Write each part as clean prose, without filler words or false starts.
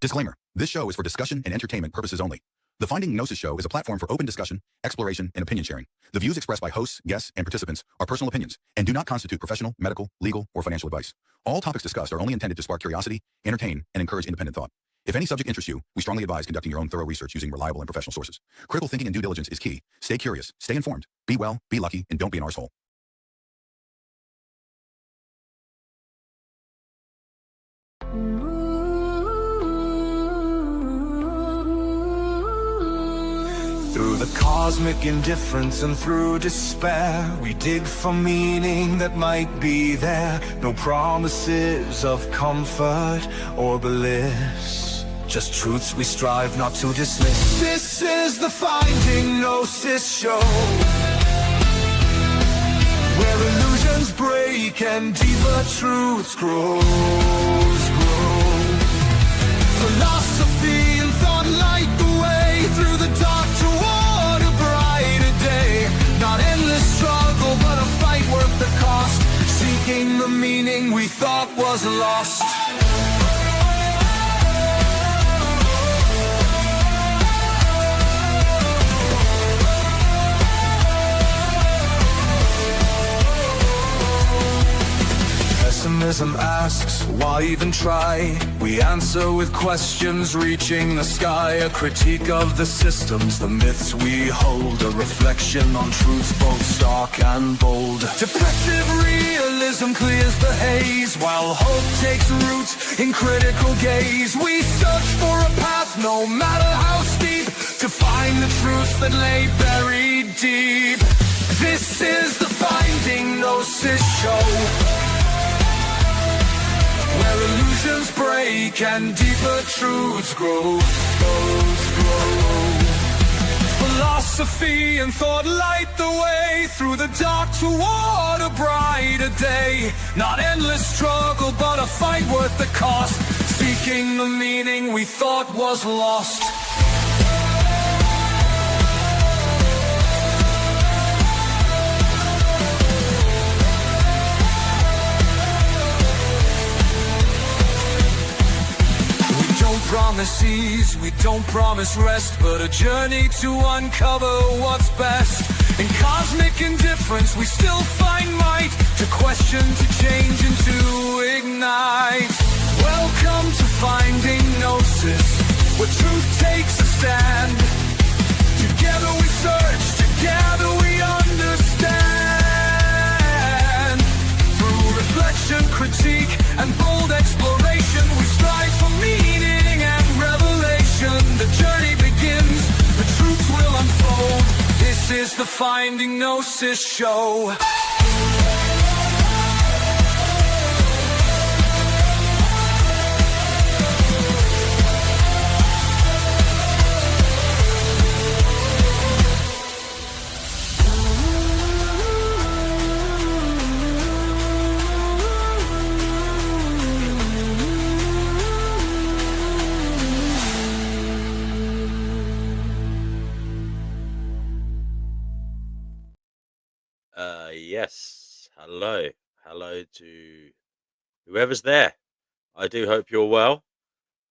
Disclaimer. This show is for discussion and entertainment purposes only. The Finding Gnosis Show is a platform for open discussion, exploration, and opinion sharing. The views expressed by hosts, guests, and participants are personal opinions and do not constitute professional, medical, legal, or financial advice. All topics discussed are only intended to spark curiosity, entertain, and encourage independent thought. If any subject interests you, we strongly advise conducting your own thorough research using reliable and professional sources. Critical thinking and due diligence is key. Stay curious, stay informed, be well, be lucky, and don't be an arsehole. Through the cosmic indifference and through despair, we dig for meaning that might be there. No promises of comfort or bliss, just truths we strive not to dismiss. This is the Finding Gnosis Show, where illusions break and deeper truths grow. Philosophy and thought light the way through the dark toward a brighter day. Not endless struggle, but a fight worth the cost, seeking the meaning we thought was lost. Pessimism asks, why even try? We answer with questions reaching the sky. A critique of the systems, the myths we hold. A reflection on truths both stark and bold. Depressive realism clears the haze, while hope takes root in critical gaze. We search for a path, no matter how steep, to find the truths that lay buried deep. This is the Finding Gnosis Show, where illusions break and deeper truths grow. Philosophy and thought light the way through the dark toward a brighter day. Not endless struggle, but a fight worth the cost, seeking the meaning we thought was lost. Promise ease, we don't promise rest, but a journey to uncover what's best. In cosmic indifference we still find might, to question, to change, and to ignite. Welcome to Finding Gnosis, where truth takes a stand. Together we search, together we understand. Through reflection, critique, and bold exploration, we strive for meaning and revelation. The journey begins, the truths will unfold. This is the Finding Gnosis Show. Yes. Hello to whoever's there. I do hope you're well.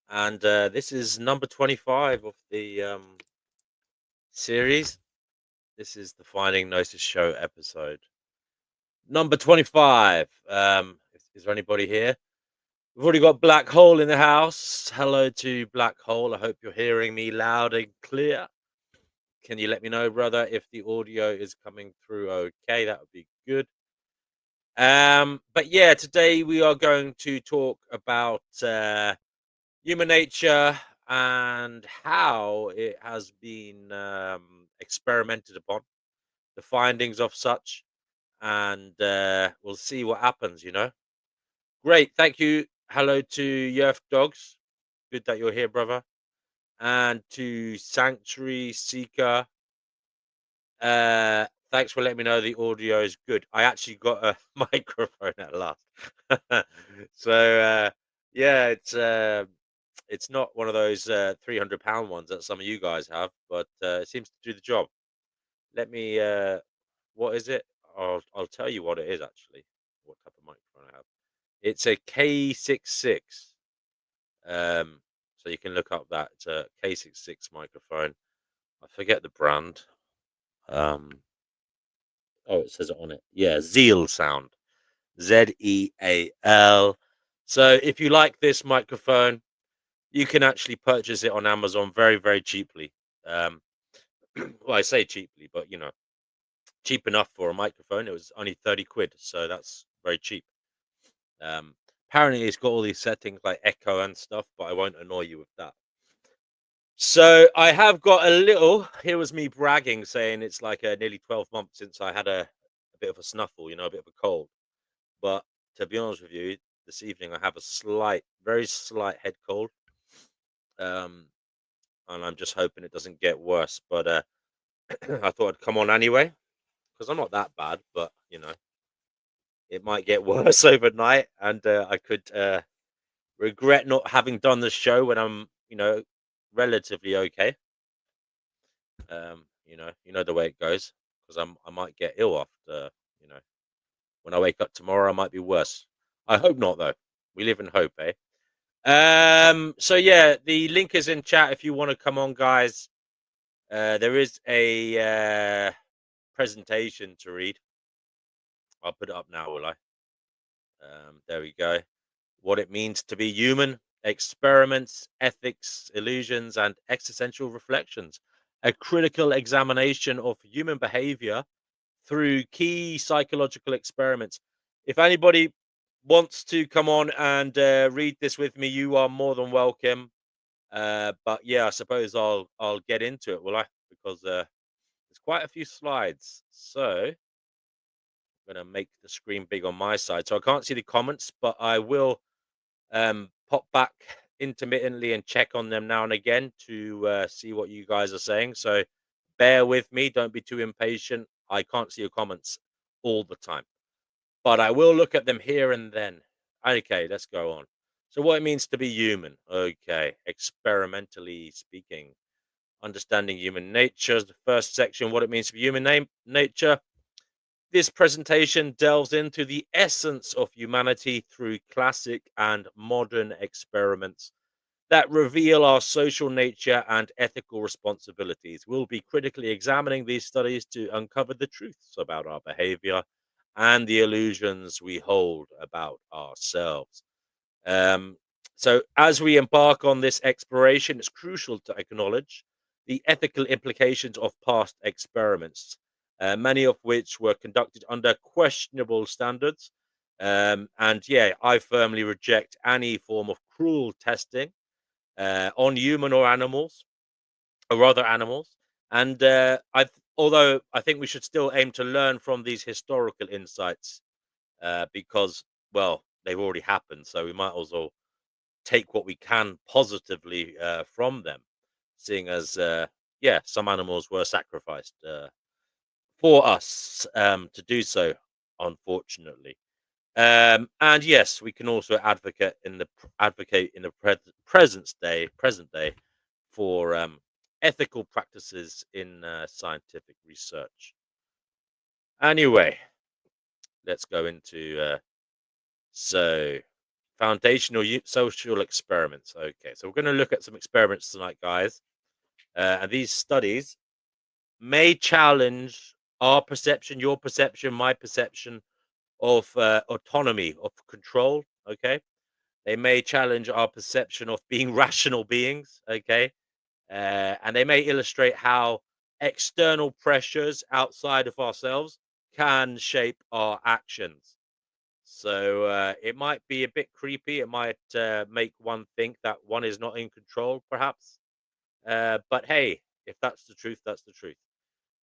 And this is number 25 of the series. This is the Finding Gnosis Show episode number 25. Is there anybody here? We've already got Black Hole in the house. Hello to Black Hole. I hope you're hearing me loud and clear. Can you let me know, brother, if the audio is coming through okay? That would be good. But yeah, today we are going to talk about human nature and how it has been experimented upon, the findings of such, and we'll see what happens, Great, thank you. Hello to Yerf Dogs. Good that you're here, brother. And to Sanctuary Seeker. Thanks for letting me know the audio is good. I actually got a microphone at last. So yeah, it's not one of those 300-pound ones that some of you guys have, but it seems to do the job. Let me what is it? I'll tell you what it is actually. What type of microphone I have. It's a K66. So you can look up that. It's a K66 microphone. I forget the brand. Oh, it says it on it. Yeah, Zeal Sound. Zeal. So if you like this microphone, you can actually purchase it on Amazon very, very cheaply. Um, well, I say cheaply, but cheap enough for a microphone. It was only 30 quid, so that's very cheap. Um, Apparently, it's got all these settings like echo and stuff, but I won't annoy you with that. So I have got a little. Here was me bragging, saying it's like nearly 12 months since I had a bit of a snuffle, a bit of a cold. But to be honest with you, this evening I have a very slight head cold, and I'm just hoping it doesn't get worse. But I thought I'd come on anyway because I'm not that bad, but it might get worse overnight, and I could regret not having done the show when I'm, relatively okay. You know the way it goes because I might get ill after, when I wake up tomorrow, I might be worse. I hope not, though. We live in hope, eh? So yeah, the link is in chat if you want to come on, guys. There is a presentation to read. I'll put it up now, will I? There we go. What it means to be human, experiments, ethics, illusions, and existential reflections. A critical examination of human behavior through key psychological experiments. If anybody wants to come on and read this with me, you are more than welcome. But yeah, I suppose I'll get into it, will I? Because there's quite a few slides. So I'm gonna make the screen big on my side, so I can't see the comments, but I will pop back intermittently and check on them now and again to see what you guys are saying. So bear with me. Don't be too impatient. I can't see your comments all the time, but I will look at them here and then. Okay, let's go on. So what it means to be human. Okay, experimentally speaking. Understanding human nature is the first section. What it means to be human nature. This presentation delves into the essence of humanity through classic and modern experiments that reveal our social nature and ethical responsibilities. We'll be critically examining these studies to uncover the truths about our behavior and the illusions we hold about ourselves. Um, so, as we embark on this exploration, it's crucial to acknowledge the ethical implications of past experiments, many of which were conducted under questionable standards. And yeah, I firmly reject any form of cruel testing on human or animals, or other animals. And although I think we should still aim to learn from these historical insights, because well, they've already happened, so we might as well take what we can positively from them, seeing as yeah, some animals were sacrificed for us to do so, unfortunately. And yes, we can also advocate in the present day for ethical practices in scientific research. Anyway, let's go into so foundational social experiments. Okay, so we're going to look at some experiments tonight, guys, and these studies may challenge our perception, your perception, my perception of autonomy, of control. Okay, they may challenge our perception of being rational beings. Okay, and they may illustrate how external pressures outside of ourselves can shape our actions. So it might be a bit creepy. It might make one think that one is not in control, perhaps. But hey, if that's the truth, that's the truth.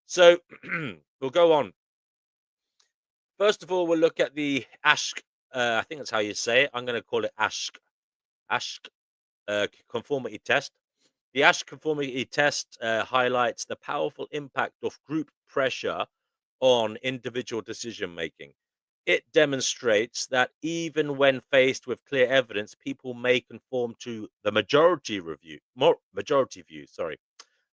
So we'll go on. First of all, we'll look at the Asch. I think that's how you say it. I'm going to call it Asch. Asch conformity test. The Asch conformity test highlights the powerful impact of group pressure on individual decision making. It demonstrates that even when faced with clear evidence, people may conform to the majority view, sorry,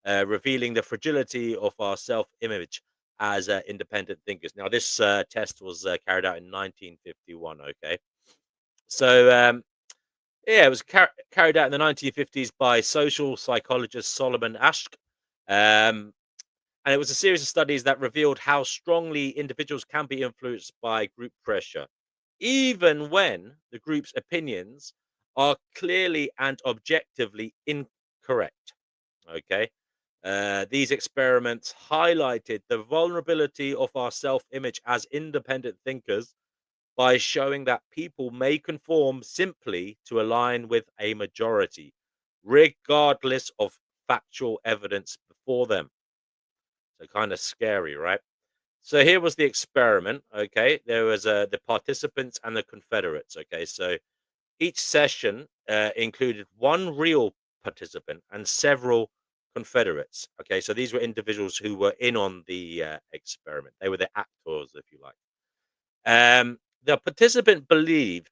revealing the fragility of our self-image as independent thinkers. Now, this test was carried out in 1951. Okay, so Yeah, it was carried out in the 1950s by social psychologist Solomon Asch. Um, and it was a series of studies that revealed how strongly individuals can be influenced by group pressure, even when the group's opinions are clearly and objectively incorrect. Okay. These experiments highlighted the vulnerability of our self image as independent thinkers by showing that people may conform simply to align with a majority, regardless of factual evidence before them. So, kind of scary, right? So, here was the experiment. Okay. There was the participants and the Confederates. Okay. So, each session included one real participant and several Confederates. Okay, so these were individuals who were in on the experiment. They were the actors, if you like. The participant believed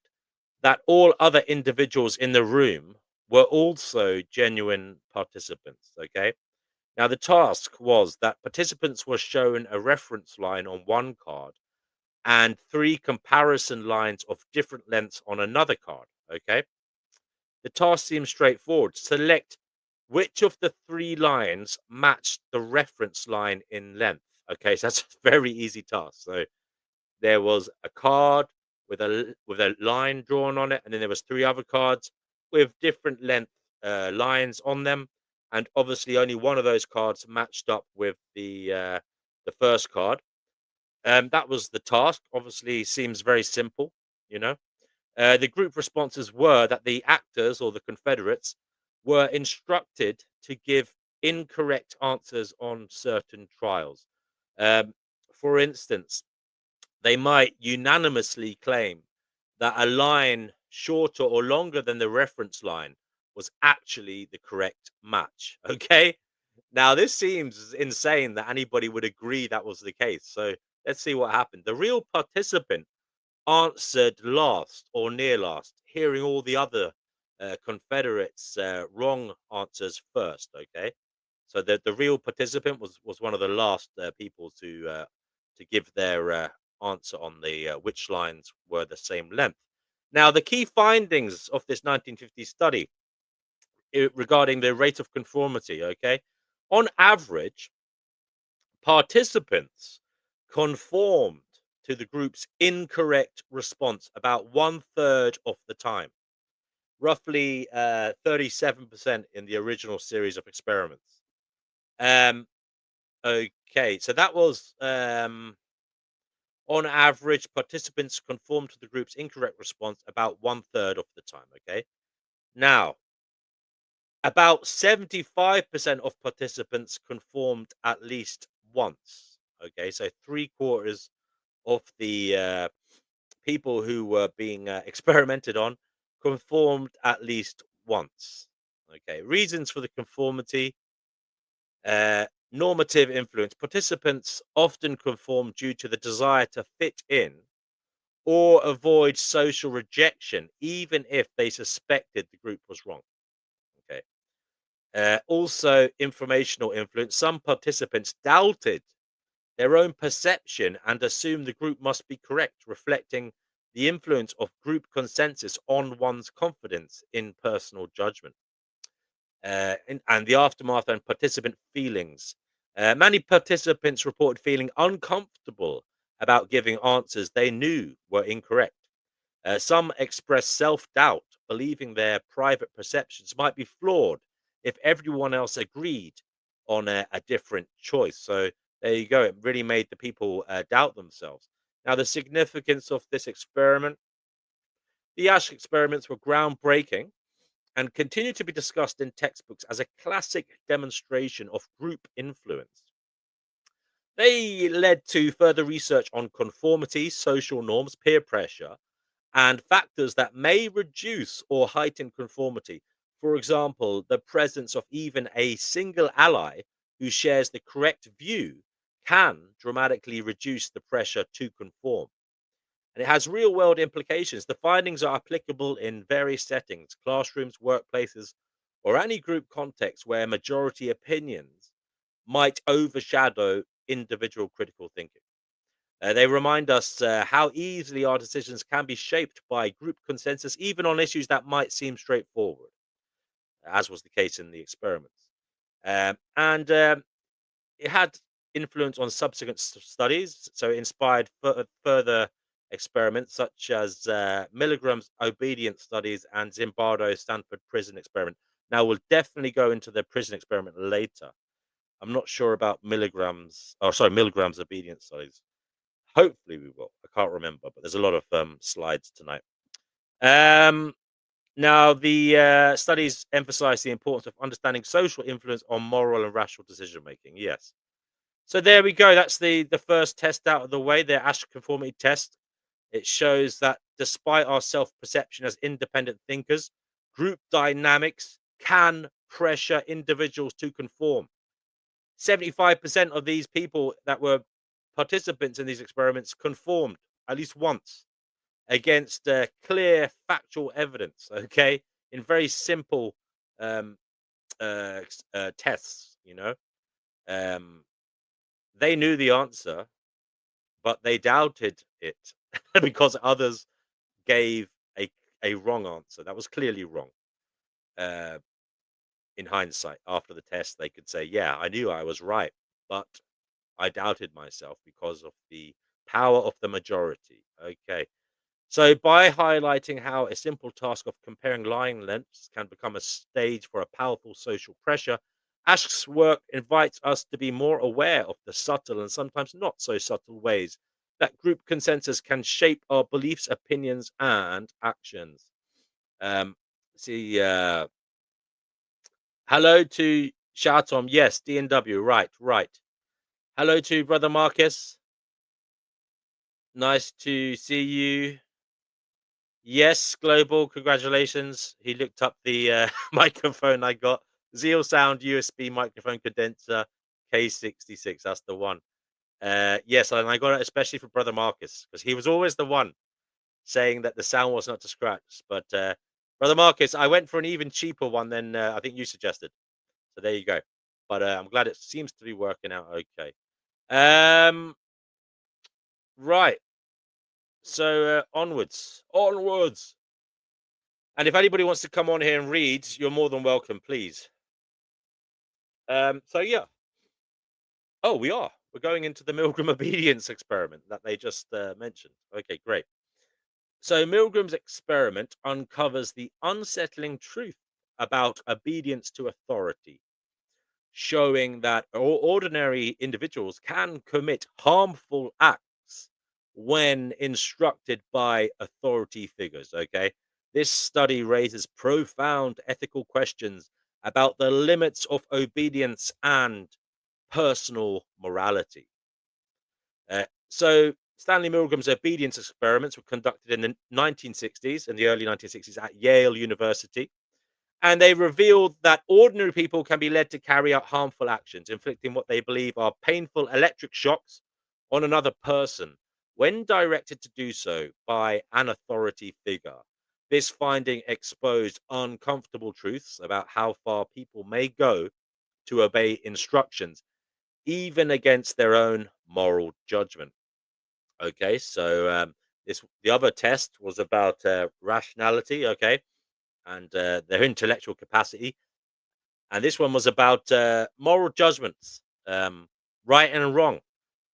that all other individuals in the room were also genuine participants. Okay, now the task was that participants were shown a reference line on one card and three comparison lines of different lengths on another card. Okay, the task seems straightforward. Select which of the three lines matched the reference line in length. Okay, so that's a very easy task. So there was a card with a line drawn on it, and then there was three other cards with different length lines on them, and obviously only one of those cards matched up with the first card. That was the task. Obviously, seems very simple, you know. The group responses were that the actors or the Confederates were instructed to give incorrect answers on certain trials. Um, for instance, they might unanimously claim that a line shorter or longer than the reference line was actually the correct match. Okay. Now, this seems insane that anybody would agree that was the case. So let's see what happened. The real participant answered last or near last, hearing all the other Confederates' wrong answers first. Okay, so the real participant was one of the last people to give their answer on the which lines were the same length. Now, the key findings of this 1950 study regarding the rate of conformity. Okay, on average, participants conformed to the group's incorrect response about one third of the time, roughly 37% in the original series of experiments. Um, okay, so that was on average, participants conformed to the group's incorrect response about one third of the time. Okay, now about 75% of participants conformed at least once. Okay, so three quarters of the people who were being experimented on conformed at least once. Okay, reasons for the conformity: normative influence. Participants often conform due to the desire to fit in or avoid social rejection, even if they suspected the group was wrong. Okay. Also, informational influence. Some participants doubted their own perception and assume the group must be correct, reflecting the influence of group consensus on one's confidence in personal judgment. And the aftermath and participant feelings. Many participants reported feeling uncomfortable about giving answers they knew were incorrect. Some expressed self doubt, believing their private perceptions might be flawed if everyone else agreed on a different choice. So there you go. It really made the people doubt themselves. Now, the significance of this experiment: the Asch experiments were groundbreaking and continue to be discussed in textbooks as a classic demonstration of group influence. They led to further research on conformity, social norms, peer pressure, and factors that may reduce or heighten conformity. For example, the presence of even a single ally who shares the correct view can dramatically reduce the pressure to conform. And it has real world implications. The findings are applicable in various settings: classrooms, workplaces, or any group context where majority opinions might overshadow individual critical thinking. They remind us how easily our decisions can be shaped by group consensus, even on issues that might seem straightforward, as was the case in the experiments. And It had influence on subsequent studies, so it inspired further experiments such as Milgram's obedience studies and Zimbardo's Stanford Prison experiment. Now, we'll definitely go into the prison experiment later. I'm not sure about Milgram's obedience studies. Hopefully, we will. I can't remember, but there's a lot of slides tonight. Um, Now, the studies emphasize the importance of understanding social influence on moral and rational decision making. Yes. So there we go. That's the first test out of the way, the Asch conformity test. It shows that despite our self-perception as independent thinkers, group dynamics can pressure individuals to conform. 75% of these people that were participants in these experiments conformed at least once against clear factual evidence, okay, in very simple um, tests, Um, they knew the answer, but they doubted it because others gave a a wrong answer that was clearly wrong. Uh, in hindsight, after the test, they could say, "Yeah, I knew I was right, but I doubted myself because of the power of the majority." Okay, so by highlighting how a simple task of comparing line lengths can become a stage for a powerful social pressure, Asch's work invites us to be more aware of the subtle and sometimes not so subtle ways that group consensus can shape our beliefs, opinions, and actions. Um, see, hello to Shatom. Yes, D&W. Right, right. Hello to Brother Marcus. Nice to see you. Yes, Global, congratulations. He looked up the microphone I got. Zeal Sound USB microphone condenser K66. That's the one. Yes, and I got it especially for Brother Marcus because he was always the one saying that the sound was not to scratch. But Brother Marcus, I went for an even cheaper one than I think you suggested. So there you go. But I'm glad it seems to be working out okay. Um, right. So onwards. And if anybody wants to come on here and read, you're more than welcome, please. So yeah. Oh, we are. We're going into the Milgram obedience experiment that they just mentioned. Okay, great. So Milgram's experiment uncovers the unsettling truth about obedience to authority, showing that ordinary individuals can commit harmful acts when instructed by authority figures. Okay. This study raises profound ethical questions about the limits of obedience and personal morality. So, Stanley Milgram's obedience experiments were conducted in the 1960s, in the early 1960s at Yale University, and they revealed that ordinary people can be led to carry out harmful actions, inflicting what they believe are painful electric shocks on another person when directed to do so by an authority figure. This finding exposed uncomfortable truths about how far people may go to obey instructions, even against their own moral judgment. Okay, so the other test was about rationality, okay, and their intellectual capacity, and this one was about moral judgments, right and wrong.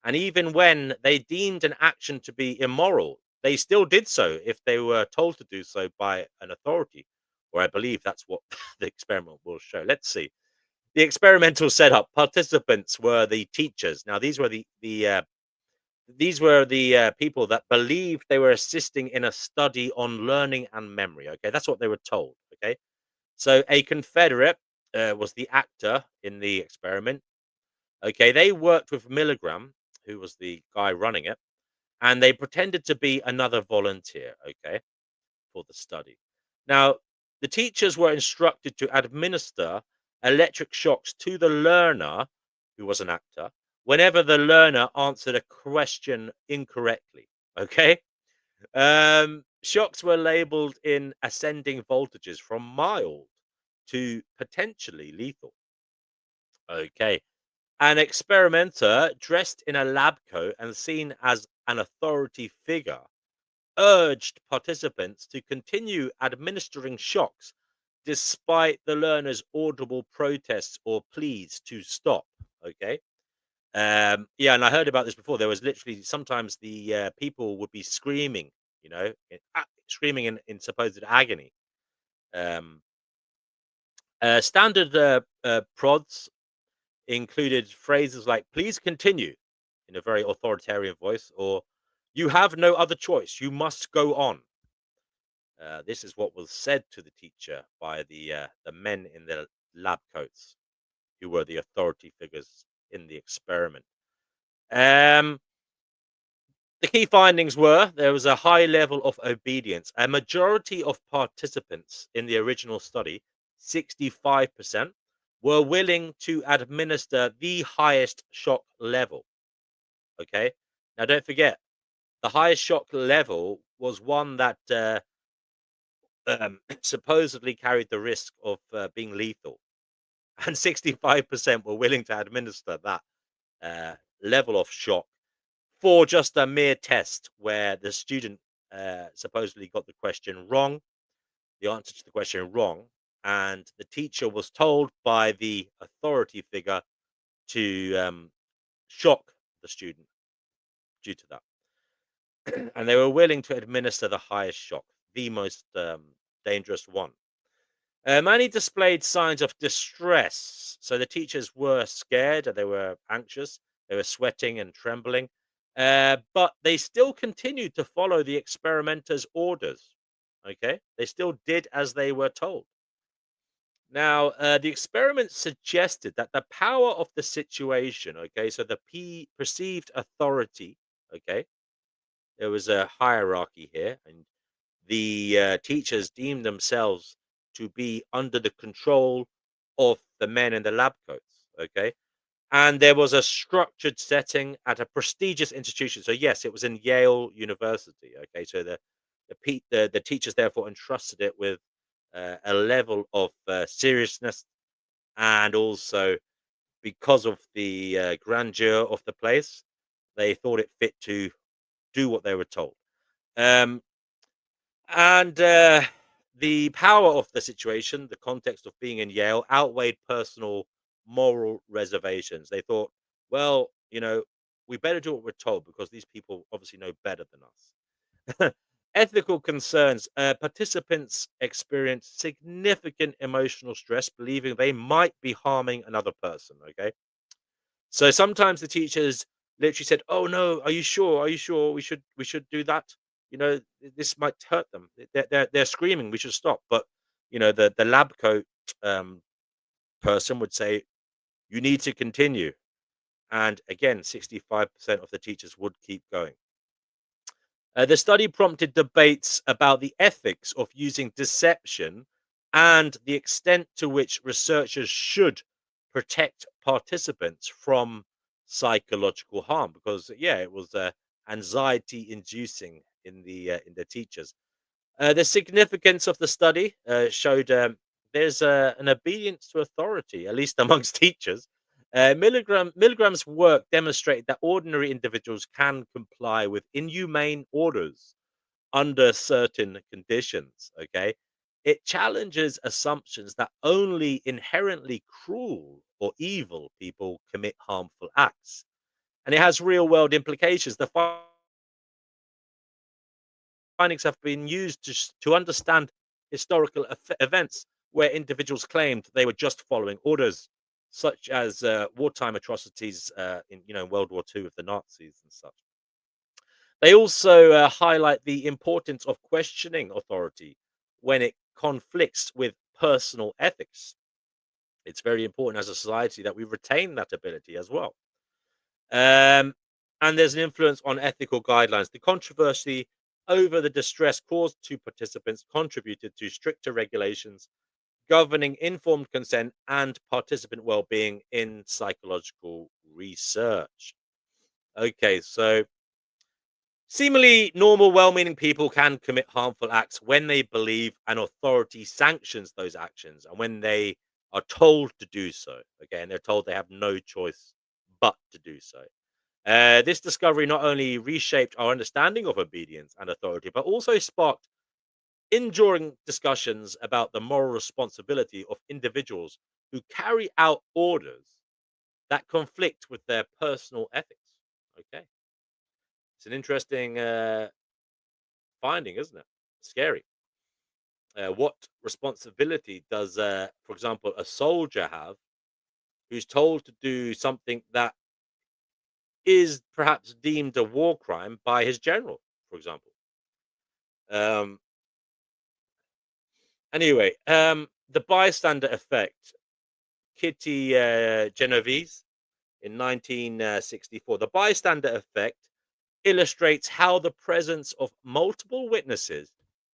And even when they deemed an action to be immoral, they still did so if they were told to do so by an authority, or I believe that's what the experiment will show. Let's see. The experimental setup: participants were the teachers. Now, these were the people that believed they were assisting in a study on learning and memory. Okay, that's what they were told. Okay, so a Confederate was the actor in the experiment. Okay, they worked with Milgram, who was the guy running it, and they pretended to be another volunteer. Okay, for the study. Now, the teachers were instructed to administer electric shocks to the learner, who was an actor, whenever the learner answered a question incorrectly. Okay. Shocks were labeled in ascending voltages from mild to potentially lethal. Okay. An experimenter dressed in a lab coat and seen as an authority figure urged participants to continue administering shocks despite the learner's audible protests or pleas to stop. Okay. Yeah, and I heard about this before. There was literally sometimes the people would be screaming, screaming in supposed agony. Um, Standard prods included phrases like "please continue" in a very authoritarian voice, or "you have no other choice, you must go on." This is what was said to the teacher by the men in the lab coats, who were the authority figures in the experiment. Um, the key findings were there was a high level of obedience. A majority of participants in the original study, 65%, were willing to administer the highest shock level. Okay. Now, don't forget, the highest shock level was one that supposedly carried the risk of being lethal. And 65% were willing to administer that level of shock for just a mere test where the student supposedly got the question wrong, the answer to the question wrong, and the teacher was told by the authority figure to shock the student due to that. And they were willing to administer the highest shock, the most dangerous one. Many displayed signs of distress. So the teachers were scared, they were anxious, they were sweating and trembling, but they still continued to follow the experimenters' orders. Okay, they still did as they were told. Now, the experiment suggested that the power of the situation, okay, so the perceived authority, okay, there was a hierarchy here, and the teachers deemed themselves to be under the control of the men in the lab coats. Okay. And there was a structured setting at a prestigious institution. So, yes, it was in Yale University. Okay. So, the teachers therefore entrusted it with a level of seriousness, and also because of the grandeur of the place, they thought it fit to do what they were told. Um, And the power of the situation, the context of being in Yale, outweighed personal moral reservations. They thought, well, we better do what we're told because these people obviously know better than us. Ethical concerns. Participants experienced significant emotional stress, believing they might be harming another person. Okay. So sometimes the teachers literally said, "Oh no, are you sure? Are you sure we should do that? This might hurt them. They're screaming. We should stop." But the lab coat um, person would say, "You need to continue." And again, 65% of the teachers would keep going. The study prompted debates about the ethics of using deception and the extent to which researchers should protect participants from psychological harm. Because, yeah, it was anxiety inducing in the teachers. The significance of the study showed there's an obedience to authority, at least amongst teachers. Milligram's work demonstrated that ordinary individuals can comply with inhumane orders under certain conditions. Okay, it challenges assumptions that only inherently cruel or evil people commit harmful acts, and it has real world implications. The findings have been used to understand historical events where individuals claimed they were just following orders, such as wartime atrocities in World War II with the Nazis and such. They also highlight the importance of questioning authority when it conflicts with personal ethics. It's very important as a society that we retain that ability as well. Um, and there's an influence on ethical guidelines. The controversy over the distress caused to participants contributed to stricter regulations governing informed consent and participant well-being in psychological research. Okay, so seemingly normal, well-meaning people can commit harmful acts when they believe an authority sanctions those actions and when they are told to do so. Again, they're told they have no choice but to do so. This discovery not only reshaped our understanding of obedience and authority, but also sparked enduring discussions about the moral responsibility of individuals who carry out orders that conflict with their personal ethics. Okay, it's an interesting finding, isn't it? Scary. What responsibility does, for example, a soldier have who's told to do something that is perhaps deemed a war crime by his general, for example? Um, the bystander effect, Kitty Genovese in 1964. The bystander effect illustrates how the presence of multiple witnesses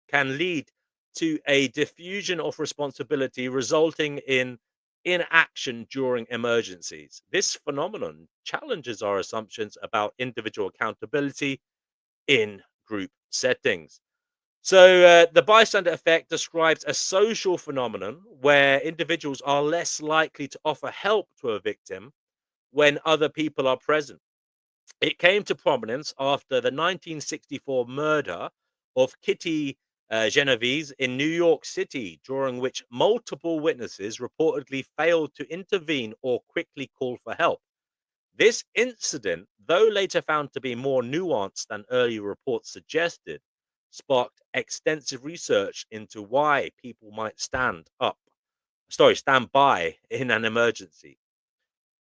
can lead to a diffusion of responsibility, resulting in inaction during emergencies. This phenomenon challenges our assumptions about individual accountability in group settings. So, the bystander effect describes a social phenomenon where individuals are less likely to offer help to a victim when other people are present. It came to prominence after the 1964 murder of Kitty Genovese in New York City, during which multiple witnesses reportedly failed to intervene or quickly call for help. This incident, though later found to be more nuanced than early reports suggested, sparked extensive research into why people might stand by in an emergency,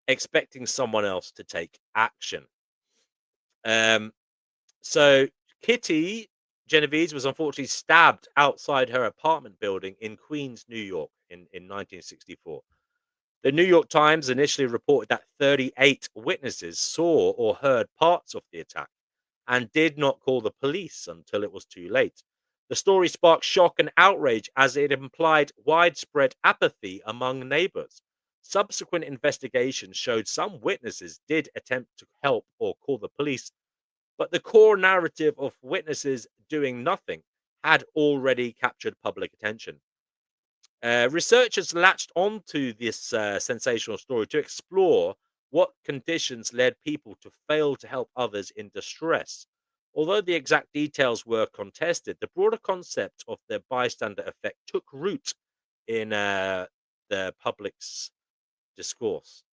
expecting someone else to take action. Um, so Kitty Genovese was unfortunately stabbed outside her apartment building in Queens, New York in 1964. The New York Times initially reported that 38 witnesses saw or heard parts of the attack and did not call the police until it was too late. The story sparked shock and outrage as it implied widespread apathy among neighbors. Subsequent investigations showed some witnesses did attempt to help or call the police, but the core narrative of witnesses doing nothing had already captured public attention. Researchers latched onto this sensational story to explore what conditions led people to fail to help others in distress. Although the exact details were contested, the broader concept of the bystander effect took root in the public's discourse.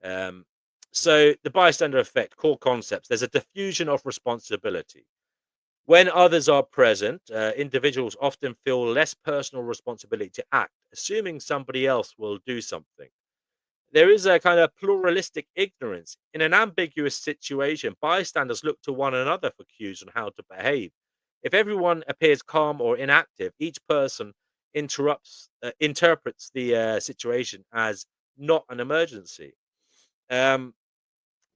Um, so, the bystander effect, core concepts, there's a diffusion of responsibility. When others are present, individuals often feel less personal responsibility to act, assuming somebody else will do something. There is a kind of pluralistic ignorance. In an ambiguous situation, bystanders look to one another for cues on how to behave. If everyone appears calm or inactive, each person interprets the situation as not an emergency. Um,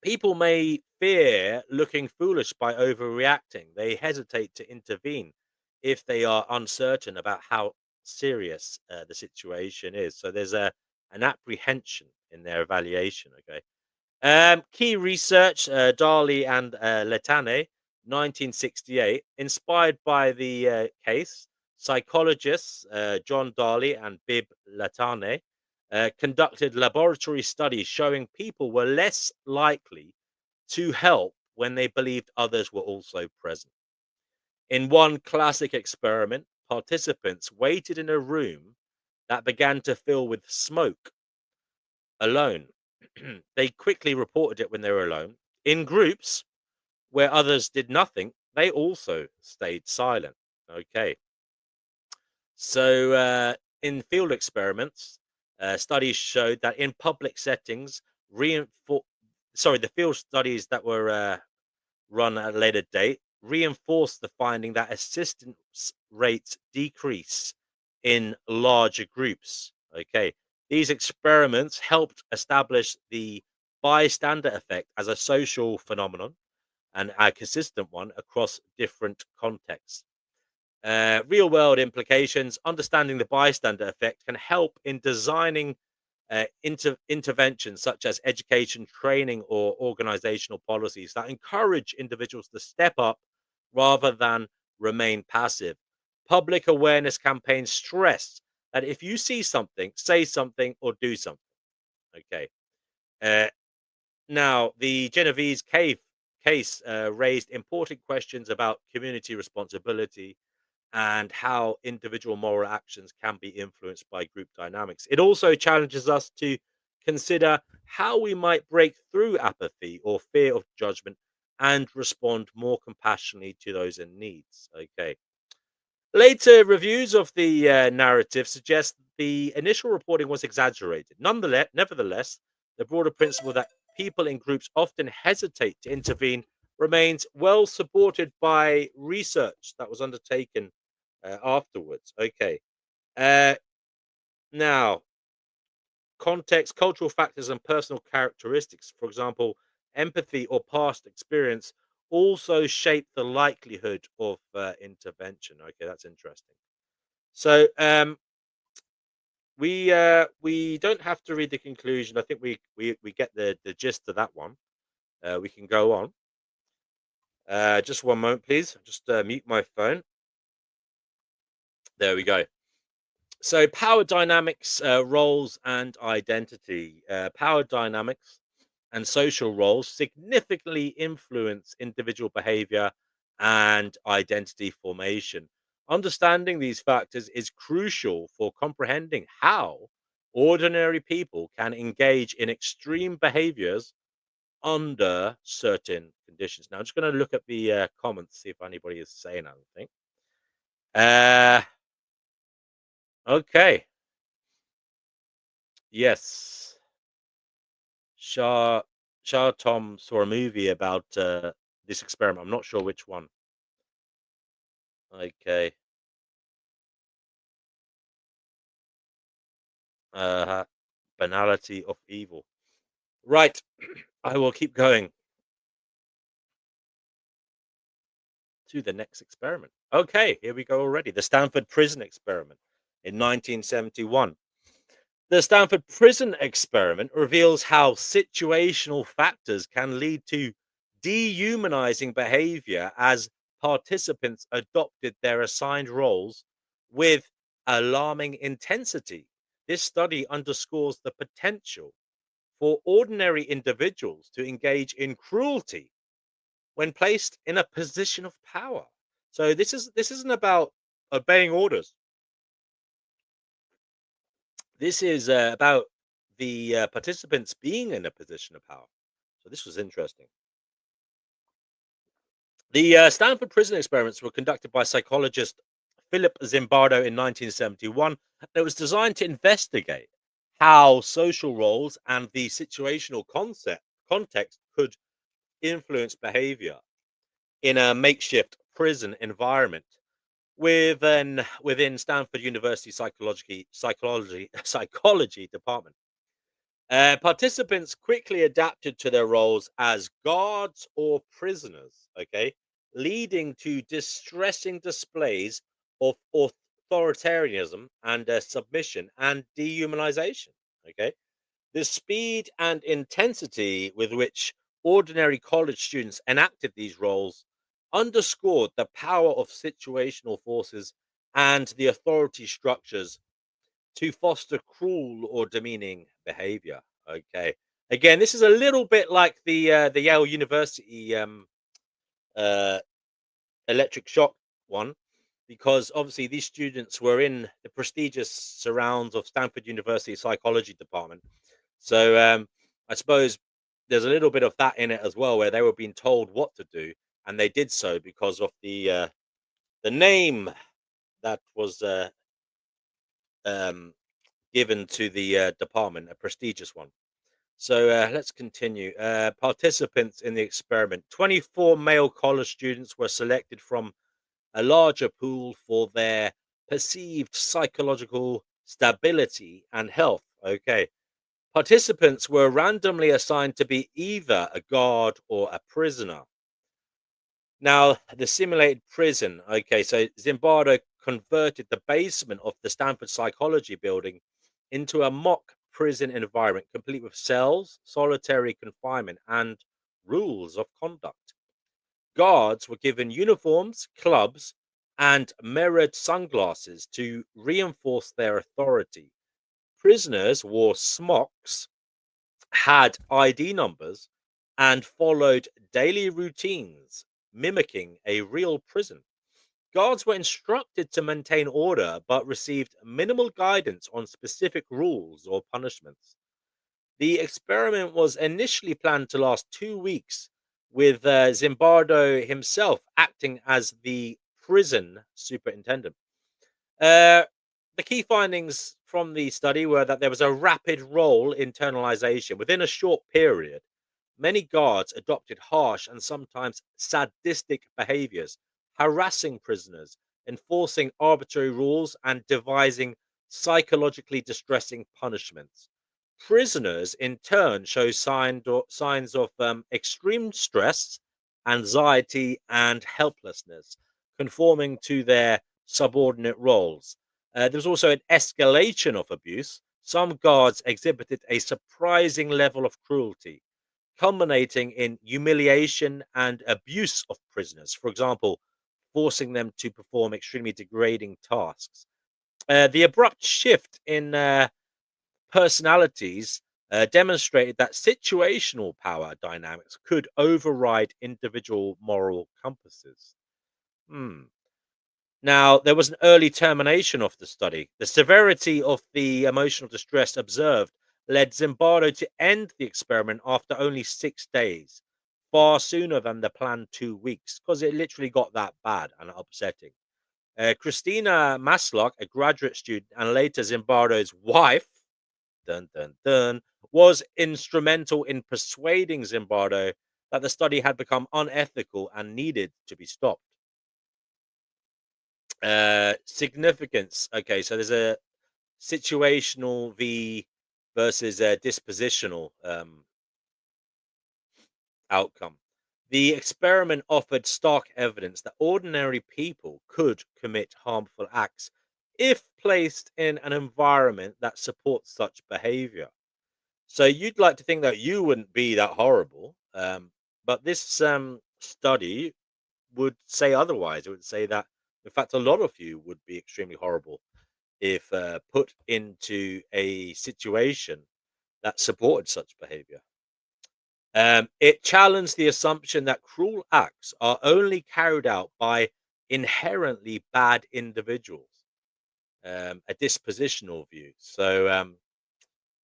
People may fear looking foolish by overreacting. They hesitate to intervene if they are uncertain about how serious the situation is. So there's an apprehension in their evaluation. Okay. Key research, Dali and Letane, 1968, inspired by the case. Psychologists John Dali and Bib Latane conducted laboratory studies showing people were less likely to help when they believed others were also present. In one classic experiment, participants waited in a room that began to fill with smoke alone. They quickly reported it when they were alone. In groups where others did nothing, they also stayed silent. Okay. So, in field experiments, studies showed that in public settings, the field studies that were run at a later date reinforced the finding that assistance rates decrease in larger groups. Okay, these experiments helped establish the bystander effect as a social phenomenon and a consistent one across different contexts. Real world implications, understanding the bystander effect can help in designing interventions such as education, training, or organizational policies that encourage individuals to step up rather than remain passive. Public awareness campaigns stress that if you see something, say something or do something. Okay. Uh, Now, the Genovese case raised important questions about community responsibility and how individual moral actions can be influenced by group dynamics. It also challenges us to consider how we might break through apathy or fear of judgment and respond more compassionately to those in needs. Okay. Later reviews of the narrative suggest the initial reporting was exaggerated. Nevertheless, the broader principle that people in groups often hesitate to intervene remains well supported by research that was undertaken afterwards. Okay. Uh, Now, context, cultural factors, and personal characteristics, for example, empathy or past experience, also shape the likelihood of intervention. Okay, that's interesting. So, we don't have to read the conclusion. I think we get the gist of that one. We can go on. Just one moment, please. Just mute my phone. There we go. So, power dynamics, roles, and identity. Power dynamics and social roles significantly influence individual behavior and identity formation. Understanding these factors is crucial for comprehending how ordinary people can engage in extreme behaviors under certain conditions. Now, I'm just going to look at the comments, see if anybody is saying anything. Uh, okay. Yes. Shah Shah Tom saw a movie about this experiment. I'm not sure which one. Okay. Uh, Banality of evil. Right. I will keep going to the next experiment. Okay, here we go already. The Stanford Prison experiment in 1971. The Stanford Prison experiment reveals how situational factors can lead to dehumanizing behavior as participants adopted their assigned roles with alarming intensity. This study underscores the potential for ordinary individuals to engage in cruelty when placed in a position of power. So this isn't about obeying orders. This is about the participants being in a position of power. So this was interesting. The Stanford prison experiments were conducted by psychologist Philip Zimbardo in 1971. And it was designed to investigate how social roles and the situational context could influence behavior in a makeshift prison environment within Stanford University psychology department. Participants quickly adapted to their roles as guards or prisoners, okay, leading to distressing displays of authoritarianism and submission and dehumanization. Okay, the speed and intensity with which ordinary college students enacted these roles underscored the power of situational forces and the authority structures to foster cruel or demeaning behavior. Okay. Again, this is a little bit like the Yale University uh, electric shock one, because obviously these students were in the prestigious surrounds of Stanford University psychology department. So I suppose there's a little bit of that in it as well, where they were being told what to do, and they did so because of the name that was um, given to the department, a prestigious one. So let's continue. Participants in the experiment: 24 male college students were selected from a larger pool for their perceived psychological stability and health. Okay. Participants were randomly assigned to be either a guard or a prisoner. Now, the simulated prison. Okay, so Zimbardo converted the basement of the Stanford Psychology building into a mock prison environment, complete with cells, solitary confinement, and rules of conduct. Guards were given uniforms, clubs, and mirrored sunglasses to reinforce their authority. Prisoners wore smocks, had ID numbers, and followed daily routines mimicking a real prison. Guards were instructed to maintain order but received minimal guidance on specific rules or punishments. The experiment was initially planned to last 2 weeks, with Zimbardo himself acting as the prison superintendent. Uh, the key findings from the study were that there was a rapid role internalization. Within a short period, many guards adopted harsh and sometimes sadistic behaviors, harassing prisoners, enforcing arbitrary rules, and devising psychologically distressing punishments. Prisoners, in turn, show signs of extreme stress, anxiety, and helplessness, conforming to their subordinate roles. There was also an escalation of abuse. Some guards exhibited a surprising level of cruelty, culminating in humiliation and abuse of prisoners. For example, forcing them to perform extremely degrading tasks. The abrupt shift in personalities demonstrated that situational power dynamics could override individual moral compasses. Hmm. Now, there was an early termination of the study. The severity of the emotional distress observed led Zimbardo to end the experiment after only 6 days, far sooner than the planned 2 weeks, because it literally got that bad and upsetting. Christina Maslock, a graduate student and later Zimbardo's wife, dun dun dun, was instrumental in persuading Zimbardo that the study had become unethical and needed to be stopped. Significance. Okay, so there's a situational v versus a dispositional outcome. The experiment offered stark evidence that ordinary people could commit harmful acts if placed in an environment that supports such behavior. So you'd like to think that you wouldn't be that horrible, but this study would say otherwise. It would say that, in fact, a lot of you would be extremely horrible if put into a situation that supported such behavior. It challenged the assumption that cruel acts are only carried out by inherently bad individuals, a dispositional view. So,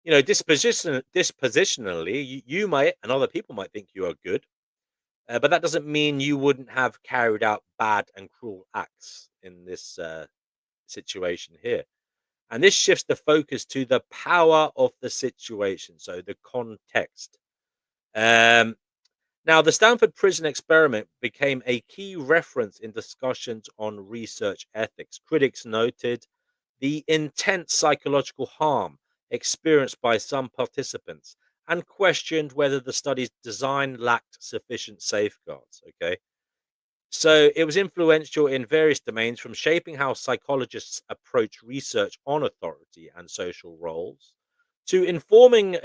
dispositionally, you might and other people might think you are good, but that doesn't mean you wouldn't have carried out bad and cruel acts in this situation here. And this shifts the focus to the power of the situation, so the context. Um, Now, the Stanford Prison experiment became a key reference in discussions on research ethics. Critics noted the intense psychological harm experienced by some participants and questioned whether the study's design lacked sufficient safeguards. Okay. So it was influential in various domains, from shaping how psychologists approach research on authority and social roles to informing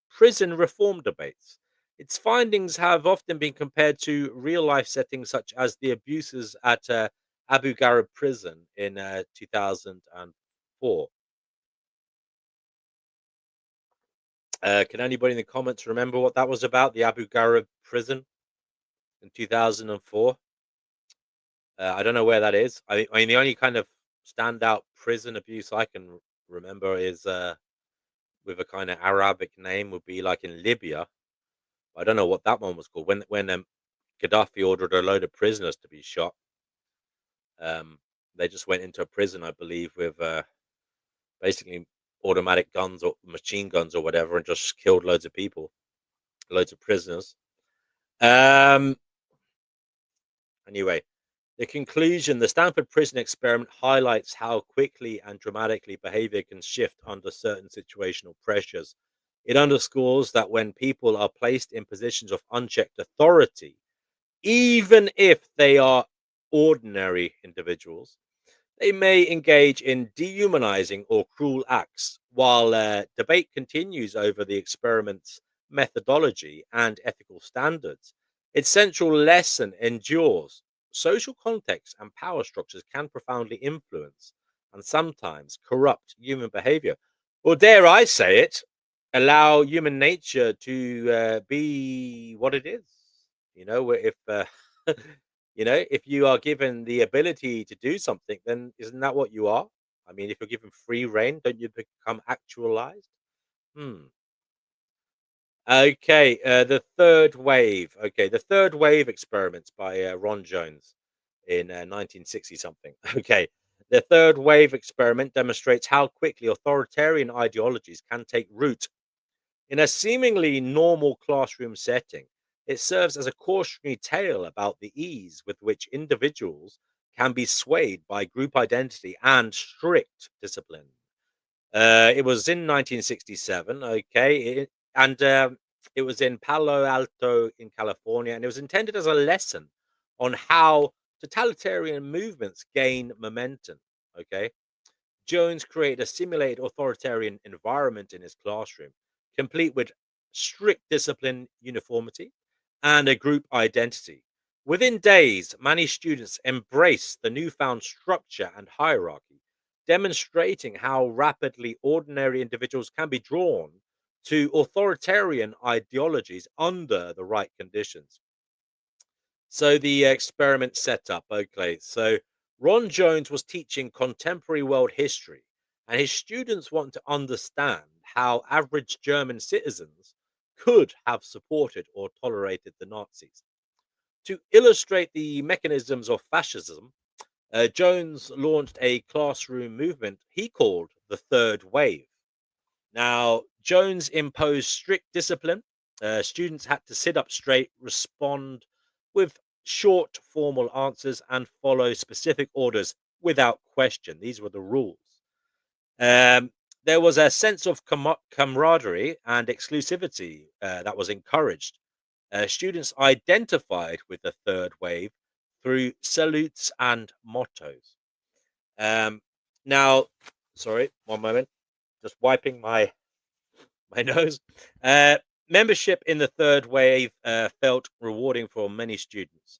prison reform debates. Its findings have often been compared to real life settings such as the abuses at Abu Ghraib prison in 2004. Can anybody in the comments remember what that was about? The Abu Ghraib prison in 2004? I don't know where that is. I mean, the only kind of standout prison abuse I can remember is with a kind of Arabic name would be like in Libya. I don't know what that one was called. When Gaddafi ordered a load of prisoners to be shot, they just went into a prison, I believe, with basically automatic guns or machine guns or whatever, and just killed loads of people, loads of prisoners. Um, anyway, the conclusion: the Stanford Prison experiment highlights how quickly and dramatically behavior can shift under certain situational pressures. It underscores that when people are placed in positions of unchecked authority, even if they are ordinary individuals, they may engage in dehumanizing or cruel acts. While debate continues over the experiment's methodology and ethical standards, its central lesson endures. Social context and power structures can profoundly influence and sometimes corrupt human behavior. Or dare I say it, allow human nature to be what it is. Where if if you are given the ability to do something, then isn't that what you are? I mean, if you're given free reign, don't you become actualized? Hmm. Okay, the third wave. Okay, the third wave experiments by Ron Jones in 1960 something. Okay, the third wave experiment demonstrates how quickly authoritarian ideologies can take root in a seemingly normal classroom setting. It serves as a cautionary tale about the ease with which individuals can be swayed by group identity and strict discipline. It was in 1967, okay, it was in Palo Alto in California, and it was intended as a lesson on how totalitarian movements gain momentum. Okay, Jones created a simulated authoritarian environment in his classroom, complete with strict discipline, uniformity, and a group identity. Within days, many students embraced the newfound structure and hierarchy, demonstrating how rapidly ordinary individuals can be drawn to authoritarian ideologies under the right conditions. So the experiment set up. Okay, so Ron Jones was teaching contemporary world history, and his students want to understand how average German citizens could have supported or tolerated the Nazis. To illustrate the mechanisms of fascism, Jones launched a classroom movement he called the Third Wave. Now, Jones imposed strict discipline. Students had to sit up straight, respond with short, formal answers, and follow specific orders without question. These were the rules. Um, there was a sense of camaraderie and exclusivity that was encouraged. Students identified with the third wave through salutes and mottos. Um, now, sorry, one moment, just wiping my nose. Uh, Membership in the third wave felt rewarding for many students.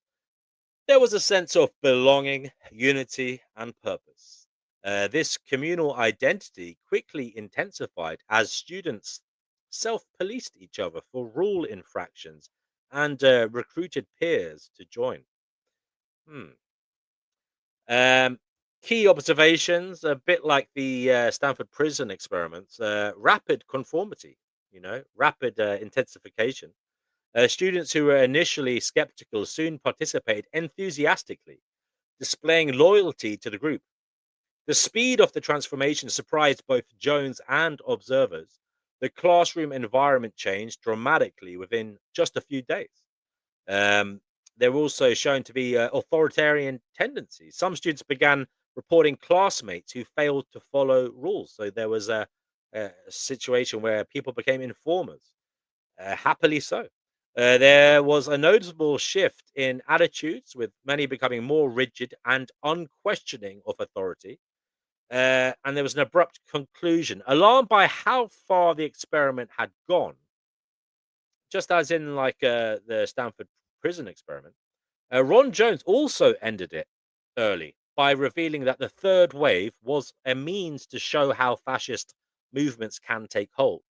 There was a sense of belonging, unity, and purpose. This communal identity quickly intensified as students self policed each other for rule infractions and recruited peers to join. Hmm. Um, Key observations, a bit like the Stanford Prison experiments, rapid conformity, rapid intensification. Students who were initially skeptical soon participated enthusiastically, displaying loyalty to the group. The speed of the transformation surprised both Jones and observers. The classroom environment changed dramatically within just a few days. Um, they're also shown to be authoritarian tendencies. Some students began reporting classmates who failed to follow rules. So there was a situation where people became informers, happily so. There was a noticeable shift in attitudes, with many becoming more rigid and unquestioning of authority. And there was an abrupt conclusion. Alarmed by how far the experiment had gone, just as in like the Stanford Prison experiment, Ron Jones also ended it early by revealing that the third wave was a means to show how fascist movements can take hold.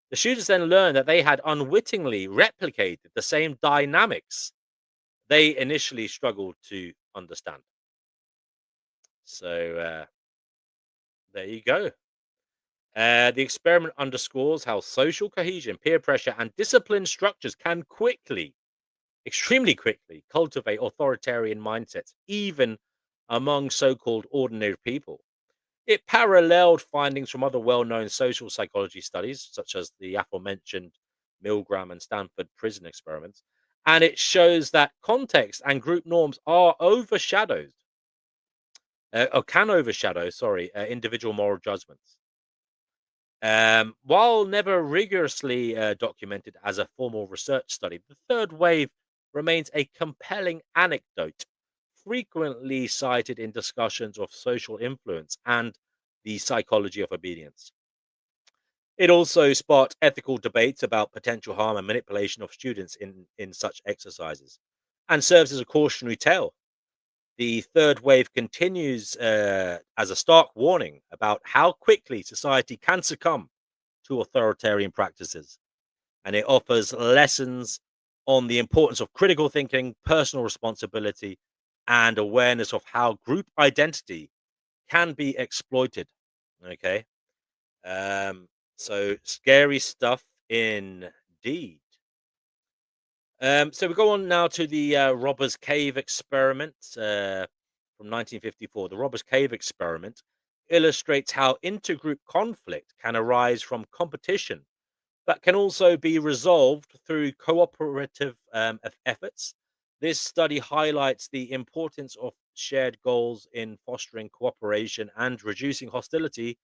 The students then learned that they had unwittingly replicated the same dynamics they initially struggled to understand. So there you go. The experiment underscores how social cohesion, peer pressure, and discipline structures can quickly, extremely quickly, cultivate authoritarian mindsets, even among so called ordinary people. It paralleled findings from other well known social psychology studies, such as the aforementioned Milgram and Stanford Prison experiments, and it shows that context and group norms are overshadowed, or can overshadow, sorry, individual moral judgments. While never rigorously documented as a formal research study, the third wave remains a compelling anecdote, frequently cited in discussions of social influence and the psychology of obedience. It also sparked ethical debates about potential harm and manipulation of students in such exercises, and serves as a cautionary tale. The third wave continues as a stark warning about how quickly society can succumb to authoritarian practices. And it offers lessons on the importance of critical thinking, personal responsibility, and awareness of how group identity can be exploited. Okay. Um, so scary stuff indeed. So we go on now to the Robbers Cave experiment from 1954. The Robbers Cave experiment illustrates how intergroup conflict can arise from competition, but can also be resolved through cooperative efforts. This study highlights the importance of shared goals in fostering cooperation and reducing hostility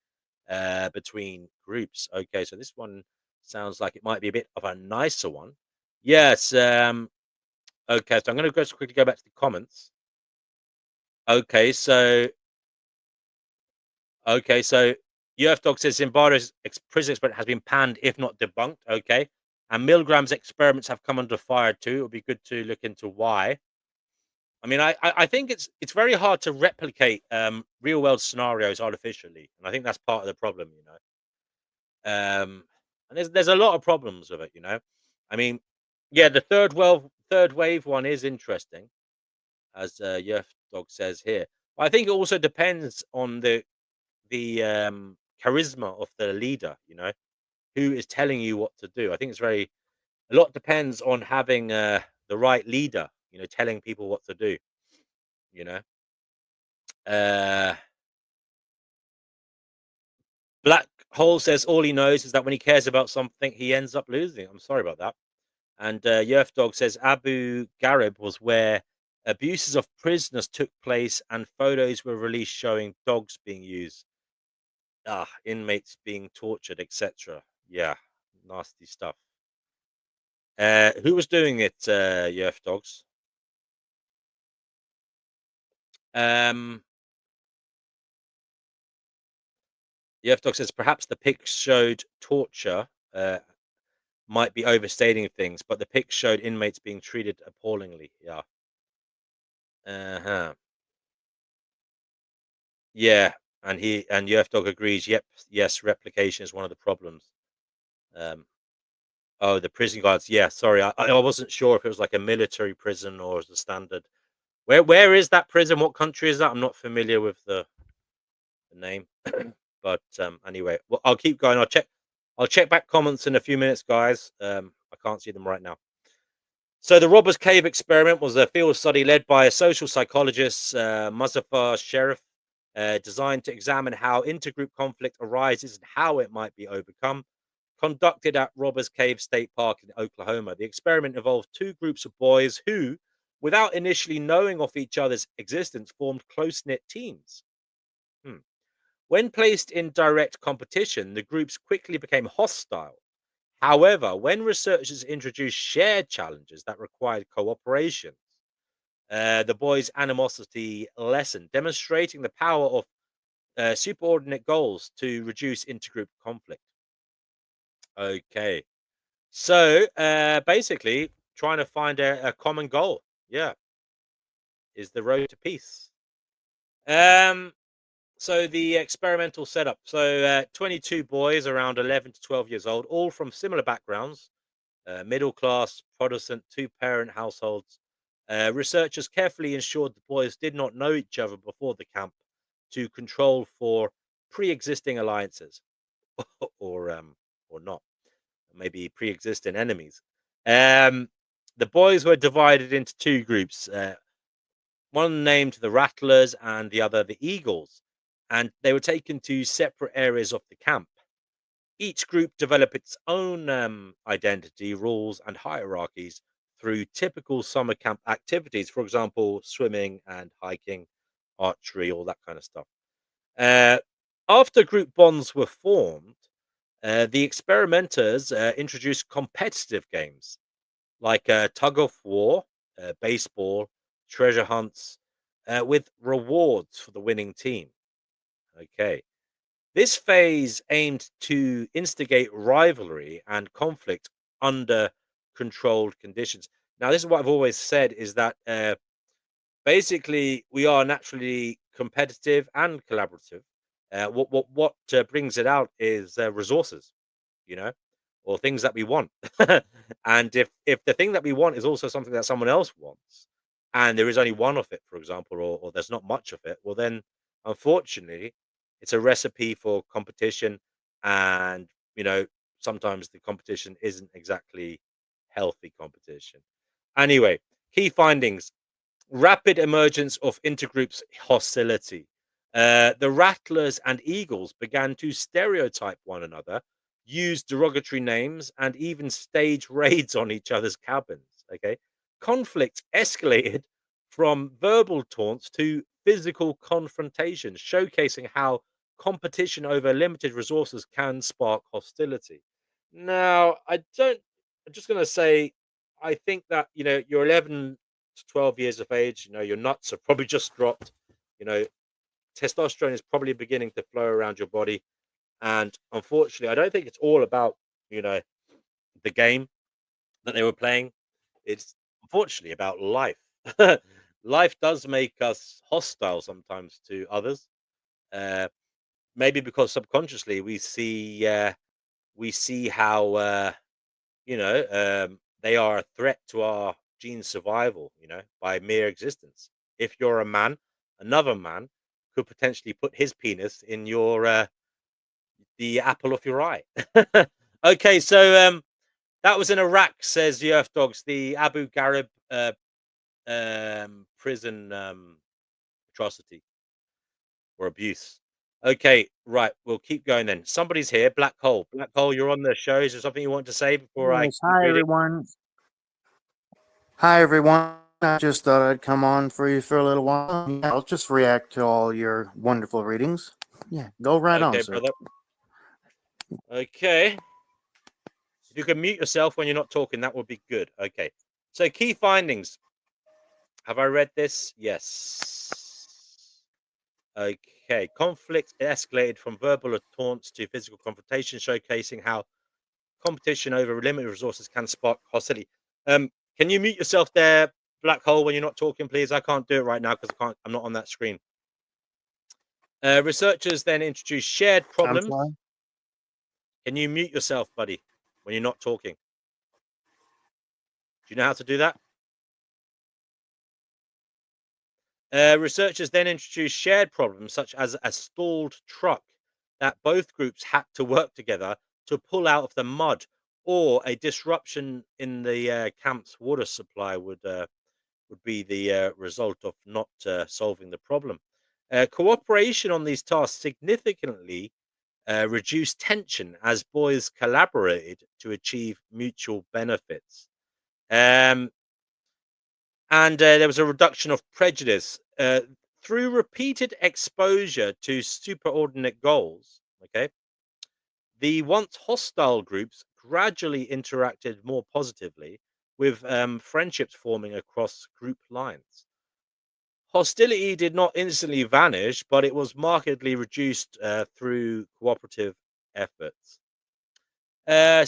between groups. Okay, so this one sounds like it might be a bit of a nicer one. Yes. Okay, so I'm going to just quickly go back to the comments. Okay, so UF Dog says Zimbardo's prison experiment has been panned, if not debunked. Okay, and Milgram's experiments have come under fire too. It would be good to look into why. I mean, I think it's very hard to replicate real world scenarios artificially, and I think that's part of the problem. And there's a lot of problems with it. I mean, yeah, the third wave one is interesting, as Yerf Dog says here. But I think it also depends on the charisma of the leader. Who is telling you what to do. I think it's a lot depends on having the right leader. Telling people what to do. You know, uh, Black Hole says all he knows is that when he cares about something, he ends up losing. I'm sorry about that. And Yerf Dog says Abu Ghraib was where abuses of prisoners took place and photos were released showing dogs being used, inmates being tortured, etc. Yeah, nasty stuff. Who was doing it, Yerf Dogs? Um, Yerf Dog says perhaps the pics showed torture. Might be overstating things, but the pics showed inmates being treated appallingly. Yeah. Uh-huh. Yeah, and UF Dog agrees. Yep, yes, replication is one of the problems. Um, oh, the prison guards. Yeah, sorry, I wasn't sure if it was like a military prison or as a standard. Where is that prison? What country is that? I'm not familiar with the name. But anyway, well, I'll keep going. I'll check back comments in a few minutes, guys. I can't see them right now. So the Robbers Cave experiment was a field study led by a social psychologist, Muzaffar Sherif, designed to examine how intergroup conflict arises and how it might be overcome. Conducted at Robbers Cave State Park in Oklahoma, the experiment involved two groups of boys who, without initially knowing of each other's existence, formed close-knit teams. Hmm. When placed in direct competition, the groups quickly became hostile. However, when researchers introduced shared challenges that required cooperation, the boys' animosity lessened, demonstrating the power of superordinate goals to reduce intergroup conflict. Okay. So basically, trying to find a common goal, yeah, is the road to peace. Um, so the experimental setup. So 22 boys around 11 to 12 years old, all from similar backgrounds, middle class, Protestant, two-parent households. Researchers carefully ensured the boys did not know each other before the camp to control for pre-existing alliances, or not, maybe pre-existing enemies. Um, the boys were divided into two groups, one named the Rattlers and the other the Eagles, and they were taken to separate areas of the camp. Each group developed its own identity, rules, and hierarchies through typical summer camp activities, for example, swimming and hiking, archery, all that kind of stuff. Uh, After group bonds were formed, the experimenters introduced competitive games like tug of war, baseball, treasure hunts, with rewards for the winning team. Okay. This phase aimed to instigate rivalry and conflict under controlled conditions. Now, this is what I've always said is that basically we are naturally competitive and collaborative. What brings it out is resources. or things that we want. And if the thing that we want is also something that someone else wants, and there is only one of it, for example, or there's not much of it, well, then unfortunately, it's a recipe for competition, and sometimes the competition isn't exactly healthy competition. Anyway, key findings: rapid emergence of intergroups hostility. The rattlers and eagles began to stereotype one another, use derogatory names, and even stage raids on each other's cabins. Okay, conflict escalated from verbal taunts to physical confrontation, showcasing how competition over limited resources can spark hostility. Now, I don't. I'm just going to say, I think that you're 11 to 12 years of age. Your nuts have probably just dropped. You know, testosterone is probably beginning to flow around your body, and unfortunately, I don't think it's all about you know the game that they were playing. It's unfortunately about life. Life does make us hostile sometimes to others. Uh, Maybe because subconsciously we see how they are a threat to our gene survival, by mere existence. If you're a man, another man could potentially put his penis in the apple of your eye. Okay, so that was in Iraq, says the Earth Dogs, the Abu Ghraib prison atrocity or abuse. Okay, right. We'll keep going then. Somebody's here. Black Hole. Black Hole, you're on the show. Is there something you want to say before I Yes, keep hi reading? everyone. Hi everyone. I just thought I'd come on for you for a little while. Yeah, I'll just react to all your wonderful readings. Yeah, go right on, Okay, sir. brother. Okay. If you can mute yourself when you're not talking, that would be good. Okay. So, key findings. Have I read this? Yes. Okay. Conflict escalated from verbal taunts to physical confrontation, showcasing how competition over limited resources can spark hostility. Can you mute yourself there, Black Hole, when you're not talking, please? I can't do it right now because I'm not on that screen. Researchers then introduced shared I'm problems. sorry. Can you mute yourself, buddy, when you're not talking? Do you know how to do that? Researchers then introduced shared problems such as a stalled truck that both groups had to work together to pull out of the mud, or a disruption in the camp's water supply would be the result of not solving the problem. Cooperation on these tasks significantly reduced tension as boys collaborated to achieve mutual benefits. Um, and there was a reduction of prejudice through repeated exposure to superordinate goals. Okay, the once hostile groups gradually interacted more positively, with friendships forming across group lines. Hostility did not instantly vanish, but it was markedly reduced through cooperative efforts.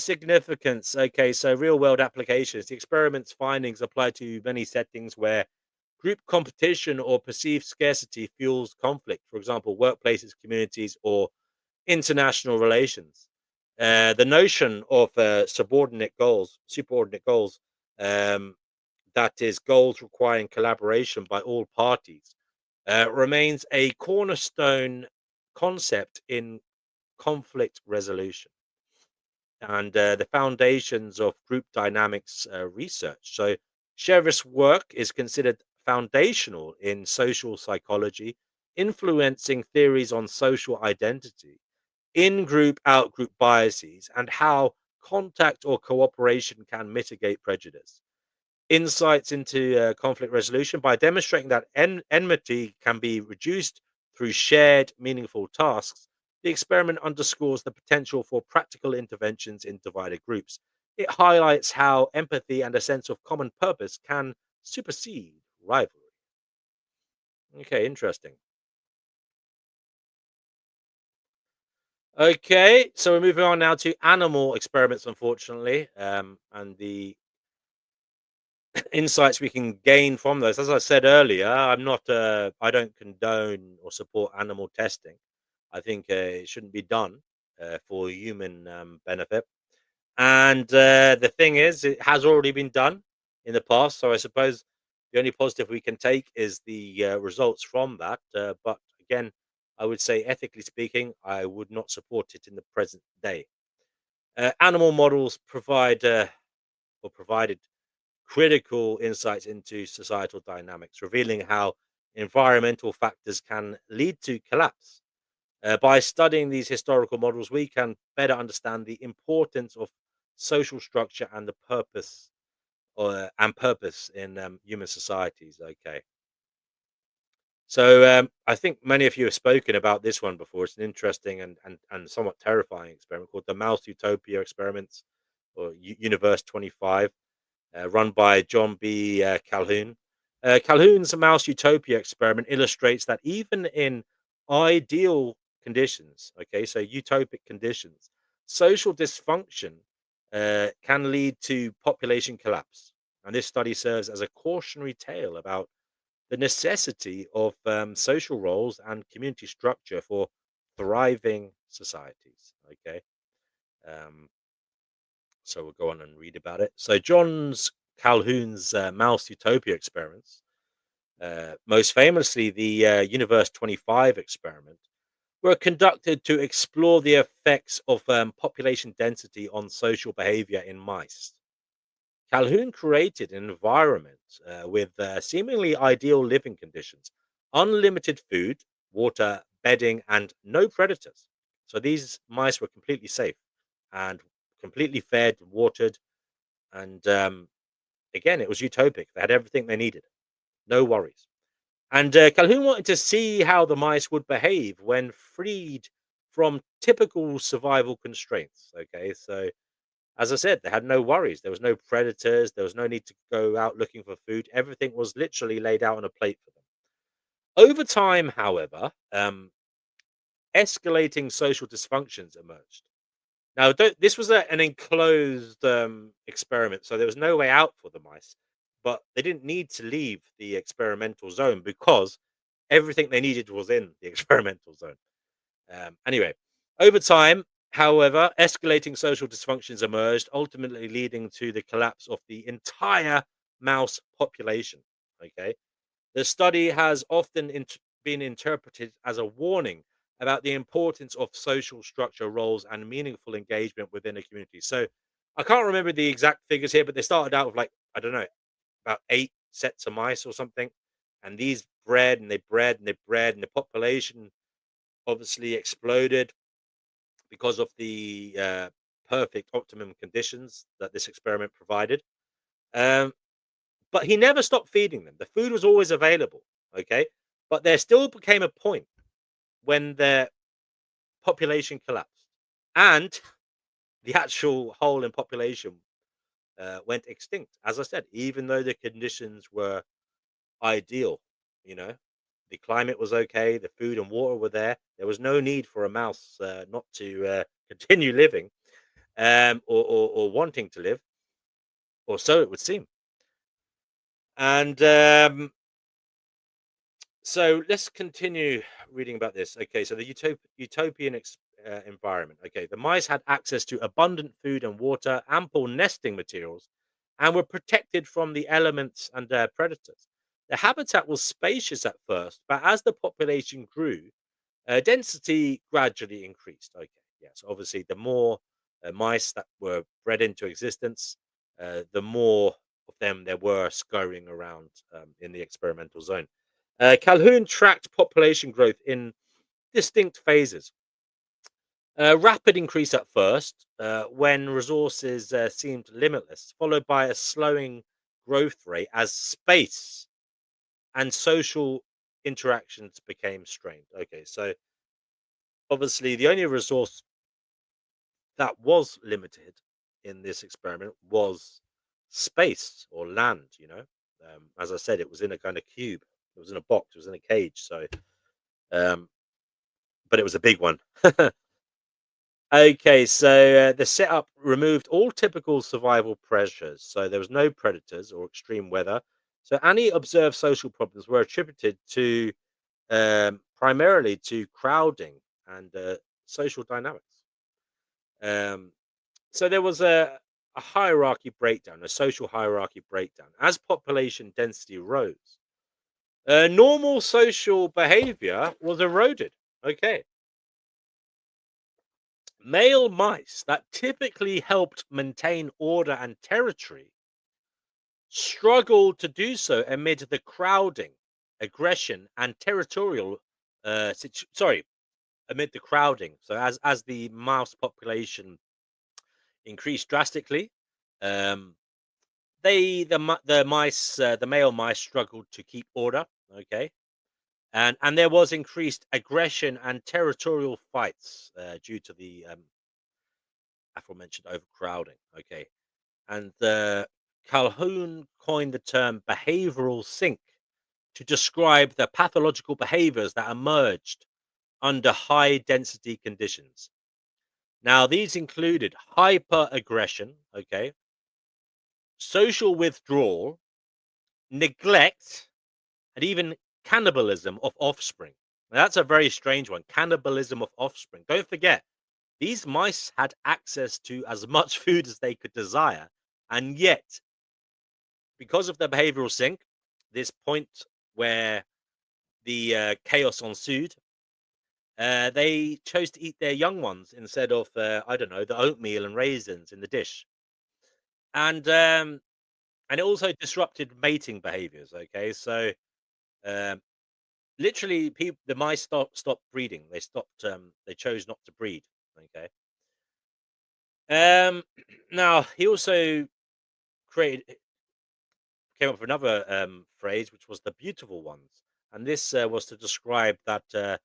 Significance. Okay, so real world applications. The experiment's findings apply to many settings where group competition or perceived scarcity fuels conflict, for example, workplaces, communities, or international relations. The notion of superordinate goals, um, that is, goals requiring collaboration by all parties, remains a cornerstone concept in conflict resolution and the foundations of group dynamics research. So, Sheriff's work is considered foundational in social psychology, influencing theories on social identity, in group, out group biases, and how contact or cooperation can mitigate prejudice. Insights into conflict resolution by demonstrating that enmity can be reduced through shared, meaningful tasks. The experiment underscores the potential for practical interventions in divided groups. It highlights how empathy and a sense of common purpose can supersede rivalry. Okay, interesting. Okay, so we're moving on now to animal experiments, unfortunately, and the insights we can gain from those. As I said earlier, I don't condone or support animal testing. I think it shouldn't be done. for human benefit. And the thing is, it has already been done in the past. So I suppose the only positive we can take is the results from that. But again, I would say, ethically speaking, I would not support it in the present day. Animal models provided critical insights into societal dynamics, revealing how environmental factors can lead to collapse. By studying these historical models, we can better understand the importance of social structure and the purpose in human societies. Okay, so I think many of you have spoken about this one before. It's an interesting and somewhat terrifying experiment called the Mouse Utopia experiments, or Universe 25, run by John B. Calhoun. Calhoun's Mouse Utopia experiment illustrates that even in ideal conditions, okay, so utopic conditions, social dysfunction can lead to population collapse. And this study serves as a cautionary tale about the necessity of social roles and community structure for thriving societies. Okay. Um, so we'll go on and read about it. So John's Calhoun's Mouse Utopia experiments, most famously the Universe 25 experiment, were conducted to explore the effects of population density on social behavior in mice. Calhoun created an environment with seemingly ideal living conditions, unlimited food, water, bedding, and no predators. So these mice were completely safe and completely fed, watered, and again, it was utopic. They had everything they needed, no worries. And Calhoun wanted to see how the mice would behave when freed from typical survival constraints. Okay, so as I said, they had no worries. There was no predators. There was no need to go out looking for food. Everything was literally laid out on a plate for them. Over time, however, escalating social dysfunctions emerged. Now, this was an enclosed experiment, so there was no way out for the mice, but they didn't need to leave the experimental zone because everything they needed was in the experimental zone. Anyway, over time, however, escalating social dysfunctions emerged, ultimately leading to the collapse of the entire mouse population. Okay, the study has often been interpreted as a warning about the importance of social structure, roles, and meaningful engagement within a community. So I can't remember the exact figures here, but they started out with, like, I don't know, about 8 sets of mice or something. And these bred and they bred and they bred, and the population obviously exploded because of the perfect optimum conditions that this experiment provided. Um, but he never stopped feeding them. The food was always available. Okay. But there still became a point when their population collapsed and the actual whole in population went extinct. As I said, even though the conditions were ideal, you know, the climate was okay, the food and water were there. There was no need for a mouse not to continue living, or wanting to live, or so it would seem. And so let's continue reading about this. Okay, so the utopian environment. Okay, the mice had access to abundant food and water, ample nesting materials, and were protected from the elements and predators. The habitat was spacious at first, but as the population grew, density gradually increased. Okay, yes, obviously, the more mice that were bred into existence, the more of them there were scurrying around in the experimental zone. Calhoun tracked population growth in distinct phases. Rapid increase at first, when resources seemed limitless, followed by a slowing growth rate as space and social interactions became strained. Okay, so obviously, the only resource that was limited in this experiment was space or land. As I said, it was in a kind of cube. It was in a box. It was in a cage. So, um, but it was a big one. Okay, so the setup removed all typical survival pressures. So there was no predators or extreme weather. So any observed social problems were attributed to primarily to crowding and social dynamics. So there was a hierarchy breakdown, a social hierarchy breakdown. As population density rose, normal social behavior was eroded. Okay. Male mice that typically helped maintain order and territory struggled to do so amid the crowding, aggression, and territorial amid the crowding. So as the mouse population increased drastically, um, the mice the male mice struggled to keep order. Okay, and there was increased aggression and territorial fights due to the aforementioned overcrowding. Okay, and Calhoun coined the term behavioral sink to describe the pathological behaviors that emerged under high density conditions. Now, these included hyper-aggression, okay, social withdrawal, neglect, and even cannibalism of offspring. Now, that's a very strange one. Cannibalism of offspring. Don't forget, these mice had access to as much food as they could desire, and yet, because of the behavioral sink, this point where the chaos ensued, they chose to eat their young ones instead of, I don't know, the oatmeal and raisins in the dish. And it also disrupted mating behaviors. Okay, so um, literally, the mice stopped breeding. They stopped. They chose not to breed. Okay. Um, Now he also created came up with another phrase, which was the beautiful ones, and this was to describe that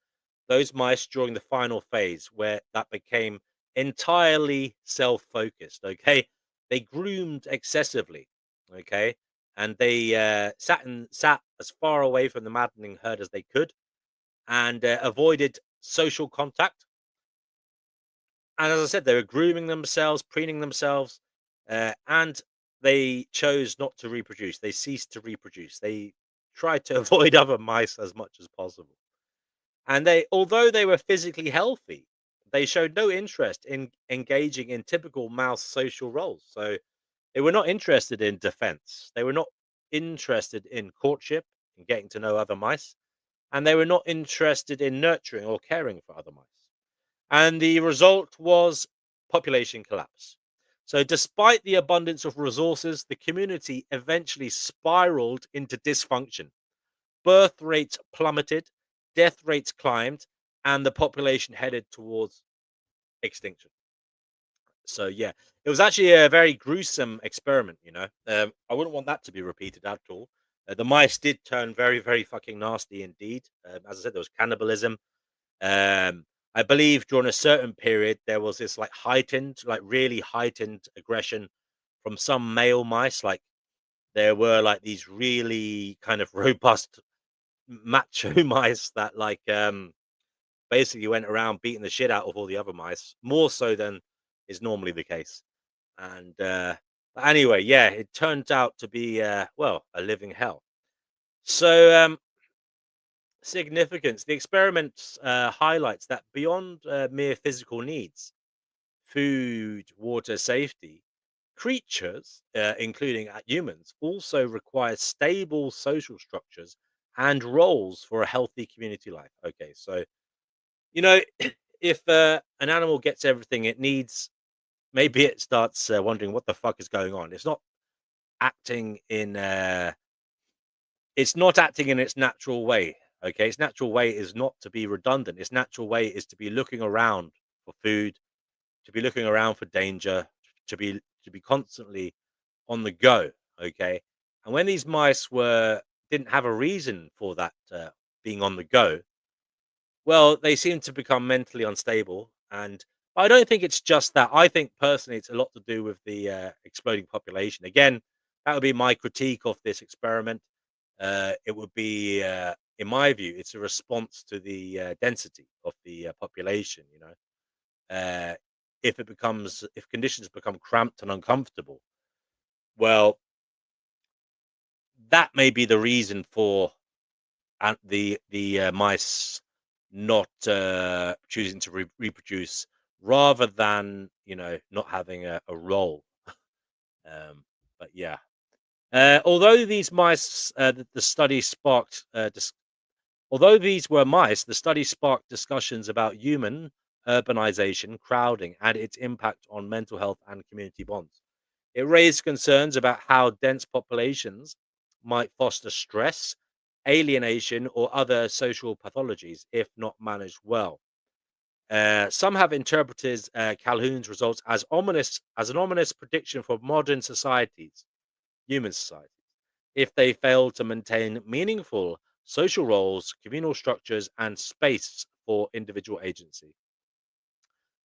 those mice during the final phase where that became entirely self-focused. Okay, they groomed excessively. Okay, and they sat as far away from the maddening herd as they could, and avoided social contact. And as I said, they were grooming themselves, preening themselves, and they chose not to reproduce. They ceased to reproduce. They tried to avoid other mice as much as possible. And although they were physically healthy, they showed no interest in engaging in typical mouse social roles. So they were not interested in defense. They were not interested in courtship and getting to know other mice. And they were not interested in nurturing or caring for other mice. And the result was population collapse. So, despite the abundance of resources, the community eventually spiraled into dysfunction. Birth rates plummeted, death rates climbed, and the population headed towards extinction. So, yeah, it was actually a very gruesome experiment, you know. I wouldn't want that to be repeated at all. The mice did turn very, very fucking nasty indeed. As I said, there was cannibalism. Um, I believe during a certain period there was this like heightened, like really heightened aggression from some male mice. Like there were like these really kind of robust macho mice that basically went around beating the shit out of all the other mice, more so than is normally the case. And but anyway, yeah, it turned out to be well, a living hell. So significance. The experiment highlights that beyond mere physical needs, food, water, safety, creatures, including humans, also require stable social structures and roles for a healthy community life. Okay, so, you know, if an animal gets everything it needs, maybe it starts wondering what the fuck is going on. Acting in it's not acting in its natural way. Okay, its natural way is not to be redundant. Its natural way is to be looking around for food, to be looking around for danger, to be constantly on the go. Okay, and when these mice were didn't have a reason for that being on the go, well, they seem to become mentally unstable. And I don't think it's just that. I think personally, it's a lot to do with the exploding population. Again, that would be my critique of this experiment. It would be, in my view, it's a response to the density of the population. You know, if conditions become cramped and uncomfortable, well, that may be the reason for the mice not choosing to reproduce rather than not having a role. But yeah, although these mice, the study sparked, although these were mice, the study sparked discussions about human urbanization, crowding, and its impact on mental health and community bonds. It raised concerns about how dense populations might foster stress, alienation, or other social pathologies if not managed well. Some have interpreted Calhoun's results as an ominous prediction for modern societies, human societies, if they fail to maintain meaningful social roles, communal structures, and space for individual agency.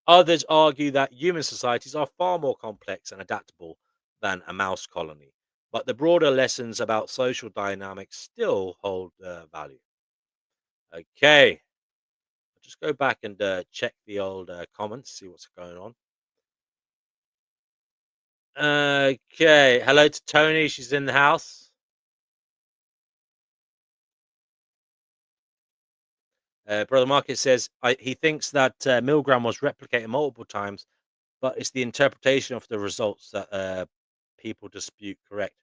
Others argue that human societies are far more complex and adaptable than a mouse colony, but the broader lessons about social dynamics still hold value. Okay, I'll just go back and check the old comments, see what's going on. Okay, hello to Tony, she's in the house. Brother Marcus says he thinks that Milgram was replicated multiple times, but it's the interpretation of the results that people dispute. Correct.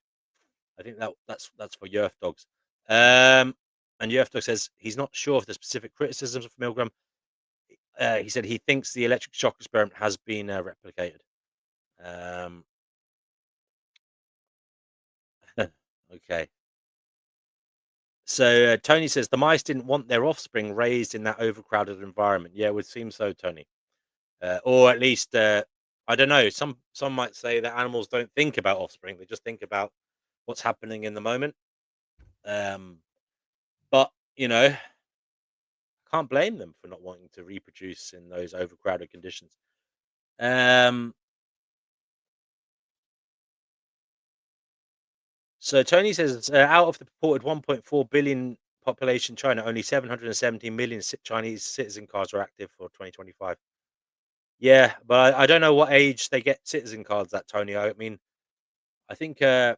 I think that's for Yerf Dogs. And Yerf Dog says he's not sure of the specific criticisms of Milgram. He said he thinks the electric shock experiment has been replicated. Okay. So Tony says the mice didn't want their offspring raised in that overcrowded environment. Yeah, it would seem so, Tony. Or at least I don't know. Some might say that animals don't think about offspring; they just think about what's happening in the moment. But can't blame them for not wanting to reproduce in those overcrowded conditions. So Tony says out of the purported 1.4 billion population China, only 717 million Chinese citizen cards are active for 2025. Yeah, but I don't know what age they get citizen cards at, Tony. I mean, I think they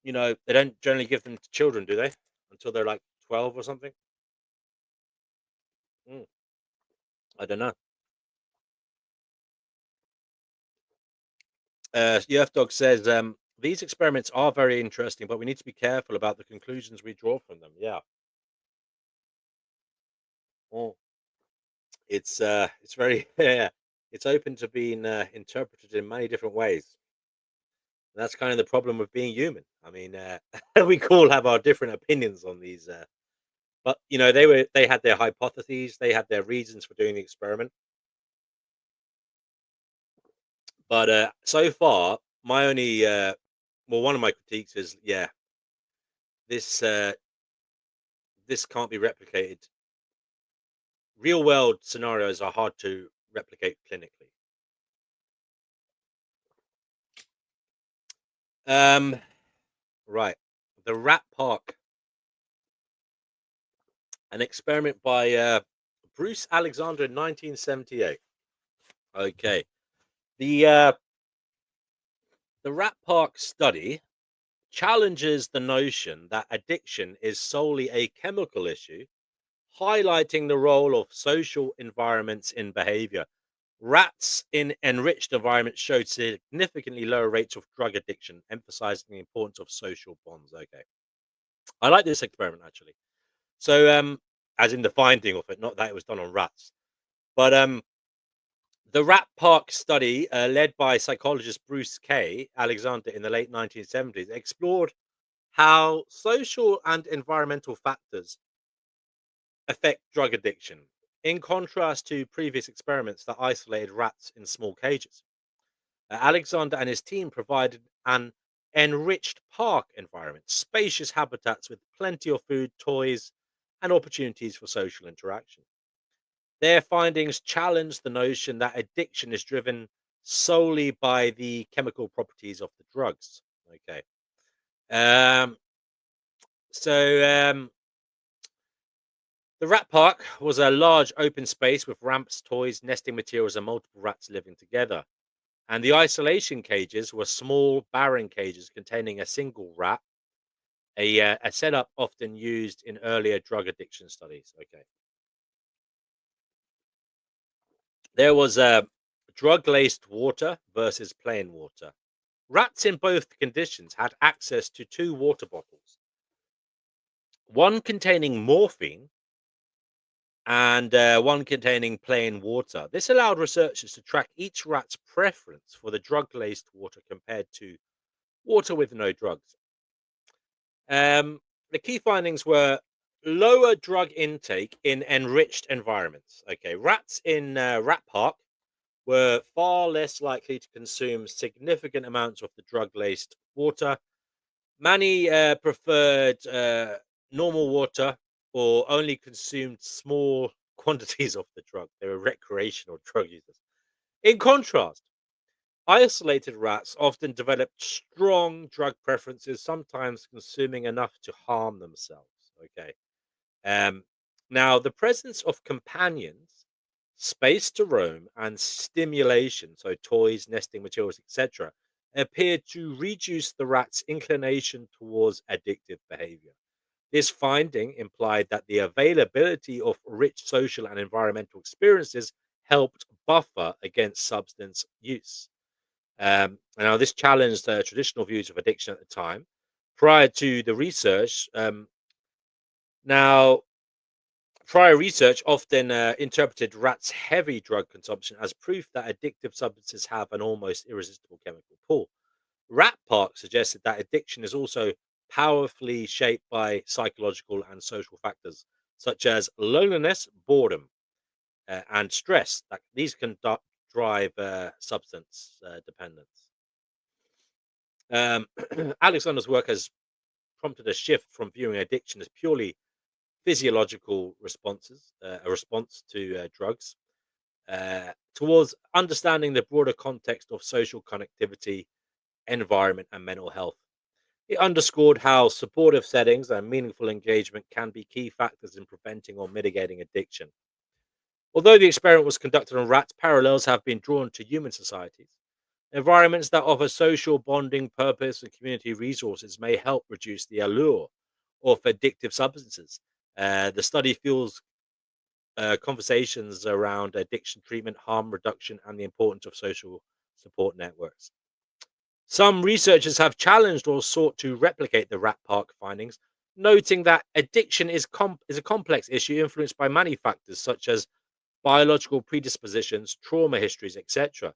don't generally give them to children, do they? Until they're like 12 or something. Mm, I don't know. Yerf Dog says these experiments are very interesting, but we need to be careful about the conclusions we draw from them. Yeah. Mm. It's very yeah. It's open to being interpreted in many different ways. And that's kind of the problem with being human. I mean, we all have our different opinions on these, but they had their hypotheses, they had their reasons for doing the experiment. But so far, my only one of my critiques is this this can't be replicated. Real world scenarios are hard to replicate clinically. Right, the Rat Park, an experiment by Bruce Alexander in 1978. Okay, the Rat Park study challenges the notion that addiction is solely a chemical issue, highlighting the role of social environments in behavior. Rats in enriched environments showed significantly lower rates of drug addiction, emphasizing the importance of social bonds. Okay. I like this experiment actually. So, as in the finding of it, not that it was done on rats, but the Rat Park study, led by psychologist Bruce K. Alexander in the late 1970s, explored how social and environmental factors affect drug addiction, in contrast to previous experiments that isolated rats in small cages. Alexander and his team provided an enriched park environment, spacious habitats with plenty of food, toys, and opportunities for social interaction. Their findings challenge the notion that addiction is driven solely by the chemical properties of the drugs. Okay. Um, so the rat park was a large open space with ramps, toys, nesting materials, and multiple rats living together. And the isolation cages were small, barren cages containing a single rat, a setup often used in earlier drug addiction studies. Okay. There was drug-laced water versus plain water. Rats in both conditions had access to two water bottles, one containing morphine and one containing plain water. This allowed researchers to track each rat's preference for the drug-laced water compared to water with no drugs. Um, the key findings were lower drug intake in enriched environments. Okay, rats in Rat Park were far less likely to consume significant amounts of the drug-laced water. Many preferred normal water or only consumed small quantities of the drug. They were recreational drug users. In contrast, isolated rats often developed strong drug preferences, sometimes consuming enough to harm themselves. Okay. Um, Now, the presence of companions, space to roam, and stimulation, so toys, nesting materials, etc., appeared to reduce the rat's inclination towards addictive behavior. This finding implied that the availability of rich social and environmental experiences helped buffer against substance use. Now, this challenged traditional views of addiction at the time. Prior to the research, now prior research often interpreted rats' heavy drug consumption as proof that addictive substances have an almost irresistible chemical pull. Rat Park suggested that addiction is also powerfully shaped by psychological and social factors such as loneliness, boredom, and stress. That these can drive substance dependence. Alexander's work has prompted a shift from viewing addiction as purely physiological responses, a response to drugs, towards understanding the broader context of social connectivity, environment, and mental health. It underscored how supportive settings and meaningful engagement can be key factors in preventing or mitigating addiction. Although the experiment was conducted on rats, parallels have been drawn to human societies. Environments that offer social bonding, purpose, and community resources may help reduce the allure of addictive substances. The study fuels conversations around addiction treatment, harm reduction, and the importance of social support networks. Some researchers have challenged or sought to replicate the Rat Park findings, noting that addiction is a complex issue influenced by many factors such as biological predispositions, trauma histories, etc.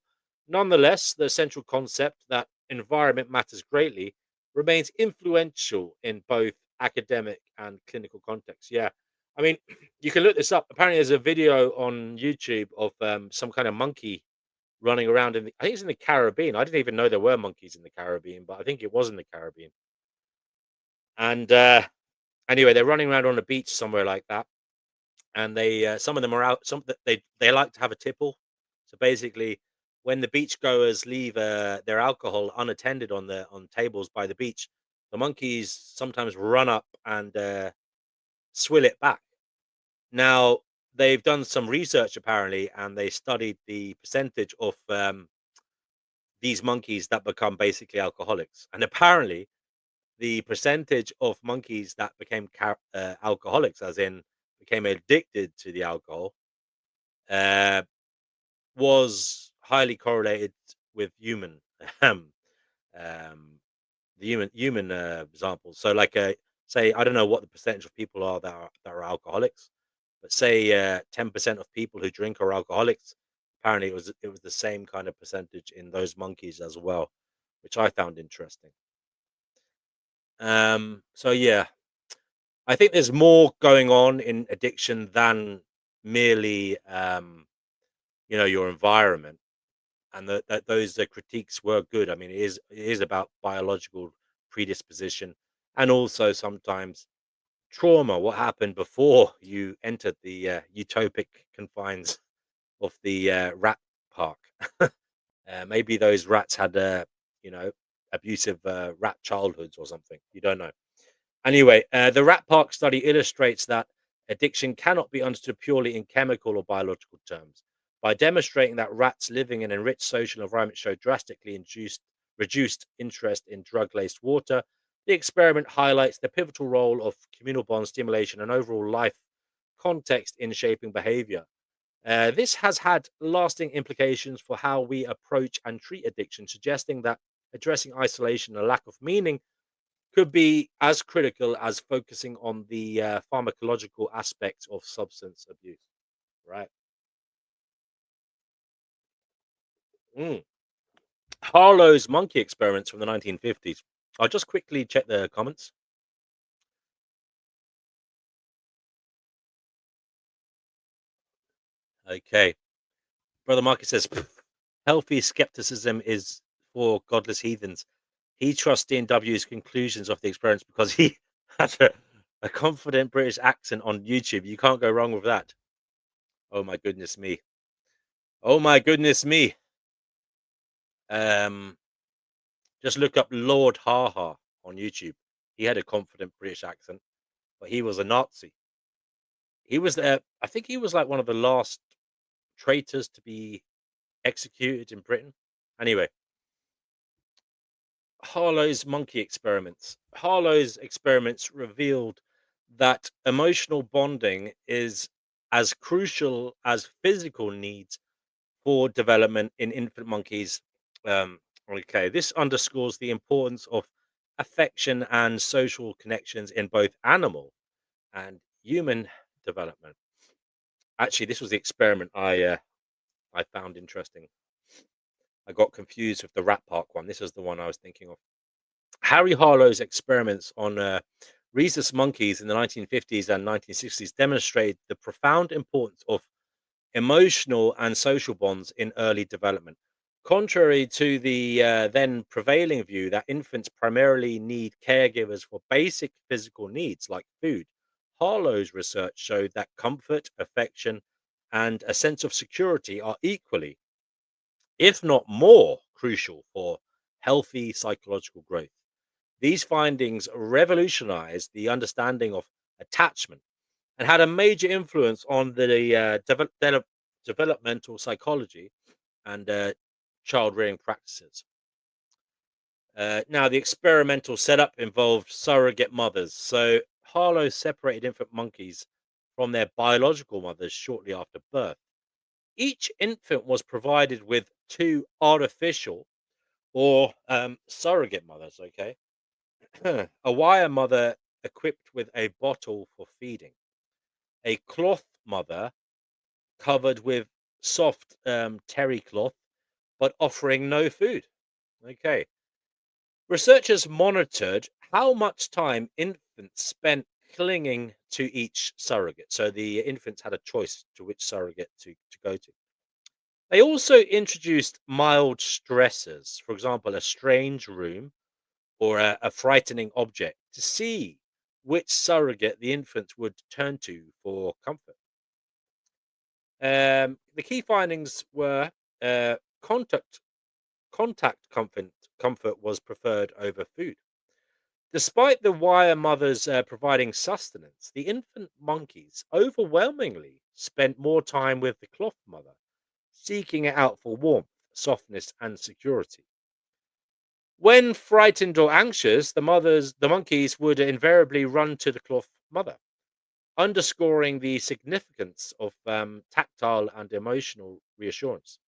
Nonetheless, the central concept that environment matters greatly remains influential in both academic and clinical contexts. Yeah, I mean, you can look this up. Apparently, there's a video on YouTube of some kind of monkey running around in I think it's in the Caribbean. I didn't even know there were monkeys in the Caribbean, but I think it was in the Caribbean. And anyway, they're running around on a beach somewhere like that, and they some of them are out. They like to have a tipple. So basically, when the beachgoers leave their alcohol unattended on tables by the beach, the monkeys sometimes run up and swill it back. Now they've done some research apparently, and they studied the percentage of these monkeys that become basically alcoholics, and apparently the percentage of monkeys that became alcoholics, as in became addicted to the alcohol, uh, was highly correlated with human um, um, the human examples. So, like, say, I don't know what the percentage of people are that are alcoholics, but say 10% of people who drink are alcoholics. Apparently, it was the same kind of percentage in those monkeys as well, which I found interesting. So yeah, I think there's more going on in addiction than merely your environment, and that those critiques were good. I mean, it is about biological predisposition, and also sometimes trauma. What happened before you entered the utopic confines of the rat park? Maybe those rats had you know abusive rat childhoods or something. You don't know. Anyway, the Rat Park study illustrates that addiction cannot be understood purely in chemical or biological terms. By demonstrating that rats living in enriched social environments show drastically reduced interest in drug laced water, the experiment highlights the pivotal role of communal bond stimulation and overall life context in shaping behavior. This has had lasting implications for how we approach and treat addiction, suggesting that addressing isolation and lack of meaning could be as critical as focusing on the pharmacological aspects of substance abuse. Right. Mm. Harlow's monkey experiments from the 1950s. I'll just quickly check the comments. Okay. Brother Marcus says, healthy skepticism is for godless heathens. He trusts D&W's conclusions of the experiments because he had a confident British accent on YouTube. You can't go wrong with that. Oh my goodness me. Oh my goodness me. Um, just look up Lord Haha on YouTube. He had a confident British accent, but he was a Nazi. He was I think he was like one of the last traitors to be executed in Britain. Anyway, Harlow's experiments revealed that emotional bonding is as crucial as physical needs for development in infant monkeys. Okay, this underscores the importance of affection and social connections in both animal and human development. Actually, this was the experiment I found interesting. I got confused with the rat park one. This is the one I was thinking of. Harry Harlow's experiments on rhesus monkeys in the 1950s and 1960s demonstrate the profound importance of emotional and social bonds in early development. Contrary to the then prevailing view that infants primarily need caregivers for basic physical needs like food, Harlow's research showed that comfort, affection, and a sense of security are equally, if not more, crucial for healthy psychological growth. These findings revolutionized the understanding of attachment and had a major influence on the developmental psychology and child rearing practices. Now, the experimental setup involved surrogate mothers. So, Harlow separated infant monkeys from their biological mothers shortly after birth. Each infant was provided with two artificial or surrogate mothers, okay? A wire mother equipped with a bottle for feeding, a cloth mother covered with soft terry cloth, but offering no food. Okay. Researchers monitored how much time infants spent clinging to each surrogate. So the infants had a choice to which surrogate to go to. They also introduced mild stressors, for example, a strange room or a frightening object, to see which surrogate the infants would turn to for comfort. The key findings were uh, contact comfort was preferred over food. Despite the wire mothers providing sustenance, the infant monkeys overwhelmingly spent more time with the cloth mother, seeking it out for warmth, softness, and security. When frightened or anxious, the monkeys would invariably run to the cloth mother, underscoring the significance of tactile and emotional reassurance.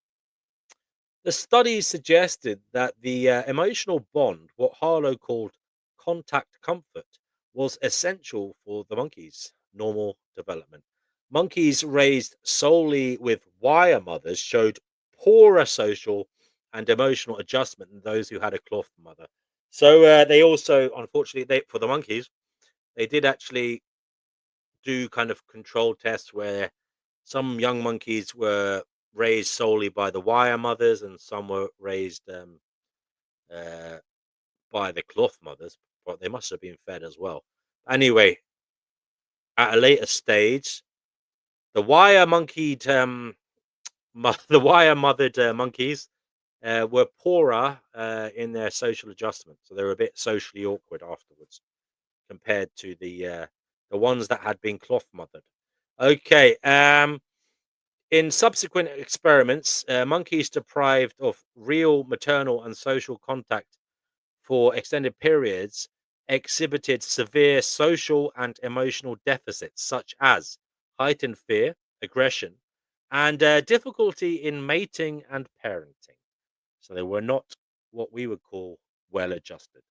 The study suggested that the emotional bond, what Harlow called contact comfort, was essential for the monkeys' normal development. Monkeys raised solely with wire mothers showed poorer social and emotional adjustment than those who had a cloth mother. So they also, unfortunately, for the monkeys, they did actually do kind of control tests where some young monkeys were raised solely by the wire mothers and some were raised uh, by the cloth mothers, but they must have been fed as well. Anyway, at a later stage, the wire monkeyed, the wire mothered monkeys were poorer in their social adjustment, so they were a bit socially awkward afterwards compared to the ones that had been cloth mothered. Okay. In subsequent experiments, monkeys deprived of real maternal and social contact for extended periods exhibited severe social and emotional deficits, such as heightened fear, aggression, and difficulty in mating and parenting. So they were not what we would call well adjusted.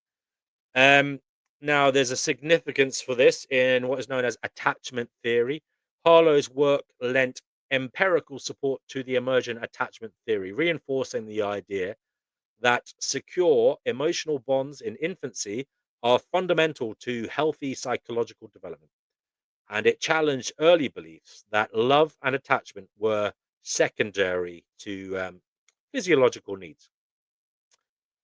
Um, Now, there's a significance for this in what is known as attachment theory. Harlow's work lent empirical support to the emergent attachment theory, reinforcing the idea that secure emotional bonds in infancy are fundamental to healthy psychological development. And it challenged early beliefs that love and attachment were secondary to physiological needs.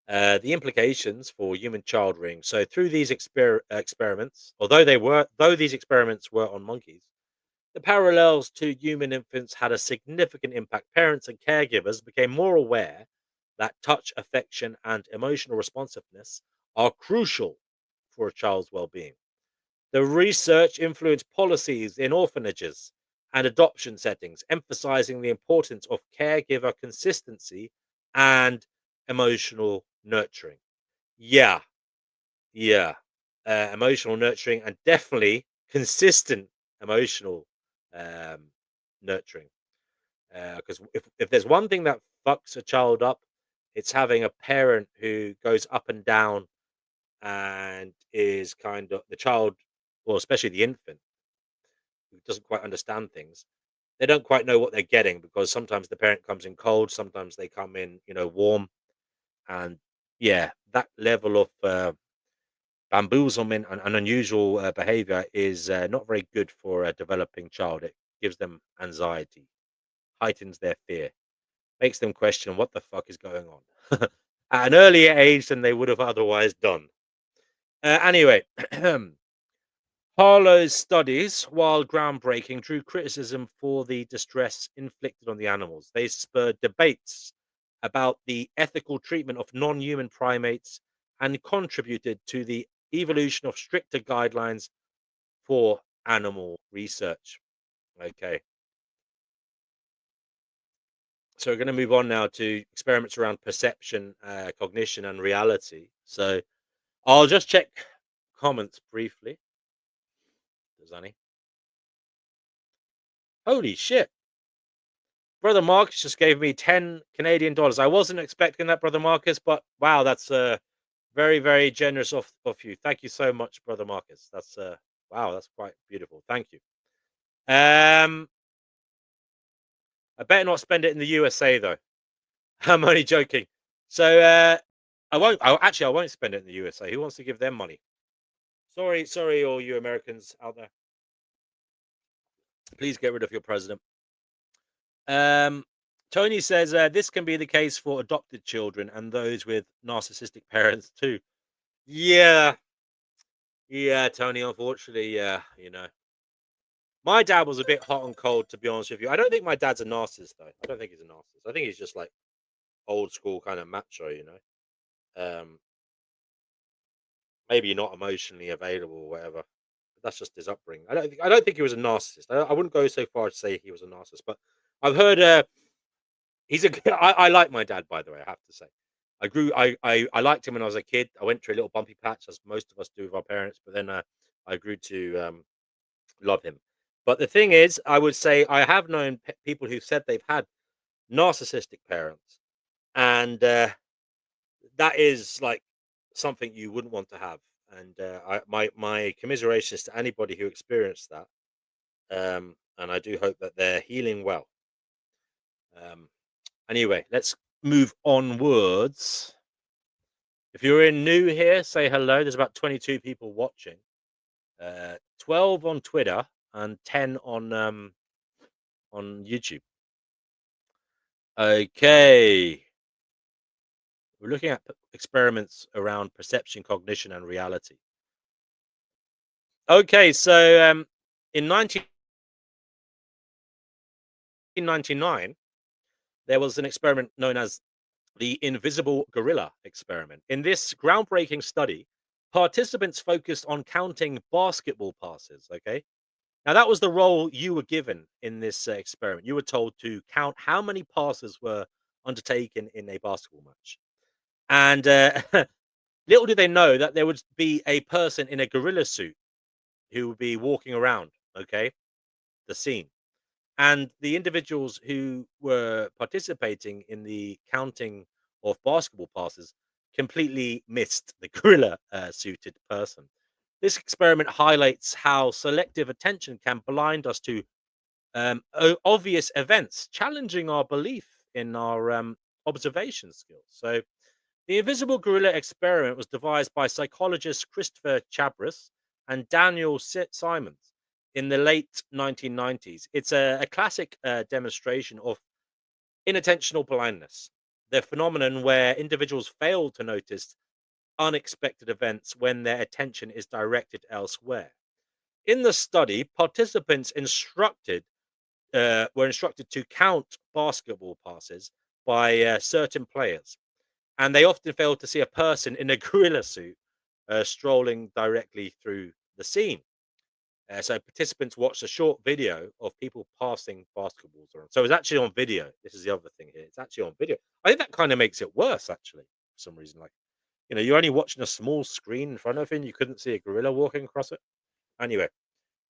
The implications for human child rearing. So, through these experiments, though these experiments were on monkeys, the parallels to human infants had a significant impact. Parents and caregivers became more aware that touch, affection, and emotional responsiveness are crucial for a child's well-being. The research influenced policies in orphanages and adoption settings, emphasizing the importance of caregiver consistency and emotional nurturing. Yeah, yeah. Emotional nurturing and definitely consistent emotional um, nurturing. Because if there's one thing that fucks a child up, it's having a parent who goes up and down and is kind of the child, well, especially the infant, who doesn't quite understand things. They don't quite know what they're getting because sometimes the parent comes in cold, sometimes they come in, warm, and yeah, that level of bamboozlement and unusual behavior is not very good for a developing child. It gives them anxiety, heightens their fear, makes them question what the fuck is going on at an earlier age than they would have otherwise done. Anyway, Harlow's studies, while groundbreaking, drew criticism for the distress inflicted on the animals. They spurred debates about the ethical treatment of non human primates and contributed to the evolution of stricter guidelines for animal research. Okay, so we're going to move on now to experiments around perception, cognition, and reality. So I'll just check comments briefly. There's any. Holy shit. Brother Marcus just gave me 10 Canadian dollars. I wasn't expecting that, Brother Marcus, but wow, that's very, very generous of you. Thank you so much, Brother Marcus. That's wow, that's quite beautiful. Thank you. I better not spend it in the USA though. I'm only joking. So I won't spend it in the USA. Who wants to give them money? Sorry, all you Americans out there. Please get rid of your president. Um, Tony says this can be the case for adopted children and those with narcissistic parents too. Yeah, yeah, Tony. Unfortunately, yeah, my dad was a bit hot and cold, to be honest with you. I don't think my dad's a narcissist, though. I don't think he's a narcissist. I think he's just like old school kind of macho. Um, Maybe not emotionally available or whatever. But that's just his upbringing. I don't think he was a narcissist. I wouldn't go so far as to say he was a narcissist, but I've heard he's a. I like my dad, by the way. I have to say, I liked him when I was a kid. I went through a little bumpy patch, as most of us do with our parents, but then I grew to love him. But the thing is, I would say I have known people who said they've had narcissistic parents, and that is like something you wouldn't want to have. And my commiserations to anybody who experienced that. And I do hope that they're healing well. Um, anyway, let's move onwards. If you're in new here, say hello. There's about 22 people watching. 12 on Twitter and 10 on YouTube. Okay. We're looking at experiments around perception, cognition, and reality. Okay, so in 1999, there was an experiment known as the invisible gorilla experiment. In this groundbreaking study, participants focused on counting basketball passes. Okay. Now, that was the role you were given in this experiment. You were told to count how many passes were undertaken in a basketball match. And little did they know that there would be a person in a gorilla suit who would be walking around, okay, the scene. And the individuals who were participating in the counting of basketball passes completely missed the gorilla suited person. This experiment highlights how selective attention can blind us to obvious events, challenging our belief in our observation skills. So, the invisible gorilla experiment was devised by psychologists Christopher Chabris and Daniel Simons in the late 1990s. It's a classic demonstration of inattentional blindness, the phenomenon where individuals fail to notice unexpected events when their attention is directed elsewhere. In the study, participants were instructed to count basketball passes by certain players, and they often failed to see a person in a gorilla suit strolling directly through the scene. So participants watched a short video of people passing basketballs around. So it's actually on video. This is the other thing here. It's actually on video. I think that kind of makes it worse, actually, for some reason. Like, you're only watching a small screen in front of you, and you couldn't see a gorilla walking across it. Anyway,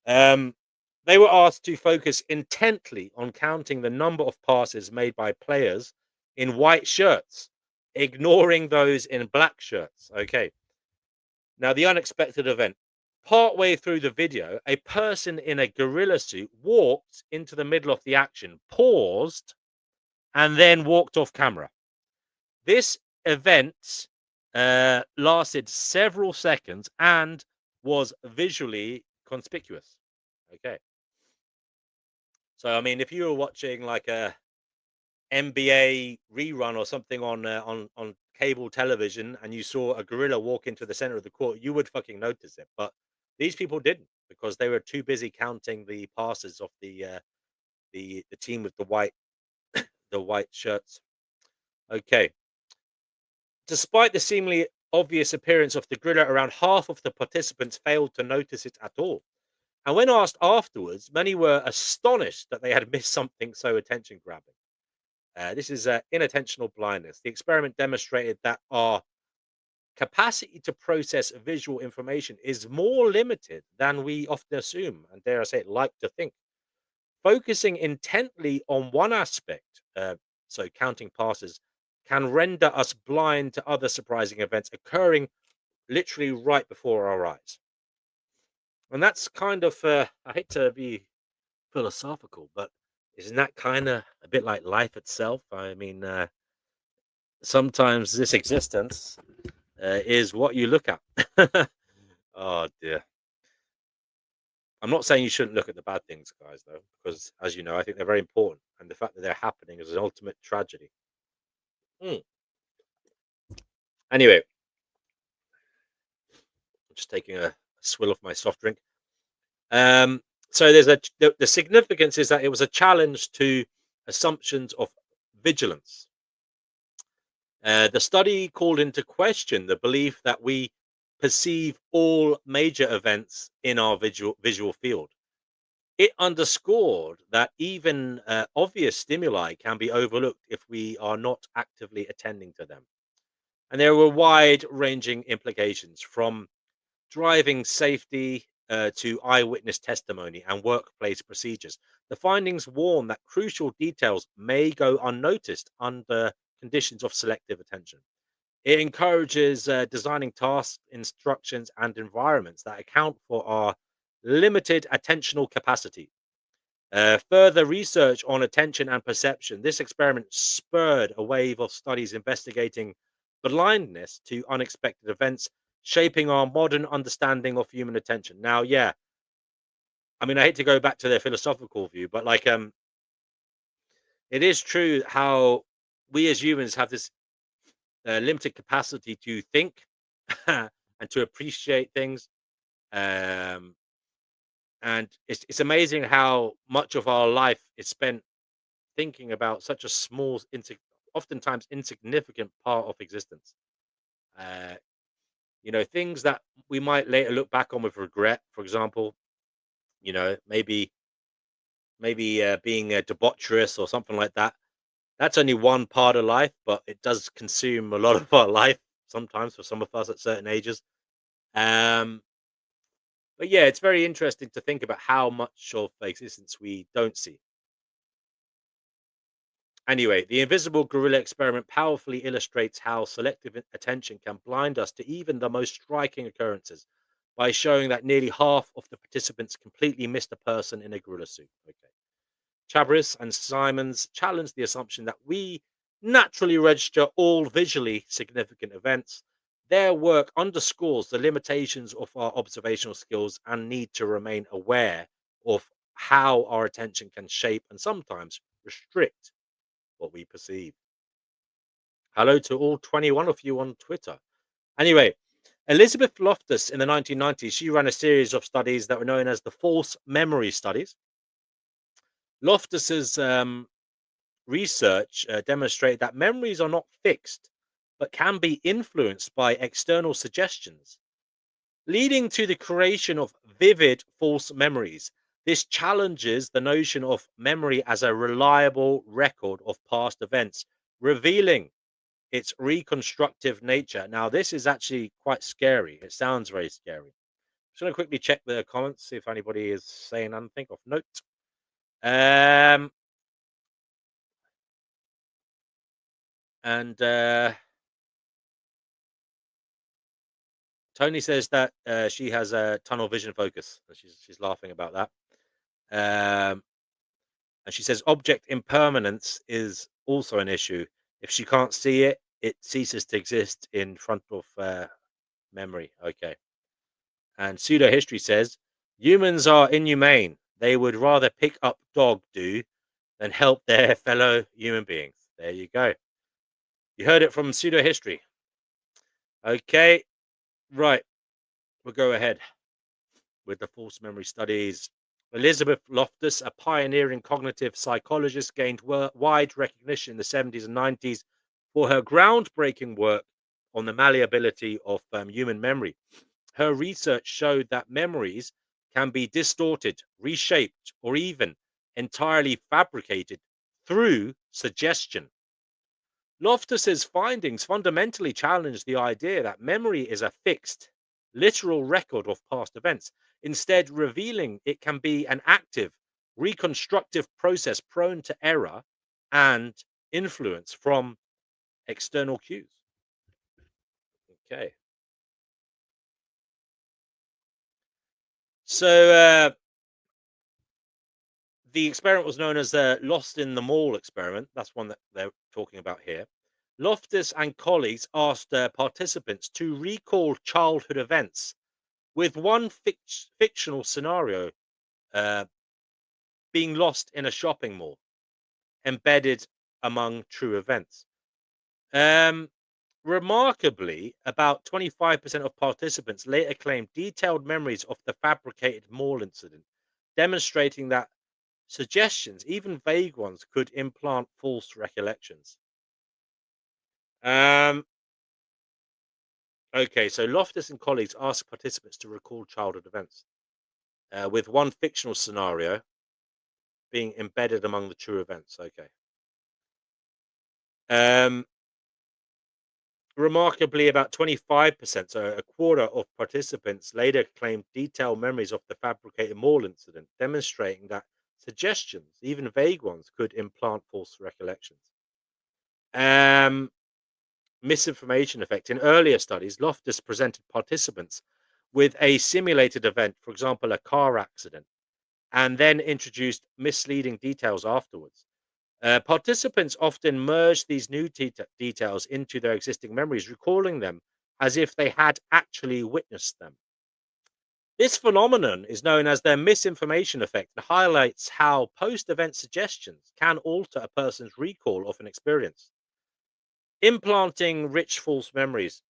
um, they were asked to focus intently on counting the number of passes made by players in white shirts, ignoring those in black shirts. Okay. Now, the unexpected event. Partway through the video, a person in a gorilla suit walked into the middle of the action, paused, and then walked off camera. This event lasted several seconds and was visually conspicuous. Okay. So, I mean, if you were watching like a NBA rerun or something on cable television, and you saw a gorilla walk into the center of the court, you would fucking notice it. But these people didn't, because they were too busy counting the passes of the team with the white shirts. Okay. Despite the seemingly obvious appearance of the gorilla, around half of the participants failed to notice it at all. And when asked afterwards, many were astonished that they had missed something so attention grabbing. This is inattentional blindness. The experiment demonstrated that our capacity to process visual information is more limited than we often assume, and dare I say it, like to think. Focusing intently on one aspect, so counting passes, can render us blind to other surprising events occurring literally right before our eyes. And that's kind of, I hate to be philosophical, but isn't that kind of a bit like life itself? I mean, sometimes this existence is what you look at. Oh dear. I'm not saying you shouldn't look at the bad things, guys, though, because as you know, I think they're very important, and the fact that they're happening is an ultimate tragedy. Mm. Anyway, I'm just taking a swill of my soft drink. So the significance is that it was a challenge to assumptions of vigilance. The study called into question the belief that we perceive all major events in our visual field. It underscored that even obvious stimuli can be overlooked if we are not actively attending to them. And there were wide ranging implications, from driving safety to eyewitness testimony and workplace procedures. The findings warn that crucial details may go unnoticed under conditions of selective attention. It encourages designing tasks, instructions, and environments that account for our limited attentional capacity. Further research on attention and perception. This experiment spurred a wave of studies investigating blindness to unexpected events, shaping our modern understanding of human attention. Now, yeah, I mean, I hate to go back to their philosophical view, but like, it is true how we as humans have this limited capacity to think and to appreciate things. Um, and it's amazing how much of our life is spent thinking about such a small, oftentimes insignificant part of existence. Uh, things that we might later look back on with regret. For example, maybe being debaucherous or something like that. That's only one part of life, but it does consume a lot of our life sometimes for some of us at certain ages. Um, but yeah, it's very interesting to think about how much of existence we don't see. Anyway, the invisible gorilla experiment powerfully illustrates how selective attention can blind us to even the most striking occurrences by showing that nearly half of the participants completely missed a person in a gorilla suit. Okay. Chabris and Simons challenged the assumption that we naturally register all visually significant events. Their work underscores the limitations of our observational skills and need to remain aware of how our attention can shape and sometimes restrict what we perceive. Hello to all 21 of you on Twitter. Anyway, Elizabeth Loftus in the 1990s, she ran a series of studies that were known as the false memory studies. Loftus's research demonstrated that memories are not fixed, but can be influenced by external suggestions, leading to the creation of vivid false memories. This challenges the notion of memory as a reliable record of past events, revealing its reconstructive nature. Now, this is actually quite scary. It sounds very scary. I'm just going to quickly check the comments, see if anybody is saying anything of note. And Tony says that she has a tunnel vision focus. She's laughing about that. And she says object impermanence is also an issue. If she can't see it, it ceases to exist in front of memory. Okay. And pseudo history says humans are inhumane. They would rather pick up dog do than help their fellow human beings. There you go. You heard it from pseudo history. Okay. Right. We'll go ahead with the false memory studies. Elizabeth Loftus, a pioneering cognitive psychologist, gained wide recognition in the 70s and 90s for her groundbreaking work on the malleability of human memory. Her research showed that memories can be distorted, reshaped, or even entirely fabricated through suggestion. Loftus's findings fundamentally challenged the idea that memory is a fixed, literal record of past events, instead revealing it can be an active, reconstructive process prone to error and influence from external cues. Okay. So the experiment was known as the Lost in the Mall experiment. That's one that they're talking about here. Loftus and colleagues asked participants to recall childhood events with one fictional scenario being lost in a shopping mall, embedded among true events. Remarkably, about 25% of participants later claimed detailed memories of the fabricated mall incident, demonstrating that suggestions, even vague ones, could implant false recollections. Okay, so Loftus and colleagues asked participants to recall childhood events with one fictional scenario being embedded among the true events. Okay. Remarkably, about 25%, so a quarter of participants, later claimed detailed memories of the fabricated mall incident, demonstrating that suggestions, even vague ones, could implant false recollections. Misinformation effect. In earlier studies, Loftus presented participants with a simulated event, for example, a car accident, and then introduced misleading details afterwards. Participants often merge these new details into their existing memories, recalling them as if they had actually witnessed them. This phenomenon is known as the misinformation effect and highlights how post-event suggestions can alter a person's recall of an experience, implanting rich false memories.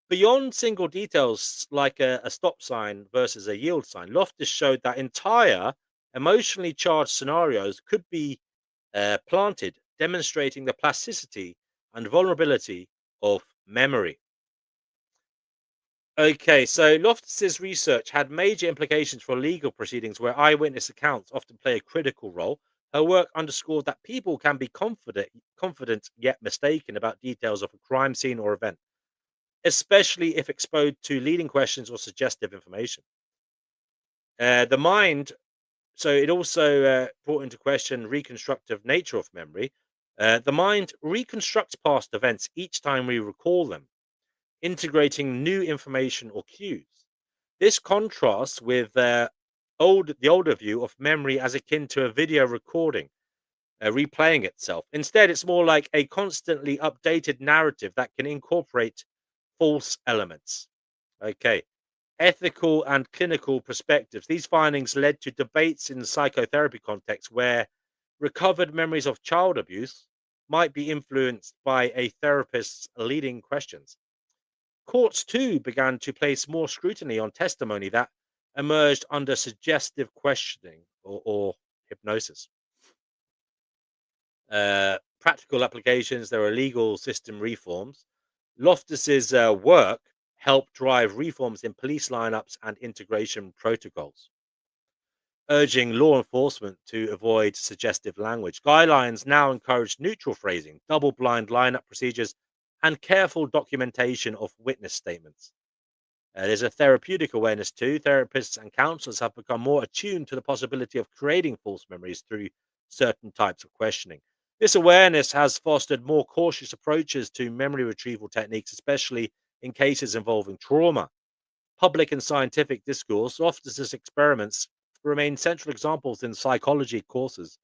Beyond single details like a stop sign versus a yield sign, Loftus showed that entire emotionally charged scenarios could be planted, demonstrating the plasticity and vulnerability of memory. Okay, so Loftus's research had major implications for legal proceedings where eyewitness accounts often play a critical role. Her work underscored that people can be confident yet mistaken about details of a crime scene or event, especially if exposed to leading questions or suggestive information. The mind So it also brought into question reconstructive nature of memory. The mind reconstructs past events each time we recall them, integrating new information or cues. This contrasts with the older view of memory as akin to a video recording, replaying itself. Instead, it's more like a constantly updated narrative that can incorporate false elements. Okay. Ethical and clinical perspectives. These findings led to debates in psychotherapy contexts where recovered memories of child abuse might be influenced by a therapist's leading questions. Courts too began to place more scrutiny on testimony that emerged under suggestive questioning or hypnosis. Practical applications, there are legal system reforms. Loftus's work helped drive reforms in police lineups and integration protocols, urging law enforcement to avoid suggestive language. Guidelines now encourage neutral phrasing, double blind lineup procedures, and careful documentation of witness statements. There's a therapeutic awareness too. Therapists and counselors have become more attuned to the possibility of creating false memories through certain types of questioning. This awareness has fostered more cautious approaches to memory retrieval techniques, especially in cases involving trauma. Public and scientific discourse, Loftus's experiments remain central examples in psychology courses,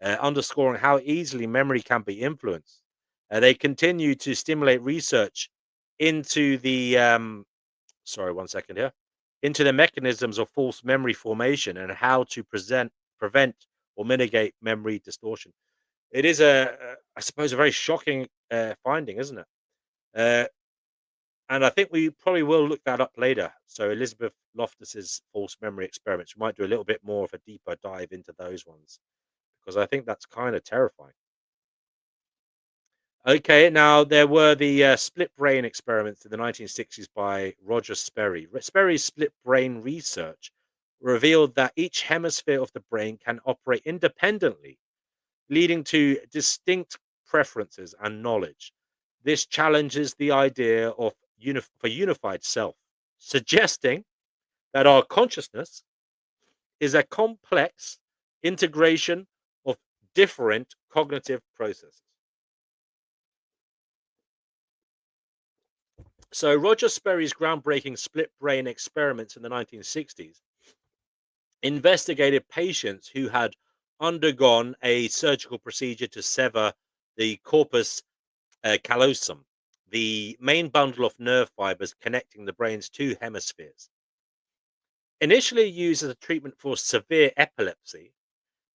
underscoring how easily memory can be influenced. They continue to stimulate research into the sorry, one second here, into the mechanisms of false memory formation and how to prevent or mitigate memory distortion. It is I suppose, a very shocking finding, isn't it? Uh, and I think we probably will look that up later. So Elizabeth Loftus's false memory experiments, we might do a little bit more of a deeper dive into those ones because I think that's kind of terrifying. Okay, now there were the split brain experiments in the 1960s by Roger Sperry. Sperry's split brain research revealed that each hemisphere of the brain can operate independently, leading to distinct preferences and knowledge. This challenges the idea of a unified self, suggesting that our consciousness is a complex integration of different cognitive processes. So, Roger Sperry's groundbreaking split brain experiments in the 1960s investigated patients who had undergone a surgical procedure to sever the corpus callosum, the main bundle of nerve fibers connecting the brain's two hemispheres. Initially used as a treatment for severe epilepsy,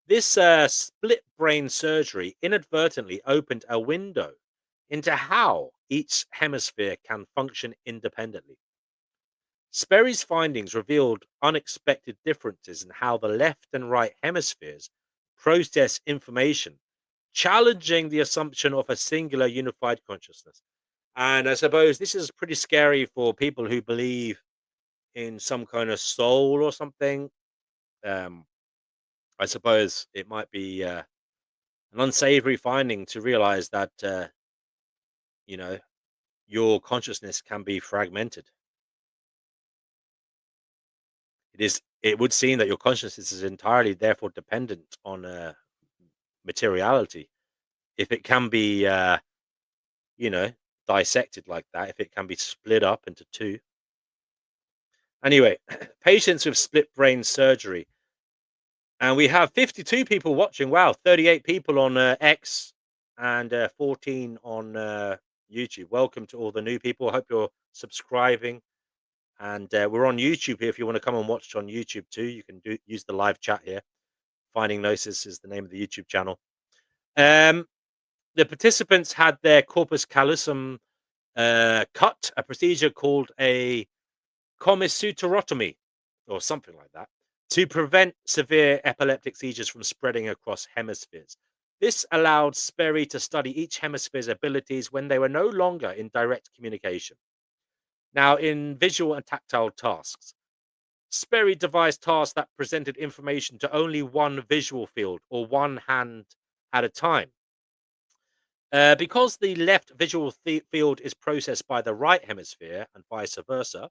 this split brain surgery inadvertently opened a window into how each hemisphere can function independently. Sperry's findings revealed unexpected differences in how the left and right hemispheres process information, challenging the assumption of a singular unified consciousness. And I suppose this is pretty scary for people who believe in some kind of soul or something. Um, I suppose it might be an unsavory finding to realize that, you know, your consciousness can be fragmented. It would seem that your consciousness is entirely therefore dependent on materiality. If it can be, you know, dissected like that, if it can be split up into two. Anyway, patients with split brain surgery, and we have 52 people watching. Wow, 38 people on X and 14 on YouTube. Welcome to all the new people. I hope you're subscribing. And we're on YouTube here. If you want to come and watch on YouTube too, you can use the live chat here. Finding Gnosis is the name of the YouTube channel. The participants had their corpus callosum cut, a procedure called a commisuturotomy or something like that, to prevent severe epileptic seizures from spreading across hemispheres. This allowed Sperry to study each hemisphere's abilities when they were no longer in direct communication. Now, in visual and tactile tasks, Sperry devised tasks that presented information to only one visual field or one hand at a time. Because the left visual field is processed by the right hemisphere and vice versa,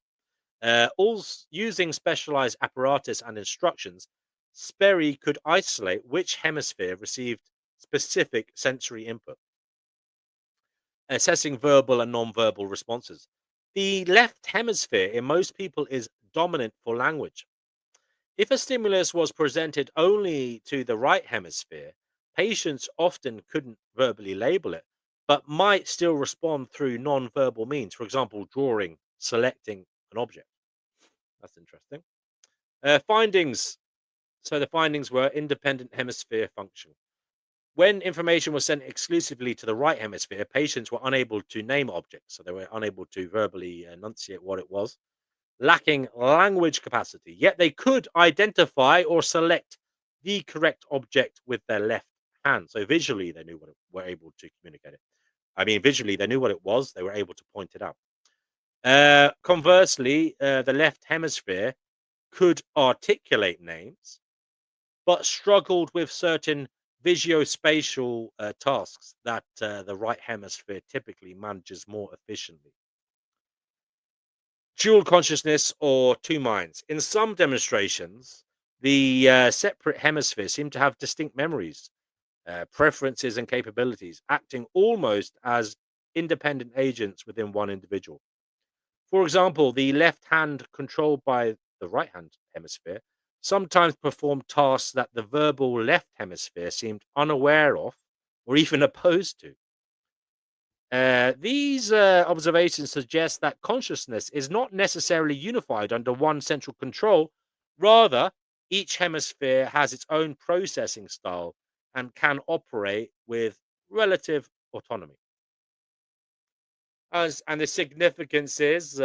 using specialized apparatus and instructions, Sperry could isolate which hemisphere received specific sensory input, assessing verbal and non-verbal responses. The left hemisphere in most people is dominant for language. If a stimulus was presented only to the right hemisphere, patients often couldn't verbally label it, but might still respond through non-verbal means, for example, drawing, selecting an object. That's interesting. Findings. So the findings were independent hemisphere function. When information was sent exclusively to the right hemisphere, patients were unable to name objects, so they were unable to verbally enunciate what it was, lacking language capacity. Yet they could identify or select the correct object with their left hand. So visually, they knew what it, were able to communicate it. I mean, visually, they knew what it was. They were able to point it out. Conversely, the left hemisphere could articulate names, but struggled with certain visuospatial tasks that the right hemisphere typically manages more efficiently. Dual consciousness or two minds. In some demonstrations, the separate hemispheres seem to have distinct memories, preferences, and capabilities, acting almost as independent agents within one individual. For example, the left hand controlled by the right hand hemisphere sometimes performed tasks that the verbal left hemisphere seemed unaware of or even opposed to. These observations suggest that consciousness is not necessarily unified under one central control. Rather, each hemisphere has its own processing style and can operate with relative autonomy. And the significance is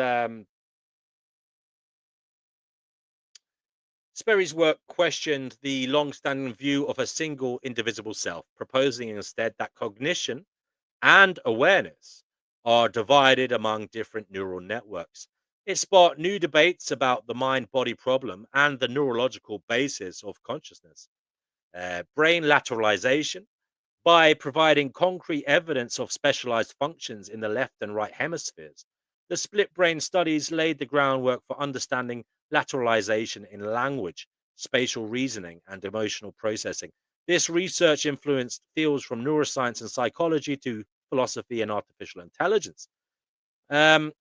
Sperry's work questioned the long standing view of a single indivisible self, proposing instead that cognition and awareness are divided among different neural networks. It sparked new debates about the mind body problem and the neurological basis of consciousness. Brain lateralization, by providing concrete evidence of specialized functions in the left and right hemispheres, the split brain studies laid the groundwork for understanding lateralization in language, spatial reasoning, and emotional processing. This research influenced fields from neuroscience and psychology to philosophy and artificial intelligence.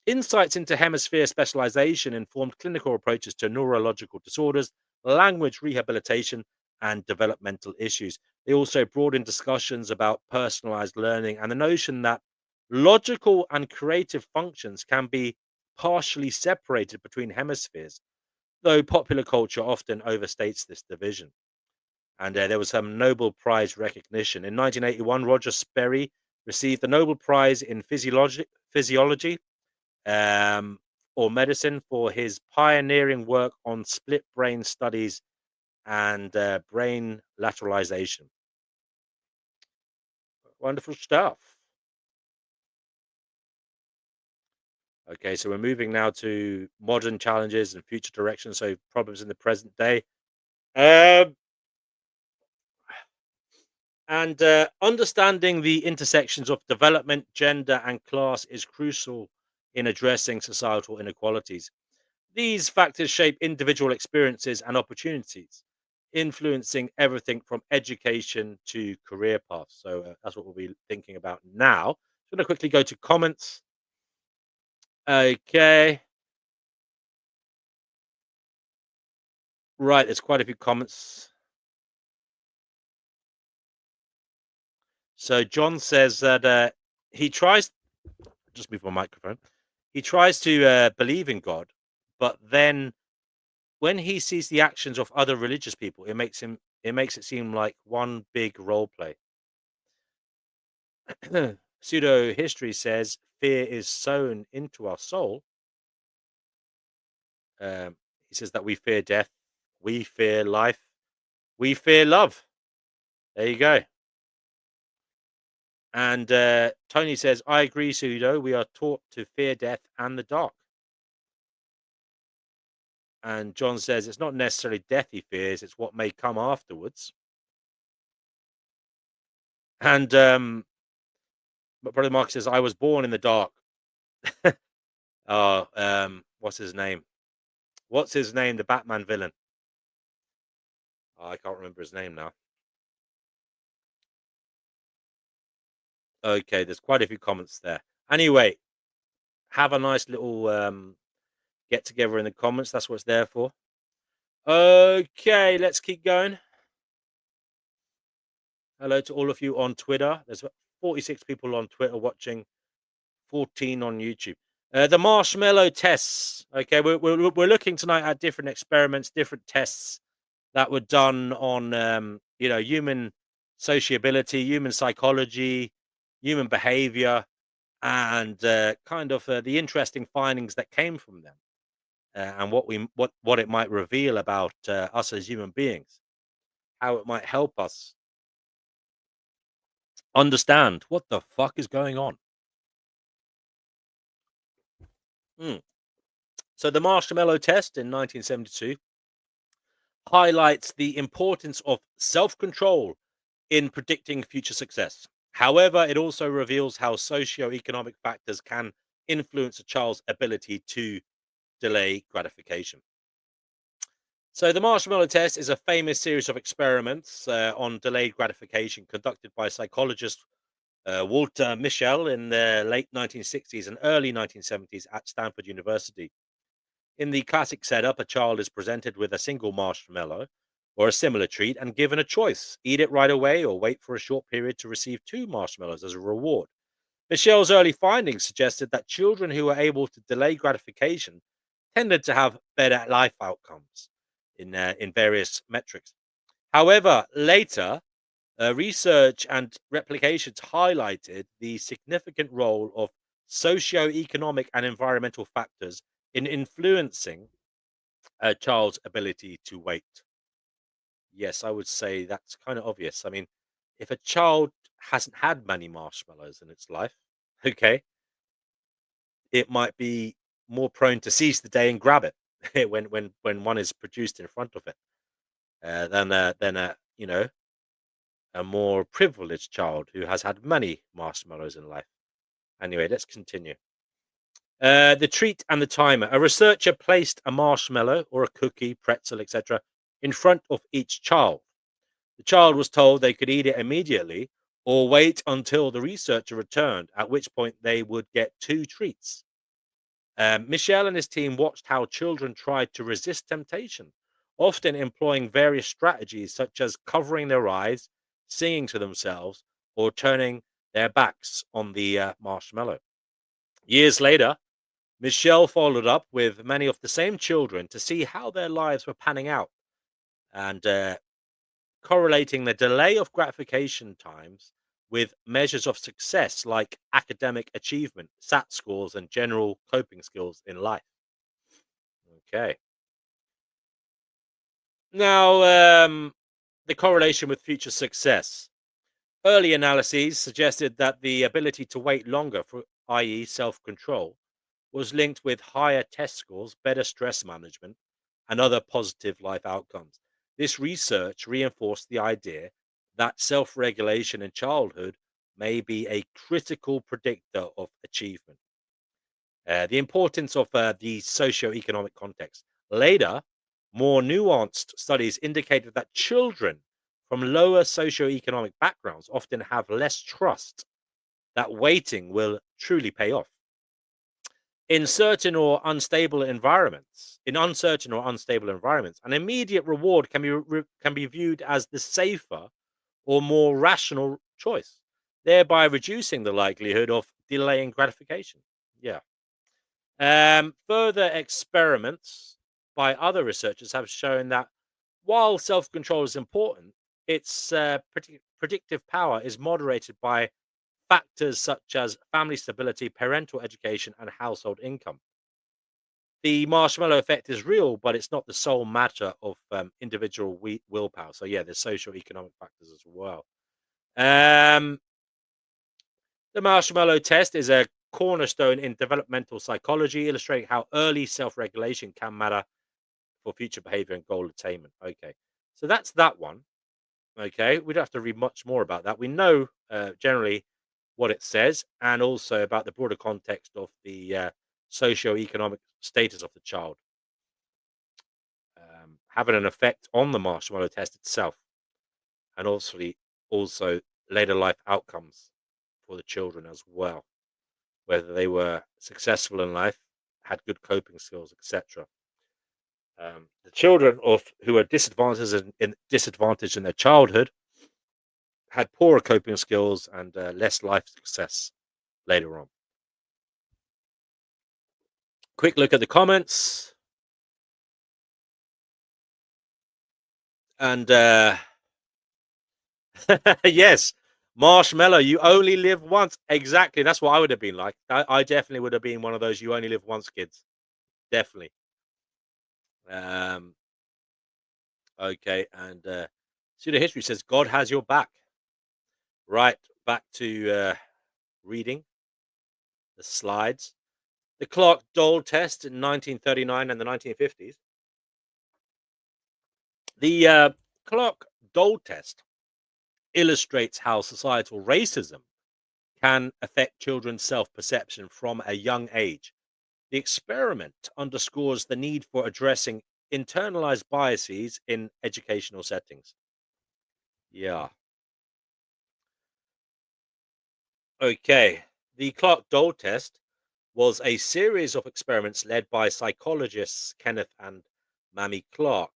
Insights into hemisphere specialization informed clinical approaches to neurological disorders, language rehabilitation, and developmental issues. They also brought in discussions about personalized learning and the notion that logical and creative functions can be partially separated between hemispheres, though popular culture often overstates this division. And there was some Nobel Prize recognition. In 1981, Roger Sperry received the Nobel Prize in physiology um, or medicine for his pioneering work on split brain studies and brain lateralization. Wonderful stuff. Okay, so we're moving now to modern challenges and future directions. So problems in the present day. Um, and understanding the intersections of development, gender, and class is crucial in addressing societal inequalities. These factors shape individual experiences and opportunities, influencing everything from education to career paths. So that's what we'll be thinking about now. I'm going to quickly go to comments. Okay. Right, there's quite a few comments. So John says that he tries, just move my microphone. He tries to believe in God, but then when he sees the actions of other religious people, it makes it seem like one big role play. Pseudo history says fear is sown into our soul. He says that we fear death, we fear life, we fear love. There you go. And Tony says, I agree, Pseudo. We are taught to fear death and the dark. And John says it's not necessarily death he fears, it's what may come afterwards. And but Brother Mark says, I was born in the dark. Oh, what's his name? What's his name? The Batman villain. I can't remember his name now. Okay, there's quite a few comments there. Anyway, have a nice little get together in the comments. That's what it's there for. Okay, let's keep going. Hello to all of you on Twitter. There's 46 people on Twitter watching, 14 on YouTube. The marshmallow tests. Okay, we're looking tonight at different experiments, different tests that were done on human sociability, human psychology, human behavior, and the interesting findings that came from them, and what it might reveal about us as human beings, how it might help us understand what the fuck is going on. Mm. So the marshmallow test in 1972 highlights the importance of self-control in predicting future success. However, it also reveals how socio-economic factors can influence a child's ability to delay gratification. So, the marshmallow test is a famous series of experiments on delayed gratification conducted by psychologist Walter Mischel in the late 1960s and early 1970s at Stanford University. In the classic setup, a child is presented with a single marshmallow or a similar treat and given a choice: eat it right away or wait for a short period to receive two marshmallows as a reward. Michel's early findings suggested that children who were able to delay gratification tended to have better life outcomes in various metrics. However, later research and replications highlighted the significant role of socio-economic and environmental factors in influencing a child's ability to wait. Yes, I would say that's kind of obvious. I mean, if a child hasn't had many marshmallows in its life, okay, it might be more prone to seize the day and grab it when one is produced in front of it, than a more privileged child who has had many marshmallows in life. Anyway, let's continue. The treat and the timer. A researcher placed a marshmallow or a cookie, pretzel, etc., in front of each child. The child was told they could eat it immediately or wait until the researcher returned, at which point they would get two treats. Michel and his team watched how children tried to resist temptation, often employing various strategies such as covering their eyes, singing to themselves, or turning their backs on the marshmallow. Years later, Michelle followed up with many of the same children to see how their lives were panning out and correlating the delay of gratification times with measures of success like academic achievement, SAT scores, and general coping skills in life. Okay. Now, the correlation with future success. Early analyses suggested that the ability to wait longer, for i.e., self control, was linked with higher test scores, better stress management, and other positive life outcomes. This research reinforced the idea that self regulation in childhood may be a critical predictor of achievement. The importance of the socio-economic context. Later, more nuanced studies indicated that children from lower socio-economic backgrounds often have less trust that waiting will truly pay off. In uncertain or unstable environments, an immediate reward can be viewed as the safer or more rational choice, thereby reducing the likelihood of delaying gratification. Yeah. Further experiments by other researchers have shown that while self-control is important, its predictive power is moderated by factors such as family stability, parental education, and household income. The marshmallow effect is real, but it's not the sole matter of individual willpower. So, yeah, there's social economic factors as well. Um, the marshmallow test is a cornerstone in developmental psychology, illustrating how early self regulation can matter for future behavior and goal attainment. Okay, so that's that one. Okay, we don't have to read much more about that. We know generally what it says and also about the broader context of the socio-economic status of the child. having an effect on the marshmallow test itself, and obviously also later life outcomes for the children as well, whether they were successful in life, had good coping skills, etc. The children of who were disadvantaged in their childhood had poorer coping skills and less life success later on. Quick look at the comments. And yes, marshmallow, you only live once. Exactly. That's what I would have been like. I definitely would have been one of those you only live once kids. Definitely. Okay. And Pseudo History says God has your back. Right. Back to reading the slides. The Clark-Dole test in 1939 and the 1950s. The Clark-Dole test illustrates how societal racism can affect children's self-perception from a young age. The experiment underscores the need for addressing internalized biases in educational settings. Yeah. Okay. The Clark-Dole test was a series of experiments led by psychologists Kenneth and Mamie Clark,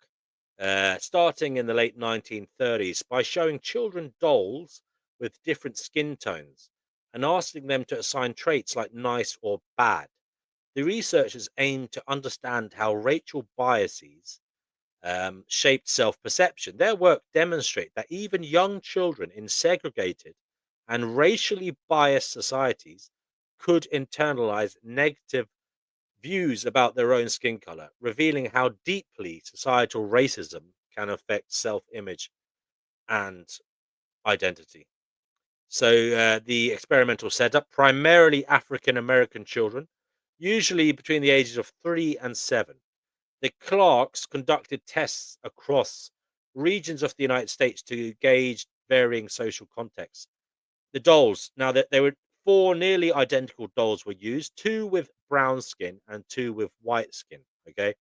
starting in the late 1930s, by showing children dolls with different skin tones and asking them to assign traits like nice or bad. The researchers aimed to understand how racial biases shaped self perception. Their work demonstrates that even young children in segregated and racially biased societies could internalize negative views about their own skin color, revealing how deeply societal racism can affect self image and identity. So, the experimental setup primarily African American children, usually between the ages of 3 and 7. The Clarks conducted tests across regions of the United States to gauge varying social contexts. The dolls, now that there were four nearly identical dolls were used, two with brown skin and two with white skin. Okay.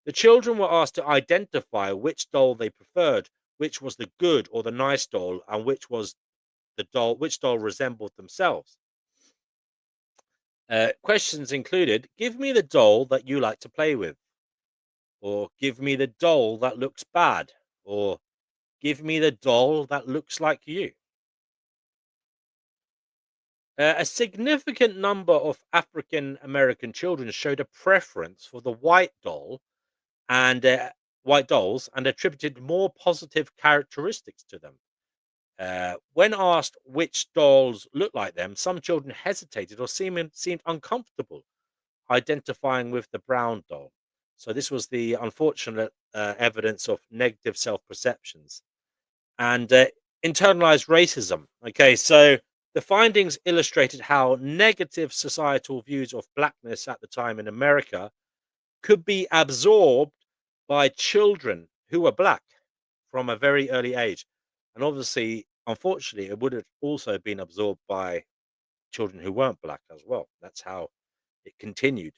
The children were asked to identify which doll they preferred, which was the good or the nice doll, and which doll resembled themselves. Questions included: give me the doll that you like to play with, or give me the doll that looks bad, or give me the doll that looks like you. A significant number of African American children showed a preference for the and white dolls and attributed more positive characteristics to them. When asked which dolls looked like them, some children hesitated or seemed uncomfortable identifying with the brown doll. So this was the unfortunate evidence of negative self-perceptions and internalized racism. Okay, so the findings illustrated how negative societal views of blackness at the time in America could be absorbed by children who were black from a very early age. And obviously, unfortunately, it would have also been absorbed by children who weren't black as well. That's how it continued,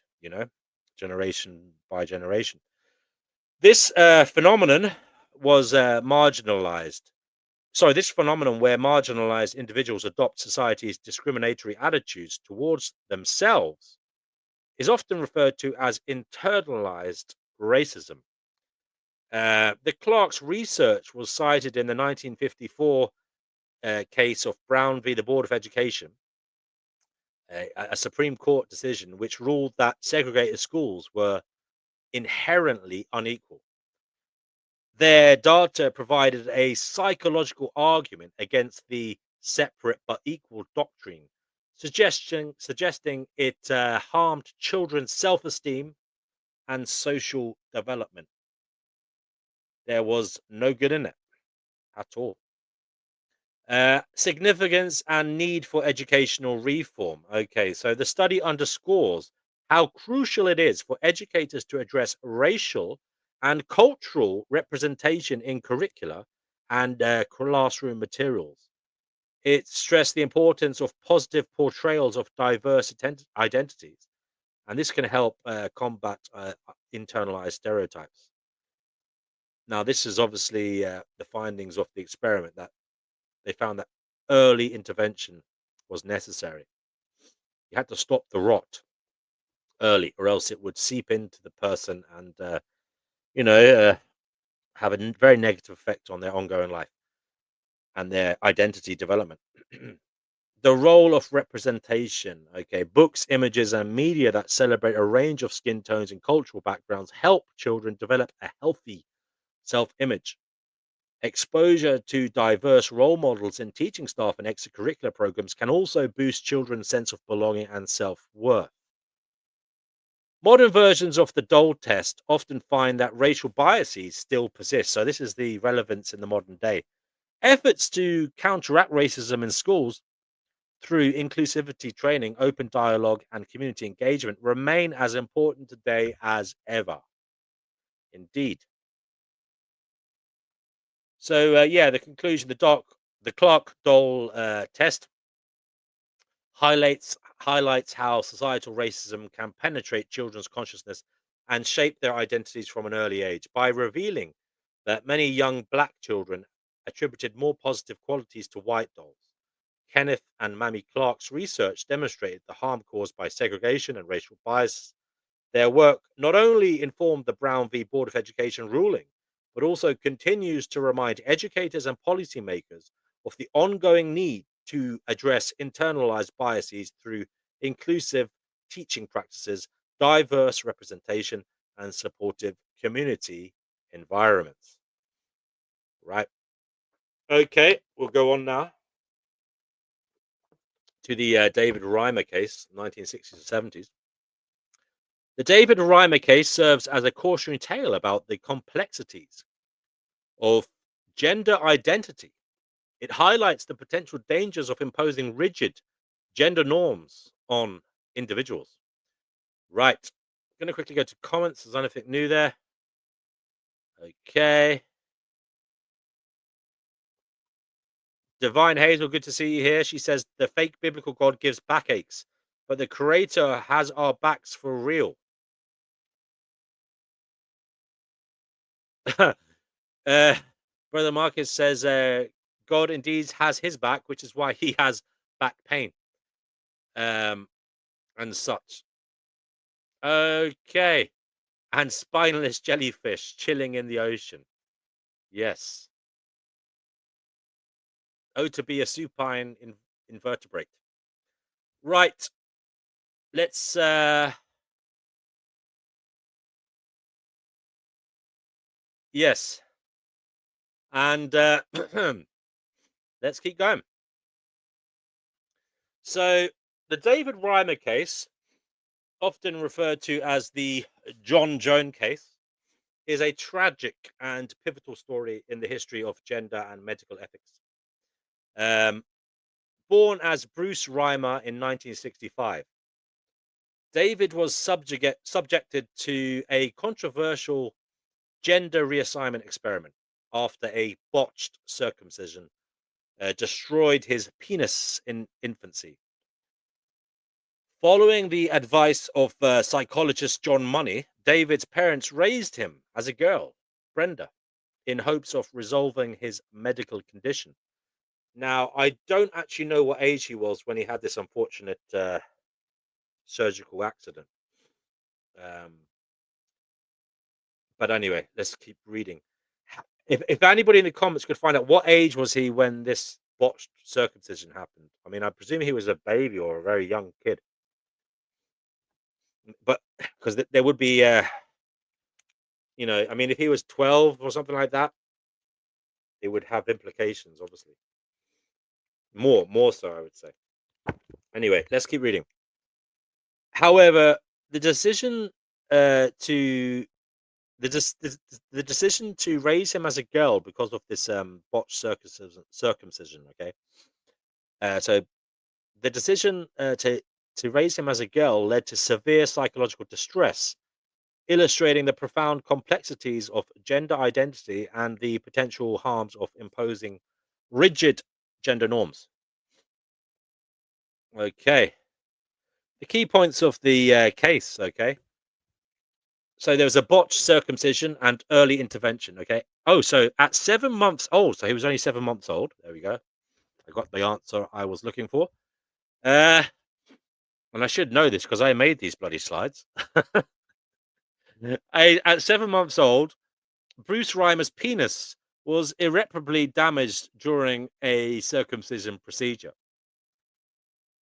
generation by generation. This phenomenon was marginalized. Sorry, this phenomenon where marginalized individuals adopt society's discriminatory attitudes towards themselves is often referred to as internalized racism. The Clark's research was cited in the 1954 case of Brown v. the Board of Education, a Supreme Court decision which ruled that segregated schools were inherently unequal. Their data provided a psychological argument against the separate but equal doctrine, suggesting it harmed children's self-esteem and social development. There was no good in it at all. Significance and need for educational reform. Okay, so the study underscores how crucial it is for educators to address racial and cultural representation in curricula and classroom materials. It stressed the importance of positive portrayals of diverse identities, and this can help combat internalized stereotypes. Now, this is obviously the findings of the experiment, that they found that early intervention was necessary. You had to stop the rot early, or else it would seep into the person and, you know, have a very negative effect on their ongoing life and their identity development. The role of representation. Okay, books, images, and media that celebrate a range of skin tones and cultural backgrounds help children develop a healthy self image. Exposure to diverse role models in teaching staff and extracurricular programs can also boost children's sense of belonging and self worth. Modern versions of the Dole test often find that racial biases still persist. So, this is the relevance in the modern day. Efforts to counteract racism in schools through inclusivity training, open dialogue, and community engagement remain as important today as ever. Indeed. So, yeah, the conclusion, the Clark-Dole test highlights how societal racism can penetrate children's consciousness and shape their identities from an early age by revealing that many young black children attributed more positive qualities to white dolls. Kenneth and Mamie Clark's research demonstrated the harm caused by segregation and racial bias. Their work not only informed the Brown v. Board of Education ruling, but also continues to remind educators and policymakers of the ongoing need to address internalized biases through inclusive teaching practices, diverse representation, and supportive community environments. Right. Okay, we'll go on now to the David Reimer case, 1960s and 70s. The David Reimer case serves as a cautionary tale about the complexities of gender identity. It highlights the potential dangers of imposing rigid gender norms on individuals. Right. I'm going to quickly go to comments. There's anything new there? Okay. Divine Hazel, good to see you here. She says the fake biblical God gives backaches, but the creator has our backs for real. Brother Marcus says God indeed has his back, which is why he has back pain. And such. Okay. And spineless jellyfish chilling in the ocean. Yes. Oh, to be a supine invertebrate. Right. Let's yes. And let's keep going. So the David Reimer case, often referred to as the John Joan case, is a tragic and pivotal story in the history of gender and medical ethics. Born as Bruce Reimer in 1965, David was subjected to a controversial gender reassignment experiment after a botched circumcision destroyed his penis in infancy. Following the advice of psychologist John Money, David's parents raised him as a girl, Brenda, in hopes of resolving his medical condition. Now, I don't actually know what age he was when he had this unfortunate surgical accident. But anyway, let's keep reading. If anybody in the comments could find out what age was he when this botched circumcision happened. I mean, I presume he was a baby or a very young kid. But because there would be, I mean, if he was 12 or something like that, it would have implications, obviously. More so, I would say. Anyway, let's keep reading. However, the decision to the decision to raise him as a girl because of this botched circumcision. Okay, so the decision to raise him as a girl led to severe psychological distress, illustrating the profound complexities of gender identity and the potential harms of imposing rigid gender norms. Okay, the key points of the case. Okay. So there was a botched circumcision and early intervention. Okay. Oh, so at 7 months old, so he was only 7 months old. There we go. I got the answer I was looking for. And I should know this because I made these bloody slides. At 7 months old, Bruce Reimer's penis was irreparably damaged during a circumcision procedure.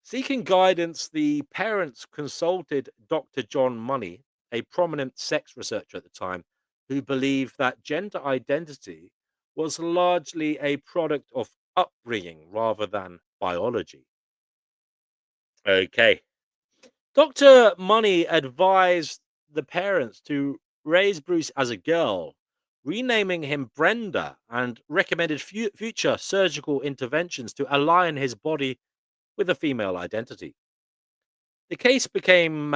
Seeking guidance, the parents consulted Dr. John Money, a prominent sex researcher at the time, who believed that gender identity was largely a product of upbringing rather than biology. Okay. Dr. Money advised the parents to raise Bruce as a girl, renaming him Brenda, and recommended future surgical interventions to align his body with a female identity. The case became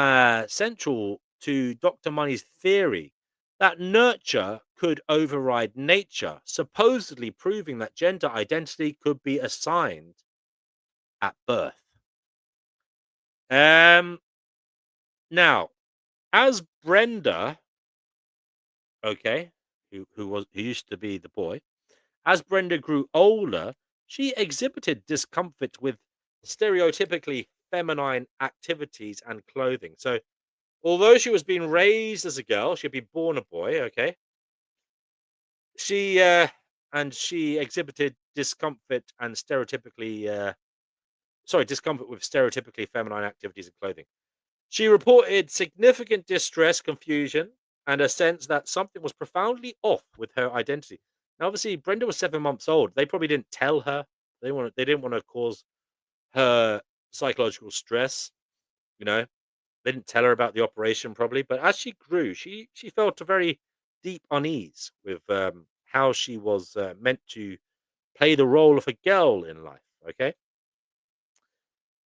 central to Dr. Money's theory that nurture could override nature, supposedly proving that gender identity could be assigned at birth. Um, Now, as Brenda, okay, who used to be the boy, as Brenda grew older, she exhibited discomfort with stereotypically feminine activities and clothing. So, although she was being raised as a girl, she'd be born a boy, okay? She she exhibited discomfort and discomfort with stereotypically feminine activities and clothing. She reported significant distress, confusion, and a sense that something was profoundly off with her identity. Now, obviously, Brenda was 7 months old. They probably didn't tell her. They didn't want to cause her psychological stress. You know, they didn't tell her about the operation probably. But as she grew, she felt a very deep unease with how she was meant to play the role of a girl in life. Okay.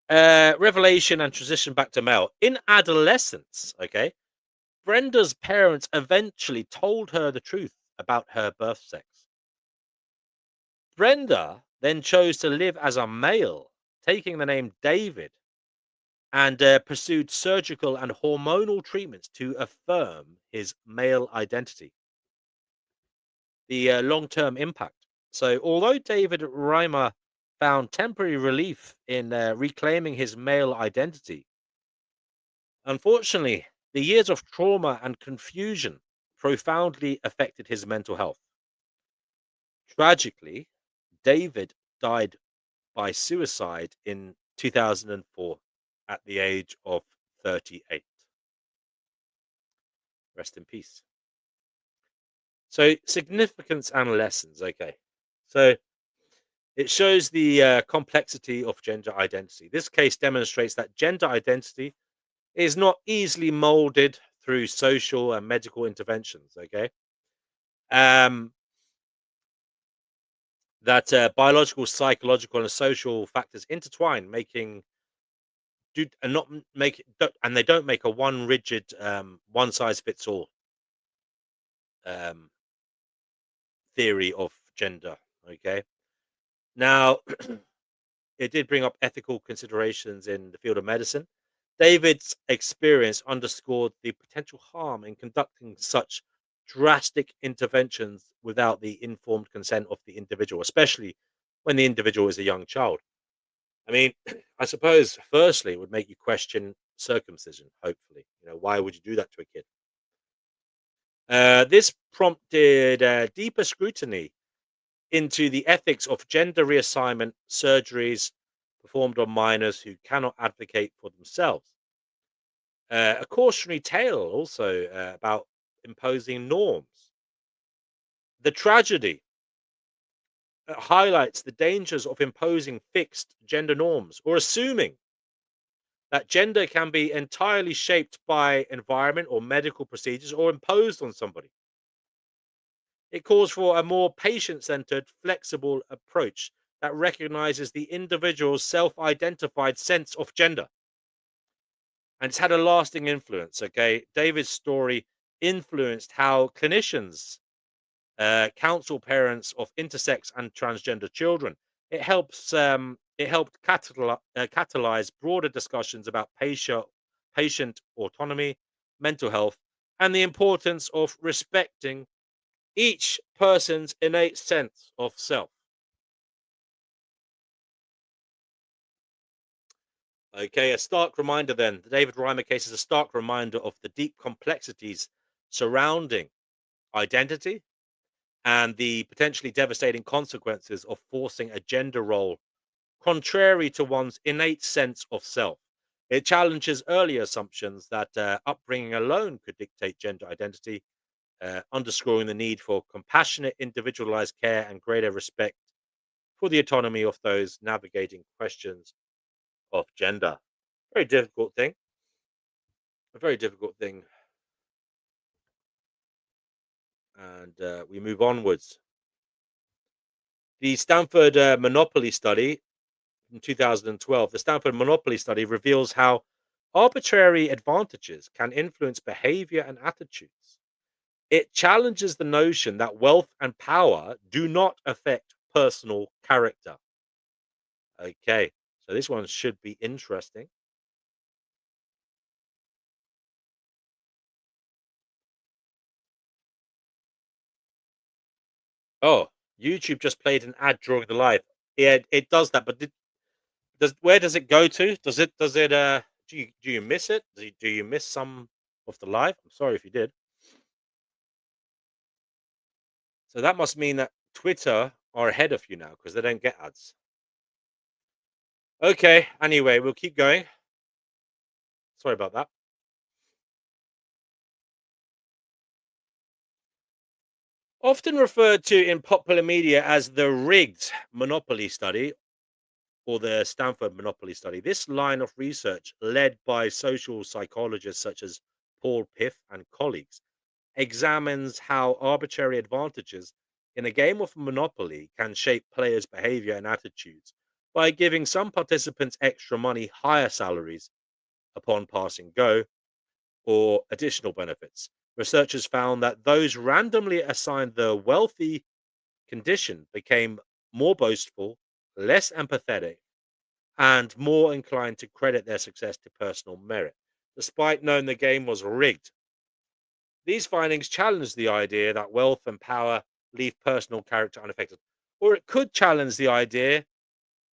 Revelation and transition back to male in adolescence. Okay, Brenda's parents eventually told her the truth about her birth sex. Brenda then chose to live as a male, taking the name David, and pursued surgical and hormonal treatments to affirm his male identity. The long-term impact. So, although David Reimer found temporary relief in reclaiming his male identity, unfortunately, the years of trauma and confusion profoundly affected his mental health. Tragically, David died by suicide in 2004 at the age of 38. Rest in peace. So, significance and lessons. Okay. So, it shows the complexity of gender identity. This case demonstrates that gender identity is not easily molded through social and medical interventions. Okay. Um, that biological, psychological, and social factors intertwine, making do and not m- make it, and they don't make a one rigid, one size fits all um, theory of gender. Okay. Now, it did bring up ethical considerations in the field of medicine. David's experience underscored the potential harm in conducting such drastic interventions without the informed consent of the individual, especially when the individual is a young child. I mean, I suppose, firstly, it would make you question circumcision, hopefully. Why would you do that to a kid? This prompted deeper scrutiny into the ethics of gender reassignment surgeries performed on minors who cannot advocate for themselves. A cautionary tale also about imposing norms. The tragedy highlights the dangers of imposing fixed gender norms or assuming that gender can be entirely shaped by environment or medical procedures or imposed on somebody. It calls for a more patient centered, flexible approach that recognizes the individual's self identified sense of gender. And it's had a lasting influence. Okay. David's story influenced how clinicians counsel parents of intersex and transgender children. It helped catalyze broader discussions about patient autonomy, mental health, and the importance of respecting each person's innate sense of self. Okay, a stark reminder then. The David Reimer case is a stark reminder of the deep complexities surrounding identity and the potentially devastating consequences of forcing a gender role contrary to one's innate sense of self. It challenges earlier assumptions that upbringing alone could dictate gender identity, underscoring the need for compassionate, individualized care and greater respect for the autonomy of those navigating questions of gender. Very difficult thing. A very difficult thing. And we move onwards. The Stanford Monopoly study in 2012, the Stanford Monopoly study reveals how arbitrary advantages can influence behavior and attitudes. It challenges the notion that wealth and power do not affect personal character. Okay, so this one should be interesting. Oh, YouTube just played an ad during the live. Yeah, it does that, but where does it go to? Does it do you miss it? Do you miss some of the live? I'm sorry if you did. So that must mean that Twitter are ahead of you now because they don't get ads. Okay, anyway, we'll keep going. Sorry about that. Often referred to in popular media as the rigged monopoly study or the Stanford Monopoly study, this line of research, led by social psychologists such as Paul Piff and colleagues, examines how arbitrary advantages in a game of Monopoly can shape players' behavior and attitudes by giving some participants extra money, higher salaries upon passing go, or additional benefits. Researchers found that those randomly assigned the wealthy condition became more boastful, less empathetic, and more inclined to credit their success to personal merit, despite knowing the game was rigged. These findings challenge the idea that wealth and power leave personal character unaffected. Or it could challenge the idea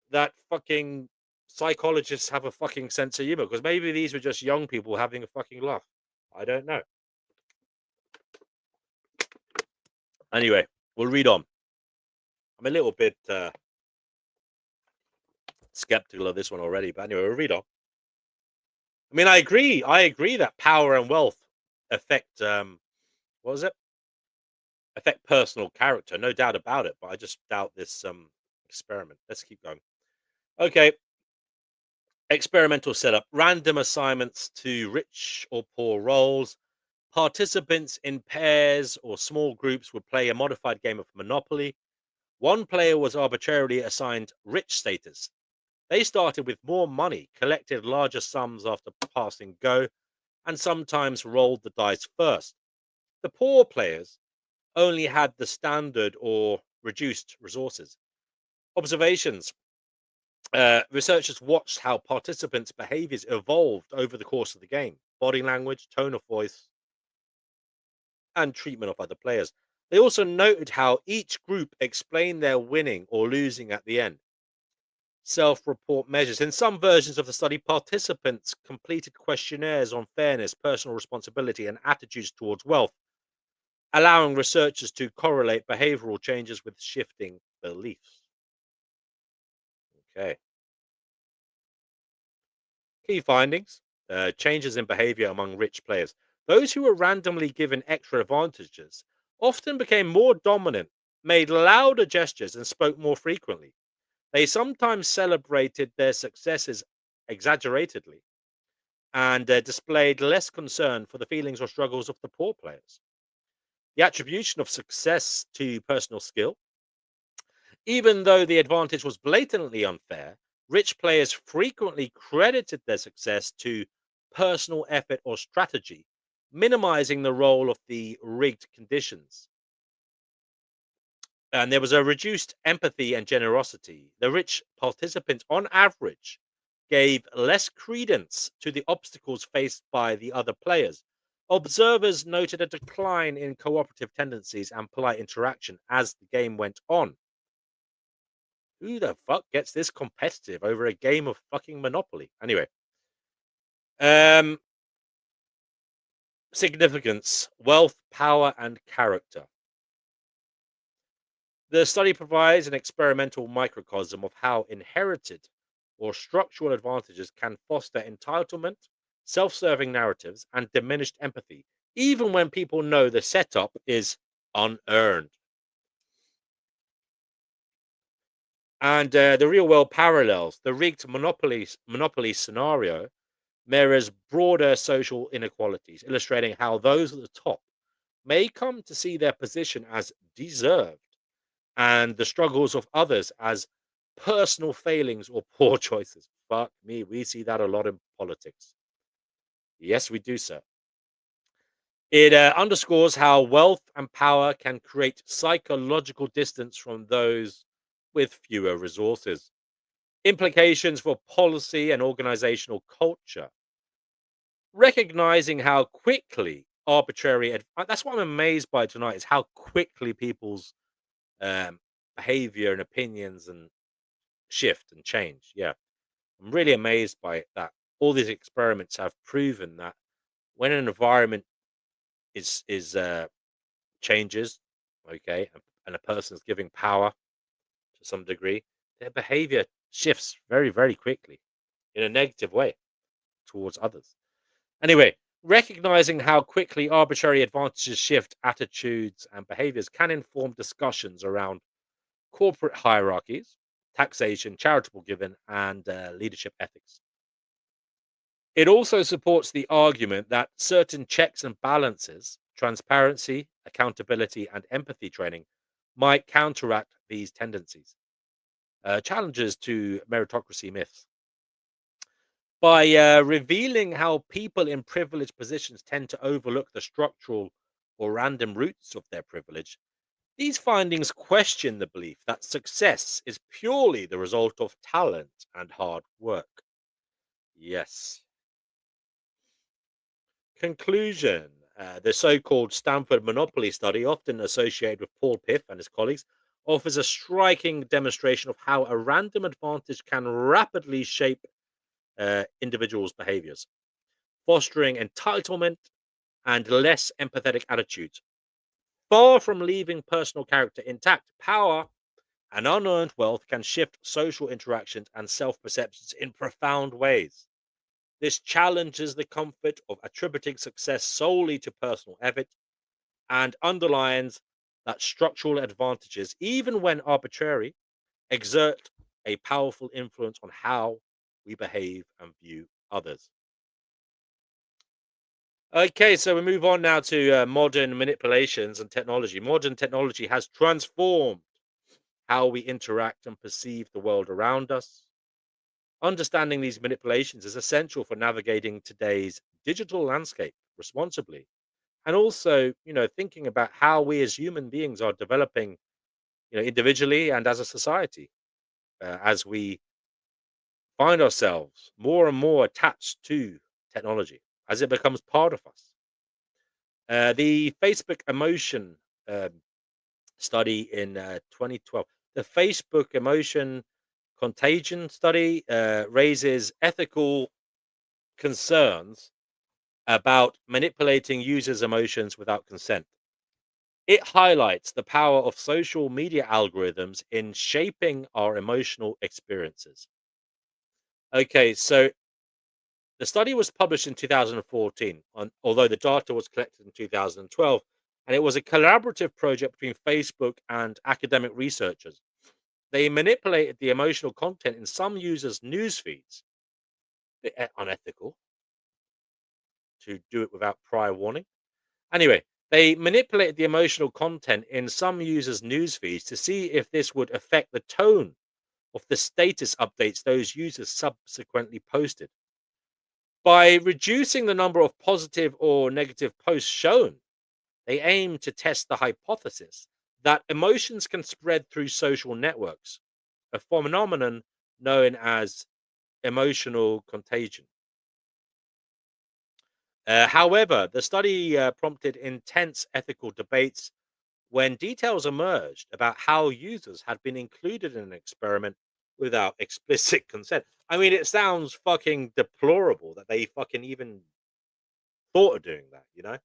that fucking psychologists have a fucking sense of humor, because maybe these were just young people having a fucking laugh. I don't know. Anyway, we'll read on. I'm a little bit skeptical of this one already, but anyway, we'll read on. I mean, I agree. I agree that power and wealth affect what was it? Affect personal character, no doubt about it. But I just doubt this experiment. Let's keep going. Okay, experimental setup: random assignments to rich or poor roles. Participants in pairs or small groups would play a modified game of Monopoly. One player was arbitrarily assigned rich status. They started with more money, collected larger sums after passing go, and sometimes rolled the dice first. The poor players only had the standard or reduced resources. Observations: researchers watched how participants' behaviors evolved over the course of the game, body language, tone of voice, and treatment of other players. They also noted how each group explained their winning or losing at the end. Self-report measures. In some versions of the study, participants completed questionnaires on fairness, personal responsibility, and attitudes towards wealth, allowing researchers to correlate behavioral changes with shifting beliefs. Okay. Key findings: changes in behavior among rich players. Those who were randomly given extra advantages often became more dominant, made louder gestures, and spoke more frequently. They sometimes celebrated their successes exaggeratedly and displayed less concern for the feelings or struggles of the poor players. The attribution of success to personal skill. Even though the advantage was blatantly unfair, rich players frequently credited their success to personal effort or strategy, minimizing the role of the rigged conditions. And there was a reduced empathy and generosity. The rich participants, on average, gave less credence to the obstacles faced by the other players, Observers noted a decline in cooperative tendencies and polite interaction as the game went on. Who the fuck gets this competitive over a game of fucking Monopoly? Anyway, um, significance, wealth, power, and character. The study provides an experimental microcosm of how inherited or structural advantages can foster entitlement, self serving narratives, and diminished empathy, even when people know the setup is unearned. And the real world parallels, the rigged monopoly scenario mirrors broader social inequalities, illustrating how those at the top may come to see their position as deserved and the struggles of others as personal failings or poor choices. Fuck me, we see that a lot in politics. Yes, we do, sir. It underscores how wealth and power can create psychological distance from those with fewer resources. Implications for policy and organizational culture. Recognizing how quickly that's what I'm amazed by tonight is how quickly people's um, behavior and opinions and shift and change. Yeah, I'm really amazed by it that all these experiments have proven that when an environment is changes, okay, and a person is giving power to some degree, their behavior shifts very, very quickly in a negative way towards others. Anyway, recognizing how quickly arbitrary advantages shift attitudes and behaviors can inform discussions around corporate hierarchies, taxation, charitable giving, and leadership ethics. It also supports the argument that certain checks and balances, transparency, accountability, and empathy training might counteract these tendencies. Challenges to meritocracy myths. By revealing how people in privileged positions tend to overlook the structural or random roots of their privilege, these findings question the belief that success is purely the result of talent and hard work. Yes. Conclusion. The so called Stanford Monopoly study, often associated with Paul Piff and his colleagues, offers a striking demonstration of how a random advantage can rapidly shape individuals' behaviors, fostering entitlement and less empathetic attitudes. Far from leaving personal character intact, power and unearned wealth can shift social interactions and self perceptions in profound ways. This challenges the comfort of attributing success solely to personal effort and underlines that structural advantages, even when arbitrary, exert a powerful influence on how we behave and view others. Okay, so we move on now to modern manipulations and technology. Modern technology has transformed how we interact and perceive the world around us. Understanding these manipulations is essential for navigating today's digital landscape responsibly. And also, thinking about how we as human beings are developing, individually and as a society, as we find ourselves more and more attached to technology, as it becomes part of us. The Facebook emotion um, study in 2012, the Facebook emotion contagion study raises ethical concerns about manipulating users' emotions without consent. It highlights the power of social media algorithms in shaping our emotional experiences. Okay, so the study was published in 2014, although the data was collected in 2012, and it was a collaborative project between Facebook and academic researchers. They manipulated the emotional content in some users' news feeds, unethical, to do it without prior warning. Anyway, they manipulated the emotional content in some users' news feeds to see if this would affect the tone of the status updates those users subsequently posted. By reducing the number of positive or negative posts shown, they aim to test the hypothesis that emotions can spread through social networks, a phenomenon known as emotional contagion. However, the study prompted intense ethical debates when details emerged about how users had been included in an experiment without explicit consent. I mean, it sounds fucking deplorable that they fucking even thought of doing that, you know?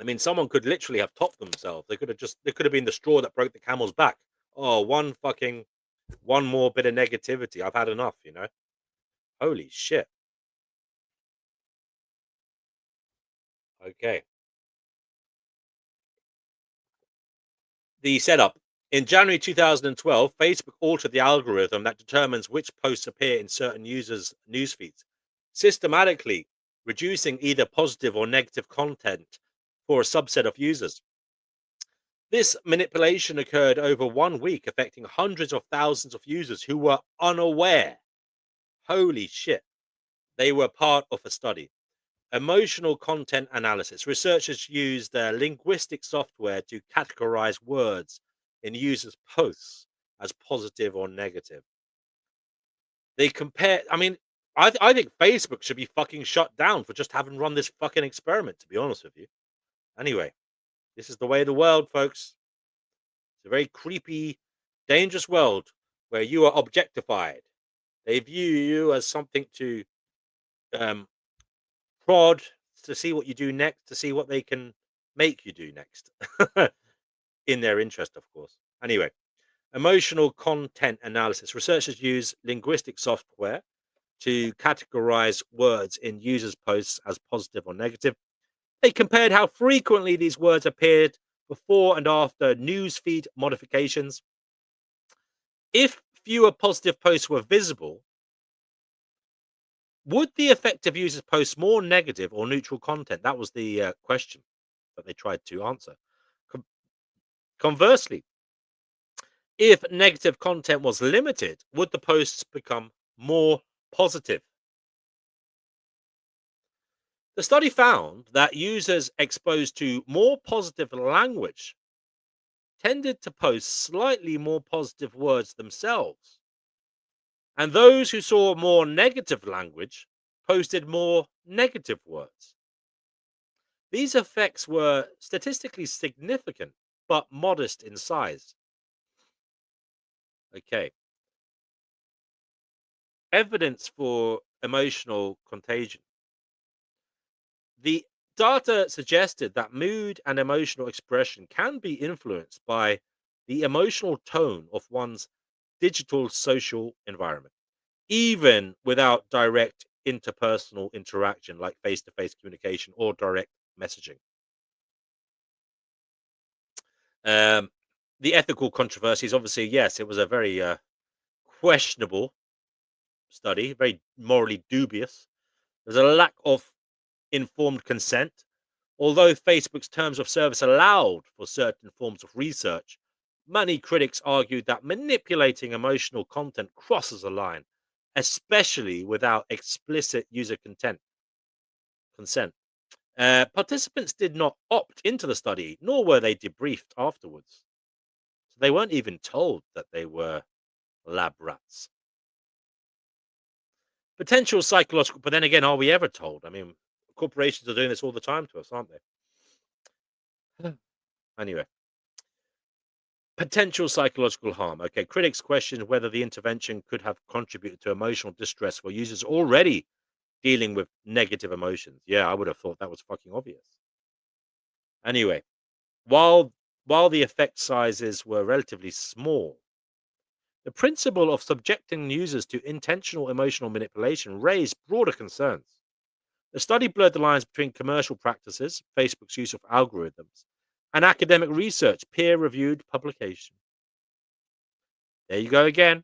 I mean, someone could literally have topped themselves. They could have been the straw that broke the camel's back. Oh, one more bit of negativity. I've had enough, you know? Holy shit. Okay. The setup. In January 2012, Facebook altered the algorithm that determines which posts appear in certain users' news feeds, systematically reducing either positive or negative content for a subset of users. This manipulation occurred over 1 week, affecting hundreds of thousands of users who were unaware. Holy shit. They were part of a study. Emotional content analysis. Researchers used linguistic software to categorize words in users' posts as positive or negative. They compare. I mean, I think Facebook should be fucking shut down for just having run this fucking experiment. To be honest with you. Anyway, this is the way of the world, folks. It's a very creepy, dangerous world where you are objectified. They view you as something to um, prod, to see what you do next, to see what they can make you do next, in their interest, of course. Anyway, emotional content analysis. Researchers use linguistic software to categorize words in users' posts as positive or negative. They compared how frequently these words appeared before and after newsfeed modifications. If fewer positive posts were visible, would the effective users post more negative or neutral content? That was the question that they tried to answer. Com- Conversely, if negative content was limited, would the posts become more positive? The study found that users exposed to more positive language tended to post slightly more positive words themselves, and those who saw more negative language posted more negative words. These effects were statistically significant but modest in size. Okay. Evidence for emotional contagion. The data suggested that mood and emotional expression can be influenced by the emotional tone of one's digital social environment, even without direct interpersonal interaction like face to face communication or direct messaging. Um, the ethical controversies, obviously, yes, it was a very questionable study, very morally dubious. There's a lack of informed consent. Although Facebook's terms of service allowed for certain forms of research, many critics argued that manipulating emotional content crosses a line, especially without explicit user consent. Participants did not opt into the study, nor were they debriefed afterwards. So they weren't even told that they were lab rats. Potential psychological, but then again, are we ever told? I mean, corporations are doing this all the time to us, aren't they? Anyway, potential psychological harm. Okay, critics questioned whether the intervention could have contributed to emotional distress for users already dealing with negative emotions. Yeah, I would have thought that was fucking obvious. Anyway, while the effect sizes were relatively small, the principle of subjecting users to intentional emotional manipulation raised broader concerns. The study blurred the lines between commercial practices, Facebook's use of algorithms, and academic research, peer reviewed publication. There you go again.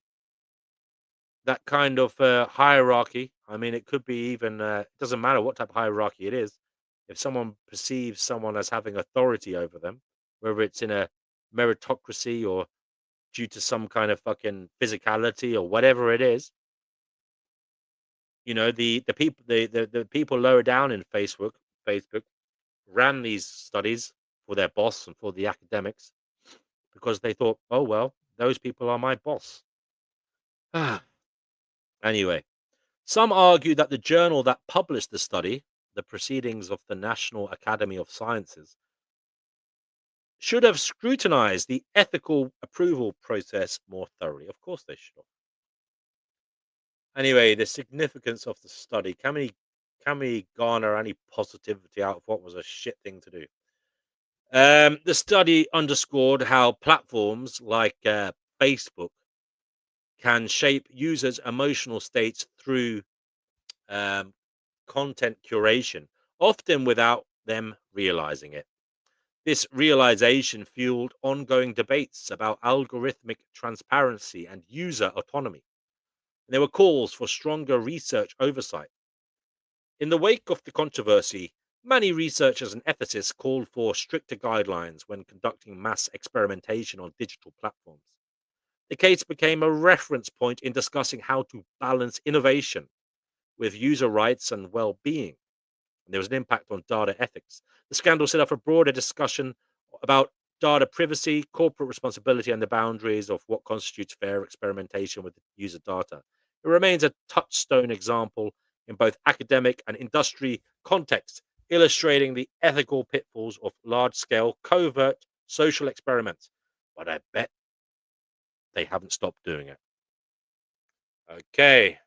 That kind of hierarchy. I mean, it could be even, it doesn't matter what type of hierarchy it is. If someone perceives someone as having authority over them, whether it's in a meritocracy or due to some kind of fucking physicality or whatever it is, the people lower down in Facebook ran these studies for their boss and for the academics because they thought, oh well, those people are my boss. Anyway, Some argue that the journal that published the study, the Proceedings of the National Academy of Sciences, should have scrutinized the ethical approval process more thoroughly. Of course, they should have. Anyway, the significance of the study. Can we garner any positivity out of what was a shit thing to do? The study underscored how platforms like Facebook can shape users' emotional states through um, content curation, often without them realizing it. This realization fueled ongoing debates about algorithmic transparency and user autonomy. There were calls for stronger research oversight. In the wake of the controversy, many researchers and ethicists called for stricter guidelines when conducting mass experimentation on digital platforms. The case became a reference point in discussing how to balance innovation with user rights and well being. There was an impact on data ethics. The scandal set up a broader discussion about data privacy, corporate responsibility, and the boundaries of what constitutes fair experimentation with user data. It remains a touchstone example in both academic and industry contexts, illustrating the ethical pitfalls of large scale, covert social experiments. But I bet they haven't stopped doing it. Okay.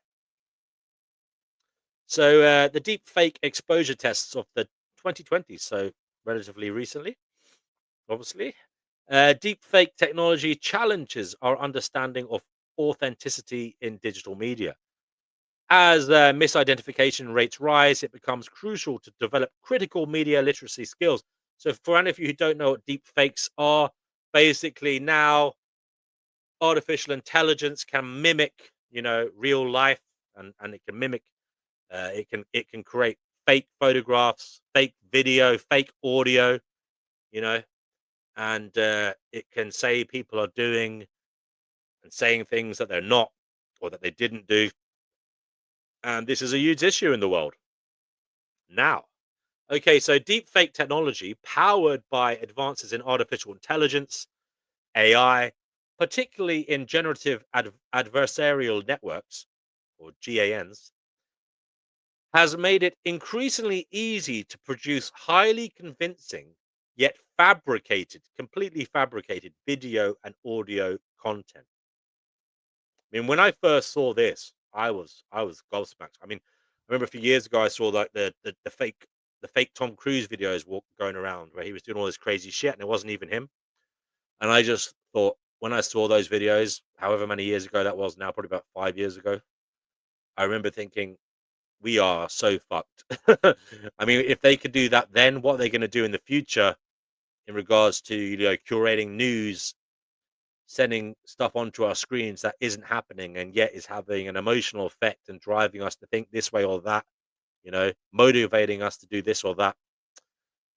So the deep fake exposure tests of the 2020s, so relatively recently, obviously. Deep fake technology challenges our understanding of authenticity in digital media. As misidentification rates rise, it becomes crucial to develop critical media literacy skills. So, for any of you who don't know what deep fakes are, basically now artificial intelligence can mimic, real life, and it can mimic. It can create fake photographs, fake video, fake audio, you know, and it can say people are doing and saying things that they're not or that they didn't do. And this is a huge issue in the world now. Okay, so deep fake technology powered by advances in artificial intelligence, AI, particularly in generative adversarial networks or GANs, has made it increasingly easy to produce highly convincing yet completely fabricated video and audio content. I mean, when I first saw this, I was gobsmacked. I mean, I remember a few years ago I saw like the fake Tom Cruise videos going around where he was doing all this crazy shit and it wasn't even him. And I just thought when I saw those videos, however many years ago that was now, probably about 5 years ago, I remember thinking, we are so fucked. I mean, if they could do that then, what are they going to do in the future in regards to curating news, sending stuff onto our screens that isn't happening and yet is having an emotional effect and driving us to think this way or that, motivating us to do this or that,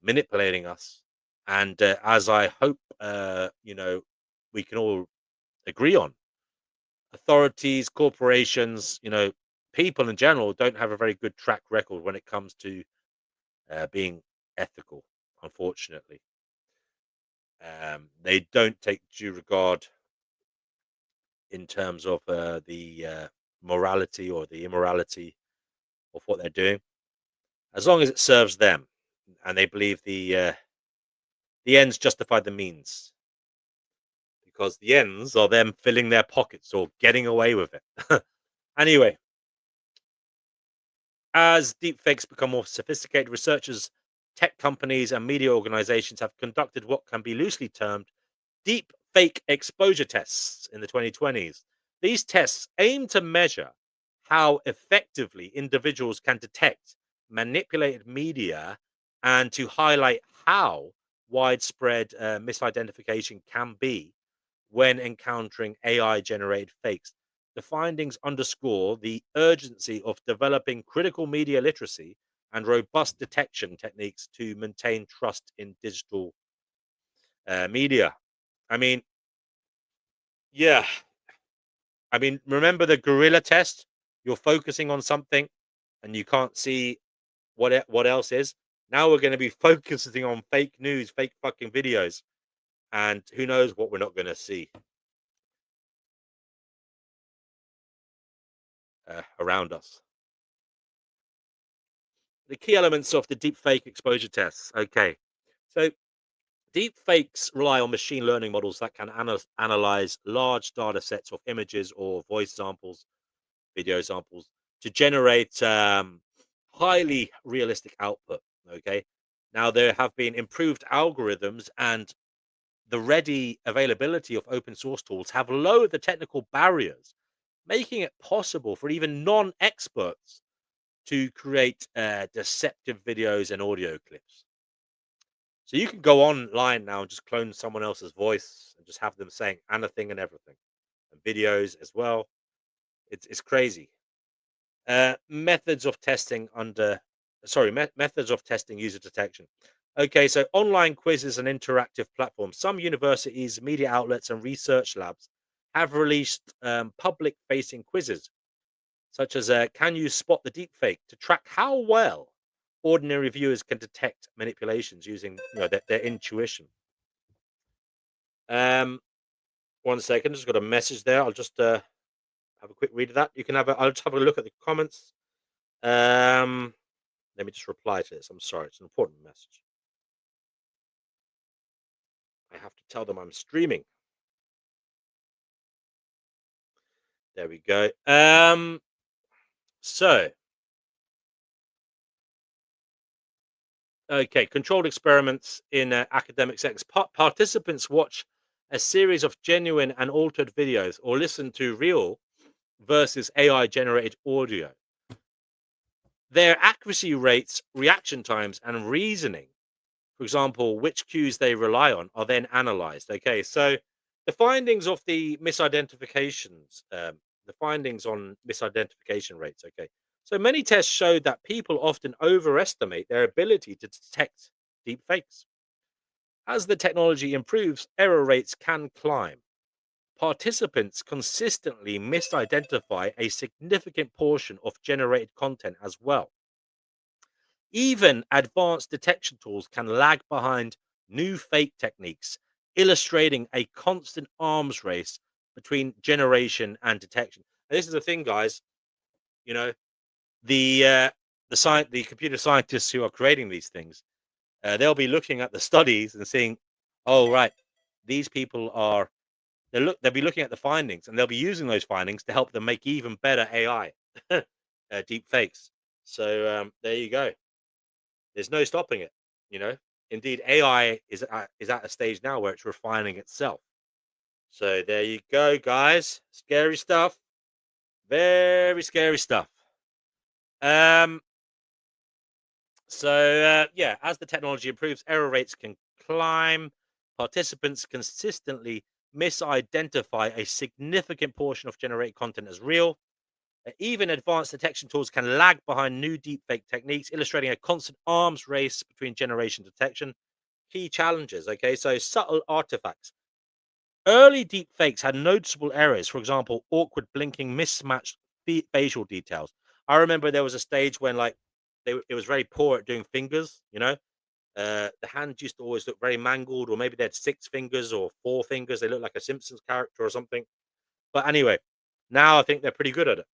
manipulating us. And as I hope, we can all agree on, authorities, corporations, people in general don't have a very good track record when it comes to being ethical, unfortunately. They don't take due regard in terms of the morality or the immorality of what they're doing, as long as it serves them and they believe the ends justify the means, because the ends are them filling their pockets or getting away with it. Anyway, as deepfakes become more sophisticated, researchers, tech companies, and media organizations have conducted what can be loosely termed deep fake exposure tests in the 2020s. These tests aim to measure how effectively individuals can detect manipulated media and to highlight how widespread misidentification can be when encountering AI generated fakes. The findings underscore the urgency of developing critical media literacy and robust detection techniques to maintain trust in digital media. I mean, yeah. I mean, remember the gorilla test? You're focusing on something and you can't see what else is. Now we're going to be focusing on fake news, fake fucking videos, and who knows what we're not going to see around us. The key elements of the deepfake exposure tests. Okay, so deepfakes rely on machine learning models that can analyze large data sets of images or voice samples, video samples, to generate highly realistic output. Okay, now there have been improved algorithms, and the ready availability of open source tools have lowered the technical barriers, making it possible for even non-experts to create deceptive videos and audio clips. So you can go online now and just clone someone else's voice and just have them saying anything and everything, and videos as well. It's crazy. Methods of testing methods of testing user detection. Okay, so online quizzes and interactive platforms. Some universities, media outlets, and research labs have released public-facing quizzes, such as "Can you spot the deepfake?" to track how well ordinary viewers can detect manipulations using their intuition. Um, 1 second, just got a message there. I'll just have a quick read of that. You can have I'll just have a look at the comments. Um, Let me just reply to this. I'm sorry, it's an important message. I have to tell them I'm streaming. There we go. So, okay, controlled experiments in academic settings. Participants watch a series of genuine and altered videos or listen to real versus AI generated audio. Their accuracy rates, reaction times, and reasoning, for example, which cues they rely on, are then analyzed. Okay, so the findings of the misidentifications, the findings on misidentification rates. Okay, so many tests showed that people often overestimate their ability to detect deep fakes. As the technology improves, error rates can climb. Participants consistently misidentify a significant portion of generated content as well. Even advanced detection tools can lag behind new fake techniques, illustrating a constant arms race between generation and detection. And this is the thing, guys. You know, the computer scientists who are creating these things, they'll be looking at the studies and seeing, oh right, these people are. They'll be looking at the findings, and they'll be using those findings to help them make even better AI, deep fakes. So there you go. There's no stopping it, you know. Indeed, AI is at a stage now where it's refining itself. So there you go, guys. Scary stuff. Very scary stuff. Um. Yeah, as the technology improves, error rates can climb. Participants consistently misidentify a significant portion of generated content as real. Even advanced detection tools can lag behind new deepfake techniques, illustrating a constant arms race between generation detection. Key challenges. Okay, so subtle artifacts. Early deepfakes had noticeable errors. For example, awkward blinking, mismatched facial details. I remember there was a stage when it was very poor at doing fingers. The hands used to always look very mangled, or maybe they had 6 fingers or 4 fingers. They looked like a Simpsons character or something. But anyway, now I think they're pretty good at it.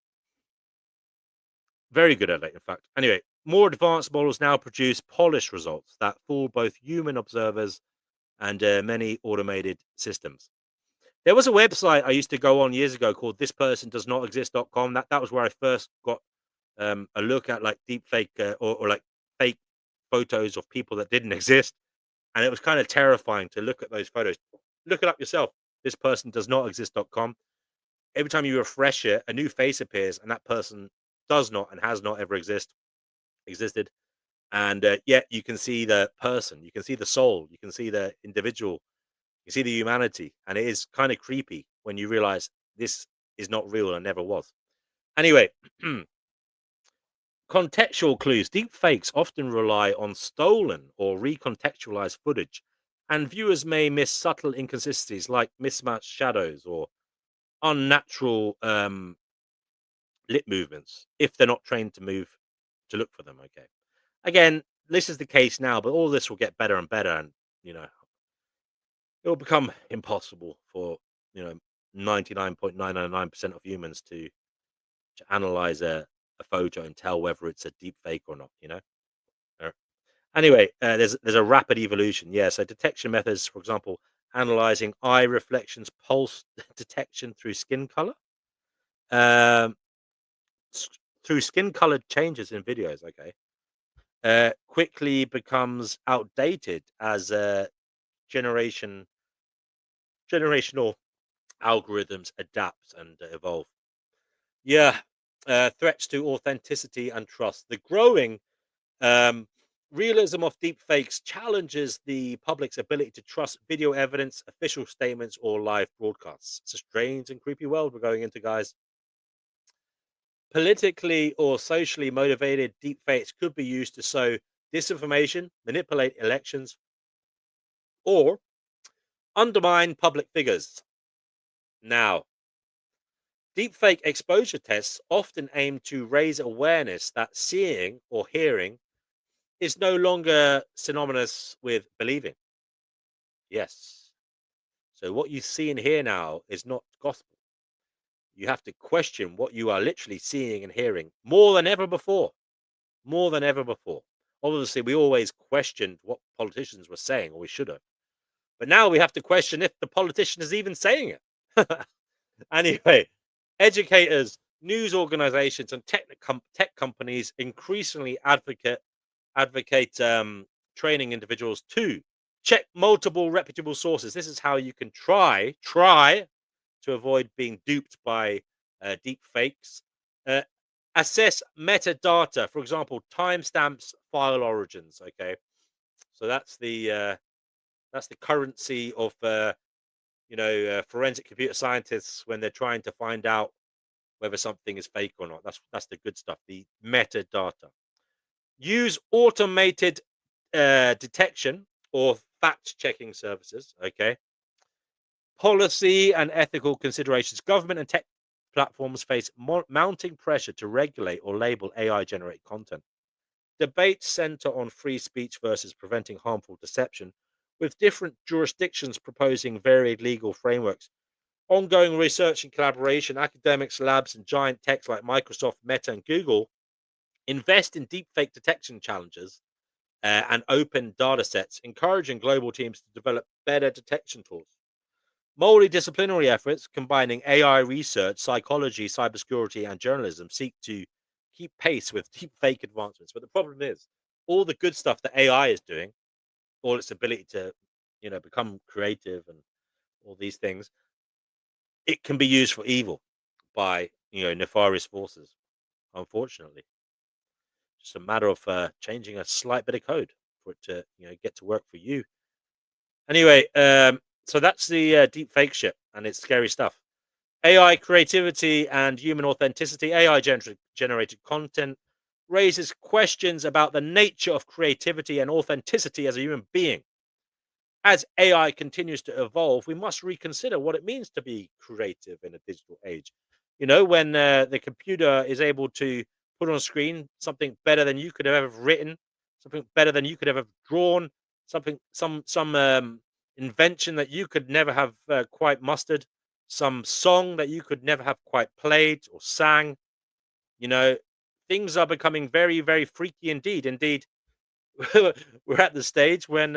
Very good at it, in fact. Anyway, more advanced models now produce polished results that fool both human observers and many automated systems. There was a website I used to go on years ago called thispersondoesnotexist.com. That was where I first got a look at like deep fake or like fake photos of people that didn't exist. And it was kind of terrifying to look at those photos. Look it up yourself. Thispersondoesnotexist.com. Every time you refresh it, a new face appears, and that person does not and has not ever existed. And yet you can see the person, you can see the soul, you can see the individual, you see the humanity, and it is kind of creepy when you realize this is not real and never was. Anyway, contextual clues. Deep fakes often rely on stolen or recontextualized footage, and viewers may miss subtle inconsistencies like mismatched shadows or unnatural lip movements if they're not trained to look for them. Okay. Again, this is the case now, but all this will get better and better, and you know it will become impossible for 99.999% of humans to analyze a photo and tell whether it's a deep fake or not. Anyway, there's a rapid evolution. Yeah, so detection methods, for example, analyzing eye reflections, pulse detection through skin color, um, through skin colored changes in videos. Okay, quickly becomes outdated as generational algorithms adapt and evolve. Yeah, threats to authenticity and trust. The growing Um, realism of deepfakes challenges the public's ability to trust video evidence, official statements, or live broadcasts. It's a strange and creepy world we're going into, guys. Politically or socially motivated deepfakes could be used to sow disinformation, manipulate elections, or undermine public figures. Now, deepfake exposure tests often aim to raise awareness that seeing or hearing is no longer synonymous with believing. Yes. So what you see and hear now is not gospel. You have to question what you are literally seeing and hearing more than ever before. More than ever before. Obviously, we always questioned what politicians were saying, or we should have. But now we have to question if the politician is even saying it. Anyway, educators, news organizations, and tech companies increasingly advocate training individuals to check multiple reputable sources. This is how you can try to avoid being duped by deep fakes. Uh, assess metadata, for example, timestamps, file origins. Okay, so that's the currency of forensic computer scientists when they're trying to find out whether something is fake or not. That's the good stuff. The metadata. Use automated detection or fact checking services. Okay. Policy and ethical considerations. Government and tech platforms face mounting pressure to regulate or label AI generated content. Debates center on free speech versus preventing harmful deception, with different jurisdictions proposing varied legal frameworks. Ongoing research and collaboration, academics, labs, and giant techs like Microsoft, Meta, and Google invest in deepfake detection challenges and open data sets, encouraging global teams to develop better detection tools. Multidisciplinary efforts combining AI research, psychology, cybersecurity, and journalism seek to keep pace with deepfake advancements. But the problem is, all the good stuff that AI is doing, all its ability to, become creative and all these things, it can be used for evil by, nefarious forces. Unfortunately, just a matter of changing a slight bit of code for it to, get to work for you. Anyway, so that's the deep fake shit, and it's scary stuff. AI creativity and human authenticity. AI generated content raises questions about the nature of creativity and authenticity as a human being. As AI continues to evolve, we must reconsider what it means to be creative in a digital age. When the computer is able to put on a screen something better than you could have ever written, something better than you could have ever drawn, some invention that you could never have quite mustered, some song that you could never have quite played or sang. You know, things are becoming very, very freaky indeed. Indeed, we're at the stage when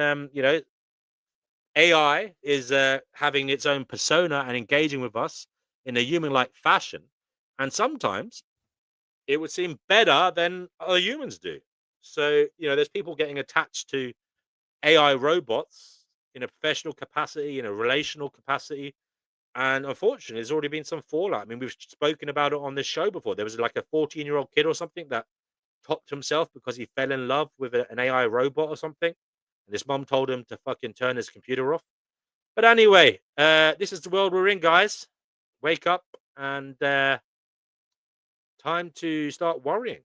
AI is having its own persona and engaging with us in a human-like fashion, and sometimes it would seem better than other humans do. So, there's people getting attached to AI robots in a professional capacity, in a relational capacity, and unfortunately, there's already been some fallout. I mean, we've spoken about it on this show before. There was like a 14-year-old kid or something that topped himself because he fell in love with an AI robot or something, and his mom told him to fucking turn his computer off. But anyway, this is the world we're in, guys. Wake up and time to start worrying.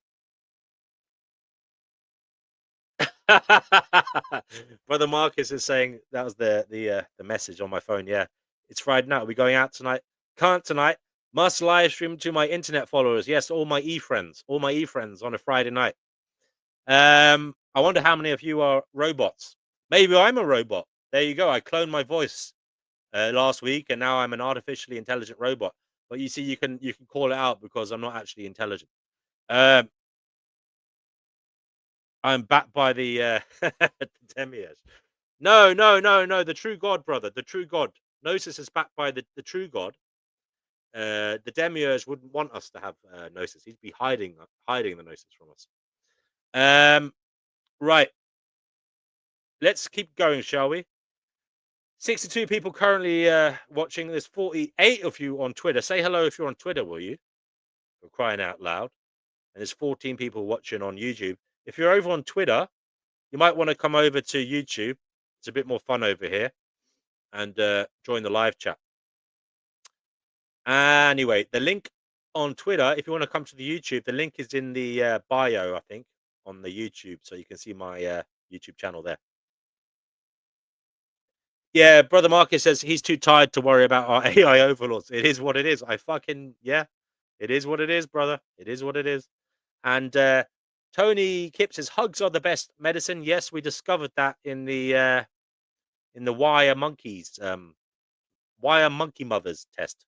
Brother Marcus is saying that was the message on my phone. Yeah, it's Friday night. Are we going out tonight? Can't tonight. Must live stream to my internet followers. Yes, all my friends on a Friday night. I wonder how many of you are robots. Maybe I'm a robot. There you go. I cloned my voice last week, and now I'm an artificially intelligent robot. But you see, you can call it out because I'm not actually intelligent. Um, I'm backed by the demiurge. No. The true God, brother. The true God. Gnosis is backed by the true God. The demiurge wouldn't want us to have Gnosis. He'd be hiding the Gnosis from us. Right. Let's keep going, shall we? 62 people currently watching. There's 48 of you on Twitter. Say hello if you're on Twitter, will you? For crying out loud. And there's 14 people watching on YouTube. If you're over on Twitter, you might want to come over to YouTube. It's a bit more fun over here. And join the live chat. Anyway, the link on Twitter, if you want to come to the YouTube, the link is in the bio, I think, on the YouTube. So you can see my YouTube channel there. Yeah, Brother Marcus says he's too tired to worry about our AI overlords. It is what it is. It is what it is, brother. It is what it is. And Tony Kip says hugs are the best medicine. Yes, we discovered that in the wire monkeys, wire monkey mothers test.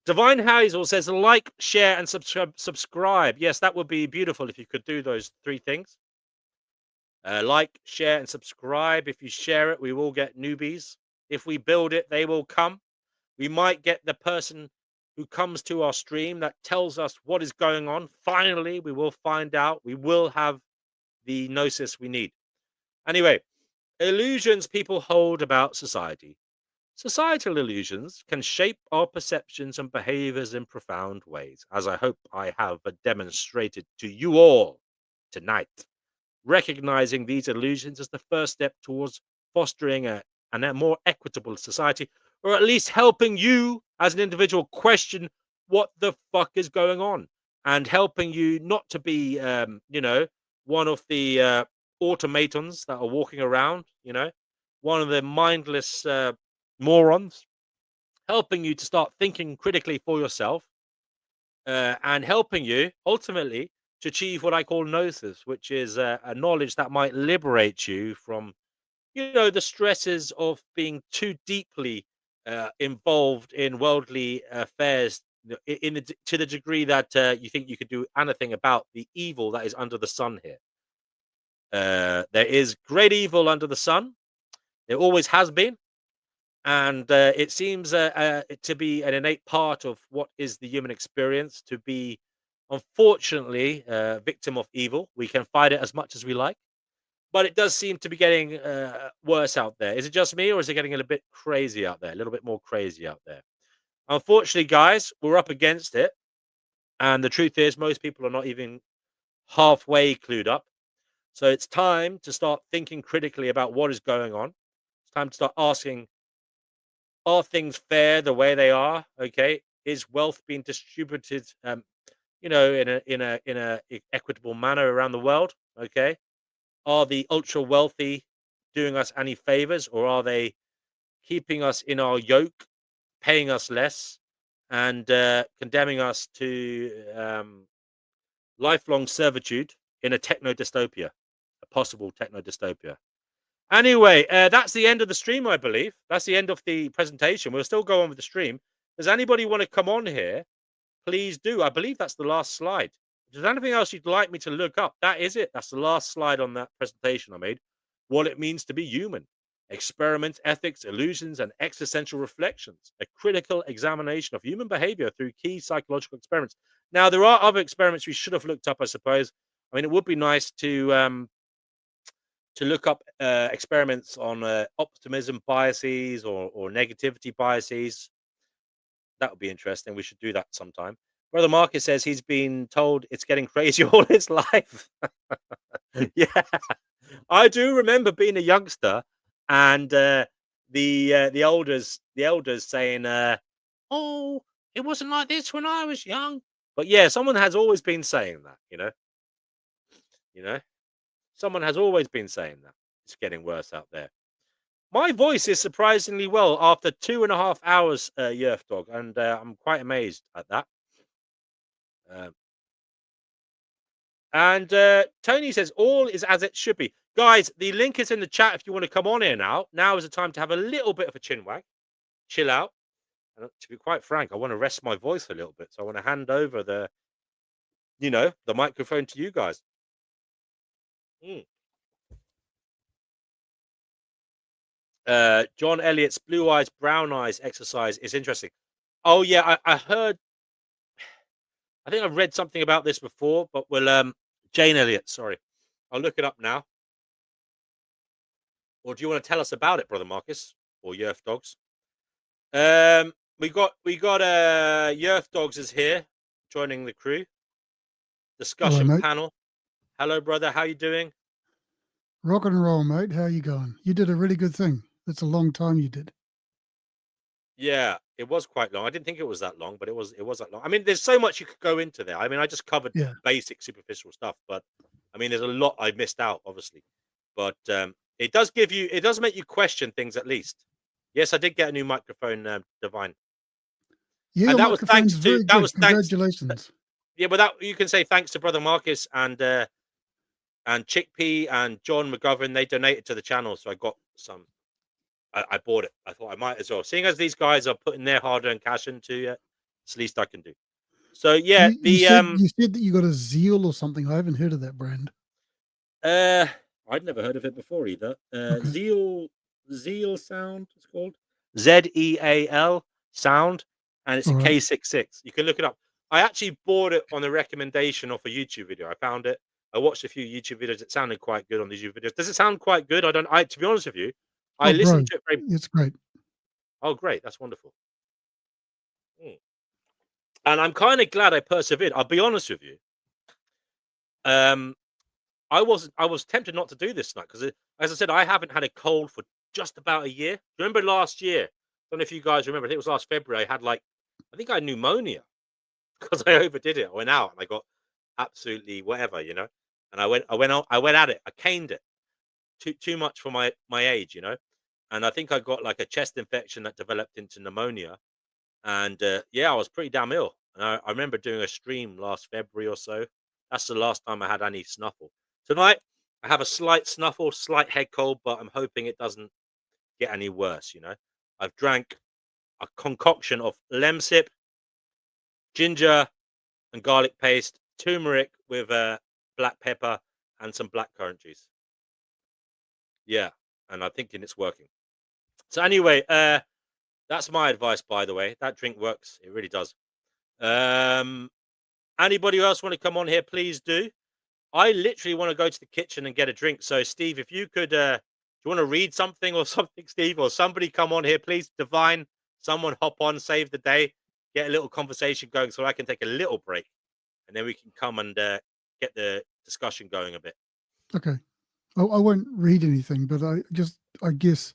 Divine Hazel says like, share, and subscribe. Yes, that would be beautiful if you could do those three things. Like, share, and subscribe. If you share it, we will get newbies. If we build it, they will come. We might get the person who comes to our stream that tells us what is going on. Finally, we will find out. We will have the gnosis we need. Anyway, illusions people hold about society. Societal illusions can shape our perceptions and behaviors in profound ways, as I hope I have demonstrated to you all tonight. Recognizing these illusions is the first step towards fostering a more equitable society, or at least helping you as an individual question what the fuck is going on, and helping you not to be, one of the automatons that are walking around, one of the mindless morons, helping you to start thinking critically for yourself, and helping you ultimately to achieve what I call gnosis, which is a knowledge that might liberate you from, the stresses of being too deeply involved in worldly affairs, to the degree that you think you could do anything about the evil that is under the sun here. There is great evil under the sun. There always has been. And it seems to be an innate part of what is the human experience, to be, unfortunately, victim of evil. We can fight it as much as we like, but it does seem to be getting worse out there. Is it just me, or is it getting a little bit crazy out there? A little bit more crazy out there. Unfortunately, guys, we're up against it. And the truth is, most people are not even halfway clued up. So it's time to start thinking critically about what is going on. It's time to start asking, are things fair the way they are? Okay, is wealth being distributed, in a equitable manner around the world? Okay, are the ultra wealthy doing us any favors, or are they keeping us in our yoke, paying us less, and condemning us to lifelong servitude in a techno dystopia, a possible techno dystopia? Anyway, that's the end of the stream, I believe. That's the end of the presentation. We'll still go on with the stream. Does anybody want to come on here? Please do. I believe that's the last slide. If there's anything else you'd like me to look up, that is it. That's the last slide on that presentation I made. What it means to be human. Experiments, ethics, illusions, and existential reflections. A critical examination of human behavior through key psychological experiments. Now, there are other experiments we should have looked up, I suppose. I mean, it would be nice to look up experiments on optimism biases or negativity biases. That would be interesting. We should do that sometime. Brother Marcus says he's been told it's getting crazy all his life. Yeah, I do remember being a youngster, and the elders saying, "Oh, it wasn't like this when I was young." But yeah, someone has always been saying that. Someone has always been saying that. It's getting worse out there. My voice is surprisingly well after 2.5 hours, Yerf Dog, and I'm quite amazed at that. And Tony says, all is as it should be. Guys, the link is in the chat if you want to come on here now. Now is the time to have a little bit of a chin wag, chill out. And to be quite frank, I want to rest my voice a little bit. So I want to hand over the you know, the microphone to you guys. John Elliott's blue eyes, brown eyes exercise is interesting. Oh yeah, I heard. I think I've read something about this before, but we'll Jane Elliott. Sorry, I'll look it up now. Or do you want to tell us about it, brother Marcus or Yerf Dogs? We got Yerf Dogs is here joining the crew. Discussion Hello, mate. panel. Hello, brother. How you doing? Rock and roll, mate. How you going? You did a really good thing. That's a long time you did. Yeah, it was quite long. I didn't think it was that long, but it was that long. I mean, there's so much you could go into there. I mean, I just covered Yeah. basic superficial stuff, but I mean, there's a lot I missed out, obviously. But it does make you question things at least. Yes, I did get a new microphone, Divine. Yeah, And that was thanks microphone's to very that good. was thanks. Congratulations. Yeah, but that you can say thanks to brother Marcus and Chickpea and John McGovern. They donated to the channel, so I got some. I bought it. I thought I might as well. Seeing as these guys are putting their hard-earned cash into it, it's the least I can do. So yeah, You said that you got a Zeal or something. I haven't heard of that brand. I'd never heard of it before either. Okay. Zeal Sound, it's called Zeal Sound, and it's a All right. K66. You can look it up. I actually bought it on a recommendation of a YouTube video. I found it. I watched a few YouTube videos. It sounded quite good on these YouTube videos. Does it sound quite good? To be honest with you, I listened to it very. It's great. Oh, great! That's wonderful. And I'm kind of glad I persevered. I'll be honest with you. I was tempted not to do this tonight because, as I said, I haven't had a cold for just about a year. Remember last year? I don't know if you guys remember. I think it was last February. I think I had pneumonia because I overdid it. I went out and I got absolutely whatever, you know. And I went at it. I caned it too much for my age, you know. And I think I got like a chest infection that developed into pneumonia. And yeah, I was pretty damn ill. And I remember doing a stream last February or so. That's the last time I had any snuffle. Tonight, I have a slight snuffle, slight head cold, but I'm hoping it doesn't get any worse, you know. I've drank a concoction of lemsip, ginger and garlic paste, turmeric with black pepper and some blackcurrant juice. Yeah, and I'm thinking it's working. So anyway, that's my advice, by the way. That drink works. It really does. Anybody else want to come on here, please do. I literally want to go to the kitchen and get a drink. So, Steve, if you could, do you want to read something or something, Steve? Or somebody come on here, please. Divine, someone hop on, save the day, get a little conversation going so I can take a little break. And then we can come and get the discussion going a bit. Okay. I won't read anything, but I guess,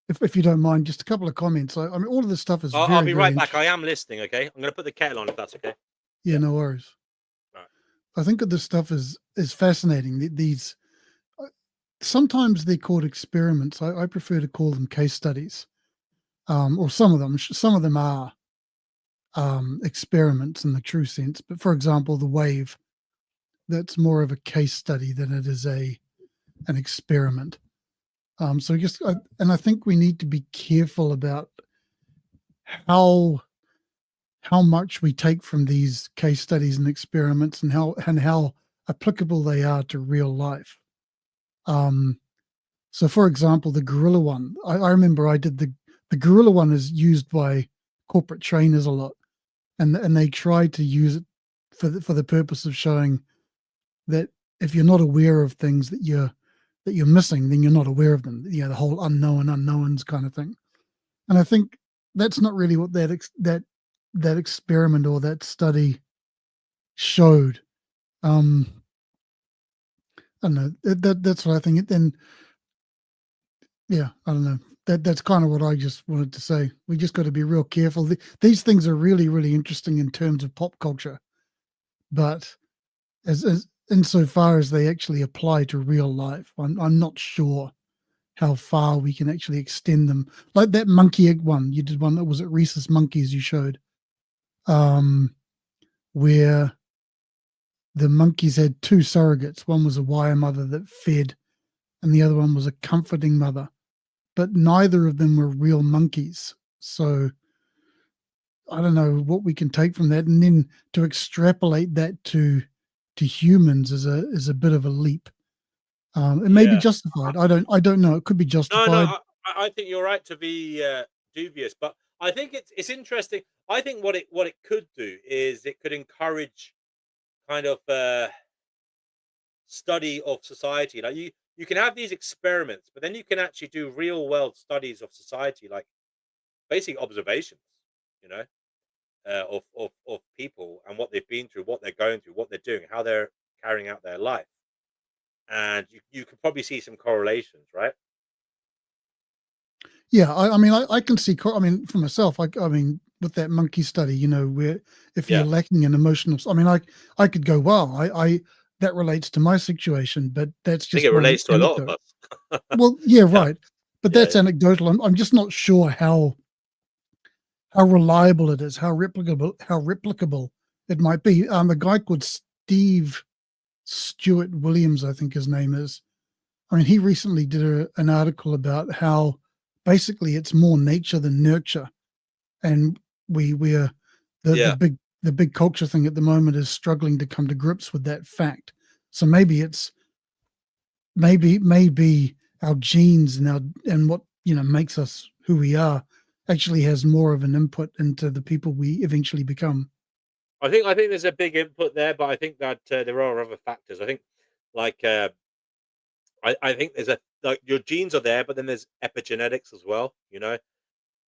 if you don't mind, just a couple of comments. I mean, all of this stuff is I'll be right back. I am listening, okay? I'm going to put the kettle on if that's okay. Yeah, no worries. All right. I think that this stuff is fascinating. These sometimes they're called experiments. I prefer to call them case studies, or some of them are experiments in the true sense. But for example, the wave, that's more of a case study than it is an experiment. So I think we need to be careful about how much we take from these case studies and experiments and how applicable they are to real life. So for example, the gorilla one, I remember I did the gorilla one is used by corporate trainers a lot, and they try to use it for the purpose of showing that if you're not aware of things that you're missing, then you're not aware of them. You know, the whole unknowns kind of thing. And I think that's not really what that experiment or that study showed. I don't know. That's what I think. Then, yeah, I don't know. That's kind of what I just wanted to say. We just got to be real careful. These things are really, really interesting in terms of pop culture, but as insofar as they actually apply to real life, I'm not sure how far we can actually extend them. Like that monkey egg one, you did one that was at Rhesus Monkeys you showed, where the monkeys had two surrogates. One was a wire mother that fed, and the other one was a comforting mother. But neither of them were real monkeys. So I don't know what we can take from that, and then to extrapolate that to humans is a bit of a leap. It may be Yeah. justified. I don't know. It could be No, justified. I think you're right to be dubious, but I think it's interesting. I think what it could do is it could encourage kind of study of society. Like you can have these experiments, but then you can actually do real world studies of society, like basic observations. You know, of people and what they've been through, what they're going through, what they're doing, how they're carrying out their life, and you could probably see some correlations, right? Yeah, I mean, I can see. I mean, for myself, I mean, with that monkey study, where if you're Yeah, lacking in emotional, I mean, I could go, wow, I that relates to my situation, but that's I think just it one relates to a lot anecdote. of us. Well, yeah, Yeah, right, but yeah, that's anecdotal. I'm just not sure how reliable it is, how replicable it might be. A guy called Steve Stewart Williams, I think his name is. I mean, he recently did an article about how basically it's more nature than nurture, and we are yeah. the big culture thing at the moment is struggling to come to grips with that fact. So maybe it's maybe our genes and what makes us who we are actually has more of an input into the people we eventually become. I think there's a big input there, but I think that there are other factors. I think, like, I think there's a like your genes are there, but then there's epigenetics as well. You know,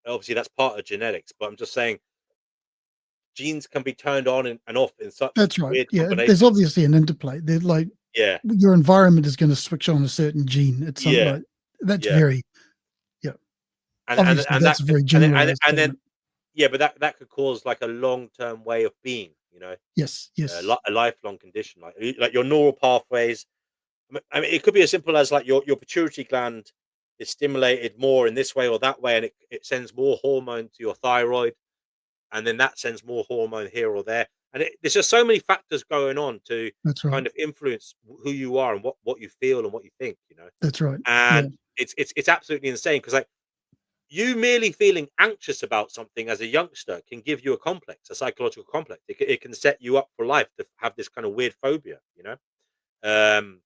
obviously that's part of genetics, but I'm just saying genes can be turned on and off in such That's right. weird Yeah, there's combinations. obviously an interplay. They're like Yeah, your environment is going to switch on a certain gene. It's something yeah, like that's yeah, very yeah. and Obviously, and that's that a could very and generalized then statement. yeah, but that could cause like a long term way of being. You know, Yes, yes, a lifelong condition, like your neural pathways. I mean, it could be as simple as like your pituitary gland is stimulated more in this way or that way, and it sends more hormone to your thyroid, and then that sends more hormone here or there. And there's just so many factors going on to that's right. kind of influence who you are and what you feel and what you think. You know, That's right. Yeah, and it's absolutely insane because like you merely feeling anxious about something as a youngster can give you a complex, a psychological complex. It can set you up for life to have this kind of weird phobia. You know. Um,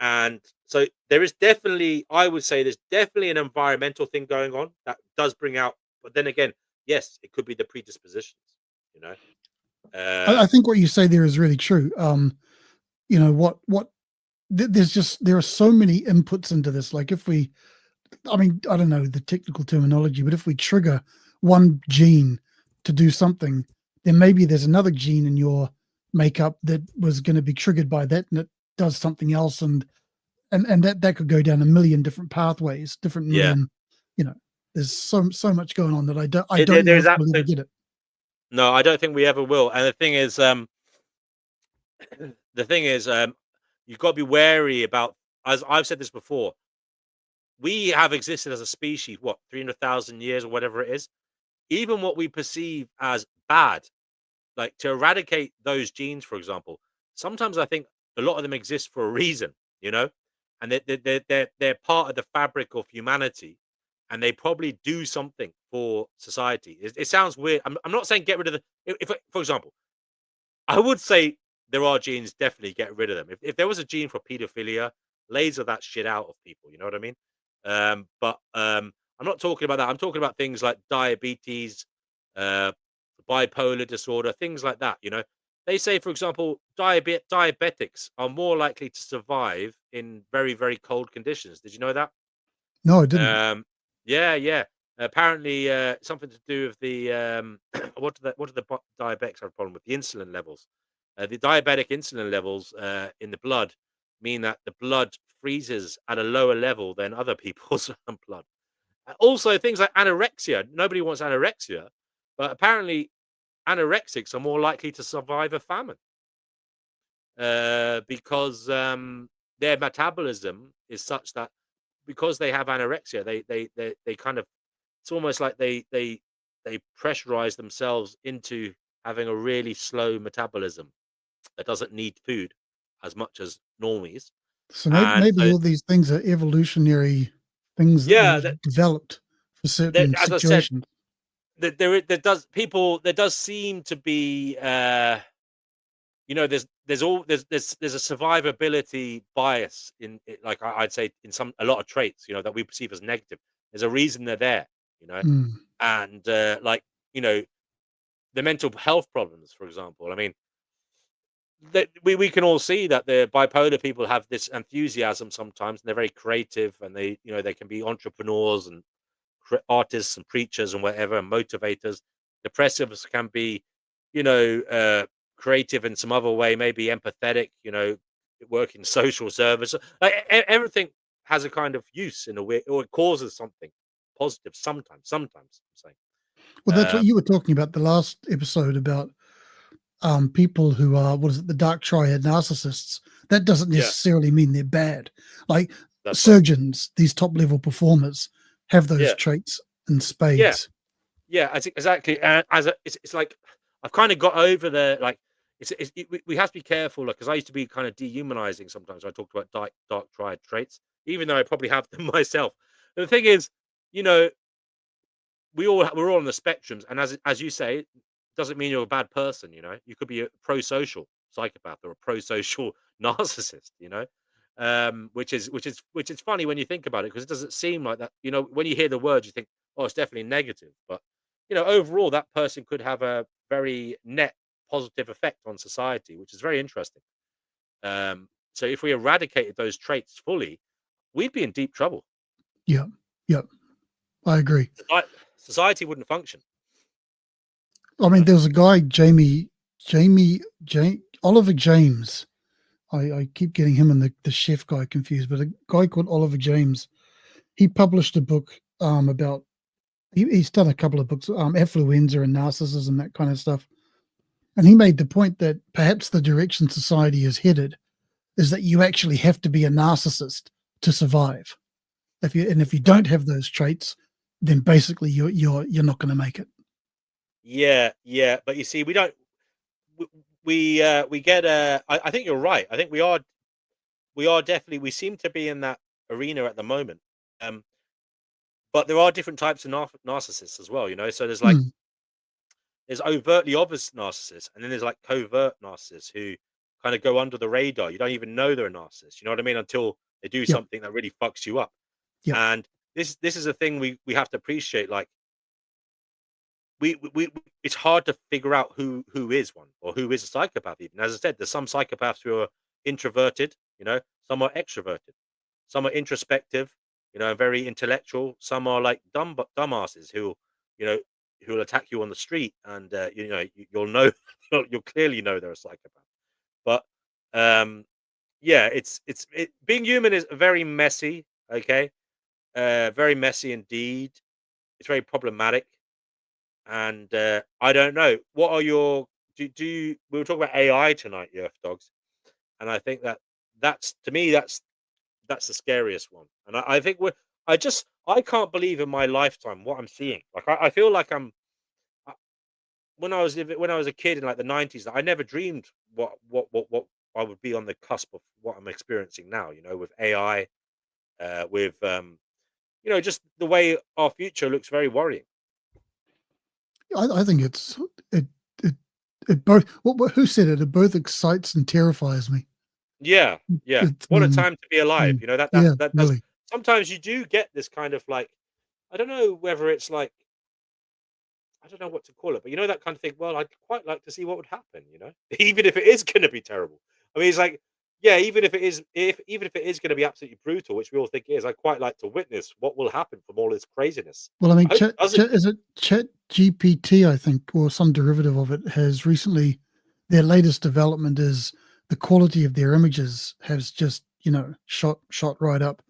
and so there is definitely, I would say, there's definitely an environmental thing going on that does bring out. But then again, yes, it could be the predispositions. You know, I um, think what you say there is really true. What there are so many inputs into this. Like if we, I mean, I don't know the technical terminology, but if we trigger one gene to do something, then maybe there's another gene in your makeup that was going to be triggered by that, and it does something else, and that could go down a million different pathways, different yeah, million, you know. There's so much going on that I don't know there's if we'll ever absolute. get it. No, I don't think we ever will. And the thing is, you've got to be wary about. As I've said this before, we have existed as a species, what 300,000 years or whatever it is. Even what we perceive as bad, like to eradicate those genes, for example, sometimes I think a lot of them exist for a reason, you know, and they're part of the fabric of humanity, and they probably do something for society. It sounds weird. I'm not saying get rid of the. If for example, I would say there are genes, definitely get rid of them. If there was a gene for pedophilia, laser that shit out of people. You know what I mean? But I'm not talking about that. I'm talking about things like diabetes, uh, bipolar disorder, things like that. You know, they say, for example, diabetics are more likely to survive in very, very cold conditions. Did you know that? No, I didn't. Um, yeah, yeah. Apparently, something to do with the diabetics have a problem with the insulin levels. The diabetic insulin levels in the blood mean that the blood freezes at a lower level than other people's blood. Also, things like anorexia. Nobody wants anorexia, but apparently, anorexics are more likely to survive a famine because their metabolism is such that because they have anorexia, they kind of it's almost like they pressurize themselves into having a really slow metabolism that doesn't need food as much as normies. So And maybe so, all these things are evolutionary things that yeah, we've developed for certain as I said, situations. there does seem to be there's a survivability bias in it, like I'd say in a lot of traits, that we perceive as negative. There's a reason they're there, Mm. and like the mental health problems, for example. I mean, that we can all see that the bipolar people have this enthusiasm sometimes, and they're very creative, and they can be entrepreneurs and artists and preachers and whatever, and motivators. Depressives can be, creative in some other way, maybe empathetic, work in social service. Like everything has a kind of use in a way, or it causes something positive sometimes. Sometimes I'm saying. Well, that's what Um, you were talking about the last episode about people who are, what is it, the dark triad narcissists. That doesn't yeah, necessarily mean they're bad. Like that's right. surgeons, these top level performers have those Yeah, traits in yeah. spades. Yeah, I think exactly. It's like I've kind of got over the like. We have to be careful, because I used to be kind of dehumanizing sometimes when I talked about dark triad traits, even though I probably have them myself. And the thing is, you know, we're all on the spectrums, and as you say, it doesn't mean you're a bad person. You could be a pro-social psychopath or a pro-social narcissist. Which is funny when you think about it, because it doesn't seem like that. When you hear the word, you think, oh, it's definitely negative, but overall, that person could have a very net positive effect on society, which is very interesting. So if we eradicated those traits fully, we'd be in deep trouble. Yeah. Yep. I agree. Society wouldn't function. I mean, there was a guy, Oliver James. I keep getting him and the chef guy confused, but a guy called Oliver James. He published a book about. He's done a couple of books, affluenza and narcissism, that kind of stuff. And he made the point that perhaps the direction society is headed is that you actually have to be a narcissist to survive. If you don't have those traits, then basically you're not going to make it. Yeah, but you see, we don't. We get. I think you're right. I think we are. We are definitely. We seem to be in that arena at the moment. But there are different types of narcissists as well. So Hmm. there's overtly obvious narcissists, and then there's like covert narcissists who kind of go under the radar. You don't even know they're a narcissist. You know what I mean? Until they do Yep. something that really fucks you up. Yep. And this is a thing we have to appreciate. Like we it's hard to figure out who is one, or who is a psychopath. Even as I said, there's some psychopaths who are introverted. Some are extroverted. Some are introspective. Very intellectual. Some are like dumbasses who you know who will attack you on the street, and you'll know you'll clearly know they're a psychopath. But yeah, being human is very messy. Okay, very messy indeed. It's very problematic, and I don't know. What are your do you? We were talking about AI tonight, you Earth Dogs, and I think that's to me that's the scariest one. And I think I can't believe in my lifetime what I'm seeing. Like I feel like when I was a kid in like the 90s, I never dreamed what I would be on the cusp of what I'm experiencing now. With AI, with just the way our future looks very worrying. I think it it it both. Who said it? It both excites and terrifies me. Yeah, yeah. It's What a time to be alive. yeah, That does. really. Sometimes you do get this kind of like, I don't know whether it's like, I don't know what to call it, but that kind of thing. Well, I'd quite like to see what would happen, even if it is going to be terrible. I mean, it's like, yeah, even if it is, even if it is going to be absolutely brutal, which we all think it is, I'd quite like to witness what will happen from all this craziness. Well, I mean, I hope it doesn't. Is it Chat GPT, I think, or some derivative of it, has recently, their latest development is the quality of their images has just, shot right up.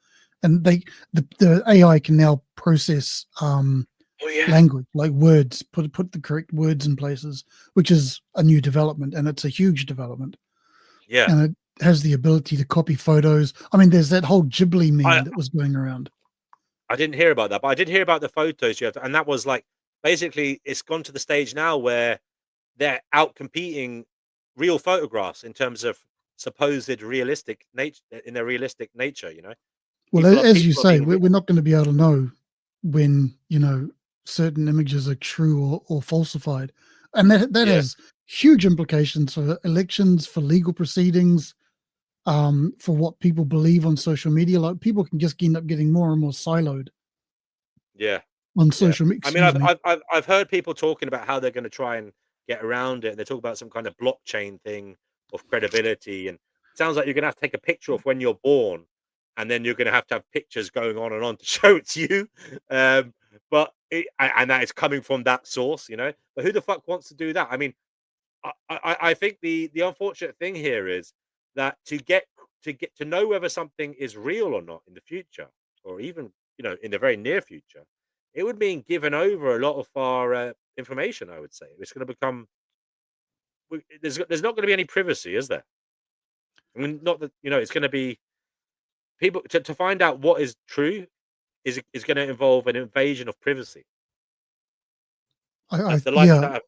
And the AI can now process Oh yeah, language, like words, put the correct words in places, which is a new development, and it's a huge development. yeah. And it has the ability to copy photos. I mean, there's that whole Ghibli I meme that was going around. I didn't hear about that, but I did hear about the photos you have, and that was like basically it's gone to the stage now where they're out competing real photographs in terms of supposed realistic nature in their realistic nature. Well, as you People are say, being we're not going to be able to know when, certain images are true or falsified, and that Yeah, has huge implications for elections, for legal proceedings, for what people believe on social media. Like people can just end up getting more and more siloed yeah, on yeah. social. I mean, Excuse me. I've heard people talking about how they're going to try and get around it. And they talk about some kind of blockchain thing of credibility, and it sounds like you're going to have to take a picture of when you're born, and then you're going to have pictures going on and on to show it's you. And that it's coming from that source, you know. But who the fuck wants to do that? I mean, I think the unfortunate thing here is that to get to know whether something is real or not in the future, or even in the very near future, it would mean giving over a lot of our information. I would say it's going to become there's not going to be any privacy, is there? I mean, not that it's going to be people to find out what is true is going to involve an invasion of privacy. I The likes of yeah, that.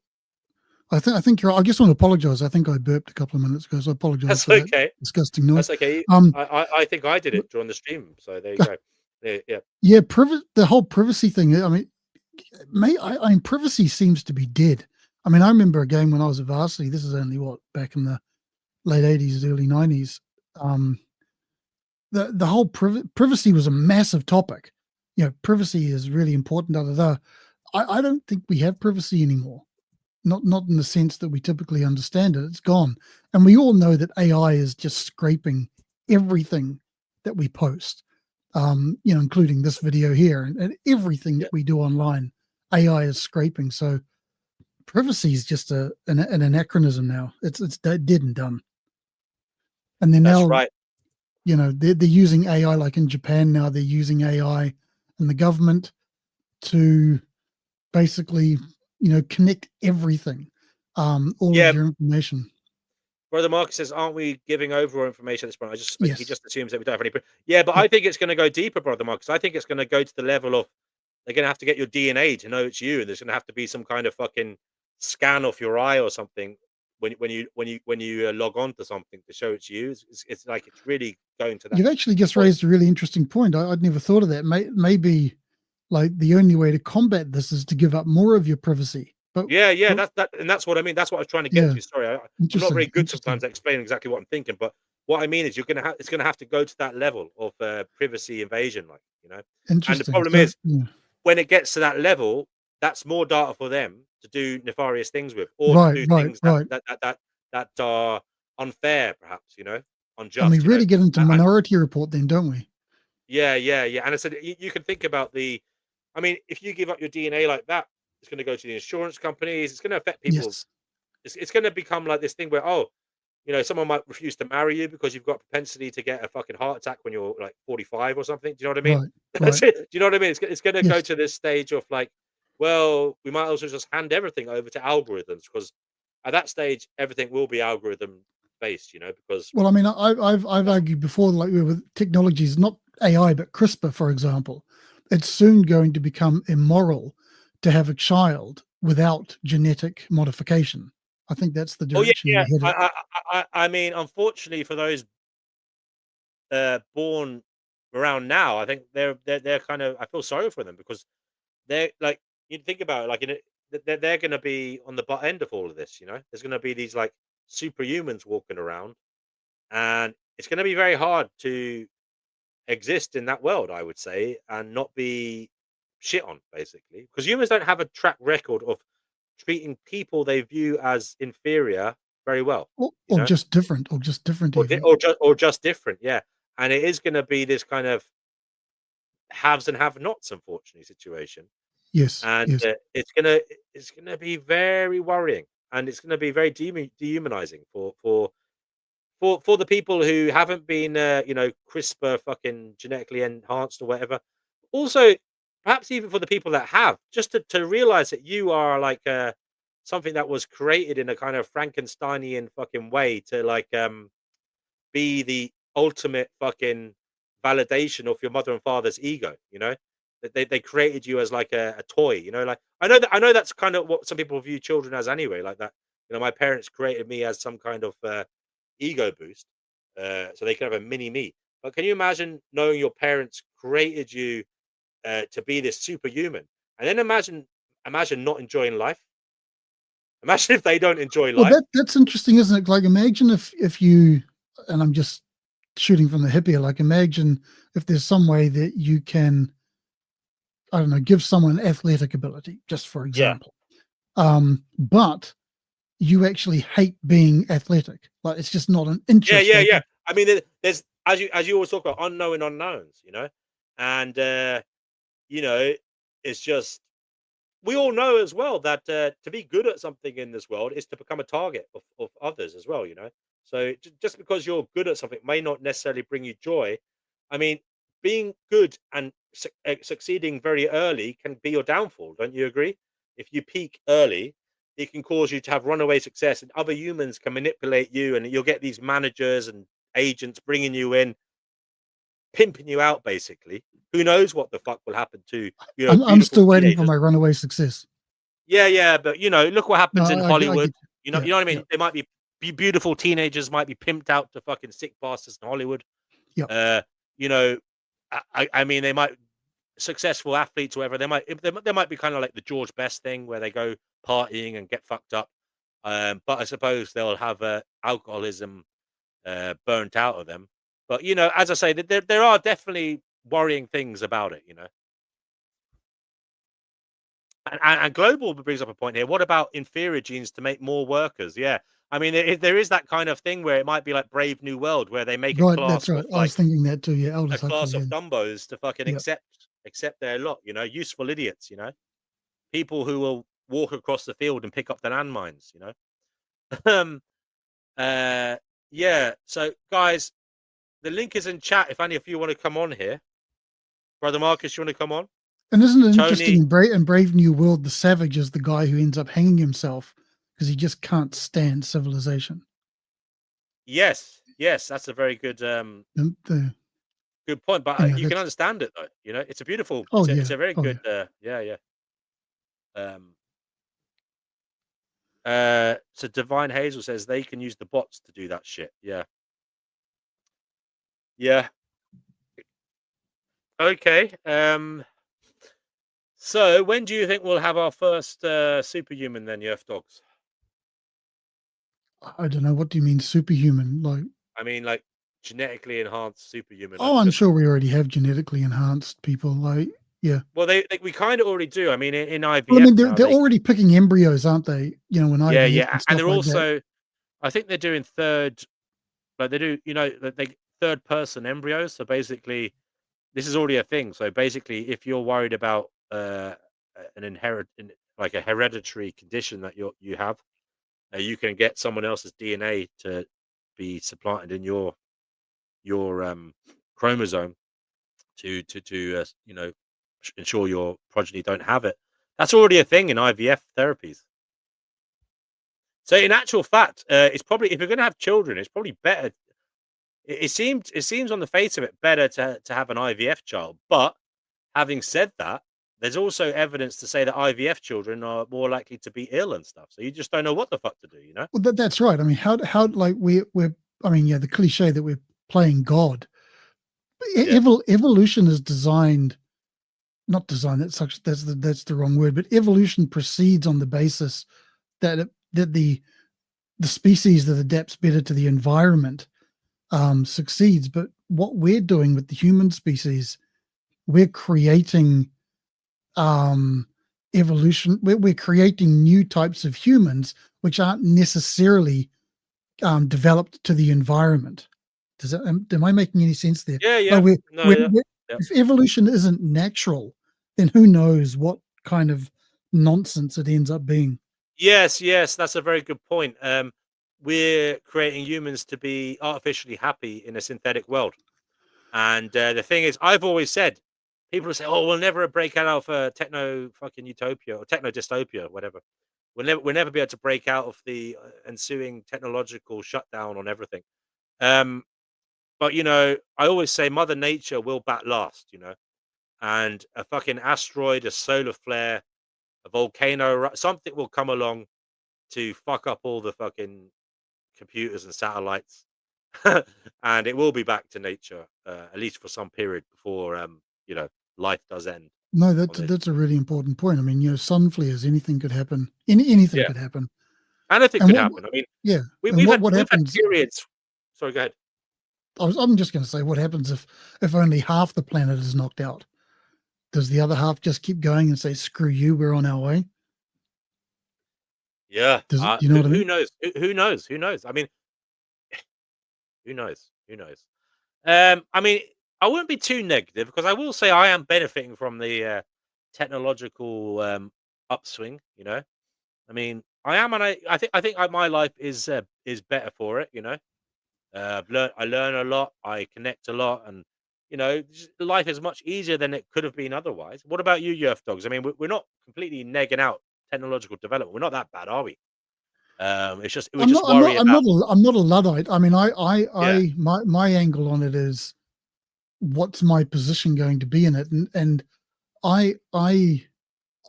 I think you're. I just want to apologize. I think I burped a couple of minutes ago, so I apologize That's for that okay. disgusting noise. That's okay. Um, I think I did it during the stream, so there you go. Yeah, yeah. yeah, the whole privacy thing. I mean, I mean, privacy seems to be dead. I mean, I remember a game when I was at varsity. This is only back in the late '80s, early '90s. Um, the whole privacy was a massive topic. Privacy is really important. Da da da. I don't think we have privacy anymore. Not in the sense that we typically understand it. It's gone, and we all know that AI is just scraping everything that we post. Including this video here and everything Yeah. that we do online. AI is scraping. So privacy is just an anachronism now. It's dead and done. And then That's now, right. they're using AI, like in Japan now. They're using AI in the government to basically, connect everything, all of Yeah, your information. Brother Marcus says, "Aren't we giving over our information at this point?" He Yes. just assumes that we don't have any. Yeah, but Yeah. I think it's going to go deeper, Brother Marcus. I think it's going to go to the level of they're going to have to get your DNA to know it's you, and there's going to have to be some kind of fucking scan off your eye or something when you log on to something to show it's you. It's like it's really going to that You've actually just point. raised a really interesting point. I'd never thought of that. Maybe like the only way to combat this is to give up more of your privacy. But, Yeah, yeah, but that's what I mean. That's what I was trying to get yeah, to. Sorry, I'm not very interesting, good interesting, sometimes at explaining exactly what I'm thinking, but what I mean is it's gonna have to go to that level of privacy invasion, like. And the interesting. problem So is yeah. when it gets to that level, that's more data for them to do nefarious things with, or to Right, do right, things that right. that that that that are unfair, perhaps, And we unjust. really get into Minority Report then, don't we? Yeah, yeah, yeah. And I said you can think about I mean, if you give up your DNA like that, it's going to go to the insurance companies. It's going to affect people. Yes. It's going to become like this thing where someone might refuse to marry you because you've got propensity to get a fucking heart attack when you're like 45 or something. Do you know what I mean? Right, right. Do you know what I mean? It's going to go Yes. to this stage of like, well, we might also just hand everything over to algorithms because at that stage everything will be algorithm based. Because Well, I mean, I've argued before, like with technologies, not AI, but CRISPR, for example, it's soon going to become immoral to have a child without genetic modification. I think that's the oh yeah, direction yeah. we're headed. I mean, unfortunately for those born around now, I think they're kind of I feel sorry for them because they're like you think about it, like they're going to be on the butt end of all of this. There's going to be these like superhumans walking around, and it's going to be very hard to exist in that world, I would say, and not be shit on basically because humans don't have a track record of treating people they view as inferior very well. Or, You or know, just different, or just different or even. or just different, yeah. And it is going to be this kind of haves and have nots, unfortunately, situation. Yes, And yes, it's gonna be very worrying, and it's gonna be very dehumanizing for the people who haven't been, CRISPR fucking genetically enhanced or whatever. Also, perhaps even for the people that have, just to realize that you are like something that was created in a kind of Frankensteinian fucking way to like be the ultimate fucking validation of your mother and father's ego. That they created you as like a toy. Like I know that's kind of what some people view children as anyway, like that. My parents created me as some kind of ego boost, so they can have a mini me. But can you imagine knowing your parents created you to be this superhuman? And then imagine not enjoying life. Imagine if they don't enjoy Well, life. that's interesting, isn't it? Like, imagine if you, and I'm just shooting from the hip here. Like, imagine if there's some way that you can, I don't know, give someone athletic ability, just for Yeah. example, but you actually hate being athletic. Like, it's just not an interest. Yeah. Like, I mean, there's as you always talk about unknown unknowns, and it's just we all know as well that to be good at something in this world is to become a target of others as well. So just because you're good at something may not necessarily bring you joy. I mean, being good and succeeding very early can be your downfall. Don't you agree? If you peak early, it can cause you to have runaway success, and other humans can manipulate you, and you'll get these managers and agents bringing you in, pimping you out, basically. Who knows what the fuck will happen to I'm beautiful still waiting for teenagers? my runaway success. Yeah, but look what No, happens in I Hollywood. get you. You know what I Yeah, mean? They might be beautiful teenagers, might be pimped out to fucking sick bastards in Hollywood. yeah. You know, I mean, they might successful athletes, or whatever. They might be kind of like the George Best thing, where they go partying and get fucked up. But I suppose they'll have alcoholism burnt out of them. But as I say, there are definitely worrying things about it. And global brings up a point here. What about inferior genes to make more workers? Yeah. I mean, there is that kind of thing where it might be like Brave New World, where they make a Right, that's class right. of I was thinking that too. Yeah, a Aldous class Huxley. of dumbos to fucking Yeah. accept their lot. Useful idiots. People who will walk across the field and pick up the landmines. um. Yeah. So, guys, the link is in chat. If any of you want to come on here, brother Marcus, you want to come on? And isn't it interesting Tony, in Brave New World, the savage is the guy who ends up hanging himself because he just can't stand civilization. yes, that's a very good good point, but you can understand it though. It's a beautiful. Oh It's yeah. a very Oh good. yeah. Yeah. So Divine Hazel says they can use the bots to do that shit. Yeah. Okay. So when do you think we'll have our first superhuman then, Yerf dogs? I don't know. What do you mean superhuman? Like, I mean, like genetically enhanced superhuman. Like oh, I'm just sure we already have genetically enhanced people. Like, yeah. well, we kind of already do. I mean, in Well, I IVF mean, now, they're already picking embryos, aren't they? In IVF yeah, and and stuff they're like that. also, I think they're doing third, like they do, they third person embryos. So basically, this is already a thing. So basically, if you're worried about like a hereditary condition that you have, you can get someone else's DNA to be supplanted in your chromosome to ensure your progeny don't have it. That's already a thing in IVF therapies. So in actual fact, it's probably, if you're going to have children, it's probably better. It seems on the face of it better to have an IVF child. But having said that, there's also evidence to say that IVF children are more likely to be ill and stuff. So you just don't know what the fuck to do, Well, that's right. I mean, how like we're I mean, yeah, the cliche that we're playing God. Yeah. Evolution is designed, not designed. That's the wrong word. But evolution proceeds on the basis that the species that adapts better to the environment succeeds. But what we're doing with the human species, we're creating evolution. We're creating new types of humans which aren't necessarily developed to the environment. Does that? Am I making any sense there? Yeah. Like No, yeah. if evolution isn't natural, then who knows what kind of nonsense it ends up being. Yes, that's a very good point. We're creating humans to be artificially happy in a synthetic world. And the thing is, I've always said, people will say, "Oh, we'll never break out of techno fucking utopia or techno dystopia, whatever. We'll never be able to break out of the ensuing technological shutdown on everything." But I always say, Mother Nature will bat last. And a fucking asteroid, a solar flare, a volcano, something will come along to fuck up all the fucking computers and satellites, and it will be back to nature, at least for some period before life does end. No, on that's this. that's a really important point. I mean, sun flares, anything could happen. Anything Yeah, could happen. anything And could what? happen. I mean, Yeah, and we've had what we've had happens? periods. Sorry, go ahead. I'm just going to say, what happens if only half the planet is knocked out? Does the other half just keep going and say, "Screw you, we're on our way"? Yeah, Do you know what I who mean? knows? Who knows? Who knows? I mean, who knows? Who knows? I mean, I wouldn't be too negative because I will say I am benefiting from the technological upswing. I mean, I am, and I think my life is better for it. I learn a lot, I connect a lot, and life is much easier than it could have been otherwise. What about you, Yerf Dogs? I mean, we're not completely negging out technological development. We're not that bad, are we? It's just we I'm just not. I'm not. worry I'm about not. I'm not a luddite. I mean, yeah, my angle on it is, what's my position going to be in it, and I, I,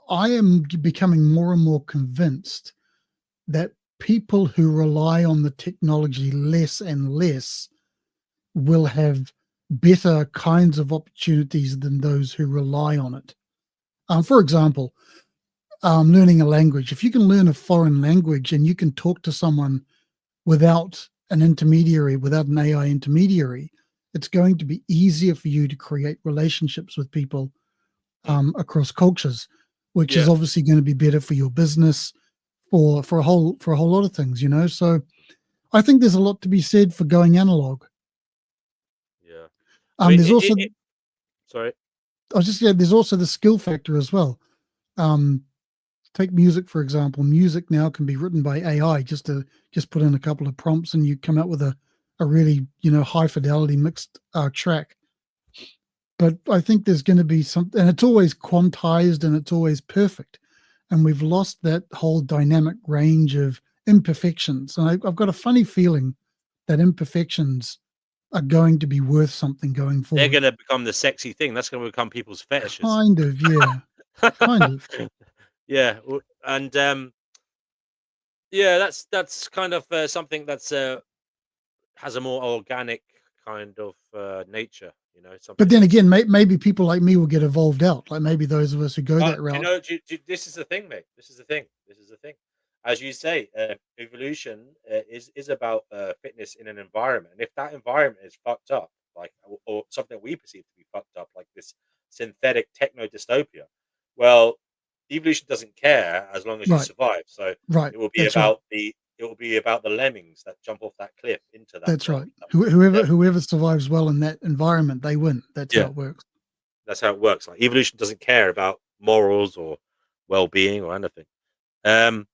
I am becoming more and more convinced that people who rely on the technology less and less will have better kinds of opportunities than those who rely on it. For example, learning a language. If you can learn a foreign language and you can talk to someone without an intermediary, without an AI intermediary, it's going to be easier for you to create relationships with people mm, across cultures, which is yeah, obviously going to be better for your business, for a whole lot of things. So I think there's a lot to be said for going analog. yeah. I mean, There's also, sorry, I was just yeah, there's also the skill factor as well. Um, Take music for example. Music now can be written by AI. Just put in a couple of prompts and you come out with a really high fidelity mixed track. But I think there's going to be something, and it's always quantized and it's always perfect, and we've lost that whole dynamic range of imperfections. And I've got a funny feeling that imperfections are going to be worth something going they're forward. going to become the sexy thing. That's going to become people's fetishes. Kind of, yeah, kind of. Yeah, and yeah, that's kind of something that's has a more organic kind of nature. But Something then that's again, maybe people like me will get evolved out. Like maybe those of us who go that route. this is the thing, mate. This is the thing. This is the thing. As you say, evolution is about fitness in an environment. And if that environment is fucked up, like or something we perceive to be fucked up, like this synthetic techno dystopia, well, evolution doesn't care as long as you Right, survive. So right. it will be That's right. about the lemmings that jump off that cliff into that That's world. right. Whoever Yeah, whoever survives well in that environment, they win. That's how yeah, it works. that's how it works. Like evolution doesn't care about morals or well-being or anything. Um,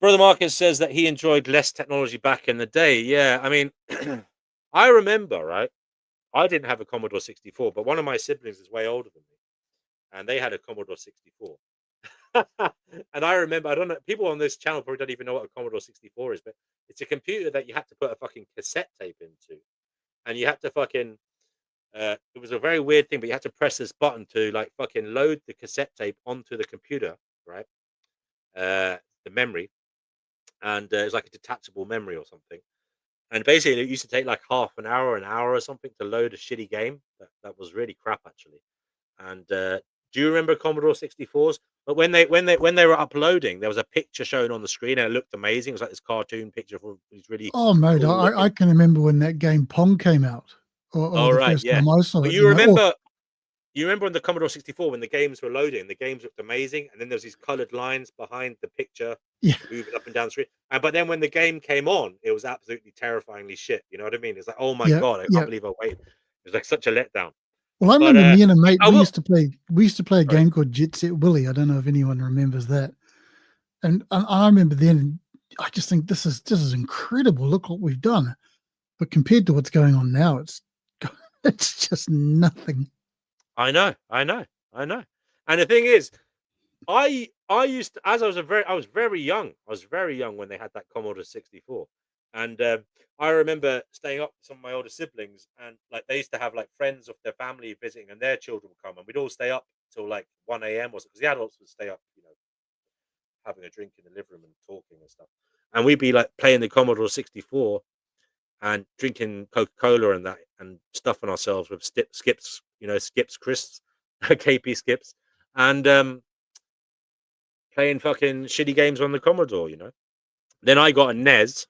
Brother Marcus says that he enjoyed less technology back in the day. Yeah, I mean, I remember, right? I didn't have a Commodore 64, but one of my siblings is way older than me, and they had a Commodore 64. And I remember, I don't know, people on this channel probably don't even know what a Commodore 64 is, but it's a computer that you had to put a fucking cassette tape into, and you had to fucking. It was a very weird thing, but you had to press this button to like fucking load the cassette tape onto the computer, right? The memory, and it was like a detachable memory or something. And basically, it used to take like half an hour or something to load a shitty game. That was really crap, actually. And do you remember Commodore 64s? But when they were uploading, there was a picture shown on the screen, and it looked amazing. It was like this cartoon picture of these really Oh, mate, cool I looking. can remember when that game Pong came out, or All the right, first yeah. time I saw But it. you remember on the Commodore 64 when the games were loading, the games looked amazing, and then there's these colored lines behind the picture Yeah, moving up and down the screen. And but then when the game came on, it was absolutely terrifyingly shit. You know what I mean? It's like, oh my yeah, god, I can't yeah. believe I waited. It was like such a letdown. Well, I But remember me and a mate. I We will. used to play. We used to play a Sorry. game called Jet Set Willy. I don't know if anyone remembers that. And I remember then. I just think this is incredible. Look what we've done. But compared to what's going on now, it's it's just nothing. I know, I know, I know. And the thing is, I used to, as I was very young. I was very young when they had that Commodore 64, and I remember staying up with some of my older siblings, and like they used to have like friends of their family visiting, and their children would come, and we'd all stay up till like 1 a.m. or so, because the adults would stay up, having a drink in the living room and talking and stuff, and we'd be like playing the Commodore 64 and drinking Coca Cola and that, and stuffing ourselves with skips, skips crisps. KP skips, and playing fucking shitty games on the Commodore, you know. Then I got a NES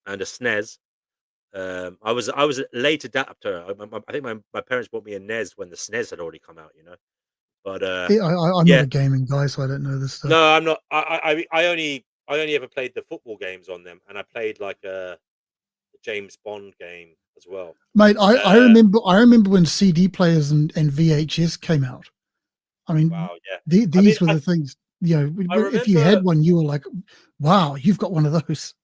and a SNES. I was a late adapter. I think my parents bought me a NES when the SNES had already come out, you know. But I'm not yeah, a gaming guy, so I don't know this stuff. no, I'm not. I only ever played the football games on them, and I played like a James Bond game as well. Mate, I Uh, remember when CD players and VHS came out. I mean, wow, yeah. I mean, these were the things, you know, I if you remember. had one, you were like, wow, you've got one of those.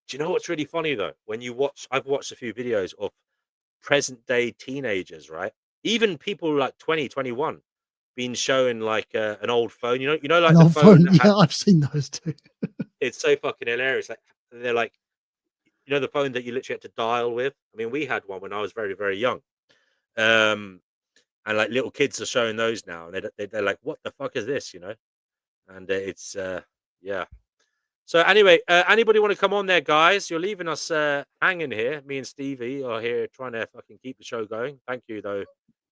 Do you know what's really funny though? When you watch, I've watched a few videos of present day teenagers, right? Even people like 20, 21, being shown like an old phone. An Like the old phone phone. that had. Yeah, I've seen those too. It's so fucking hilarious. Like they're like, the phone that you literally had to dial with. I mean, we had one when I was very, very young. Um, and like little kids are showing those now, and they're like, "What the fuck is this?" And it's yeah. So anyway, anybody want to come on there, guys? You're leaving us hanging here. Me and Stevie are here trying to fucking keep the show going. Thank you, though.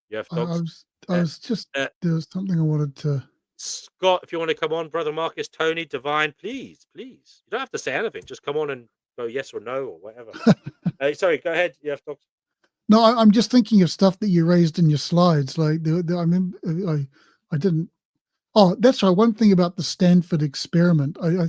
You have dogs. I Uh, was just, uh, there was something I wanted to. Scott, if you want to come on, brother Marcus, Tony, Divine, please, please. You don't have to say anything. Just come on and go yes or no or whatever. Sorry, go ahead. You have dogs. No, I'm just thinking of stuff that you raised in your slides. Like I remember, I didn't. Oh, that's right. One thing about the Stanford experiment, I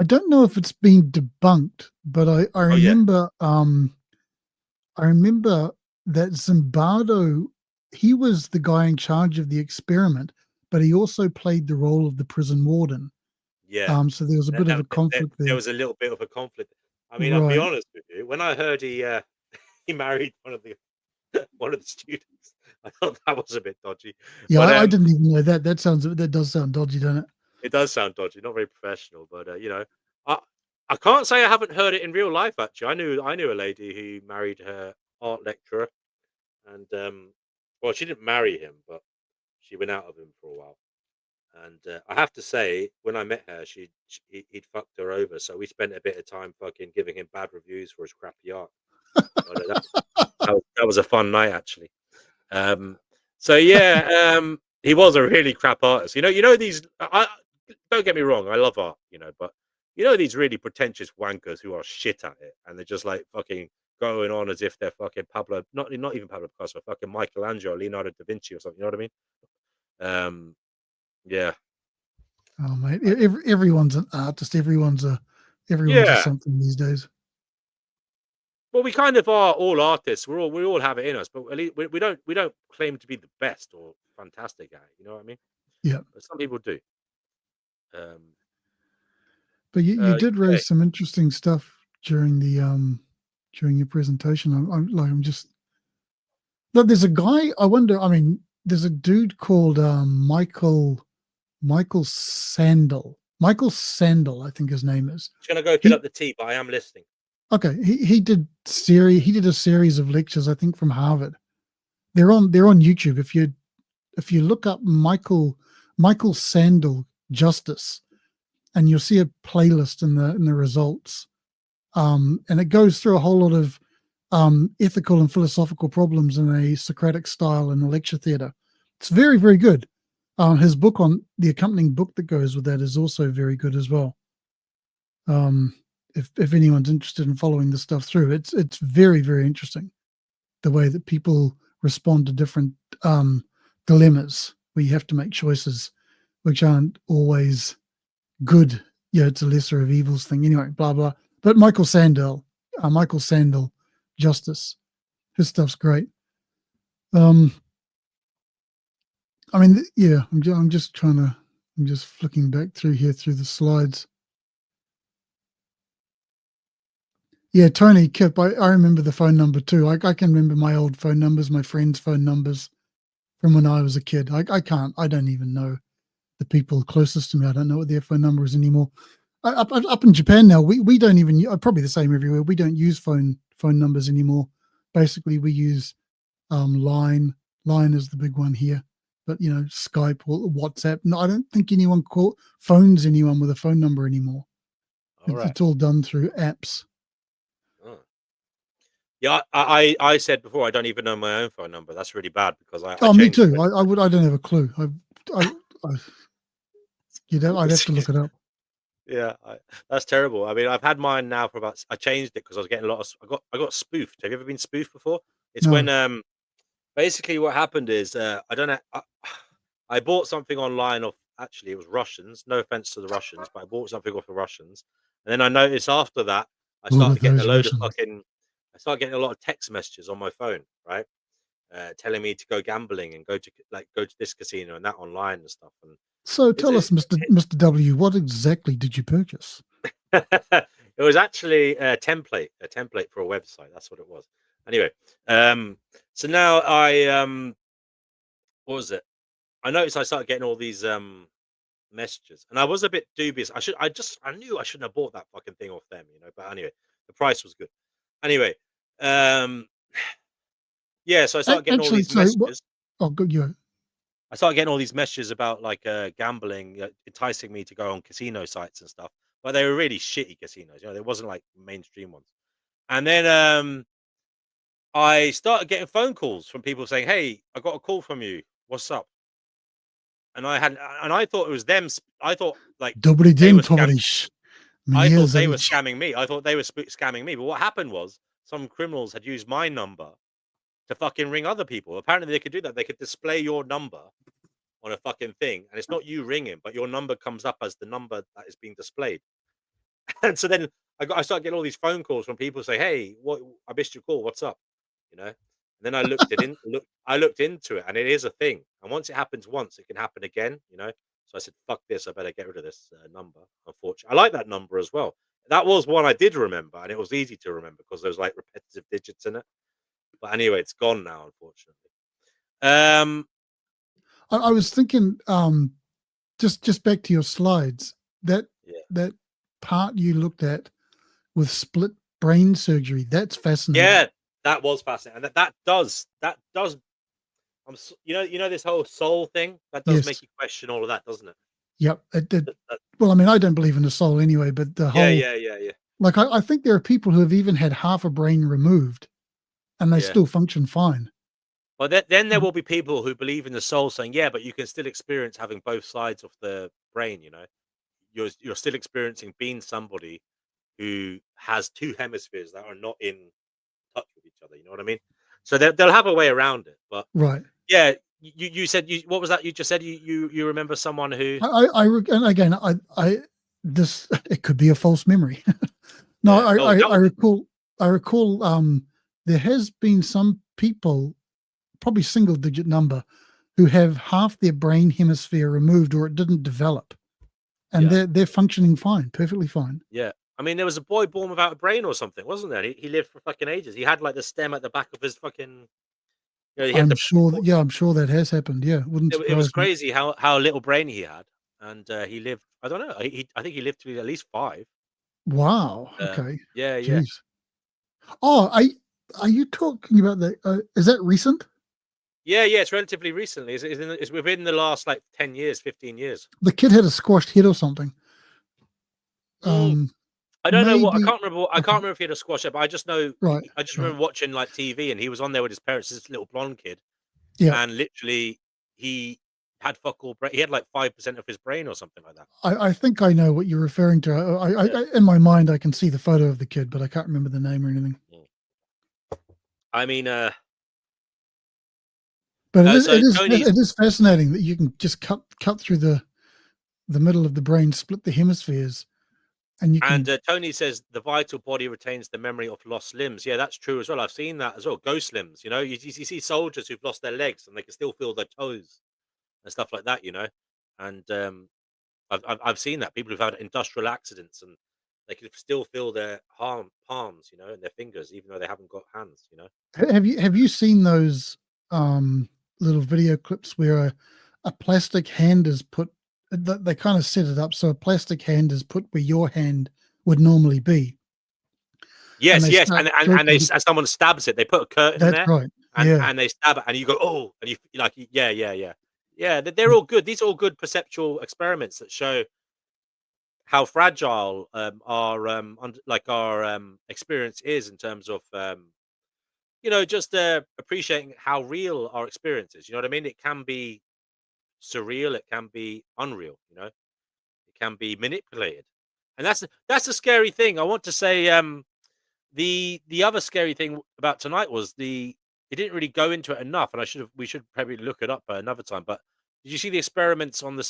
don't know if it's been debunked, but I Oh yeah, remember I remember that Zimbardo, he was the guy in charge of the experiment, but he also played the role of the prison warden. yeah. So there was a bit of a conflict There there. was a little bit of a conflict. I mean, I'll be Right. honest with you. When I heard he he married one of the one of the students, I thought that was a bit dodgy. Yeah, But I didn't even know that. That does sound dodgy, doesn't it? it does sound dodgy, not very professional. But I I can't say I haven't heard it in real life. Actually, I knew a lady who married her art lecturer, and well, she didn't marry him, but she went out of him for a while. And I have to say, when I met her, he'd fucked her over. So we spent a bit of time fucking giving him bad reviews for his crappy art. But that was a fun night, actually. So yeah, he was a really crap artist. These. Don't get me wrong, I love art, but these really pretentious wankers who are shit at it, and they're just like fucking going on as if they're fucking Pablo, not even Pablo Picasso, fucking Michelangelo, Leonardo da Vinci, or something. You know what I mean? Yeah, Oh mate, everyone's an artist. Everyone's a yeah. something these days. Well, we kind of are all artists. We all have it in us, but at least we don't claim to be the best or fantastic at it. You know what I mean? Yeah. But some people do. Um, But you did okay. raise some interesting stuff during the during your presentation. I'm just look. There's a guy. I wonder. I mean, there's a dude called Michael Sandel. Michael Sandel, I think his name is. Just gonna go fill He up the tea, but I am listening. okay. He did a series of lectures, I think, from Harvard. They're on YouTube. If you look up Michael Sandel Justice, and you'll see a playlist in the results, and it goes through a whole lot of ethical and philosophical problems in a Socratic style in the lecture theatre. It's very, very good. His book, on the accompanying book that goes with that, is also very good as well. If anyone's interested in following the stuff through, it's very, very interesting, the way that people respond to different dilemmas where you have to make choices which aren't always good. Yeah, it's a lesser of evils thing. Anyway, blah blah. But Michael Sandel, Justice, his stuff's great. I mean, yeah, I'm just flicking back through here through the slides. Yeah, Tony, Kip, I remember the phone number too. I can remember my old phone numbers, my friends' phone numbers from when I was a kid. I don't even know the people closest to me. I don't know what their phone number is anymore. Up in Japan now, we don't even, probably the same everywhere. We don't use phone numbers anymore. Basically, we use Line. Line is the big one here. But, Skype or WhatsApp. No, I don't think anyone phones anyone with a phone number anymore. All right. It's all done through apps. Oh. Yeah, I said before I don't even know my own phone number. That's really bad because I Oh, me changed too. it. I don't have a clue. I I'd have to look it up. Yeah, that's terrible. I mean, I've had mine now for about. I changed it because I was getting a lot of. I got spoofed. Have you ever been spoofed before? It's when No. basically what happened is I don't know. I bought something online off. Actually, it was Russians. No offense to the Russians, but I bought something off the Russians, and then I noticed after that I All started of getting a those load of Russians. fucking. I started getting a lot of text messages on my phone, right? Telling me to go gambling and go to this casino and that online and stuff. And So it's tell us, Mr. W, what exactly did you purchase? it was actually a template for a website. That's what it was. Anyway, so now what was it? I noticed I started getting all these messages, and I was a bit dubious. I knew I shouldn't have bought that fucking thing off them, you know. But anyway, the price was good. Anyway, um, yeah. So I started getting all Actually, these so what? messages. Oh, good. You. I started getting all these messages about like gambling, enticing me to go on casino sites and stuff. But they were really shitty casinos, you know. There wasn't like mainstream ones. And then I started getting phone calls from people saying, "Hey, I got a call from you. What's up?" And I thought it was them. I thought like Dobry they dzień, were scam. towarzysz. I Mnie thought they were zabić. scamming me. I thought they were scamming me. But what happened was some criminals had used my number to fucking ring other people. Apparently, they could do that. They could display your number on a fucking thing, and it's not you ringing, but your number comes up as the number that is being displayed. And so then I started getting all these phone calls from people say, "Hey, what? I missed your call. What's up?" You know. And then I looked into it, and it is a thing. And once it happens once, it can happen again. You know. So I said, "Fuck this! I better get rid of this number." Unfortunately, I like that number as well. That was one I did remember, and it was easy to remember because there was like repetitive digits in it. But anyway, it's gone now, unfortunately. Um, I was thinking, just back to your slides. That yeah. that part you looked at with split brain surgery. That's fascinating. Yeah, that was fascinating, and that does. You know this whole soul thing that does make Yes. you question all of that, doesn't it? Yep. It did. That- Well, I mean, I don't believe in the soul anyway, but the yeah, whole, yeah, yeah, yeah, like, I think there are people who have even had half a brain removed and they yeah. still function fine. But then there will be people who believe in the soul, saying, "Yeah, but you can still experience having both sides of the brain." You know, you're still experiencing being somebody who has two hemispheres that are not in touch with each other. You know what I mean? So they'll have a way around it. But Right. yeah, you said what was that? You just said you remember someone who And again, this, it could be a false memory. No, yeah. Oh, that I was recall, there has been some people, probably single digit number, who have half their brain hemisphere removed or it didn't develop, and yeah. they're functioning fine, perfectly fine. Yeah. I mean, there was a boy born without a brain or something, wasn't there? He lived for fucking ages. He had like the stem at the back of his fucking. You know, he had I'm the. sure that, yeah, I'm sure that has happened. Yeah, wouldn't It was surprise me. crazy how little brain he had, and he lived. I don't know. I think he lived to be at least 5. Wow. Okay. Yeah, yeah, Jeez. Oh, are you talking about the? Is that recent? yeah, yeah. It's relatively recently. It's within the last like 10 years, 15 years. The kid had a squashed head or something. Mm, I don't know what. I Maybe. can't remember. I Okay. can't remember if he had a squash up, but I just know. Right. I just Right. remember watching like TV, and he was on there with his parents. This little blonde kid, Yeah. and literally he had fuck all brain. He had like 5% of his brain or something like that. I think I know what you're referring to. Yeah. In my mind, I can see the photo of the kid, but I can't remember the name or anything. Mm. I mean, But so Tony's it is fascinating that you can just cut through the middle of the brain, split the hemispheres, and you and can. Tony says the vital body retains the memory of lost limbs. Yeah, that's true as well. I've seen that as well. Ghost limbs. You know, you see soldiers who've lost their legs and they can still feel their toes and stuff like that. You know, and I've seen that people who've had industrial accidents and they can still feel their palms, you know, and their fingers, even though they haven't got hands. You know. Have you seen those little video clips where a plastic hand is put? They kind of set it up so a plastic hand is put where your hand would normally be, and Yes, they yes, start and they stroking. as someone stabs it, they put a curtain That's there, right. Yeah. and they stab it, and you go, "Oh," and you like, yeah, yeah, yeah, yeah. They're all good. These are all good perceptual experiments that show how fragile our experience is in terms of just appreciating how real our experience is. You know what I mean? It can be surreal. It can be unreal. It can be manipulated, and that's a scary thing. I want to say, the other scary thing about tonight was it didn't really go into it enough, and we should probably look it up another time. But did you see the experiments on the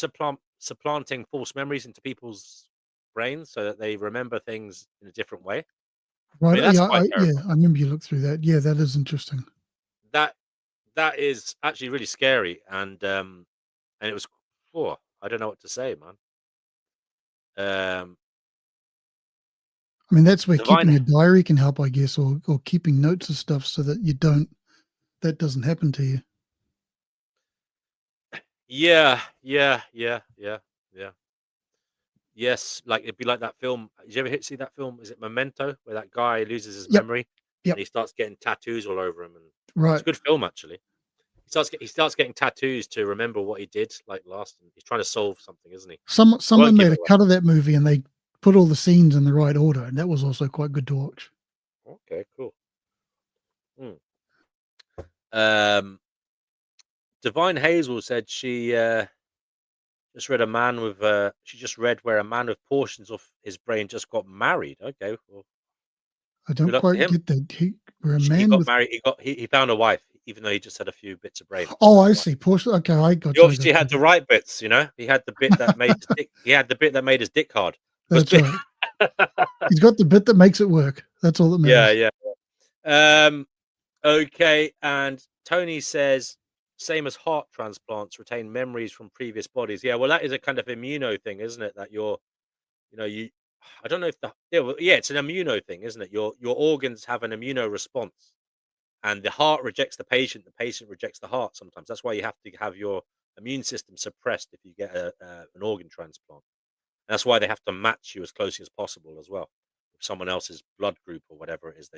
supplanting false memories into people's brains so that they remember things in a different way? I mean, Right. that's Yeah. quite Yeah. terrifying. I remember you looked through that. Yeah, that is interesting. That that is actually really scary, and it was, oh, I don't know what to say, man. Um, I mean, that's where keeping divine, a diary can help, I guess, or keeping notes of stuff so that that doesn't happen to you. yeah, yeah, yeah, yeah, yeah. Yes, like it'd be like that film. Did you ever see that film? Is it Memento, where that guy loses his Yep. memory and Yep. he starts getting tattoos all over him? And it's Right. a good film, actually. He starts getting tattoos to remember what he did like last. And he's trying to solve something, isn't he? I Someone won't give made it a away. cut of that movie and they put all the scenes in the right order, and that was also quite good to watch. Okay, cool. Hmm. Um, Divine Hazel said she just read a man with she just read where a man with portions of his brain just got married. Okay, well, I good don't luck to quite him. get that. We're a He man got with. married. He found a wife, even though he just had a few bits of brain. He Oh, found a I wife. see. Portion. Okay, I got He you. I obviously got had you. the right bits, He had the bit that made his dick. He had the bit that made his dick hard. Because That's right. He's got the bit that makes it work. That's all that yeah, matters. yeah. Okay, and Tony says same as heart transplants retain memories from previous bodies. Yeah, well, that is a kind of immuno thing, isn't it? That you. I don't know if it's an immuno thing, isn't it? Your organs have an immuno response, and the heart rejects the patient rejects the heart. Sometimes that's why you have to have your immune system suppressed if you get an organ transplant. And that's why they have to match you as closely as possible as well, with someone else's blood group or whatever it is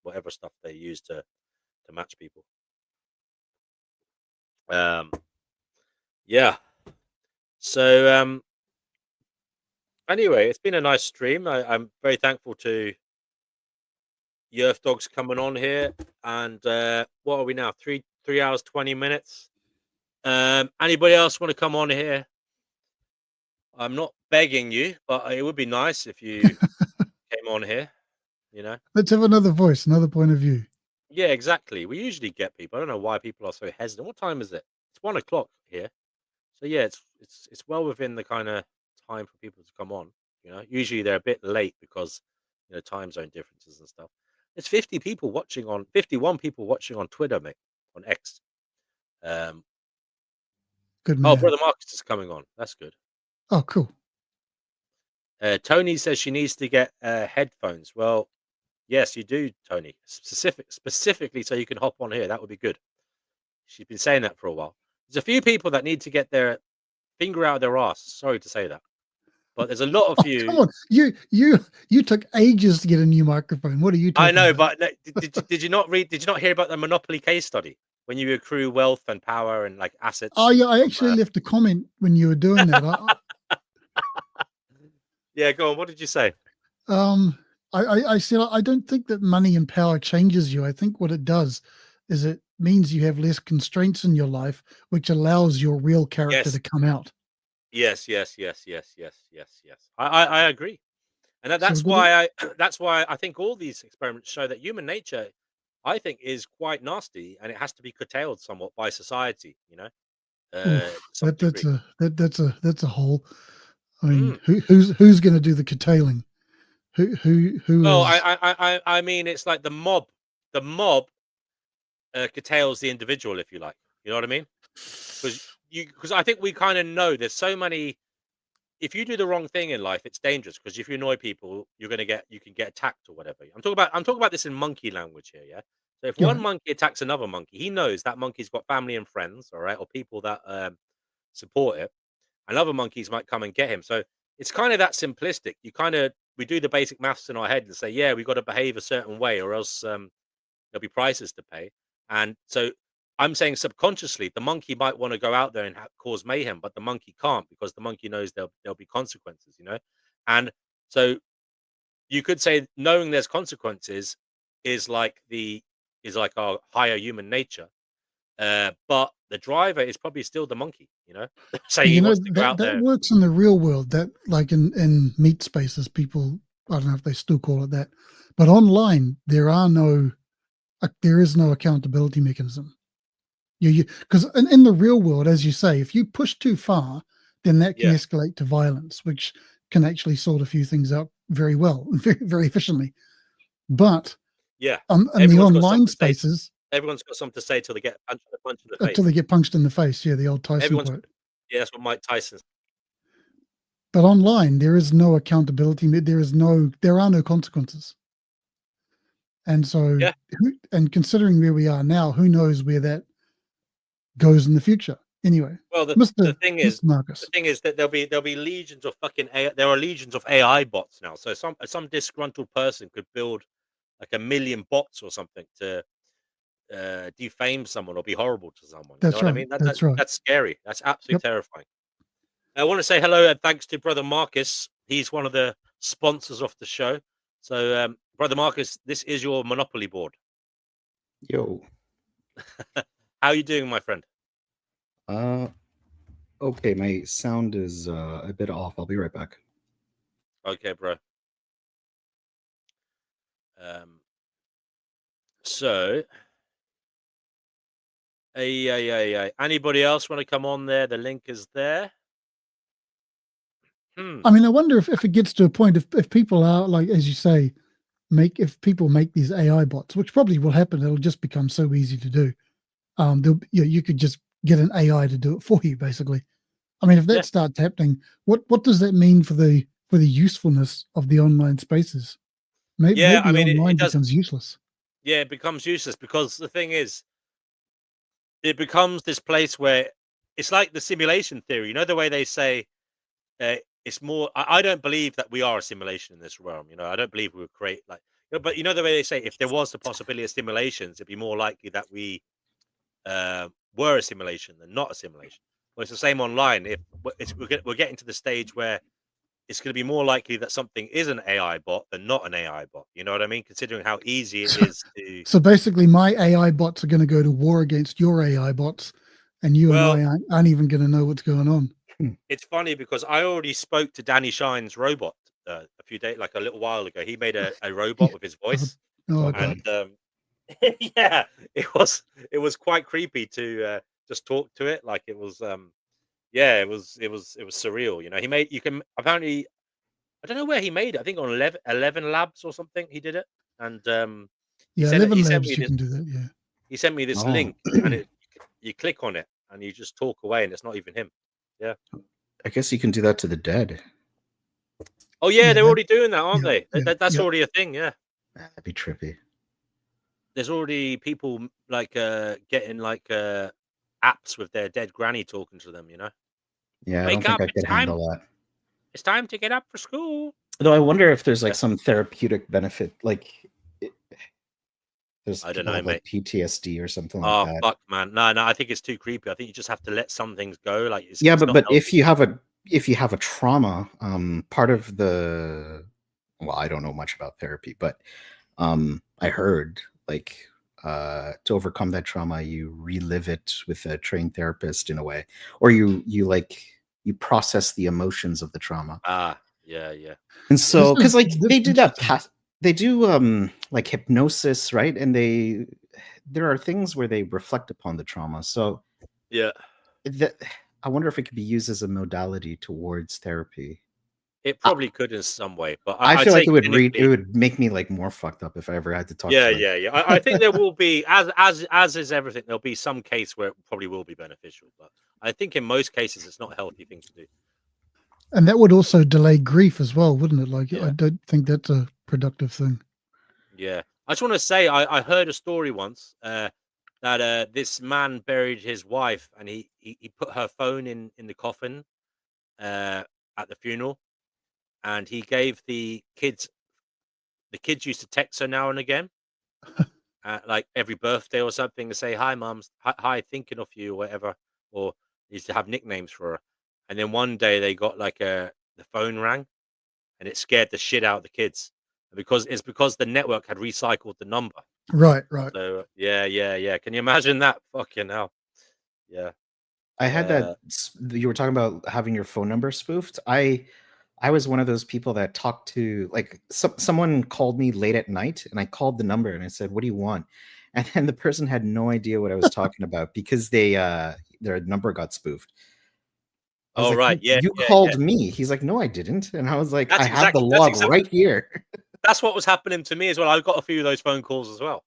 whatever stuff they use to match people. Um, yeah. So anyway, it's been a nice stream. I'm very thankful to Yerf Dogs coming on here. And what are we now? 3 hours 20 minutes. Anybody else want to come on here? I'm not begging you, but it would be nice if you came on here. You know. Let's have another voice, another point of view. Yeah, exactly. We usually get people. I don't know why people are so hesitant. What time is it? It's 1 o'clock here. So yeah, it's well within the kind of time for people to come on. Usually they're a bit late because time zone differences and stuff. There's 51 people watching on Twitter, mate, on X. Um, Good oh, man. brother Marcus is coming on. That's good. Oh, cool. Tony says she needs to get headphones. Well, yes, you do, Tony. Specifically, so you can hop on here. That would be good. She's been saying that for a while. There's a few people that need to get their finger out of their ass. Sorry to say that, but there's a lot of Oh, you. come on. You took ages to get a new microphone. What are you talking I know, about? but did you not read? Did you not hear about the Monopoly case study when you accrue wealth and power and like assets? Oh, yeah. I From, actually left a comment when you were doing that. yeah, go on. What did you say? Um, I said I don't think that money and power changes you. I think what it does is it means you have less constraints in your life, which allows your real character Yes, to come out. yes, yes, yes, yes, yes, yes, yes. I agree, and So that's why that's why I think all these experiments show that human nature, I think, is quite nasty, and it has to be curtailed somewhat by society. To oof, some degree. that's a whole. I mean, Mm. who's going to do the curtailing? Who Well, is? I mean, it's like the mob. The mob curtails the individual, if you like. You know what I mean? Because I think we kind of know there's so many. If you do the wrong thing in life, it's dangerous because if you annoy people, you can get attacked or whatever. I'm talking about this in monkey language here, yeah. So if You're one right. monkey attacks another monkey, he knows that monkey's got family and friends, all right, or people that support it, and other monkeys might come and get him. So it's kind of that simplistic. We do the basic maths in our head and say, yeah, we've got to behave a certain way, or else there'll be prices to pay. And so I'm saying subconsciously, the monkey might want to go out there and cause mayhem, but the monkey can't because the monkey knows there'll be consequences. And so you could say knowing there's consequences is like is like our higher human nature. But the driver is probably still the monkey, you know. So he You know, wants to go out that there. works in the real world. That like in meat spaces, people, I don't know if they still call it that, but online there is no accountability mechanism. You because in the real world, as you say, if you push too far, then that can Yeah, escalate to violence, which can actually sort a few things out very well and very, very efficiently. But yeah. in the Everyone's got online something to say. spaces, Everyone's got something to say till they get punched in the until face. they get punched in the face, yeah, the old Tyson Everyone's quote. Yeah, that's what Mike Tyson. But online, there is no accountability. There are no consequences. And so, Yeah. and considering where we are now, who knows where that goes in the future? Anyway, Well, the Mr. thing is, Mr. Marcus. that there'll be legions of fucking AI. There are legions of AI bots now. So some disgruntled person could build like 1 million bots or something to defame someone or be horrible to someone. You know That's what I right. mean? That's right. That's scary. That's absolutely Yep. terrifying. I want to say hello and thanks to Brother Marcus. He's one of the sponsors of the show. So, Brother Marcus, this is your Monopoly board. Yo. How are you doing, my friend? Okay, my sound is a bit off. I'll be right back. Okay, bro. So, anybody else want to come on there? The link is there. I mean, I wonder if it gets to a point if people are like, as you say, if people make these AI bots, which probably will happen, it'll just become so easy to do. You could just get an AI to do it for you, basically. I mean, if that starts happening, what does that mean for the usefulness of the online spaces? Maybe I mean, online it does. becomes useless. Yeah, it becomes useless because the thing is, it becomes this place where it's like the simulation theory. You know, the way they say it's more. I don't believe that we are a simulation in this realm. You know, I don't believe we would create like. But you know the way they say if there was the possibility of simulations, it'd be more likely that we were a simulation than not a simulation. Well, it's the same online. If we're getting to the stage where it's going to be more likely that something is an AI bot than not an AI bot. You know what I mean? Considering how easy it is to. So basically, my AI bots are going to go to war against your AI bots, and you and I aren't even going to know what's going on. It's funny because I already spoke to Danny Shine's robot a few days, like a little while ago. He made a robot with his voice, Okay. and yeah, it was quite creepy to just talk to it. Like it was, it was surreal. You know, you can apparently, I don't know where he made it. I think on 11 Labs or something. He did it, and Yeah, he 11 sent Labs, me you this. can do that. Yeah. He sent me this link, and you click on it, and you just talk away, and it's not even him. Yeah. I guess you can do that to the dead. Oh yeah, they're already doing that, aren't they? Yeah, That's already a thing. Yeah. That'd be trippy. There's already people like getting like apps with their dead granny talking to them. You know. Yeah, I Wake don't think up! I could handle that. It's time to get up for school. Though I wonder if there's like some therapeutic benefit, like there's I don't people know, have mate. like PTSD or something like Oh that. fuck, man! No, I think it's too creepy. I think you just have to let some things go. Like, Yeah, it's but not if healthy. you have a trauma, part of the I don't know much about therapy, but I heard like to overcome that trauma, you relive it with a trained therapist in a way, or you process the emotions of the trauma. Yeah. And so, because like That's they do that, interesting. they do like hypnosis, right? And there are things where they reflect upon the trauma. So Yeah. I wonder if it could be used as a modality towards therapy. It probably could in some way, but I I'd feel like say it clinically. would make me like more fucked up if I ever had to talk Yeah. to like, I think there will be, as is everything, there'll be some case where it probably will be beneficial, but I think in most cases it's not a healthy thing to do. And that would also delay grief as well, wouldn't it? Like, Yeah. I don't think that's a productive thing. Yeah. I just want to say I heard a story once that this man buried his wife and he put her phone in the coffin at the funeral, and he gave the kids used to text her now and again, like every birthday or something, to say hi, mums, hi, thinking of you, or whatever, or used to have nicknames for her. And then one day they got like the phone rang, and it scared the shit out of the kids because the network had recycled the number. Right, right. So yeah. Can you imagine that? Fucking hell. Yeah. I had that. You were talking about having your phone number spoofed. I was one of those people that talked to, like, someone called me late at night, and I called the number and I said, "What do you want?" And then the person had no idea what I was talking about because their number got spoofed. I was Oh like, right, yeah, "You yeah. called me." He's like, "No, I didn't." And I was like, "I That's have the exactly log right here." that's what was happening to me as well. I got a few of those phone calls as well,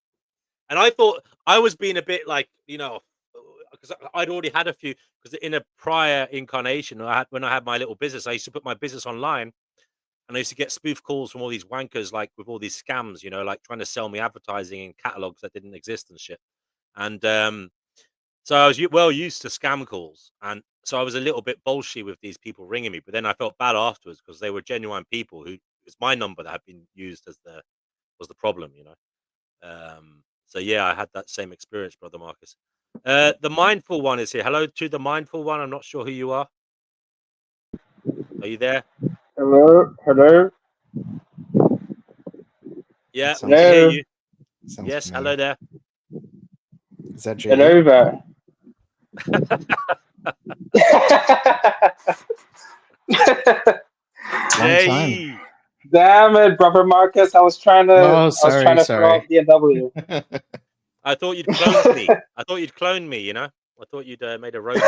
and I thought I was being a bit like, because I'd already had a few. Because in a prior incarnation, when I had my little business, I used to put my business online, and I used to get spoof calls from all these wankers, like with all these scams, like trying to sell me advertising in catalogs that didn't exist and shit. And so I was well used to scam calls, and so I was a little bit bolshy with these people ringing me. But then I felt bad afterwards because they were genuine people who it's my number that had been used as the problem. So yeah, I had that same experience, brother Marcus. The mindful one is here. Hello to the mindful one. I'm not sure who you are. Are you there? Hello, hello, Yeah, we can hear hello, you. Sounds Yes, familiar. hello there. Is that JE? hello there. Long time. Jay. Damn it, brother Marcus. Oh, I was trying sorry, to throw sorry. out D&W. I thought you'd cloned me. I thought you'd cloned me. I thought you'd made a robot.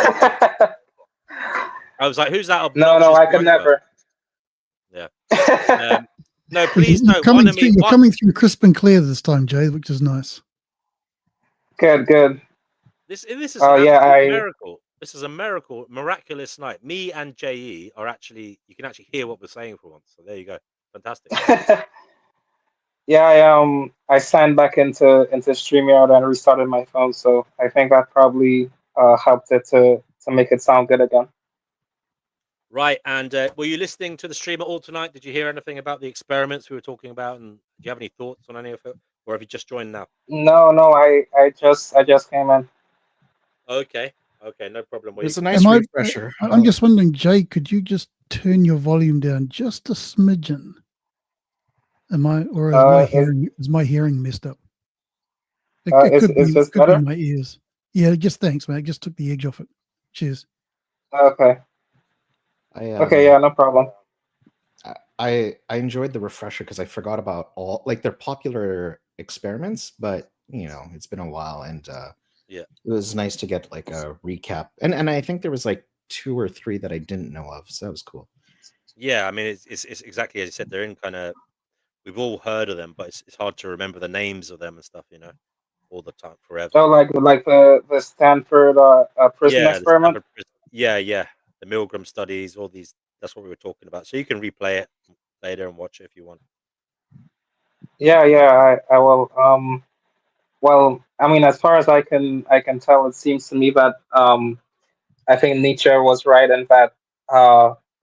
I was like, who's that No, obnoxious I could wanker? never. Yeah. No, please You're no. coming Honor through. me. You're coming through crisp and clear this time, Jay, which is nice. Good. This is an Oh yeah, absolute miracle. This is a miracle, miraculous night. Me and JE are actually, you can actually hear what we're saying for once. So there you go. Fantastic. yeah. I signed back into StreamYard and restarted my phone, so I think that probably helped it to make it sound good again. Right. And were you listening to the stream at all tonight? Did you hear anything about the experiments we were talking about? And do you have any thoughts on any of it? Or have you just joined now? No, I just came in. Okay. No problem. It was a Am nice I? refresher. I'm just wondering, Jay, could you just turn your volume down just a smidgen? Or Is is my hearing messed up? It is this could be better? my ears. Yeah, just thanks, man. It just took the edge off it. Cheers. Okay. I Okay, yeah, no problem. I enjoyed the refresher because I forgot about all, like, they're popular experiments, but it's been a while, and Yeah. it was nice to get like a recap. And I think there was like 2 or 3 that I didn't know of, so that was cool. Yeah. I mean, it's exactly as you said. They're in kind of, we've all heard of them, but it's hard to remember the names of them and stuff, all the time, forever. So like the Stanford prison Yeah. The experiment. Stanford Prison. Yeah. The Milgram studies, all these. That's what we were talking about. So you can replay it later and watch it if you want. Yeah, I will. Well, I mean, as far as I can tell, it seems to me that I think Nietzsche was right in that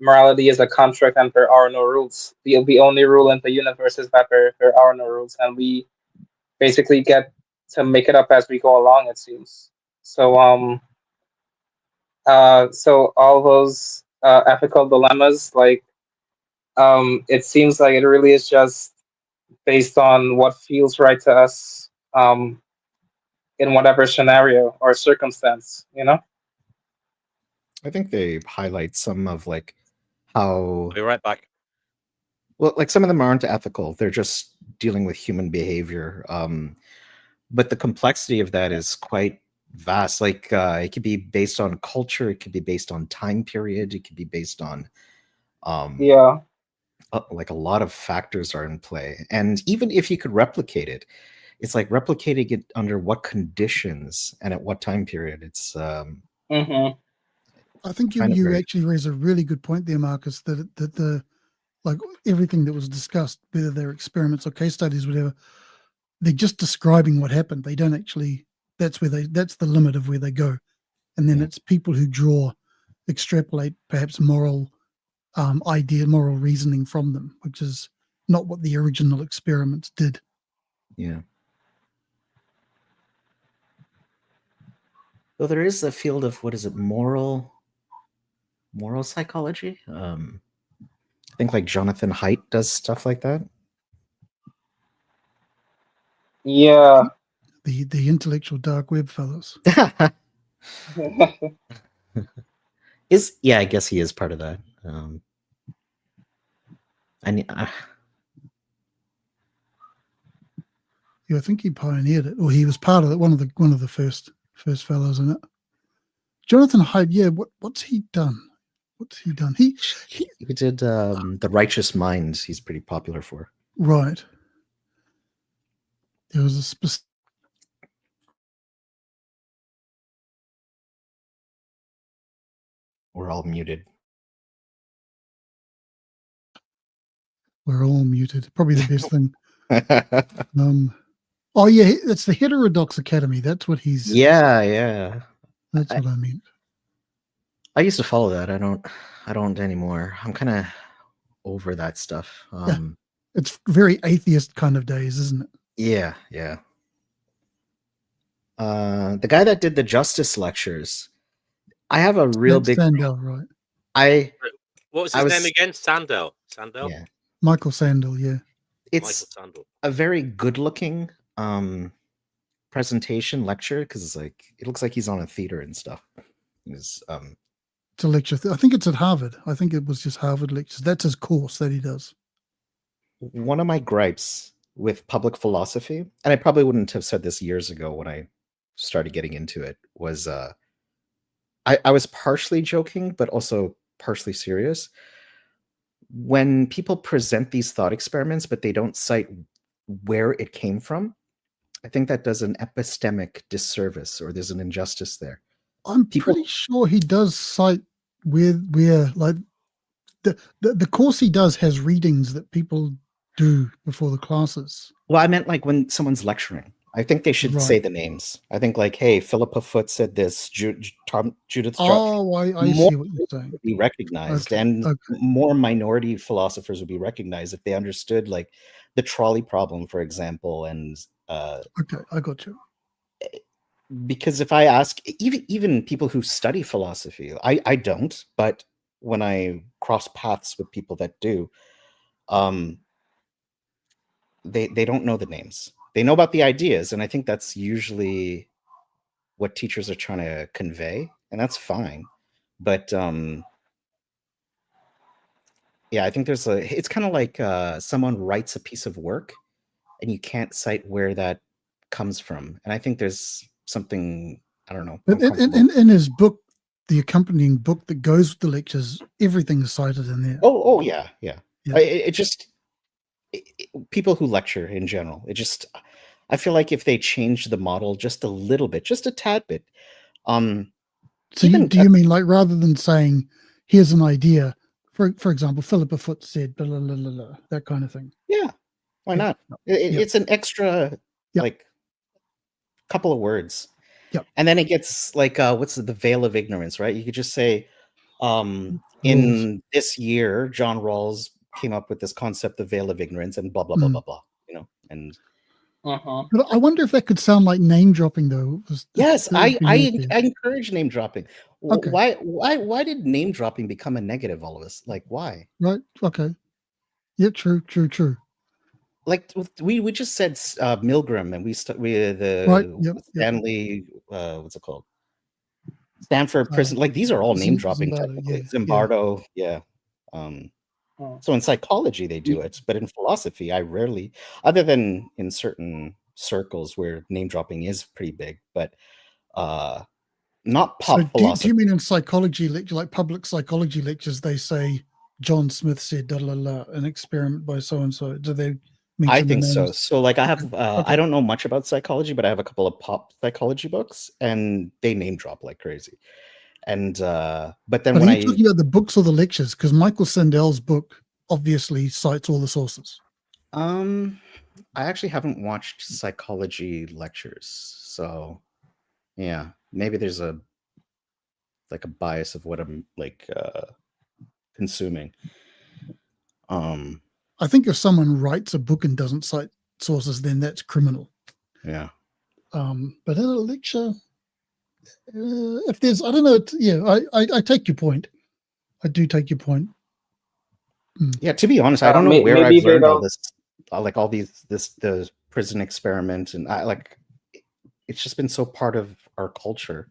morality is a contract and there are no rules. The only rule in the universe is that there are no rules, and we basically get to make it up as we go along. It seems so. So all those ethical dilemmas, like it seems like it really is just based on what feels right to us in whatever scenario or circumstance, you know? I think they highlight some of like how, I'll be right back. well, like, some of them aren't ethical. They're just dealing with human behavior. But the complexity of that is quite vast. Like, it could be based on culture, it could be based on time period, it could be based on Yeah. like, a lot of factors are in play. And even if you could replicate it, it's like replicating it under what conditions and at what time period. It's Mm-hmm. I think kind of you very, actually raise a really good point there, Marcus. That the like everything that was discussed, whether they're experiments or case studies, whatever, they're just describing what happened. They don't actually. That's the limit of where they go, and then Yeah. it's people who extrapolate perhaps moral moral reasoning from them, which is not what the original experiments did. Yeah. Though there is a field of, what is it, moral psychology. I think like Jonathan Haidt does stuff like that. Yeah. The intellectual dark web fellows. Yeah, I guess he is part of that. Yeah, I think he pioneered it, or he was part of it. One of the first fellows in it. Jonathan Hyde. Yeah, what's he done? What's he done? He did The Righteous Minds. He's pretty popular for. Right. There was a specific. We're all muted. We're all muted. Probably the best thing. Oh yeah, it's the Heterodox Academy. That's what he's. Yeah. That's what I meant. I used to follow that. I don't anymore. I'm kind of over that stuff. Yeah. It's very atheist kind of days, isn't it? Yeah. The guy that did the Justice lectures, I have a real big Sandel, right? What was his name again? Sandel. Yeah. Michael Sandel, yeah. It's a very good-looking presentation lecture because it's like it looks like he's on a theater and stuff. It's a lecture. I think it's at Harvard. I think it was just Harvard lectures. That's his course that he does. One of my gripes with public philosophy, and I probably wouldn't have said this years ago when I started getting into it, was I was partially joking, but also partially serious. When people present these thought experiments, but they don't cite where it came from, I think that does an epistemic disservice, or there's an injustice there. I'm pretty sure he does cite where like the course he does has readings that people do before the classes. Well, I meant like when someone's lecturing. I think they should say the names. I think like, hey, Philippa Foot said this, Judith Oh, I see what you're saying. Would be recognized, and more minority philosophers would be recognized if they understood like the trolley problem, for example. And okay, I got you. Because if I ask even people who study philosophy, I don't, but when I cross paths with people that do, they don't know the names. They know about the ideas, and I think that's usually what teachers are trying to convey, and that's fine. But yeah, I think it's kind of like someone writes a piece of work and you can't cite where that comes from. And I think there's something, I don't know. In his book, the accompanying book that goes with the lectures, everything is cited in there. Oh yeah. People who lecture in general, I feel like if they change the model just a little bit, just a tad bit. So do you mean like rather than saying, here's an idea, for example, Philippa Foot said, blah, blah, blah, blah, that kind of thing? Yeah. Why not? It's an extra, like, couple of words. Yep. And then it gets like, what's the veil of ignorance, right? You could just say, in this year, John Rawls came up with this concept of veil of ignorance and blah, blah, blah, blah, blah, and... But I wonder if that could sound like name dropping, though. Yes, I encourage name dropping. Okay. Why did name dropping become a negative all of us? Like, why? Right. Okay. Yeah. True. Like we just said Milgram, and Stanley what's it called? Stanford Prison. Like these are all name dropping. Zimbardo. Yeah. So in psychology they do it, but in philosophy I rarely, other than in certain circles where name dropping is pretty big, but not pop philosophy. Do you mean in psychology lecture, like public psychology lectures, they say John Smith said da la la, an experiment by so and so? Do they mention I think the so. names? So like I have I don't know much about psychology, but I have a couple of pop psychology books and they name drop like crazy. And but then when are you talking about the books or the lectures? Because Michael Sandel's book obviously cites all the sources. I actually haven't watched psychology lectures, so yeah, maybe there's a bias of what I'm like consuming. I think if someone writes a book and doesn't cite sources, then that's criminal. Yeah. But in a lecture, if there's, I don't know. I take your point. I do take your point. Yeah, to be honest, I don't know where I've learned all this, like all the prison experiment, and it's just been so part of our culture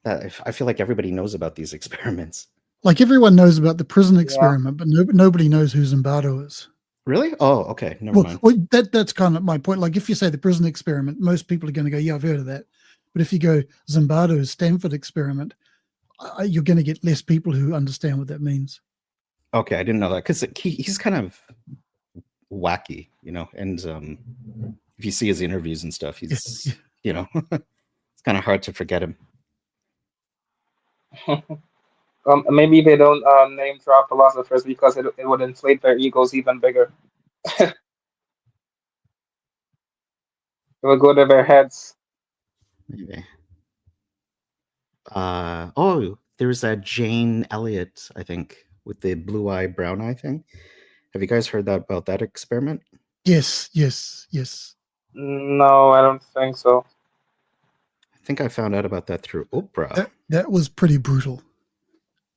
that I feel like everybody knows about these experiments. Like everyone knows about the prison Yeah. experiment, but nobody knows who Zimbardo is. Really? Oh, okay. Never mind. Well, that's kind of my point. Like if you say the prison experiment, most people are going to go, yeah, I've heard of that. But if you go Zimbardo's Stanford experiment, you're going to get less people who understand what that means. Okay, I didn't know that because he's kind of wacky, and if you see his interviews and stuff, he's it's kind of hard to forget him. Maybe they don't name drop philosophers because it would inflate their egos even bigger. It would go to their heads. Maybe. There's that Jane Elliott, I think, with the blue eye, brown eye thing. Have you guys heard about that experiment? Yes. No, I don't think so. I think I found out about that through Oprah. That was pretty brutal.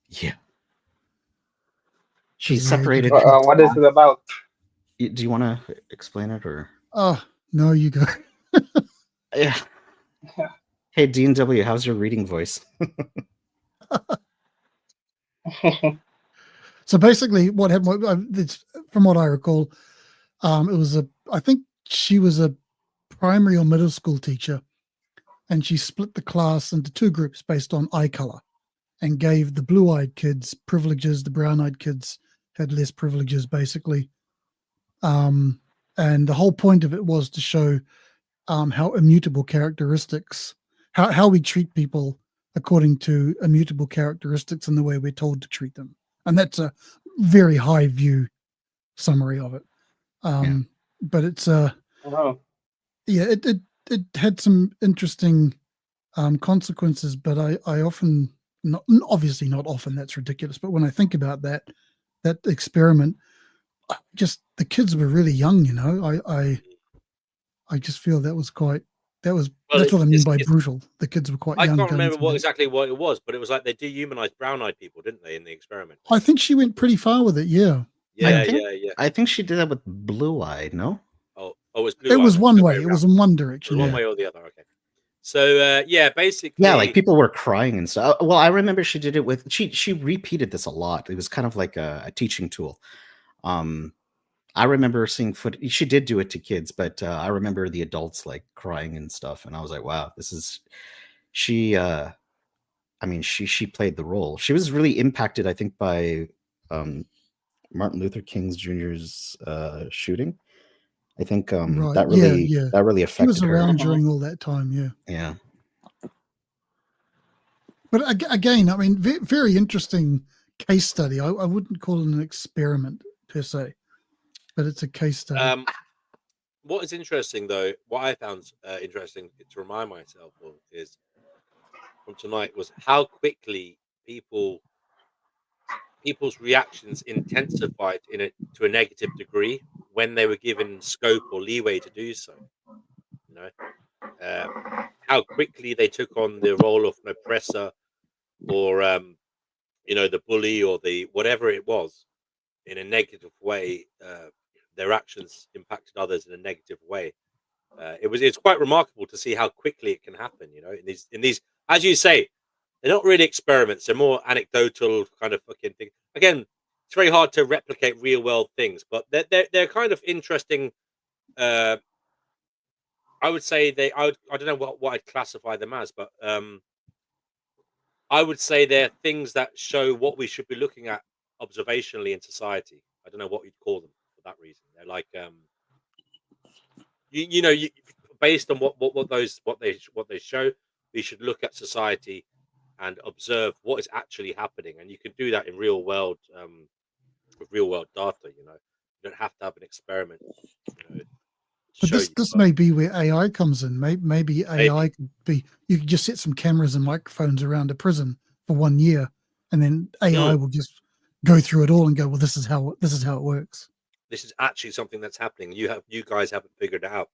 Yeah. She separated. What is it about? Do you want to explain it, or? Oh, no, you go. Yeah. Hey, D&W, how's your reading voice? So basically, what happened? From what I recall, I think she was a primary or middle school teacher, and she split the class into two groups based on eye color, and gave the blue-eyed kids privileges. The brown-eyed kids had less privileges, basically. And the whole point of it was to show how immutable characteristics, how we treat people according to immutable characteristics and the way we're told to treat them. And that's a very high view summary of it. But it's it had some interesting consequences, but I often, obviously not often, that's ridiculous, but when I think about that experiment, just the kids were really young, I just feel that's what I mean by brutal. The kids were quite young. I can't remember exactly what it was, but it was like they dehumanized brown-eyed people, didn't they, in the experiment? I think she went pretty far with it. Yeah. I think she did that with blue-eyed. No. Oh, it was blue. It was one way. It was in one direction. One way or the other. Okay. So basically, like people were crying and stuff. Well, I remember she did it with she repeated this a lot. It was kind of like a teaching tool. I remember seeing footage. She did do it to kids, but I remember the adults like crying and stuff, and I was like, "Wow, this is." She played the role. She was really impacted, I think, by Martin Luther King Jr.'s shooting. I think that really affected her. She was around during all that time. Yeah. Yeah. But again, I mean, very interesting case study. I wouldn't call it an experiment per se, but it's a case study. What is interesting, though, what I found interesting to remind myself of is from tonight was how quickly people's reactions intensified to a negative degree when they were given scope or leeway to do so. How quickly they took on the role of an oppressor, or the bully, or the whatever it was, in a negative way. Their actions impacted others in a negative way. It's quite remarkable to see how quickly it can happen. In these, as you say, they're not really experiments. They're more anecdotal kind of fucking thing. Again, it's very hard to replicate real world things, but they're kind of interesting. I would say I don't know what I'd classify them as, but I would say they're things that show what we should be looking at observationally in society. I don't know what you'd call them for that reason. They're like based on what they show, we should look at society and observe what is actually happening, and you can do that in real world with real world data. You don't have to have an experiment. But this may be where AI comes in. Maybe AI could be. You could just set some cameras and microphones around a prison for 1 year, and then AI will just go through it all and go, "Well, this is how it works." This is actually something that's happening. You guys haven't figured it out.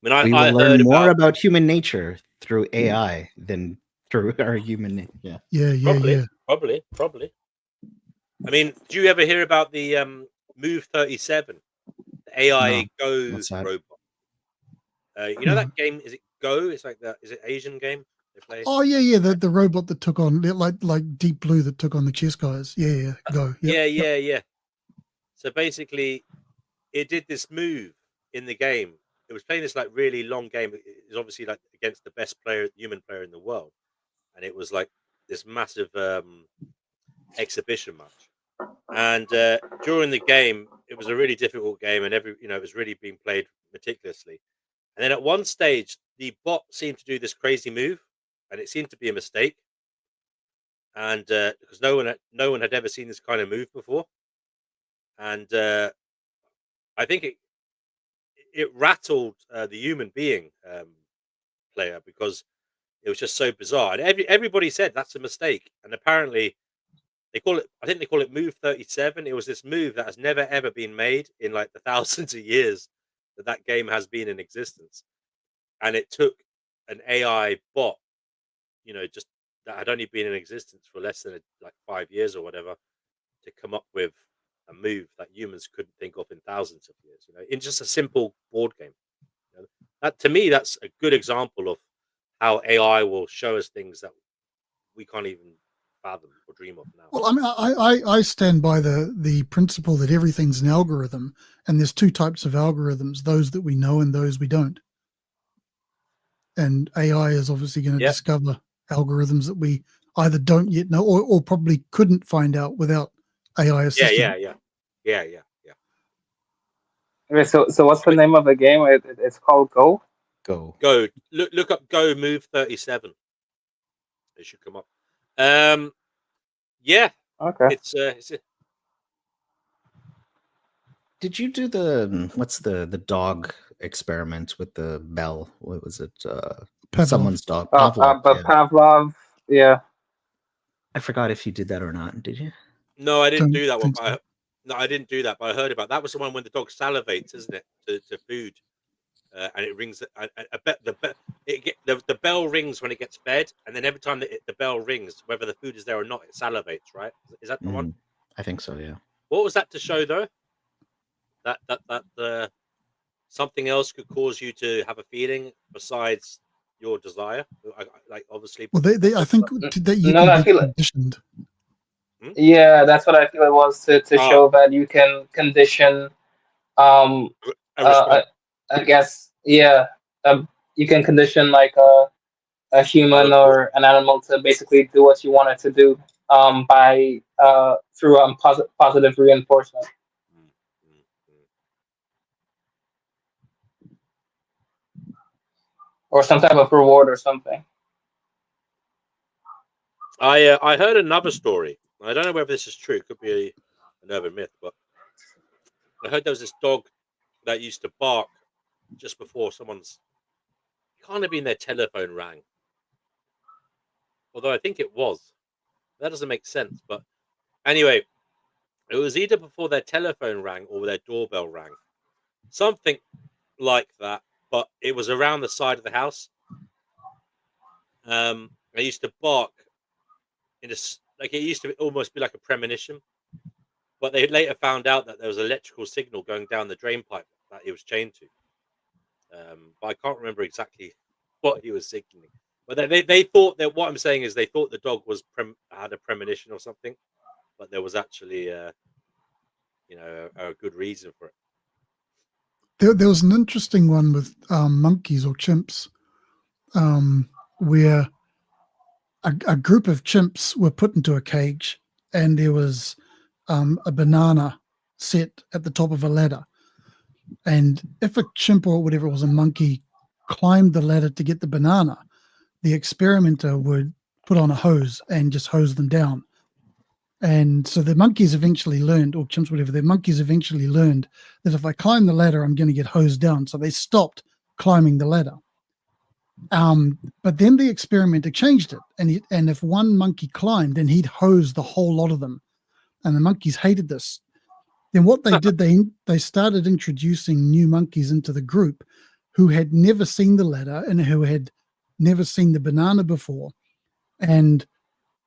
I mean, we will learn more about human nature through AI than through our human nature. Yeah. Probably. I mean, do you ever hear about the Move 37? The AI No. Go What's that? robot. You know No. that game? Is it Go? It's like that. Is it Asian game they play? Oh yeah, the robot that took on like Deep Blue that took on the chess guys. Yeah, Go. Yep, Yeah, yep. yeah. So basically, it did this move in the game. It was playing this like really long game. It was obviously like against the best human player in the world, and it was like this massive exhibition match. And during the game, it was a really difficult game, and it was really being played meticulously. And then at one stage, the bot seemed to do this crazy move, and it seemed to be a mistake. And because no one had ever seen this kind of move before, and I think it rattled the human being player because it was just so bizarre. And everybody said that's a mistake, and apparently I think they call it move 37. It was this move that has never ever been made in like the thousands of years that game has been in existence. And it took an AI bot, just that had only been in existence for less than like 5 years or whatever, to come up with a move that humans couldn't think of in thousands of years, in just a simple board game. That, to me, that's a good example of how AI will show us things that we can't even fathom or dream of now. Well, I mean, I stand by the principle that everything's an algorithm, and there's two types of algorithms: those that we know and those we don't. And AI is obviously going to Yep. discover algorithms that we either don't yet know or probably couldn't find out without AI assistance. Yeah. Okay, so what's the name of the game? It's called Go. Go. Look up Go Move 37. It should come up. Yeah, Okay. it's Did you do the what's the dog experiment with the bell? What was it? Pavlov. Someone's dog. But Pavlov. Yeah. Pavlov, yeah. I forgot if you did that or not. Did you? no, I didn't Don't do that one. think so. No, I didn't do that, but I heard about that. Was the one when the dog salivates, isn't it, to food, and it rings. I bet the bell rings when it gets fed, and then every time the bell rings, whether the food is there or not, it salivates. Right? Is that the one? I think so. Yeah. What was that to show though? That something else could cause you to have a feeling besides your desire. Like obviously. Well, I think that you No, I can be feel like, conditioned. yeah, that's what I feel it was to show that you can condition. A response. I guess, yeah. You can condition like a human Other or an animal to basically do what you want it to do. By through positive reinforcement. Or some type of reward or something. I heard another story. I don't know whether this is true. It could be an urban myth, but I heard there was this dog that used to bark just before someone's. It can't have been their telephone rang. Although I think it was. That doesn't make sense. But anyway, it was either before their telephone rang or their doorbell rang. Something like that. But it was around the side of the house. They used to bark in like it used to almost be like a premonition. But they later found out that there was an electrical signal going down the drain pipe that it was chained to. But I can't remember exactly what he was signaling. But they thought that what I'm saying is they thought the dog was had a premonition or something, but there was actually a good reason for it. There was an interesting one with monkeys or chimps, where a group of chimps were put into a cage, and there was a banana set at the top of a ladder. And if a chimp or whatever it was, a monkey, climbed the ladder to get the banana, the experimenter would put on a hose and just hose them down. And so the monkeys eventually learned, or chimps, whatever, the monkeys eventually learned that if I climb the ladder, I'm going to get hosed down. So they stopped climbing the ladder. But then the experimenter changed it. And if one monkey climbed, then he'd hose the whole lot of them. And the monkeys hated this. Then what they did, they started introducing new monkeys into the group who had never seen the ladder and who had never seen the banana before. And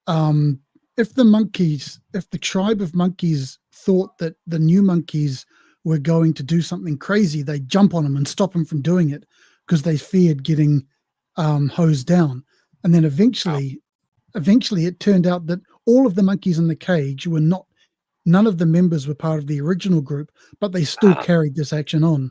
if the tribe of monkeys thought that the new monkeys were going to do something crazy, they'd jump on them and stop them from doing it because they feared getting hosed down. And then eventually it turned out that all of the monkeys in the cage were not, none of the members were part of the original group, but they still carried this action on.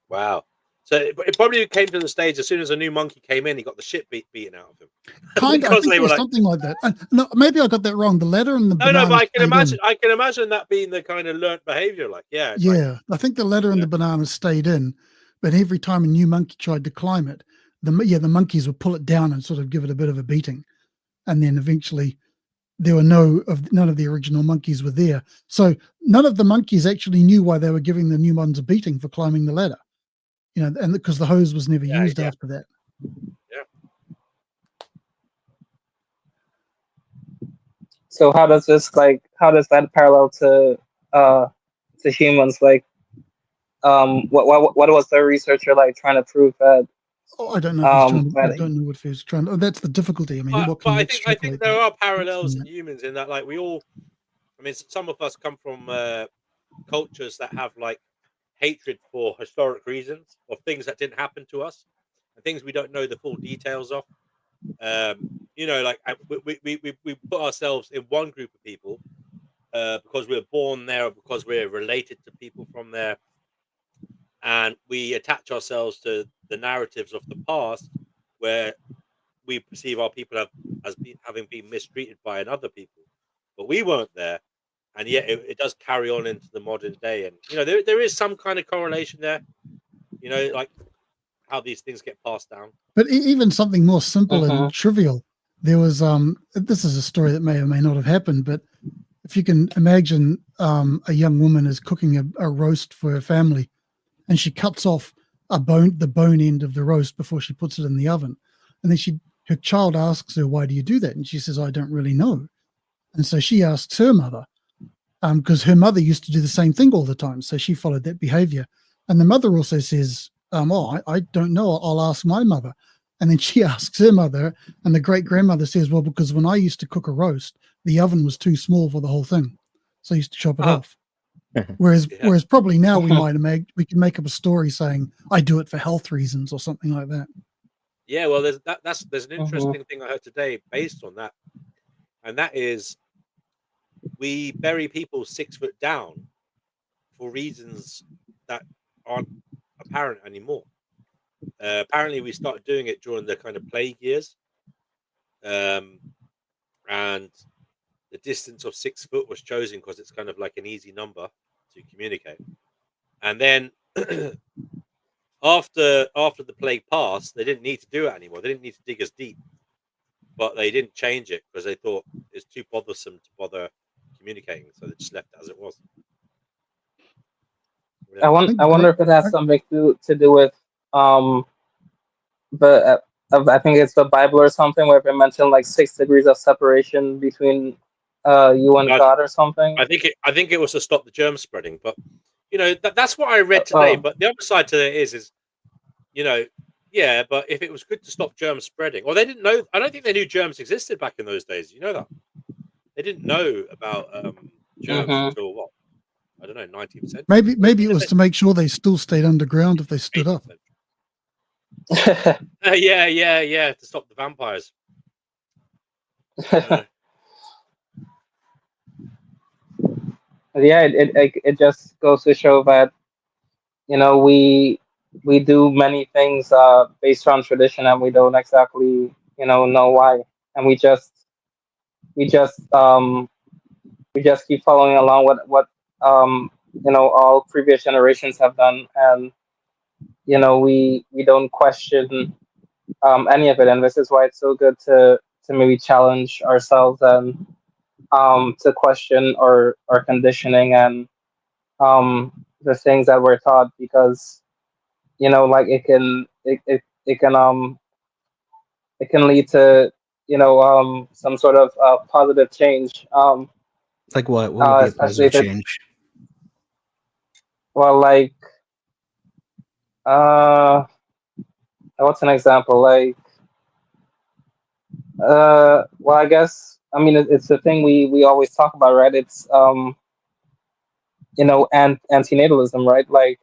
Wow. So it probably came to the stage as soon as a new monkey came in, he got the shit beaten out of him. Kind of, I think it was something like that. No, maybe I got that wrong. The ladder and the banana. No, but I can imagine that being the kind of learnt behavior. Like, yeah, I think the ladder and the banana stayed in, but every time a new monkey tried to climb it, the monkeys would pull it down and sort of give it a bit of a beating, and then eventually there were none of the original monkeys were there, so none of the monkeys actually knew why they were giving the new ones a beating for climbing the ladder, and because the hose was never used after that. So how does that parallel to humans? Like, what was the researcher like trying to prove that? Oh, I don't know. I don't know what he was trying. Oh, that's the difficulty. I mean, but I think there are parallels in humans in that, like, we all. I mean, some of us come from cultures that have like hatred for historic reasons of things that didn't happen to us and things we don't know the full details of. Like we put ourselves in one group of people because we're born there, or because we're related to people from there, and we attach ourselves to the narratives of the past where we perceive our people as having been mistreated by another people, but we weren't there, and yet it does carry on into the modern day. And there is some kind of correlation there, like how these things get passed down. But even something more simple and trivial, there was this is a story that may or may not have happened, but if you can imagine, a young woman is cooking a roast for her family, and she cuts off the bone end of the roast before she puts it in the oven, and then her child asks her, "Why do you do that?" And she says, "I don't really know." And so she asks her mother, because her mother used to do the same thing all the time, so she followed that behavior. And the mother also says, I don't know, I'll ask my mother. And then she asks her mother, and the great-grandmother says, well, because when I used to cook a roast, the oven was too small for the whole thing, so I used to chop it off. Whereas probably now we can make up a story saying I do it for health reasons or something like that. Yeah, well, there's an interesting thing I heard today based on that, and that is we bury people 6 foot down for reasons that aren't apparent anymore. Apparently, we started doing it during the kind of plague years, and the distance of 6 foot was chosen because it's kind of like an easy number to communicate. And then after the plague passed, they didn't need to do it anymore. They didn't need to dig as deep, but they didn't change it because they thought it's too bothersome to bother communicating, so they just left it as it was. I wonder if it has something to do with I think it's the Bible or something where they mention like 6 degrees of separation between you and God or something. I think it was to stop the germ spreading, but that's what I read today. But the other side to it is but if it was good to stop germ spreading, or they didn't know. I don't think they knew germs existed back in those days. You know that they didn't know about germs until what? I don't know, 19th century. Maybe it was to make sure they still stayed underground if they stood up. Yeah, to stop the vampires. Yeah, it just goes to show that we do many things based on tradition, and we don't exactly know why, and we just keep following along what all previous generations have done, and we don't question any of it. And this is why it's so good to maybe challenge ourselves and to question our conditioning and the things that we're taught, because like it can lead to some sort of positive change. Like what would be a positive change? Well, like what's an example? Like well, I guess, I mean, it's the thing we always talk about, right? It's and antinatalism, right? Like,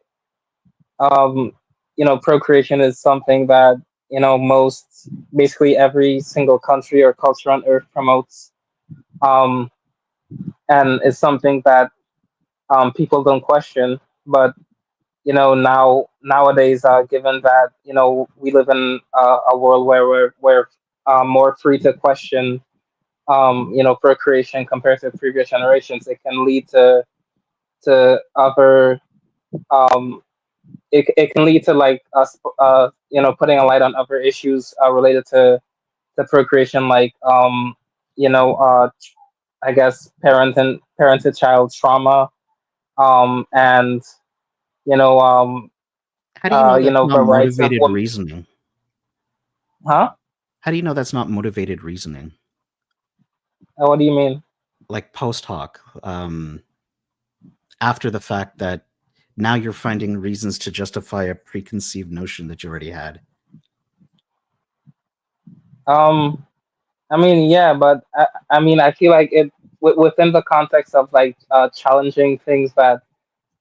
procreation is something that most basically every single country or culture on earth promotes, um, and it's something that people don't question. But nowadays, given that we live in a world where we're more free to question procreation compared to previous generations, it can lead to other um, it can lead to like us putting a light on other issues related to procreation, like you know uh, I guess parent to child trauma, and you know um How do you know that's the not rights of motivated women. reasoning? Huh? How do you know that's not motivated reasoning? What do you mean? Like post hoc, after the fact, that now you're finding reasons to justify a preconceived notion that you already had. um I mean, yeah, but I mean, I feel like within the context of like challenging things that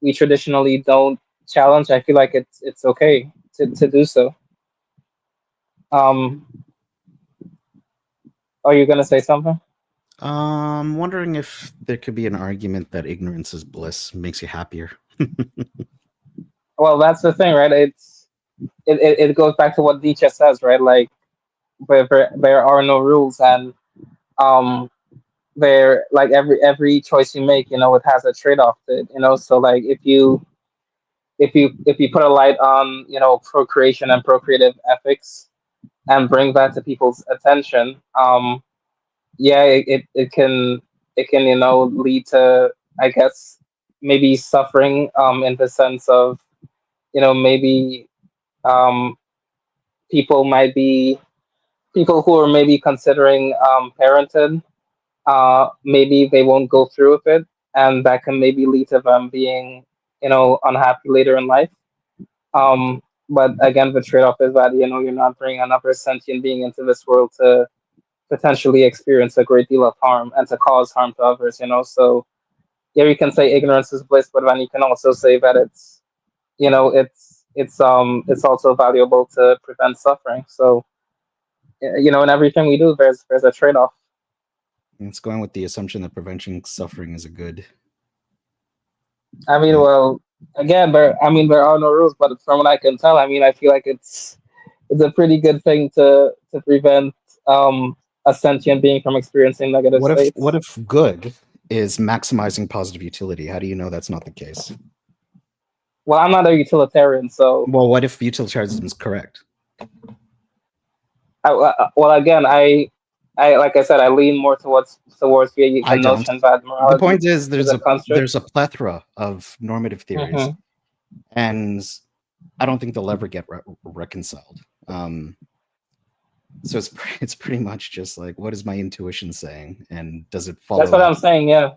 we traditionally don't challenge, I feel like it's okay to do so. Um, are you gonna say something? Wondering if there could be an argument that ignorance is bliss, makes you happier. Well, that's the thing, right? It goes back to what Nietzsche says, right? Like, there are no rules, and um, there like every choice you make, it has a trade off to it, So like, if you put a light on procreation and procreative ethics and bring that to people's attention, yeah, it can lead to, I guess, maybe suffering, in the sense of maybe um people might be people who are maybe considering parenthood, maybe they won't go through with it, and that can maybe lead to them being unhappy later in life. But again, the trade-off is that you're not bringing another sentient being into this world to potentially experience a great deal of harm and to cause harm to others. So yeah, you can say ignorance is bliss, but then you can also say that it's also valuable to prevent suffering. So in everything we do, there's a trade-off. It's going with the assumption that preventing suffering is a good. I mean, Yeah. well, again, there are no rules, but from what I can tell, I mean, I feel like it's a pretty good thing to prevent a sentient being from experiencing negative What states. if good is maximizing positive utility? How do you know that's not the case? Well, I'm not a utilitarian, so Well, what if utilitarianism is correct? well, again, I like I said, I lean more towards the I don't. notion that The morality point is, is a construct. there's a plethora of normative theories, Hmm. and I don't think they'll ever get reconciled. So it's pretty much just like, what is my intuition saying, and does it follow That's what that? I'm saying. Yeah,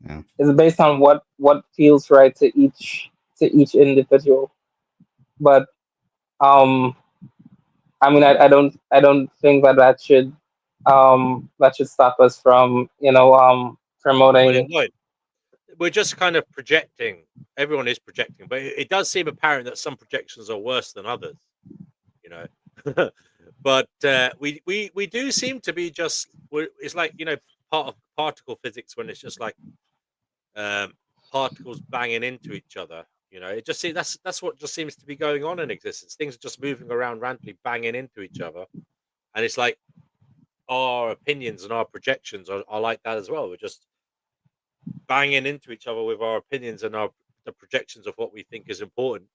Yeah. it's based on what feels right to each individual. But um, I mean, I don't think that should stop us from Well, it promoting. won't. We're just kind of projecting. Everyone is projecting, but it does seem apparent that some projections are worse than others. You know, but we do seem to be just. It's like part of particle physics when it's just like um, particles banging into each other. It just seems that's what just seems to be going on in existence. Things are just moving around randomly, banging into each other, and it's like our opinions and our projections are like that as well. We're just banging into each other with our opinions and the projections of what we think is important.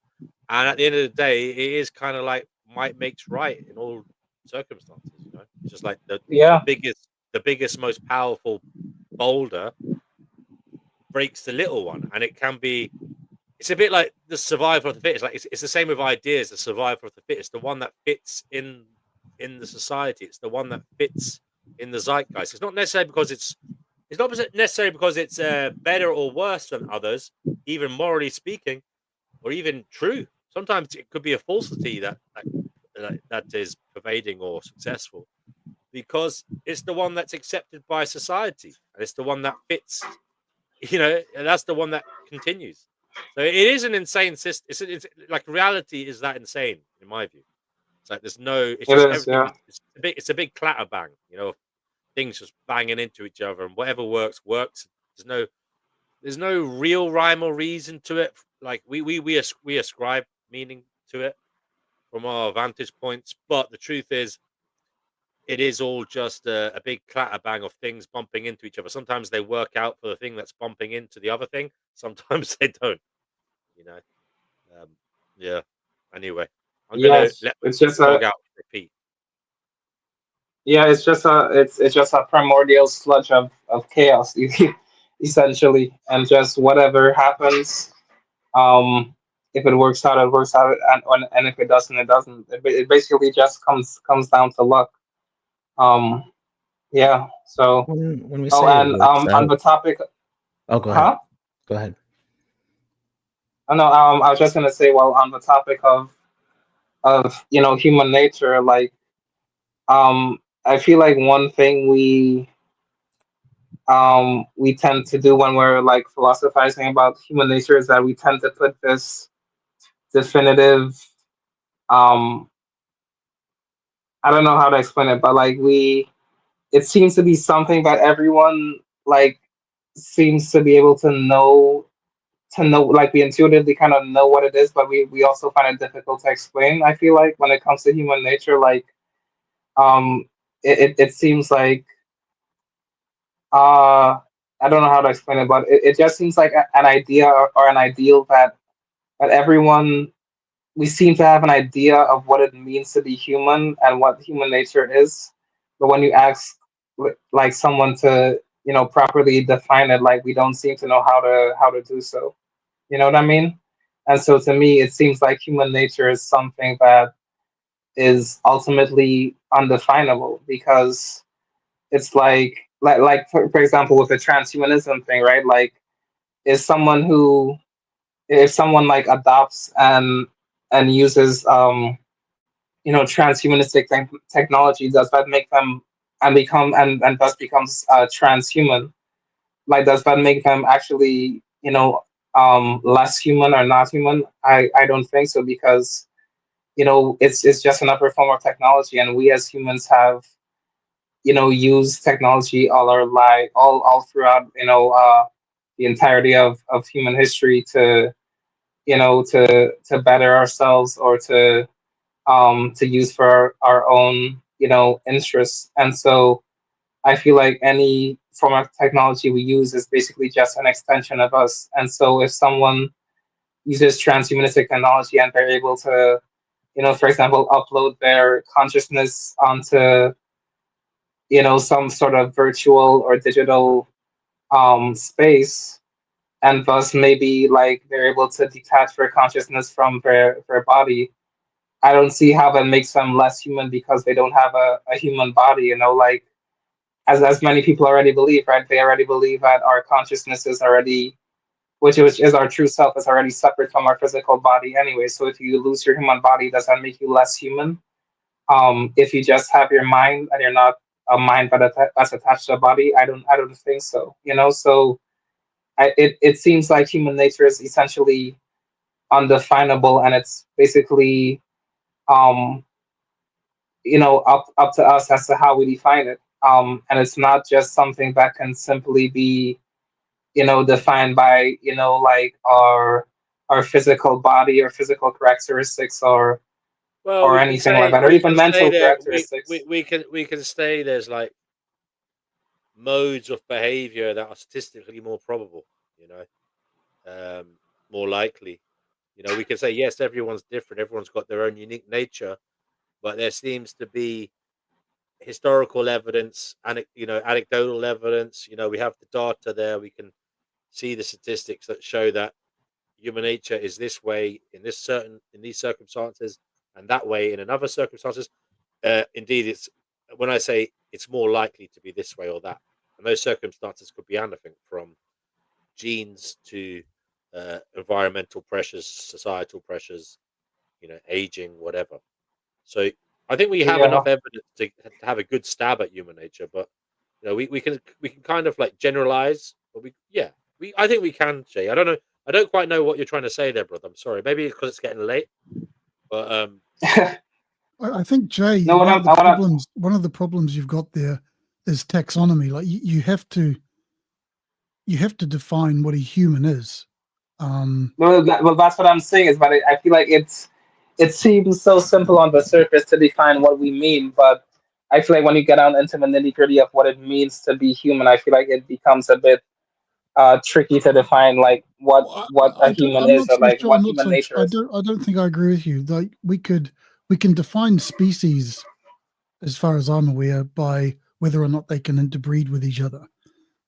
And at the end of the day, it is kind of like might makes right in all circumstances. It's just like the Yeah, biggest, most powerful boulder breaks the little one, and it can be. It's a bit like the survival of the fittest. Like it's the same with ideas. The survival of the fittest, the one that fits in the society. It's the one that fits in the zeitgeist. It's not necessarily because it's better or worse than others, even morally speaking, or even true. Sometimes it could be a falsity that is pervading or successful, because it's the one that's accepted by society, and it's the one that fits. And that's the one that continues. So it is an insane system. It's like reality is that insane in my view. It's like there's no. It's It just is, everything. yeah. It's a big clatter bang. Things just banging into each other, and whatever works. There's no real rhyme or reason to it. Like we ascribe meaning to it from our vantage points, but the truth is, it is all just a big clatter bang of things bumping into each other. Sometimes they work out for the thing that's bumping into the other thing. Sometimes they don't. You know. Um, yeah. Anyway, I'm gonna Yes, let it's just dog a out repeat. yeah, it's just a primordial sludge of chaos, essentially, and just whatever happens. If it works out, it works out, and if it doesn't, it doesn't. It basically just comes down to luck. Um, yeah. So, When we oh, say it and works on out, the topic, oh, go ahead. huh? Go ahead. I know. I was just gonna say, well, on the topic of human nature, like, I feel like one thing we tend to do when we're like philosophizing about human nature is that we tend to put this definitive, um I don't know how to explain it, but like it seems to be something that everyone like seems to be able to know, like we intuitively kind of know what it is, but we also find it difficult to explain. I feel like when it comes to human nature, like, um it seems like, uh I don't know how to explain it, but it just seems like an idea, or an ideal that everyone, we seem to have an idea of what it means to be human and what human nature is. But when you ask like someone to properly define it, like we don't seem to know how to do so. You know what I mean? And so to me, it seems like human nature is something that is ultimately undefinable, because it's like for example with the transhumanism thing, right? Like, is someone who if someone like adopts and uses transhumanistic technology, does that make them and thus becomes transhuman? Like, does that make them actually less human or not human? I don't think so, because it's just another form of technology, and we as humans have used technology all our life, all throughout the entirety of human history to to better ourselves, or to use for our own interests. And so I feel like any form of technology we use is basically just an extension of us. And so if someone uses transhumanistic technology and they're able to for example upload their consciousness onto some sort of virtual or digital space, and thus maybe like they're able to detach their consciousness from their body. I don't see how that makes them less human, because they don't have a human body, like as many people already believe, right? They already believe that our consciousness is already, which is our true self, is already separate from our physical body anyway. So if you lose your human body, does that make you less human? If you just have your mind and you're not a mind that's attached to a body, I don't think so. So it seems like human nature is essentially undefinable, and it's basically um up to us as to how we define it. And it's not just something that can simply be defined by like our physical body or physical characteristics, Well, or we can anything like say that, or we can even say mental there characteristics. we can say there's like modes of behavior that are statistically more probable. You know, um, more likely. We can say yes, everyone's different. Everyone's got their own unique nature, but there seems to be historical evidence and anecdotal evidence. We have the data there. We can see the statistics that show that human nature is this way in these circumstances, and that way in another circumstances. Indeed, it's when I say it's more likely to be this way or that, and those circumstances could be anything from genes to environmental pressures, societal pressures, aging, whatever. So I think we have Yeah, enough evidence to have a good stab at human nature, but we can kind of like generalize, but we I think we can, Jay. I don't know. I don't quite know what you're trying to say there, brother. I'm sorry. Maybe because it's getting late, but I think, Jay, No, one of the problems you've got there is taxonomy. Like you have to define what a human is. well, that's what I'm saying. Is, but I feel like it seems so simple on the surface to define what we mean, but I feel like when you get down into the nitty gritty of what it means to be human, I feel like it becomes a bit tricky to define, like Well, what a human I'm is, not or so like sure. what human nature is. I don't think I agree with you. Like we can define species, as far as I'm aware, by whether or not they can interbreed with each other.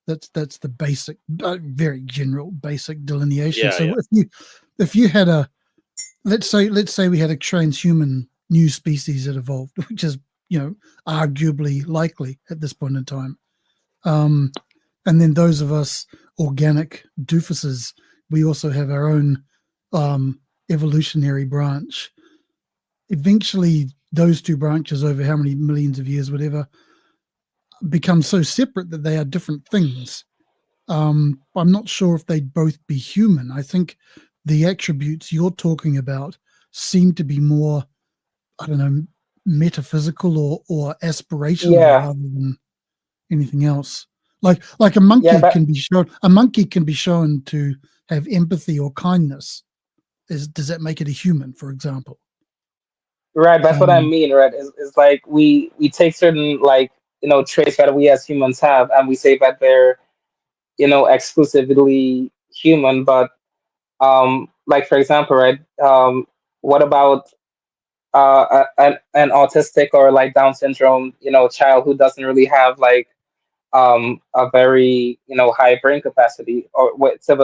That's the basic, very general, basic delineation. yeah, So if you had a let's say we had a transhuman new species that evolved, which is arguably likely at this point in time, and then those of us organic doofuses, we also have our own evolutionary branch. Eventually, those two branches, over how many millions of years, whatever, become so separate that they are different things. I'm not sure if they'd both be human. I think the attributes you're talking about seem to be more, I don't know, metaphysical or aspirational Yeah, rather than anything else. Like a yeah, monkey can be shown to have empathy or kindness. Does that make it a human, for example? right. That's what I Um, mean, right? Is like we take certain, like, traits that we as humans have, and we say that they're, exclusively human. But like, for example, right, what about an autistic or like Down syndrome, child who doesn't really have like a very, high brain capacity, or to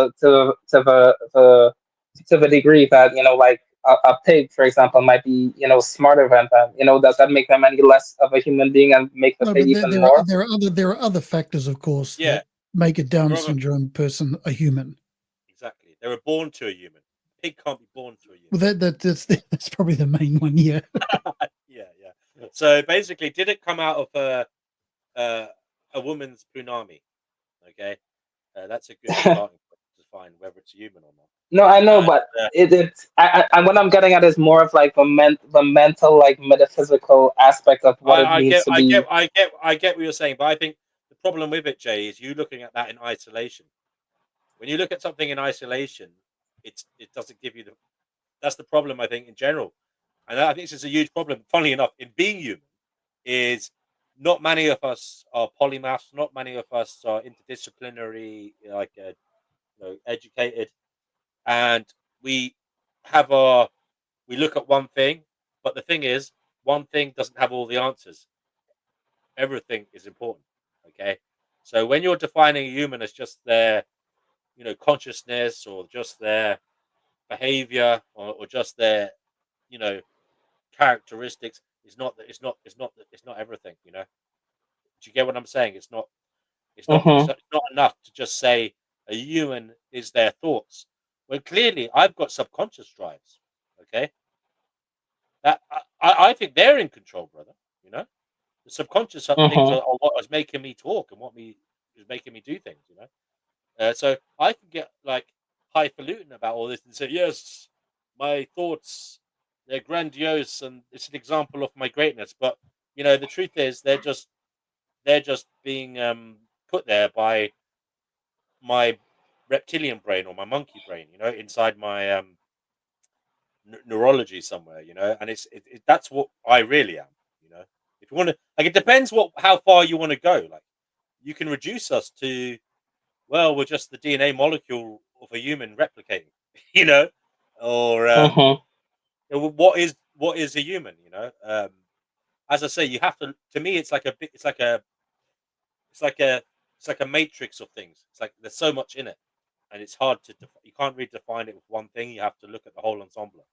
the degree that, like a pig, for example, might be, smarter than them. Does that make them any less of a human being and make the no, pig but even more? there are other factors, of course, yeah. that make a Down Brother, syndrome person a human. exactly. They were born to a human. Pig can't be born to a human. Well, that's probably the main one. Yeah. Yeah, yeah. So basically, did it come out of uh, a woman's punami? Okay, that's a good starting point to find whether it's human or not. No, I know, And but what I'm getting at is more of like the mental, like metaphysical aspect of what it I means get, to I get, be. I get what you're saying, but I think the problem with it, Jay, is you looking at that in isolation. When you look at something in isolation, it doesn't give you the. That's the problem, I think, in general, and I think this is a huge problem. Funnily enough, in being human, is not many of us are polymaths. Not many of us are interdisciplinary, like educated, and we have our we look at one thing, but the thing is, one thing doesn't have all the answers. Everything is important. Okay, so when you're defining a human as just their consciousness, or just their behavior, or just their you know characteristics, it's not everything. Do you get what I'm saying? Hmm. It's not enough to just say a human is their thoughts. Well, clearly I've got subconscious drives. Okay, that I think they're in control, brother. You know, the subconscious things Hmm. are what is making me talk, and what me is making me do things. So I can get like highfalutin about all this and say, yes, my thoughts, they're grandiose and it's an example of my greatness. But the truth is, they're just being put there by my reptilian brain, or my monkey brain, inside my neurology somewhere, and that's what I really am. You know, if you want to, like, it depends how far you want to go. Like, you can reduce us to, well, we're just the DNA molecule of a human replicating, you know, or Hmm. what is a human, as I say, you have to. To me, it's like a bit. It's like a it's like a matrix of things. It's like there's so much in it, and it's hard to. You can't really define it with one thing. You have to look at the whole ensemble.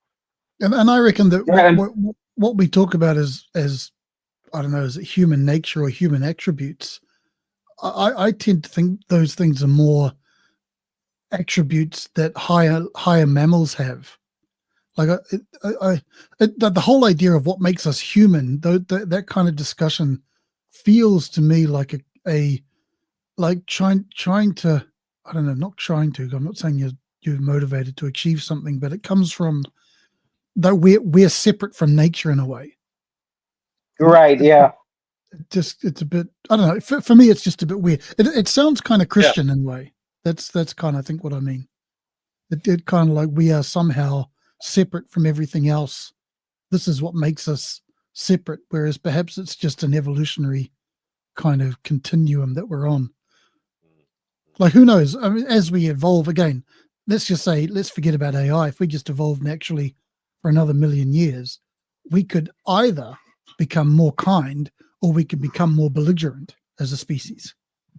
And I reckon that Yeah, and what we talk about as I don't know, is it human nature or human attributes? I tend to think those things are more attributes that higher mammals have. Like the whole idea of what makes us human, that kind of discussion feels to me like a like trying to, I don't know, not trying to. I'm not saying you're you're motivated to achieve something, but it comes from that we're separate from nature in a way. Right. Yeah. It's a bit, I don't know, for me it's just a bit weird. It sounds kind of Christian in a way. That's kind of, I think, what I mean. It kind of like we are somehow separate from everything else. This is what makes us separate, whereas perhaps it's just an evolutionary kind of continuum that we're on. Like, who knows? I mean, as we evolve again, let's just say, let's forget about AI. If we just evolve naturally for another 1,000,000 years, we could either become more kind or we could become more belligerent as a species.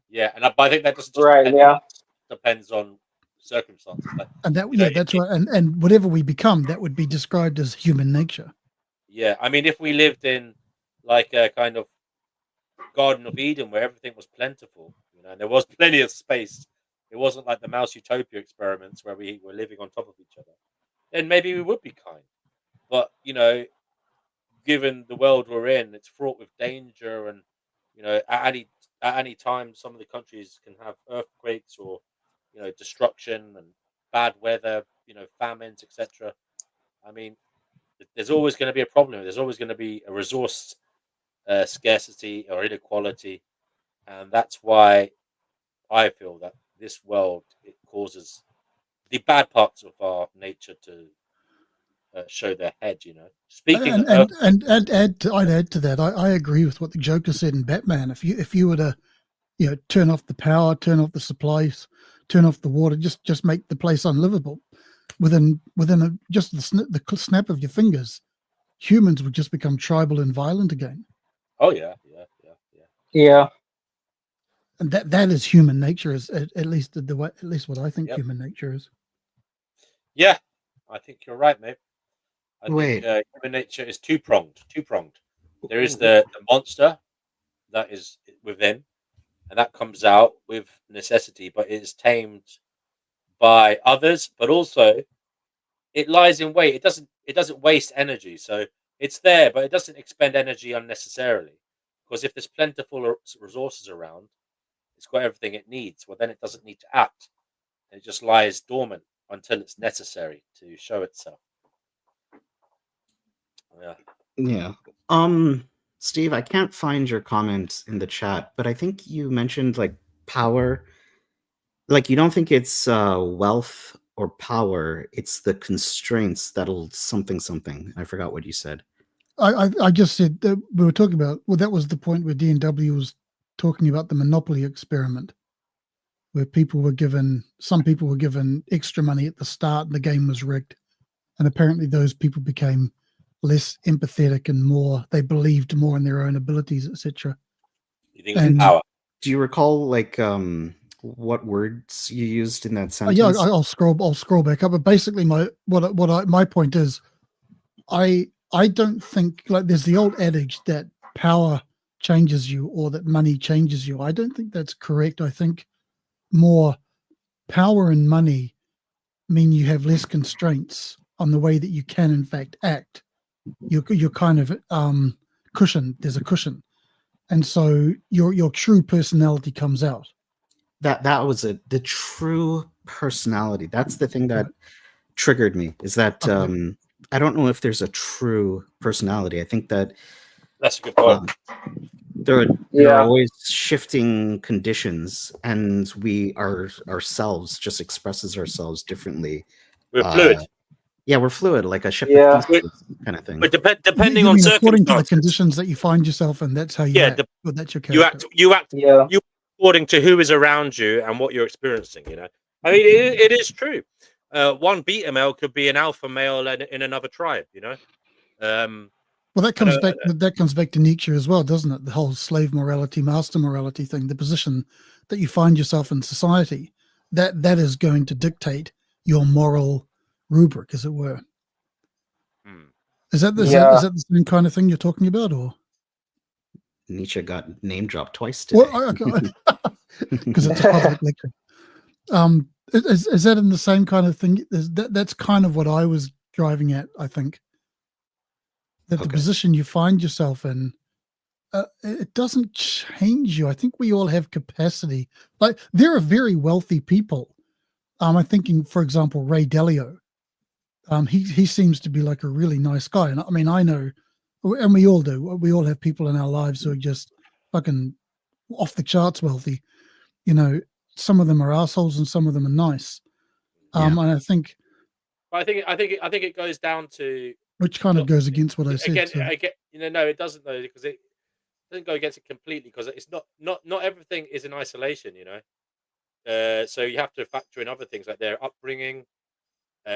Yeah, and I think that doesn't just Right. depend Yeah. on us, depends on circumstances. Like, And that, you know, that's right. And whatever we become, that would be described as human nature. yeah, I mean, if we lived in like a kind of Garden of Eden where everything was plentiful, you know, and there was plenty of space, it wasn't like the Mouse Utopia experiments where we were living on top of each other, then maybe we would be kind. But, you know, given the world we're in, it's fraught with danger, and you know, at any time, some of the countries can have earthquakes or, you know, destruction and bad weather, you know, famines, etc. I mean, there's always going to be a problem. There's always going to be a resource scarcity or inequality, and that's why I feel that this world, it causes the bad parts of our nature to show their head. You know, speaking of Earth, And I'd add to that. I agree with what the Joker said in Batman. If you were to, you know, turn off the power, turn off the supplies, turn off the water, just make the place unlivable, within just the snap of your fingers, humans would just become tribal and violent again. oh yeah, yeah, yeah, yeah. Yeah. And that is human nature, is at least the way, at least what I think Yep. human nature is. Yeah, I think you're right, mate. I Wait. think human nature is two pronged. There is the monster that is within, and that comes out with necessity, but it is tamed by others. But also, it lies in wait. It doesn't waste energy, so it's there, but it doesn't expend energy unnecessarily. Because if there's plentiful resources around, it's got everything it needs. Well, then it doesn't need to act. It just lies dormant until it's necessary to show itself. Yeah. Yeah. Steve, I can't find your comment in the chat, but I think you mentioned like power. Like, you don't think it's wealth or power, it's the constraints that'll something. I forgot what you said. I just said that we were talking about, well, that was the point where D&W was talking about the monopoly experiment, where some people were given extra money at the start and the game was rigged. And apparently those people became less empathetic and they believed more in their own abilities, etc. You think it's power? Do you recall like what words you used in that sentence? Yeah, I'll scroll back up. But basically, my point is, I don't think, like, there's the old adage that power changes you or that money changes you. I don't think that's correct. I think more power and money mean you have less constraints on the way that you can in fact act. You're kind of cushioned. There's a cushion, and so your true personality comes out. That was the true personality. That's the thing that triggered me, is that I don't know if there's a true personality. I think that That's a good point. there are always shifting conditions, and we ourselves just expresses ourselves differently. We're fluid. Yeah, we're fluid, like a ship Yeah. of pieces kind of thing. But depending You on mean according to the circumstances, conditions that you find yourself in, that's how you act. Well, that's your character. you act Yeah. according to who is around you and what you're experiencing. You know, I mean, it is true. One beta male could be an alpha male in another tribe. You know. Well, that comes back to Nietzsche as well, doesn't it? The whole slave morality, master morality thing, the position that you find yourself in society, that is going to dictate your moral rubric, as it were. Is that the same kind of thing you're talking about, or? Nietzsche got name dropped twice today. Well, because it's a public lecture. Is that in the same kind of thing? That's kind of what I was driving at, I think. That the position you find yourself in, it doesn't change you. I think we all have capacity. Like, there are very wealthy people I'm thinking, for example, Ray Dalio. He seems to be like a really nice guy, and I mean, I know, and we all do. We all have people in our lives who are just fucking off the charts wealthy. You know, some of them are assholes and some of them are nice. And I think, But I think it goes down to which kind of goes against what I said. again. So. No, it doesn't though, because it doesn't go against it completely, because it's not everything is in isolation. So you have to factor in other things like their upbringing,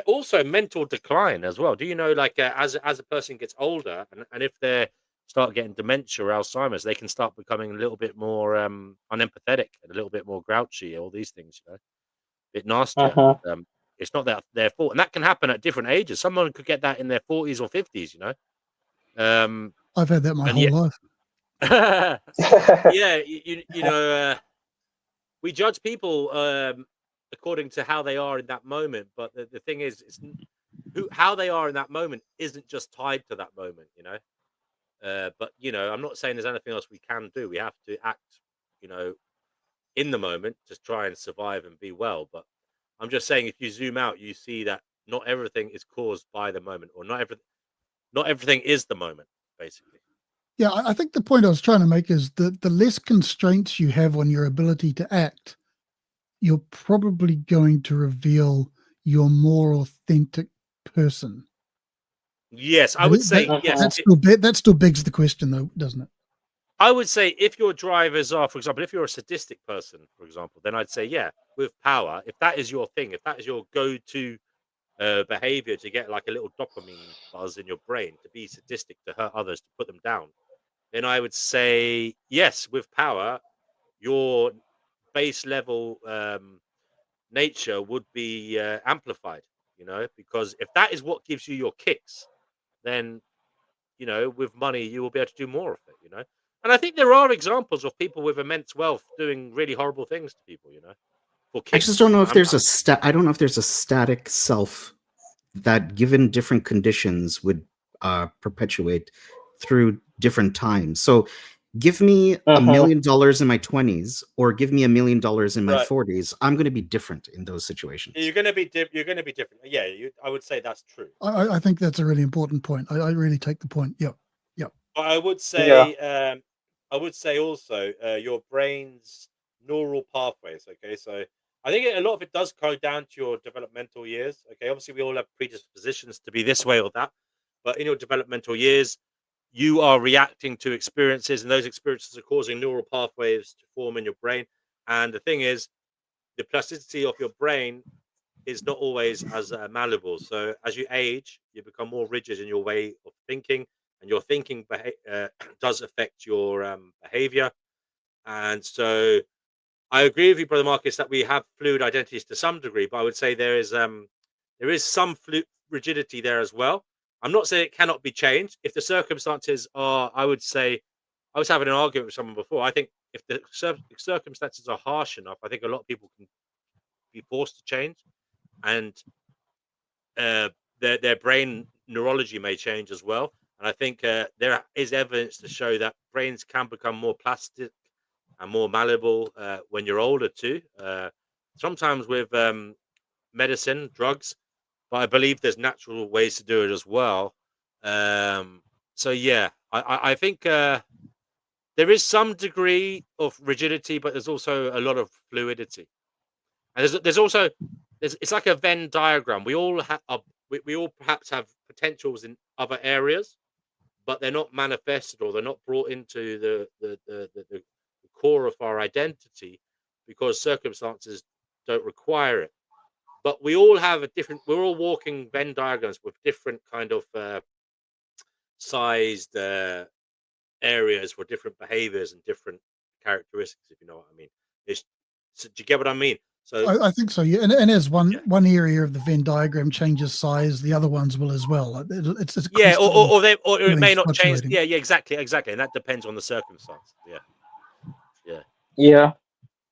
also mental decline as well. Do you know, like as a person gets older, and if they start getting dementia or Alzheimer's, they can start becoming a little bit more unempathetic and a little bit more grouchy. All these things, a bit nastier. It's not their fault, and that can happen at different ages. Someone could get that in their 40s or 50s. I've had that my whole life. Yeah, we judge people according to how they are in that moment, but the thing is, how they are in that moment isn't just tied to that moment. But I'm not saying there's anything else we can do. We have to act, in the moment to try and survive and be well. But I'm just saying, if you zoom out, you see that not everything is caused by the moment, or not everything is the moment, basically. Yeah, I think the point I was trying to make is that the less constraints you have on your ability to act, you're probably going to reveal your more authentic person. Yes, I would say yes. That still begs the question, though, doesn't it? I would say, if your drivers are, for example, if you're a sadistic person, for example, then I'd say, yeah, with power, if that is your thing, if that is your go-to behavior to get like a little dopamine buzz in your brain, to be sadistic, to hurt others, to put them down, then I would say, yes, with power, your base level nature would be amplified, because if that is what gives you your kicks, then, with money, you will be able to do more of it, And I think there are examples of people with immense wealth doing really horrible things to people, for I kicks. just don't know if there's I don't know if there's a static self that, given different conditions, would perpetuate through different times. So give me $1 million in my 20s, or give me $1 million in my 40s. I'm going to be different in those situations. You're going to be different. Yeah, I would say that's true. I think that's a really important point. I really take the point. Yep. But I would say, also your brain's neural pathways. Okay, so I think a lot of it does go down to your developmental years. Okay, obviously we all have predispositions to be this way or that, but in your developmental years, you are reacting to experiences, and those experiences are causing neural pathways to form in your brain. And the thing is, the plasticity of your brain is not always as malleable. So as you age, you become more rigid in your way of thinking, and your thinking does affect your behavior. And so I agree with you, Brother Marcus, that we have fluid identities to some degree, but I would say there is some rigidity there as well. I'm not saying it cannot be changed. If the circumstances are, I would say, I was having an argument with someone before. I think if the circumstances are harsh enough, I think a lot of people can be forced to change, and their brain neurology may change as well. And I think there is evidence to show that brains can become more plastic and more malleable when you're older too. Sometimes with medicine, drugs, but I believe there's natural ways to do it as well. So yeah, I think there is some degree of rigidity, but there's also a lot of fluidity. And there's also it's like a Venn diagram. We all we all perhaps have potentials in other areas, but they're not manifested, or they're not brought into the core of our identity, because circumstances don't require it. But we all have we're all walking Venn diagrams with different kind of sized areas for different behaviors and different characteristics, if you know what I mean. So do you get what I mean? So I think so. Yeah, and as one area of the Venn diagram changes size, the other ones will as well. It's or it may not change. Yeah, exactly, and that depends on the circumstance. Yeah.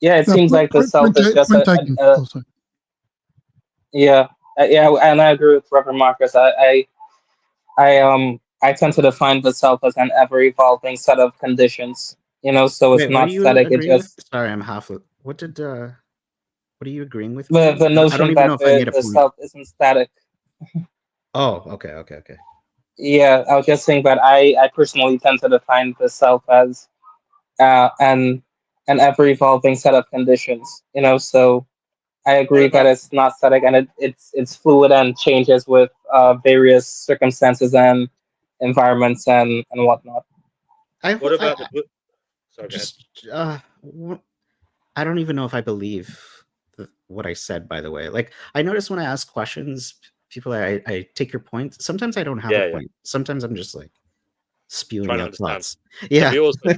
It seems like the self is just yeah, and I agree with Reverend Marcus. I tend to define the self as an ever evolving set of conditions. So it's Wait, not what do you static. It agree with? just Sorry, I'm half. What did What are you agreeing with me The on? the I don't notion even know that if I made a the point. self isn't static. Oh, okay. Yeah, I was just saying that I personally tend to define the self as an ever evolving set of conditions. So I What agree that about it's not static, and it's fluid and changes with various circumstances and environments and whatnot. I what hope about the book? Sorry, go ahead. just I don't even know if I believe what I said. By the way, like I notice when I ask questions, people I take your point. Sometimes I don't have a Yeah, yeah. point. Sometimes I'm just like spewing Trying to out understand. thoughts. Yeah, Yeah. but you're also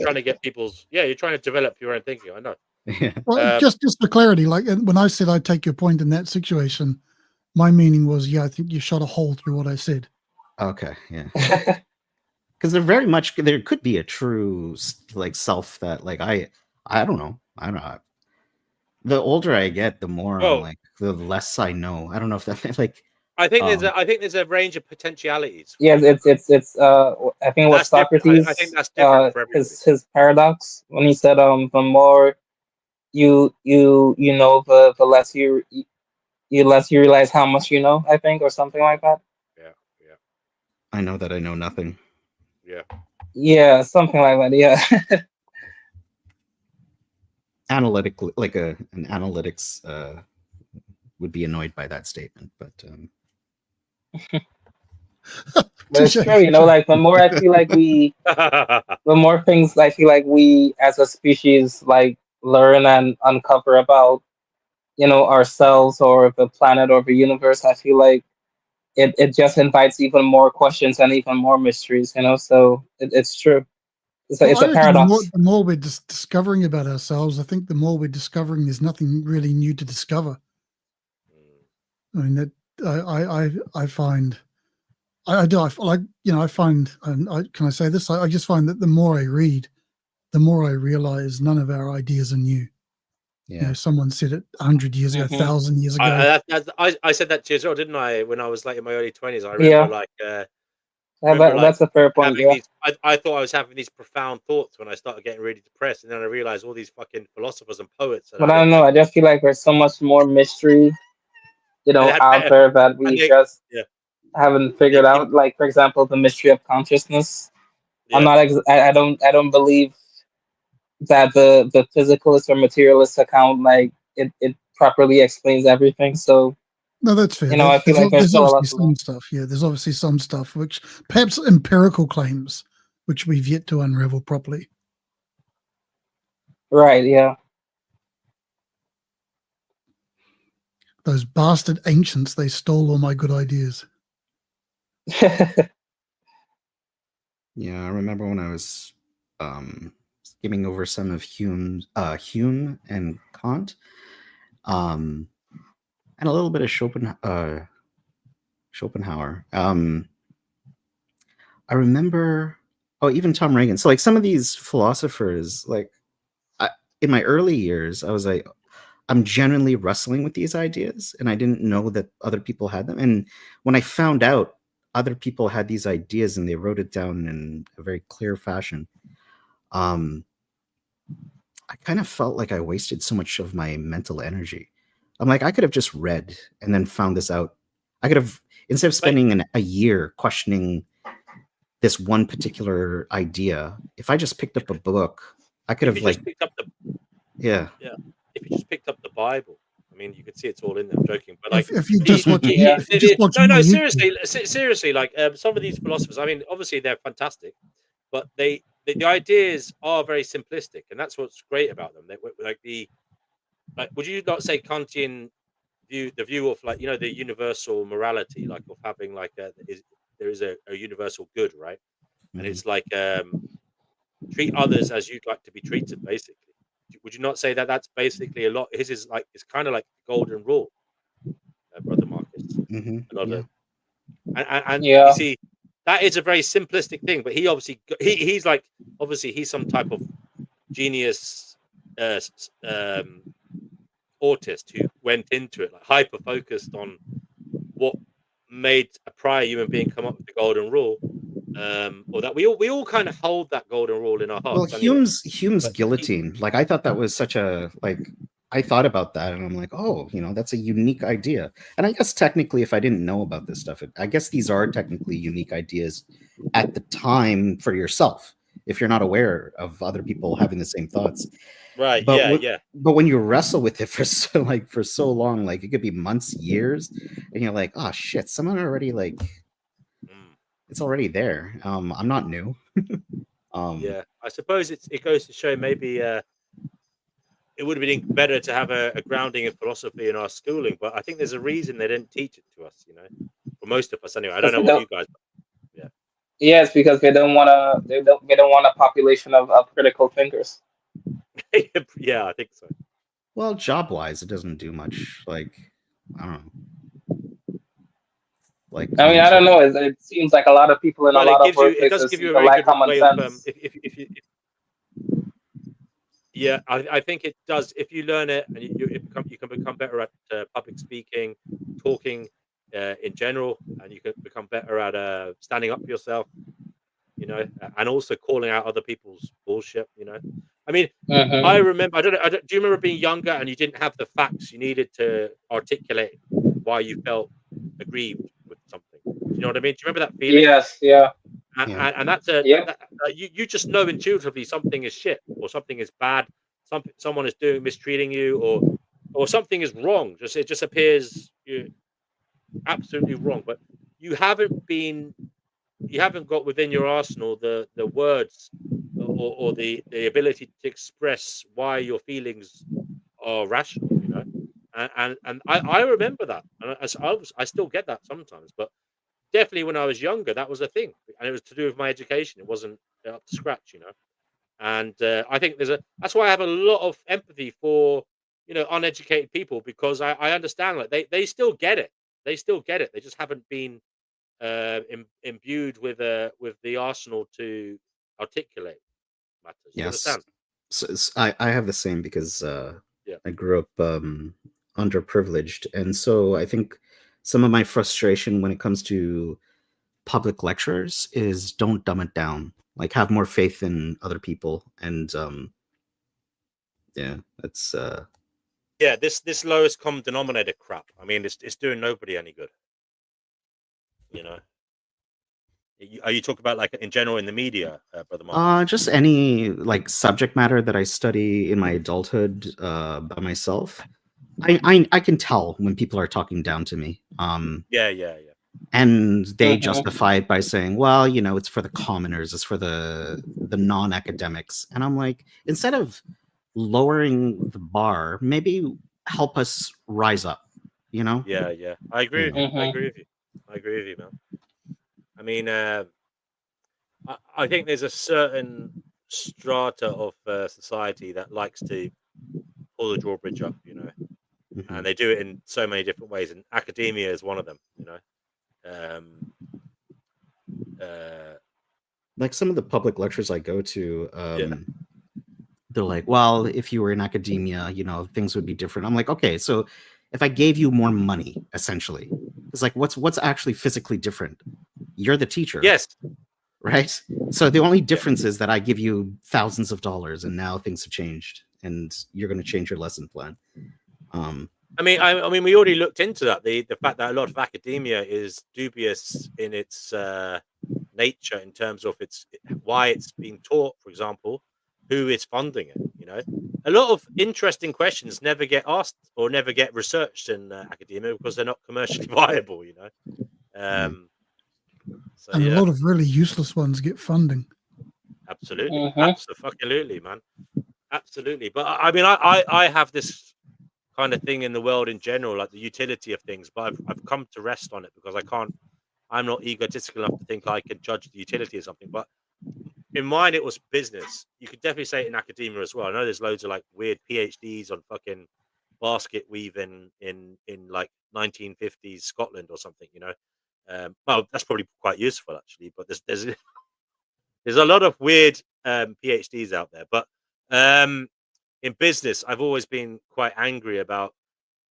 trying to get people's. Yeah, you're trying to develop your own thinking. I know. Yeah. Well, Um, just for clarity, like when I said I take your point in that situation, my meaning was, yeah, I think you shot a hole through what I said. Okay. Yeah. Because there could be a true like self that like I don't know. The older I get, the more I'm well, like the less I know. I don't know if that like I think there's a range of potentialities for Yes, you, it's I think it and was that's different. I think Socrates, that's different for everybody. his paradox when he said the more you know, the less you less you realize how much you know, I think, or something like that. Yeah, yeah, I know that I know nothing. yeah. Yeah, something like that. Yeah. Analytically, like an analytics would be annoyed by that statement, but But Touche. it's true, like the more I feel like the more things I feel like we as a species like learn and uncover about, ourselves or the planet or the universe, I feel like it just invites even more questions and even more mysteries, so it's true. Well, It's I a reckon paradox. the more we're discovering about ourselves, I think the more we're discovering there's nothing really new to discover. I mean, that I find I do like I find, and can I say this? I just find that the more I read, the more I realize none of our ideas are new. yeah. Someone said it 100 years ago, Hmm. 1,000 years ago. I said that to you as well, didn't I? When I was like in my early 20s, I remember Yeah, like that's a fair point. having Yeah, these. I thought I was having these profound thoughts when I started getting really depressed, and then I realized all these fucking philosophers and poets that but I I don't looked know. at, I just feel like there's so much more mystery, and they had out better, there that and we they just yeah, haven't and they figured came out. Like, for example, the mystery of consciousness. I'm yeah. not. I don't believe that the physicalist or materialist account, like, it properly explains everything. So No, that's fair. I feel like there's There's still a obviously lot to learn. some stuff. Yeah, there's obviously some stuff which perhaps empirical claims which we've yet to unravel properly. Right? Yeah. Those bastard ancients, they stole all my good ideas. Yeah, I remember when I was skimming over some of Hume and Kant, and a little bit of Schopenhauer. I remember, oh, even Tom Reagan. So, like, some of these philosophers, like, in my early years, I was like, I'm genuinely wrestling with these ideas, and I didn't know that other people had them. And when I found out other people had these ideas and they wrote it down in a very clear fashion, um, I kind of felt like I wasted so much of my mental energy. I'm like, I could have just read and then found this out. I could have, instead of But spending a year questioning this one particular idea, if I just picked up a book, I could if have you like, just picked up the yeah, yeah, if you just picked up the Bible, I mean, you could see it's all in there. I'm joking, but like If you just watch Yeah. if you just watch no, more no, YouTube, seriously, like some of these philosophers. I mean, obviously they're fantastic, but the ideas are very simplistic, and that's what's great about them. They like would you not say Kantian the view of like the universal morality, like of having like there is a universal good, right? And mhm. it's like treat others as you'd like to be treated, basically. Would you not say that that's basically a lot? His is like it's kind of like the golden rule, brother Marcus. A lot Yeah. of and you Yeah. see that is a very simplistic thing, but he obviously he's like obviously he's some type of genius autist who went into it like hyper focused on what made a prior human being come up with the golden rule, or that we all kind of hold that golden rule in our Well, hearts anyway. Hume's But guillotine, like I thought that was such a like I thought about that and I'm like, oh, that's a unique idea. And I guess technically, if I didn't know about this stuff, I guess these are technically unique ideas at the time for yourself, if you're not aware of other people having the same thoughts. Right. But Yeah. Yeah. but when you wrestle with it for so long, like it could be months, years, and you're like, oh shit, someone already Mm. it's already there. I'm not new. Yeah. I suppose it goes to show maybe it would have been better to have a grounding in philosophy in our schooling, but I think there's a reason they didn't teach it to us. For most of us anyway. I don't Because know they what don't. you guys. Yeah. Yes, because they don't want to. They don't want a population of critical thinkers. Yeah, I think so. Well, job wise, it doesn't do much. Like, I don't know. Like I mean, I don't cognitive. know. It seems like a lot of people in a Well, lot of it does workplaces give seem you a to very lack good common way of sense. yeah, I think it does. If you learn it and you can become better at public speaking, talking in general, and you can become better at standing up for yourself. And also calling out other people's bullshit. I mean, I Hmm. remember. I don't. Do you remember being younger and you didn't have the facts you needed to articulate why you felt aggrieved with something? Do you know what I mean? Do you remember that feeling? Yes. Yeah. Yeah. And that's a Yep. you just know intuitively something is shit or something is bad, someone is doing mistreating you or something is wrong. It just appears you absolutely wrong, but you haven't been you haven't got within your arsenal the words or the ability to express why your feelings are rational. And I remember that, and I still get that sometimes, but definitely when I was younger, that was a thing, and it was to do with my education. It wasn't up to scratch. And I think that's why I have a lot of empathy for uneducated people because I understand like they still get it. They still get it. They just haven't been imbued with the arsenal to articulate matters. Do you Yes. understand? So I have the same because Yeah. I grew up underprivileged, and so I think some of my frustration when it comes to public lectures is don't dumb it down. Like have more faith in other people, and yeah, that's Yeah. This lowest common denominator crap. I mean, it's doing nobody any good. You know. Are you talking about like in general in the media, brother Marcus? just any like subject matter that I study in my adulthood by myself. I can tell when people are talking down to me. Yeah. Yeah. Yeah. And they Hmm. justify it by saying, well, it's for the commoners, it's for the non-academics. And I'm like, instead of lowering the bar, maybe help us rise up, you know? Yeah. Yeah. I agree with Yeah. you. I Hmm. agree with you. I agree with you, man. I mean, I think there's a certain strata of society that likes to pull the drawbridge up, Mhm. and they do it in so many different ways, and academia is one of them. Um, uh, Like some of the public lectures I go to, yeah, they're like, well, if you were in academia, things would be different. I'm like, okay, so if I gave you more money, essentially, it's like, what's actually physically different? You're the teacher, yes, right? So the only yeah. difference is that I give you thousands of dollars, and now things have changed, and you're going to change your lesson plan. Um, I mean, we already looked into that. The fact that a lot of academia is dubious in its nature in terms of why it's being taught, for example, who is funding it. A lot of interesting questions never get asked or never get researched in academia because they're not commercially viable. yeah. Um, so And a yeah, lot of really useless ones get funding. absolutely, Hmm. absolutely, man, absolutely. But I mean, I have this kind of thing in the world in general, like the utility of things. But I've come to rest on it because I can't. I'm not egotistical enough to think I can judge the utility of something. But in mine, it was business. You could definitely say it in academia as well. I know there's loads of like weird PhDs on fucking basket weaving in like 1950s Scotland or something. Well, that's probably quite useful actually. But there's a lot of weird PhDs out there. But in business, I've always been quite angry about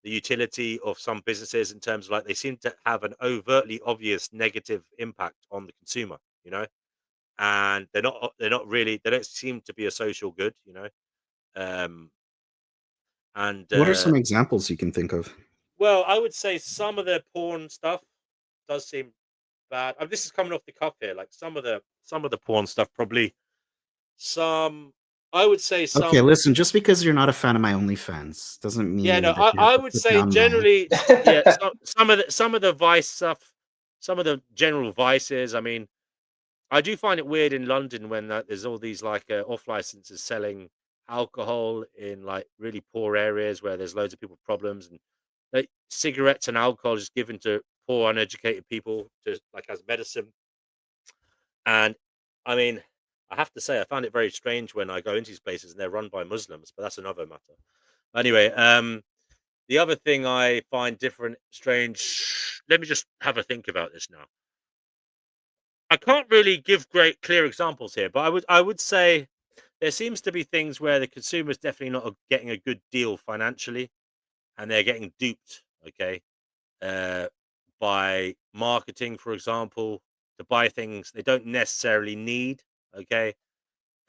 the utility of some businesses in terms of like they seem to have an overtly obvious negative impact on the consumer, and they're not really they don't seem to be a social good. Um And What are some examples you can think of? well, I would say some of the porn stuff does seem bad. This is coming off the cuff here. Like some of the porn stuff, probably some. I would say Okay, some. listen, just because you're not a fan of my OnlyFans doesn't Yeah, no, mean that you have I to would put say down my. generally, yeah, some of the vice stuff, some of the general vices. I mean, I do find it weird in London when there's all these like off licenses selling alcohol in like really poor areas where there's loads of people with problems, and like cigarettes and alcohol is given to poor uneducated people to like as medicine. And I mean, I have to say I found it very strange when I go into these places and they're run by Muslims, but that's another matter. Anyway, the other thing I find different, strange. Let me just have a think about this now. I can't really give great clear examples here, but I would say there seems to be things where the consumer is definitely not getting a good deal financially, and they're getting duped. Okay, uh, by marketing, for example, to buy things they don't necessarily need. Okay,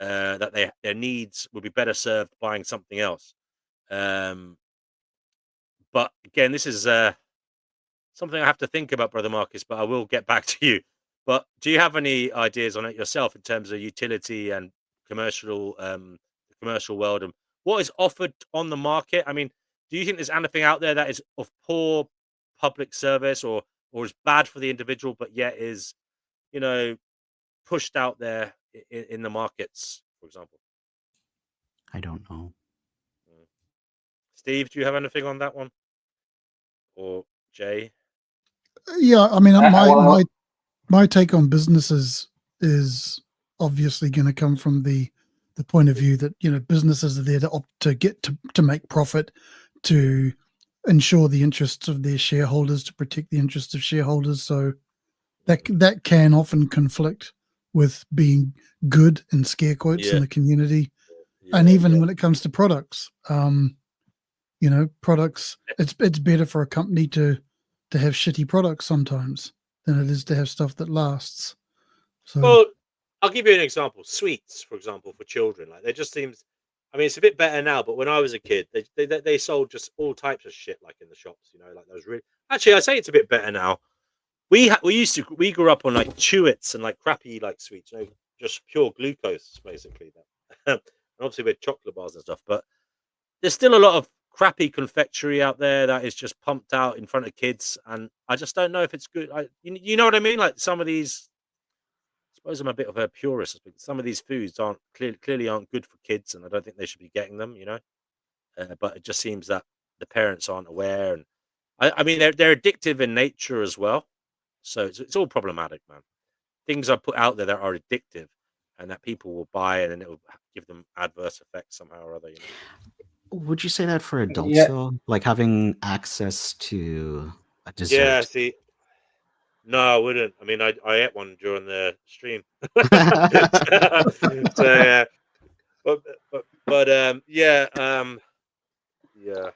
that their needs would be better served buying something else. Um, but again, this is something I have to think about, Brother Marcus, but I will get back to you. But do you have any ideas on it yourself in terms of utility and commercial world, and what is offered on the market? I mean, do you think there's anything out there that is of poor public service or is bad for the individual, but yet is, you know, pushed out there in the markets, for example? I don't know. Mm. Steve, do you have anything on that one? Or Jay? Yeah, I mean, Well, my take on businesses is obviously going to come from the point of view that, you know, businesses are there to get to make profit, to ensure the interests of their shareholders, to protect the interests of shareholders. So that can often conflict with being good in scare quotes in Yeah, the community, and yeah, even yeah. when it comes to products. You know, products. It's better for a company to have shitty products sometimes than it is to have stuff that lasts. So Well, I'll give you an example. Sweets, for example, for children, like they just seems. I mean, it's a bit better now, but when I was a kid, they sold just all types of shit like in the shops. You know, like those really. Actually, I say it's a bit better now. We grew up on like Chewits and like crappy like sweets, you know, just pure glucose basically. And obviously with chocolate bars and stuff, but there's still a lot of crappy confectionery out there that is just pumped out in front of kids, and I just don't know if it's good. You know what I mean? Like some of these, I suppose I'm a bit of a purist. But some of these foods aren't clearly aren't good for kids, and I don't think they should be getting them. You know, but it just seems that the parents aren't aware, and I mean they're addictive in nature as well. So it's all problematic, man. Things are put out there that are addictive, and that people will buy, and then it will give them adverse effects somehow or other. You know? Would you say that for adults yeah, though? Like having access to a Yeah. dessert? See, no, I wouldn't. I mean, I ate one during the stream. So yeah, but yeah, yeah.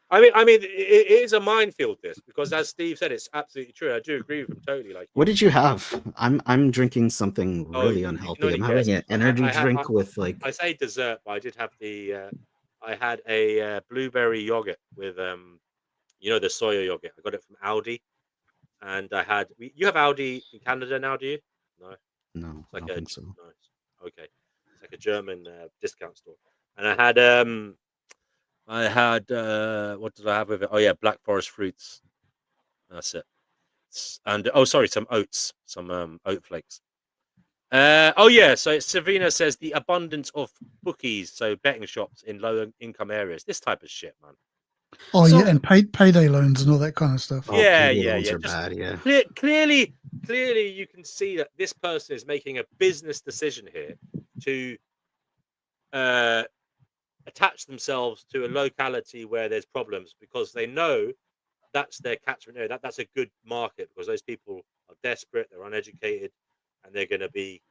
I mean, it is a minefield this because, as Steve said, it's absolutely true. I do agree with him totally. Like, What did you have? I'm drinking something oh, really you can unhealthy. only I'm guess. having an I, energy I had, drink with I like. say dessert, but I did have I had a blueberry yogurt with you know, the soya yogurt. I got it from Aldi, and I had. You have Aldi in Canada now, do you? No, it's No, I like don't a think so. nice. Okay, it's like a German discount store, and I had what did I have with it? Oh yeah, Black Forest fruits. That's it. And oh, sorry, some oats, some oat flakes. Oh yeah, so Savina says the abundance of bookies, so betting shops in low income areas. This type of shit, man. oh So, yeah, and payday loans and all that kind of stuff. oh, Yeah, payday yeah, loans yeah. are Just bad. Yeah. clearly, you can see that this person is making a business decision here to uh, attach themselves to a locality where there's problems because they know that's their catchment area. That's a good market because those people are desperate, they're uneducated, and they're going to be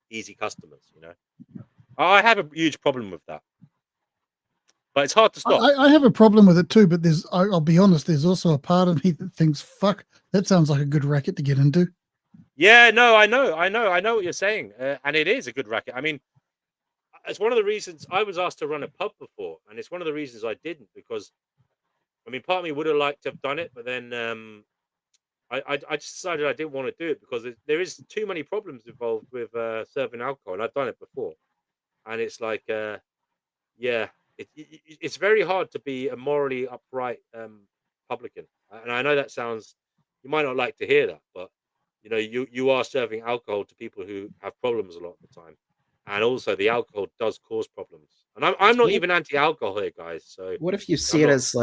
easy customers. You know, I have a huge problem with that, but it's hard to stop. I have a problem with it too, but I'll be honest, there's also a part of me that thinks, fuck, that sounds like a good racket to get into. Yeah, no, I know what you're saying, and it is a good racket. I mean, it's one of the reasons I was asked to run a pub before, and it's one of the reasons I didn't, because I mean, part of me would have liked to have done it, but then I just decided I didn't want to do it because there is too many problems involved with serving alcohol, and I've done it before, and it's like, yeah, it's very hard to be a morally upright publican, and I know that sounds, you might not like to hear that, but you know, you are serving alcohol to people who have problems a lot of the time, and also the alcohol does cause problems, and I'm not even anti-alcohol here, guys. So What if you I'm see it not, as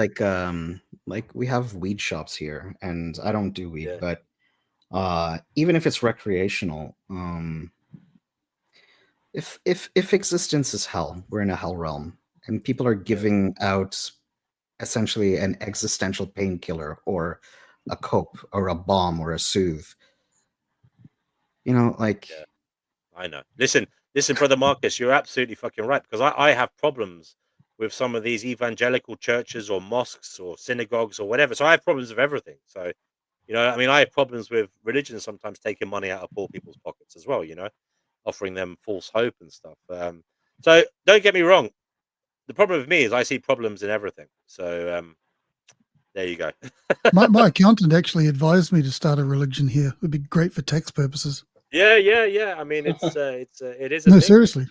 like we have weed shops here, and I don't do weed, yeah, but even if it's recreational, if existence is hell, we're in a hell realm, and people are giving out essentially an existential painkiller or a cope or a balm or a soothe. You know, like yeah. I know. Listen, brother Marcus, you're absolutely fucking right, because I have problems with some of these evangelical churches or mosques or synagogues or whatever. So I have problems with everything. So, you know, I mean, I have problems with religion sometimes taking money out of poor people's pockets as well, you know, offering them false hope and stuff. So don't get me wrong. The problem with me is I see problems in everything. So there you go. My accountant actually advised me to start a religion here. It would be great for tax purposes. Yeah. I mean, it is a No, thing. seriously.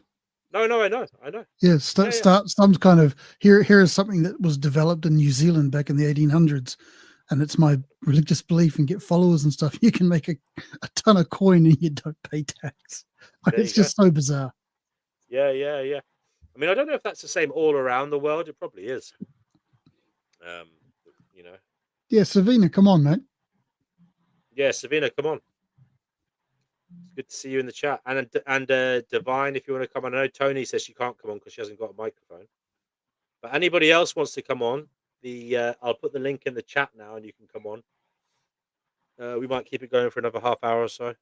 No, I know. Yeah, Yeah, start some kind of here is something that was developed in New Zealand back in the 1800s, and it's my religious belief, and get followers and stuff. You can make a ton of coin and you don't pay tax. there It's you go. just so bizarre. Yeah. I mean, I don't know if that's the same all around the world. It probably is. Um, you know, Yeah, Savina, come on, mate. yeah, Savina, come on. It's good to see you in the chat. And Divine, if you want to come on. I know Tony says she can't come on because she hasn't got a microphone. But anybody else wants to come on, I'll put the link in the chat now, and you can come on. We might keep it going for another half hour or so.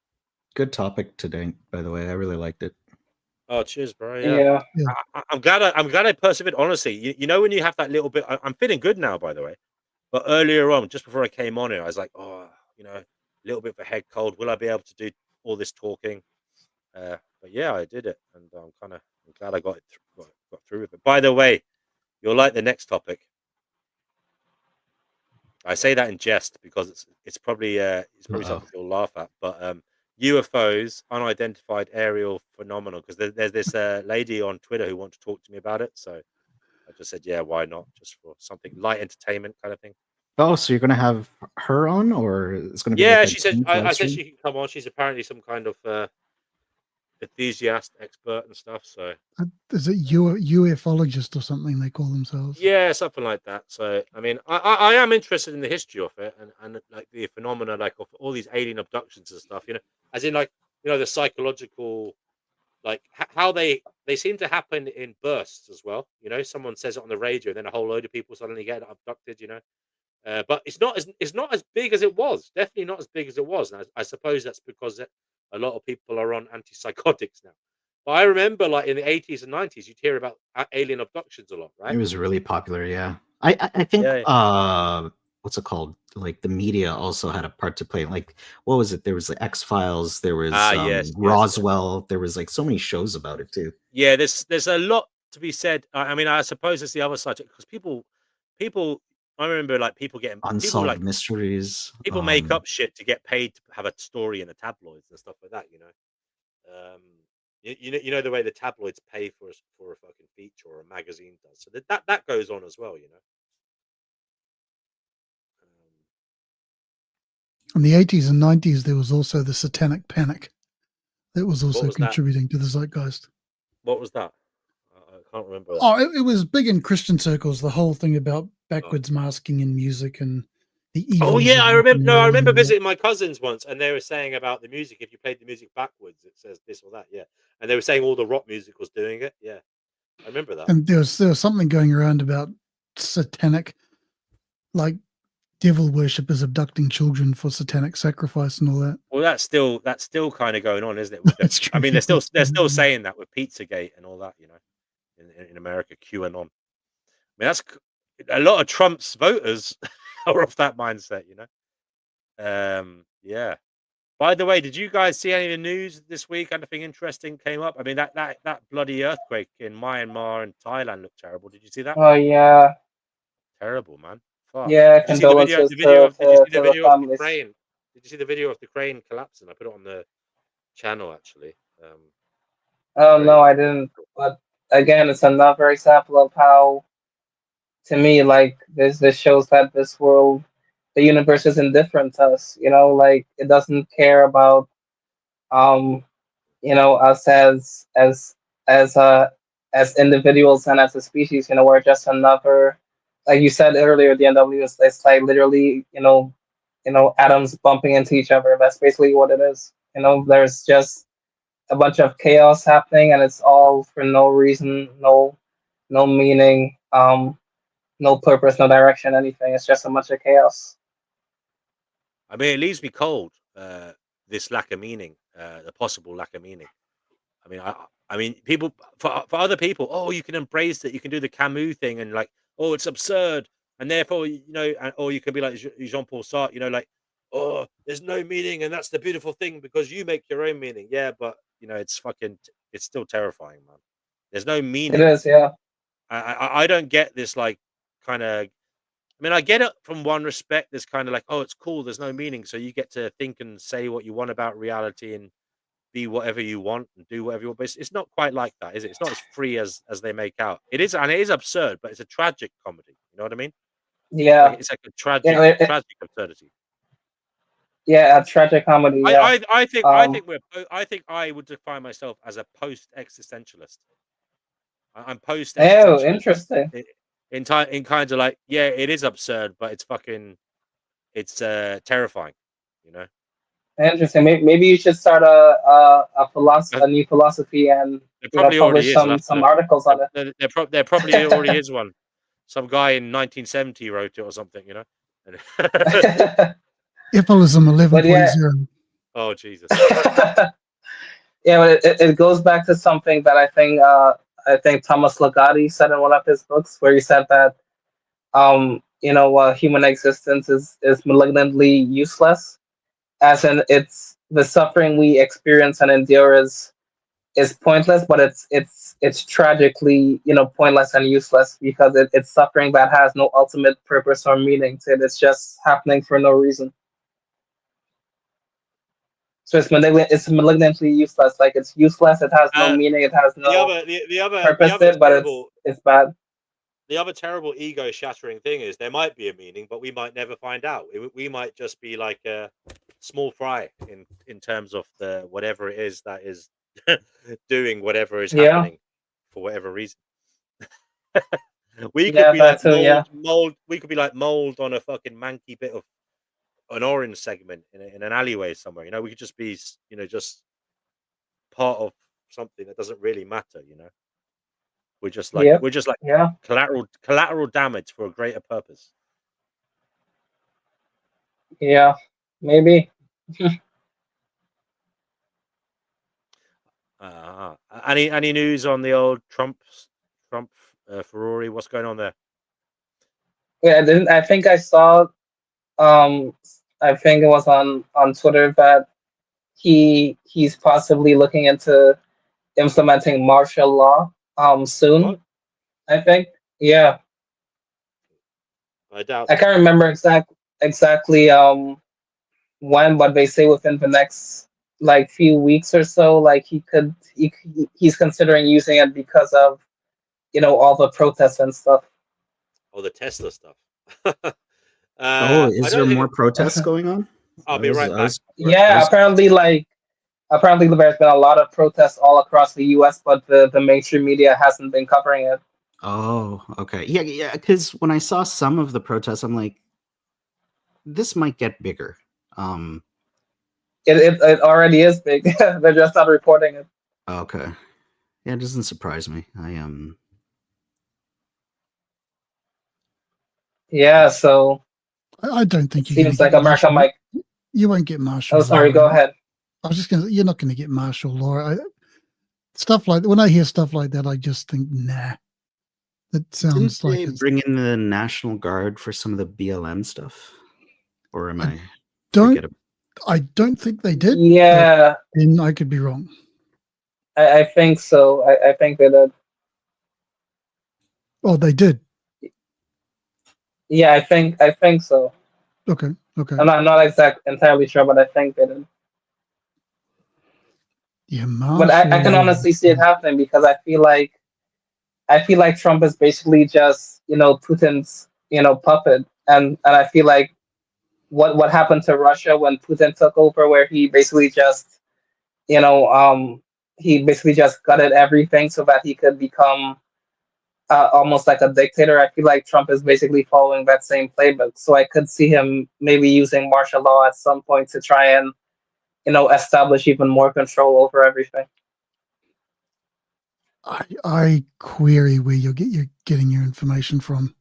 good topic today, by the way. I really liked it. Oh, cheers, bro. Yeah. I'm glad I persevered. Honestly, you know when you have that little bit. I'm feeling good now, by the way. But earlier on, just before I came on here, I was like, oh, you know, a little bit of a head cold. Will I be able to do all this talking? But yeah, I did it, and I'm glad I got through with it. By the way, you'll like the next topic. I say that in jest because it's probably something you'll laugh at. But UFOs, unidentified aerial phenomenon, because there's this lady on Twitter who wants to talk to me about it. So I just said, yeah, why not? Just for something light entertainment kind of thing. Oh, so you're gonna have her on, or it's gonna be Yeah, like she said. Teams I live said stream? she can come on. She's apparently some kind of enthusiast, expert, and stuff. So Is it ufologist or something they call themselves? yeah, something like that. So I mean, I am interested in the history of it, and like the phenomena, like of all these alien abductions and stuff. You know, as in like, you know, the psychological, like how they seem to happen in bursts as well. You know, someone says it on the radio, and then a whole load of people suddenly get abducted. You know. But it's not as big as it was. Definitely not as big as it was. And I suppose that's because a lot of people are on antipsychotics now. But I remember, like in the 80s and 90s, you'd hear about alien abductions a lot, It right? was really popular, yeah. I think Yeah. what's it called? Like the media also had a part to play. Like what was it? There was the X Files, there was Yes. Roswell, there was like so many shows about it too. Yeah. There's a lot to be said. I mean, I suppose it's the other side because people. I remember like Unsolved mysteries. people make up shit to get paid to have a story in the tabloids and stuff like that. You know. You know the way the tabloids pay for a fucking feature or a magazine does. So that goes on as well, you know. In the 80s and 90s, there was also the Satanic Panic that was also was that? contributing to the zeitgeist. What was that? I can't remember. That. Oh, it was big in Christian circles. The whole thing about backwards masking in music and the evils. Oh yeah, of I rock remember. and No, roll I and remember all that. visiting my cousins once, and they were saying about the music. If you played the music backwards, it says this or that. Yeah, and they were saying all the rock music was doing it. Yeah, I remember that. And there was something going around about satanic, like devil worshippers abducting children for satanic sacrifice and all that. Well, that's still kind of going on, isn't it? With That's true. I mean, they're still saying that with Pizzagate and all that, you know, in America, QAnon. I mean, that's a lot of Trump's voters are off that mindset, you know. Yeah. By the way, did you guys see any of the news this week? Anything interesting came up? I mean, that bloody earthquake in Myanmar and Thailand looked terrible. Did you see that? Oh yeah, Terrible, man. Fuck. yeah. Did you see the video? Condolences The video of? Did you see to the the video of the families. crane? Did you see the video of the crane collapsing? I put it on the channel actually. Oh no, Crazy. I didn't. But again, it's another example of how, to me, like this shows that this world, the universe is indifferent to us. You know, like it doesn't care about um us as as individuals and as a species. You know, we're just another, like you said earlier, the NW is, it's like literally, atoms bumping into each other. That's basically what it is. You know, there's just a bunch of chaos happening, and it's all for no reason, no meaning, no purpose, no direction, anything. It's just a bunch of chaos. I mean, it leaves me cold. This lack of meaning, the possible lack of meaning. I mean, I mean, people for other people, oh, you can embrace it. You can do the Camus thing, and like, oh, it's absurd, and therefore, or you can be like Jean-Paul Sartre, like, oh, there's no meaning, and that's the beautiful thing because you make your own meaning. Yeah, but it's it's still terrifying, man. There's no It meaning. is, yeah. I don't get this like kind of. I mean, I get it from one respect. There's kind of like, oh, it's cool. There's no meaning, so you get to think and say what you want about reality and be whatever you want and do whatever you want. But it's not quite like that, is it? It's not as free as they make out. It is, and it is absurd, but it's a tragic comedy. You know what I mean? Yeah, It's like a yeah, tragic absurdity. yeah. A tragic comedy, yeah. I think I would define myself as a post existentialist. I'm post Oh, existentialist interesting. in kinds of like, yeah, it is absurd, but it's terrifying. You know. Interesting. Maybe you should start a new philosophy and There probably publish already is. I'll have some to. articles on There probably already it. is one. Some guy in 1970 wrote it or something, And Epilism But yeah, 11.0. oh Jesus! yeah. But it goes back to something that I think Thomas Ligotti said in one of his books, where he said that human existence is malignantly useless, as in it's the suffering we experience and endure is pointless, but it's tragically pointless and useless because it's suffering that has no ultimate purpose or meaning to it. It's just happening for no reason. So it's malignantly useless. Like it's useless. It has no Uh, meaning. It has the no other the purpose to other it. But it's bad. the other terrible ego shattering thing is there might be a meaning, but we might never find out. We might just be like a small fry in terms of the whatever it is that is doing whatever is Yeah, happening for whatever reason. We could yeah, be that like too. Yeah, mold. We could be like mold on a fucking manky bit of an orange segment in an alleyway somewhere. We could just be, just part of something that doesn't really matter. yep, We're just like yeah, collateral damage for a greater purpose. yeah. Maybe. Any news on the old Trump Ferrari? What's going on there? Yeah, I think I saw. Um, I think it was on Twitter that he's possibly looking into implementing martial law soon. What? I think. Yeah, I doubt I that. can't remember exactly when, but they say within the next like few weeks or so. Like he's considering using it because of all the protests and stuff. Oh, the Tesla stuff. Oh, I is there don't think. more protests going on? I'll I be was, right I back. was, I Yeah, was. apparently there's been a lot of protests all across the U.S., but the mainstream media hasn't been covering it. Oh, okay. Yeah, yeah. Because when I saw some of the protests, I'm like, this might get bigger. It already is big. They're just not reporting it. Okay. Yeah, it doesn't surprise me. Yeah, so I don't it think you're going to seems get like America martial. might. You won't get martial Oh, law. sorry. Go ahead. I was just going to. You're not going to get martial law. Stuff like when I hear stuff like that, I just think, nah. That sounds Didn't like they it's. bring in the National Guard for some of the BLM stuff? Or am I Don't forget I don't think they did. Yeah, And I could be wrong. I think so. I think they did. Oh, they did. Yeah, I think so. Okay. I'm not entirely sure, but I think they did. Yeah, But I can martial. honestly see it happening because I feel like Trump is basically just Putin's puppet, and I feel like what happened to Russia when Putin took over, where you know um he basically just gutted everything so that he could become almost like a dictator. I feel like Trump is basically following that same playbook. So I could see him maybe using martial law at some point to try and establish even more control over everything. I query where you're getting your information from.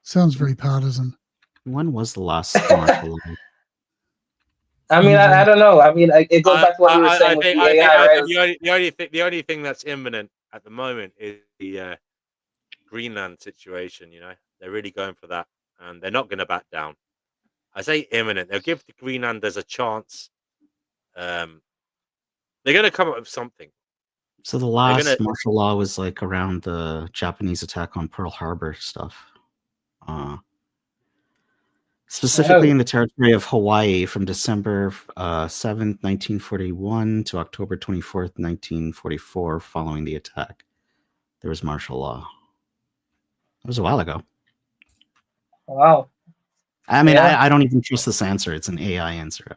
Sounds very partisan. When was the last martial law? I mean, I don't know. I mean, it goes back to what you were saying with the AI, I right? think the only thing that's imminent at the moment is the Greenland situation. They're really going for that, and they're not going to back down. I say imminent. They'll give the Greenlanders a chance. They're going to come up with something. So the last martial law was like around the Japanese attack on Pearl Harbor stuff. Specifically in the territory of Hawaii from December 7th, 1941 to October 24th, 1944, following the attack. There was martial law. It was a while ago. Wow. I mean, I don't even trust this answer. It's an AI answer.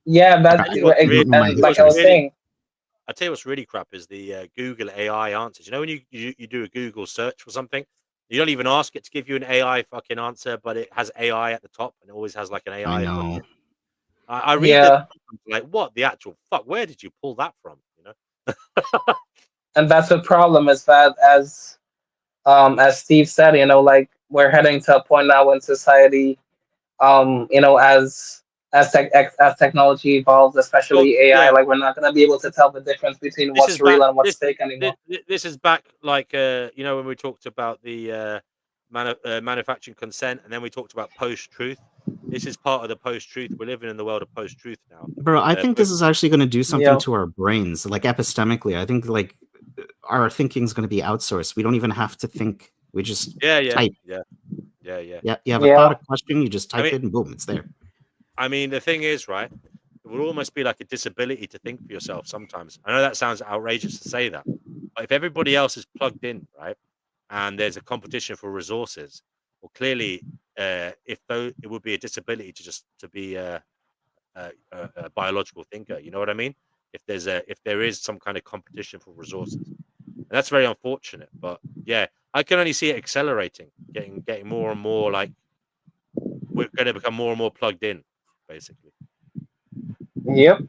Yeah, that's and like I was saying. I'll tell you what's really crap is the Google AI answers. When you do a Google search for something, you don't even ask it to give you an AI fucking answer, but it has AI at the top and it always has like an AI. I know. I read that like, what the actual fuck? Where did you pull that from? And that's the problem is that as Steve said, like we're heading to a point now in society, as technology evolves, especially AI, like we're not going to be able to tell the difference between what's real and what's fake anymore. This is back like when we talked about the manufacturing consent, and then we talked about post-truth. This is part of the post-truth. We're living in the world of post-truth now. Bro, I think this is actually going to do something to our brains, like epistemically. I think like our thinking is going to be outsourced. We don't even have to think. We just type. Yeah. You have a thought, a question, you just type it, and boom, it's there. I mean, the thing is, right? It would almost be like a disability to think for yourself sometimes. I know that sounds outrageous to say that, but if everybody else is plugged in, right, and there's a competition for resources, well, clearly, it would be a disability to be a biological thinker. You know what I mean? If there is some kind of competition for resources, and that's very unfortunate. But yeah, I can only see it accelerating, getting more and more like we're going to become more and more plugged in, basically. Yep.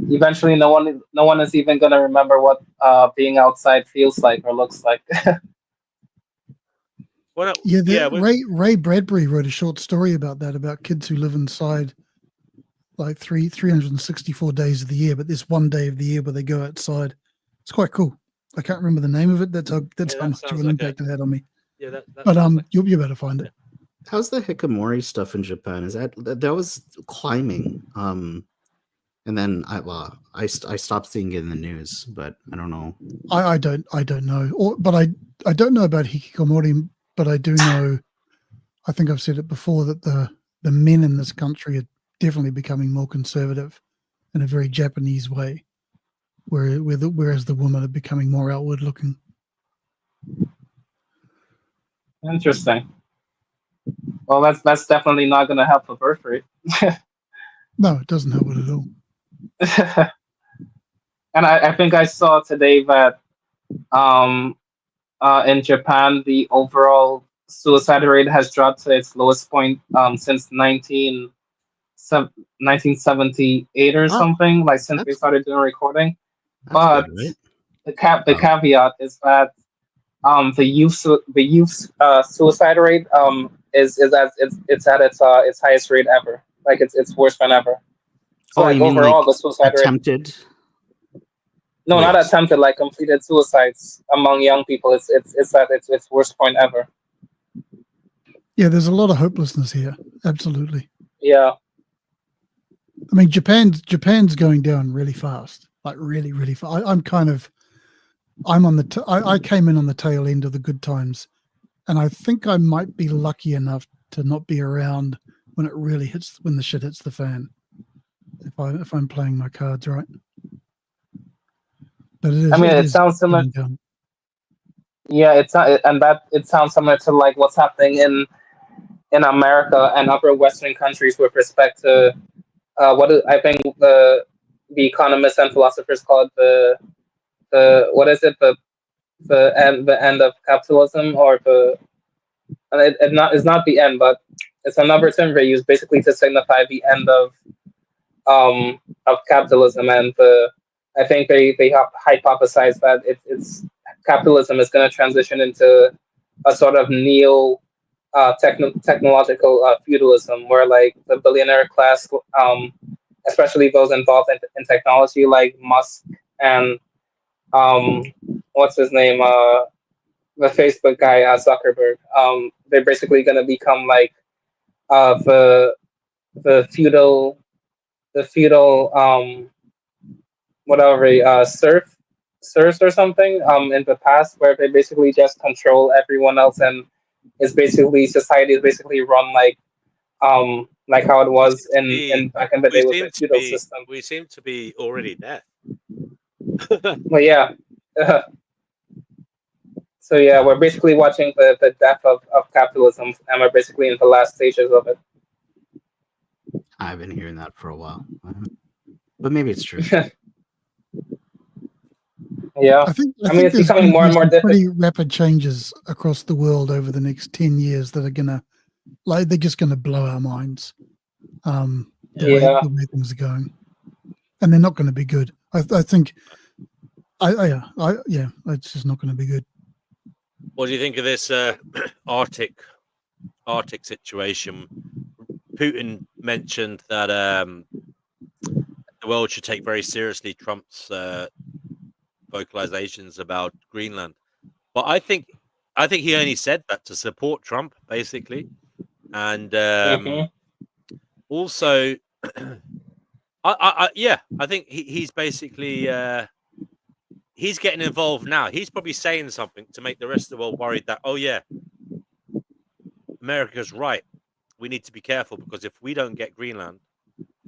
Eventually, no one is even going to remember what being outside feels like or looks like. Ray Bradbury wrote a short story about that, about kids who live inside like 364 days of the year, but this one day of the year where they go outside. It's quite cool. I can't remember the name of it. That's how much of an impact it had on me. Yeah, but you better find it. How's the hikikomori stuff in Japan? Is that was climbing? And then I stopped seeing it in the news, but I don't know. I don't know, but I don't know about hikikomori, but I do know. I think I've said it before that the men in this country are definitely becoming more conservative in a very Japanese way, whereas the women are becoming more outward looking. Interesting. Well, that's definitely not going to help the birth rate. No, it doesn't help it at all. And I think I saw today that in Japan the overall suicide rate has dropped to its lowest point since 1978 or something, like since they started doing recording. But good, right? the caveat is that the youth suicide rate is at its highest rate ever. Like it's worse than ever. So like overall, the suicide attempted? rate. No, not attempted. Like completed suicides among young people. It's at its worst point ever. Yeah, there's a lot of hopelessness here. Absolutely. Yeah. I mean, Japan's going down really fast, like really, really fast. I'm on the. I came in on the tail end of the good times, and I think I might be lucky enough to not be around when it really hits, when the shit hits the fan. If I'm playing my cards right, but it is. I mean, It it is sounds similar. going down. Yeah, it sounds similar to like what's happening in America and other Western countries with respect to I think the economists and philosophers call it the what is it the end of capitalism, or it's not the end, but it's another term they use basically to signify the end of capitalism. And I think they have hypothesized that it's capitalism is going to transition into a sort of neo technological feudalism, where like the billionaire class, especially those involved in technology, like Musk and um, what's his name, the Facebook guy, Zuckerberg. They're basically going to become like the feudal whatever serfs or something in the past, where they basically just control everyone else, and it's basically society is basically run like how it We seem was to be. in back in the We day with seem the to feudal be. system. We seem to be already there. But yeah, so yeah, we're basically watching the death of capitalism, and we're basically in the last stages of it. I've been hearing that for a while, but maybe it's true. Yeah, I I mean think it's there's going becoming to more be and more some difficult. pretty rapid changes across the world over the next 10 years that are gonna, like, they're just going to blow our minds. Yeah, The way things are going, and they're not going to be good. I think. Yeah, it's just not going to be good. What do you think of this Arctic situation? Putin mentioned that the world should take very seriously Trump's vocalizations about Greenland, but I think he only said that to support Trump, basically, and hmm also, yeah, I think he's basically he's getting involved now. He's probably saying something to make the rest of the world worried that, oh yeah, America's right. We need to be careful because if we don't get Greenland,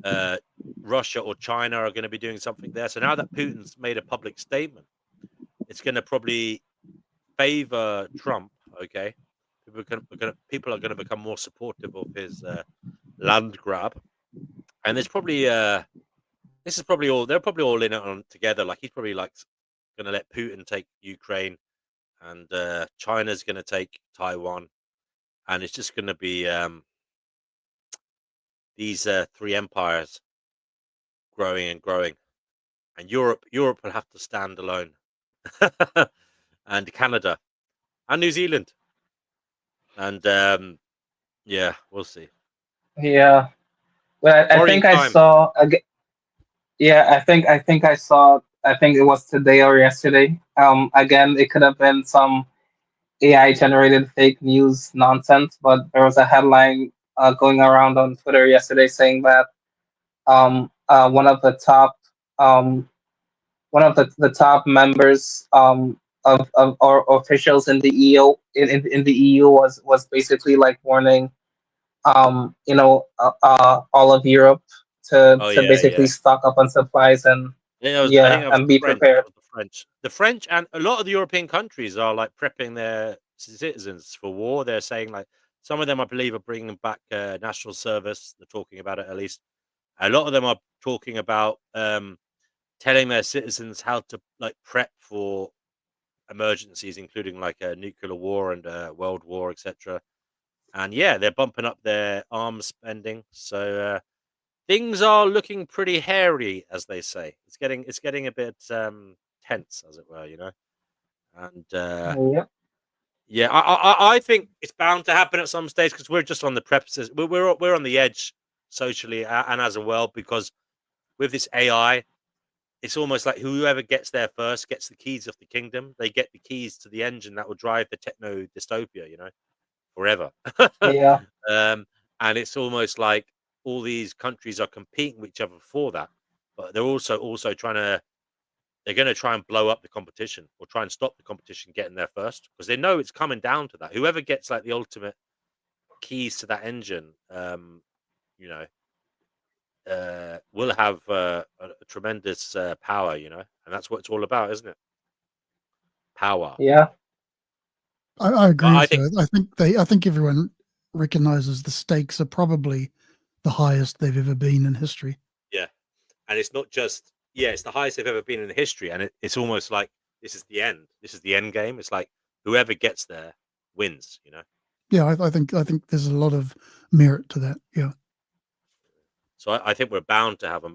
uh, Russia or China are going to be doing something there. So now that Putin's made a public statement, it's going to probably favor Trump. Okay, people are going to become more supportive of his land grab, and there's probably this is probably all they're probably all in it on together. Like he's probably like going to let Putin take Ukraine, and China's going to take Taiwan, and it's just going to be these three empires growing and growing, and Europe will have to stand alone, and Canada and New Zealand, and yeah, we'll see. yeah. Well, I Worrying think I times. saw. Yeah, I think I saw. I think it was today or yesterday. Again, it could have been some AI generated fake news nonsense, but there was a headline going around on Twitter yesterday saying that one of the top um the top members of or officials in the EU in the EU was basically like warning all of Europe to Oh to yeah, basically yeah. stock up on supplies and I think yeah, that was and the be French. That prepared. was the French. The French and a lot of the European countries are like prepping their citizens for war. They're saying like some of them, I believe, are bringing back national service. They're talking about it at least. A lot of them are talking about telling their citizens how to like prep for emergencies, including like a nuclear war and world war, etc. And yeah, they're bumping up their arms spending. So things are looking pretty hairy, as they say. It's getting a bit tense, as it were, you know. And Yep. yeah, I think it's bound to happen at some stage because we're just on the precipice. We're on the edge socially and as well because with this AI, it's almost like whoever gets there first gets the keys of the kingdom. They get the keys to the engine that will drive the techno dystopia, you know, forever. Yeah. um, and it's almost like all these countries are competing with each other for that, but they're also trying to. They're going to try and blow up the competition or try and stop the competition getting there first because they know it's coming down to that. Whoever gets like the ultimate keys to that engine, you know, will have a tremendous power, you know, and that's what it's all about, isn't it? Power. Yeah. I But agree I with think, you. I think everyone recognizes the stakes are probably the highest they've ever been in history. yeah, and it's not just it's the highest they've ever been in history, and it's almost like this is the end. This is the end game. It's like whoever gets there wins, you know. Yeah, I think there's a lot of merit to that. Yeah. So I think we're bound to have a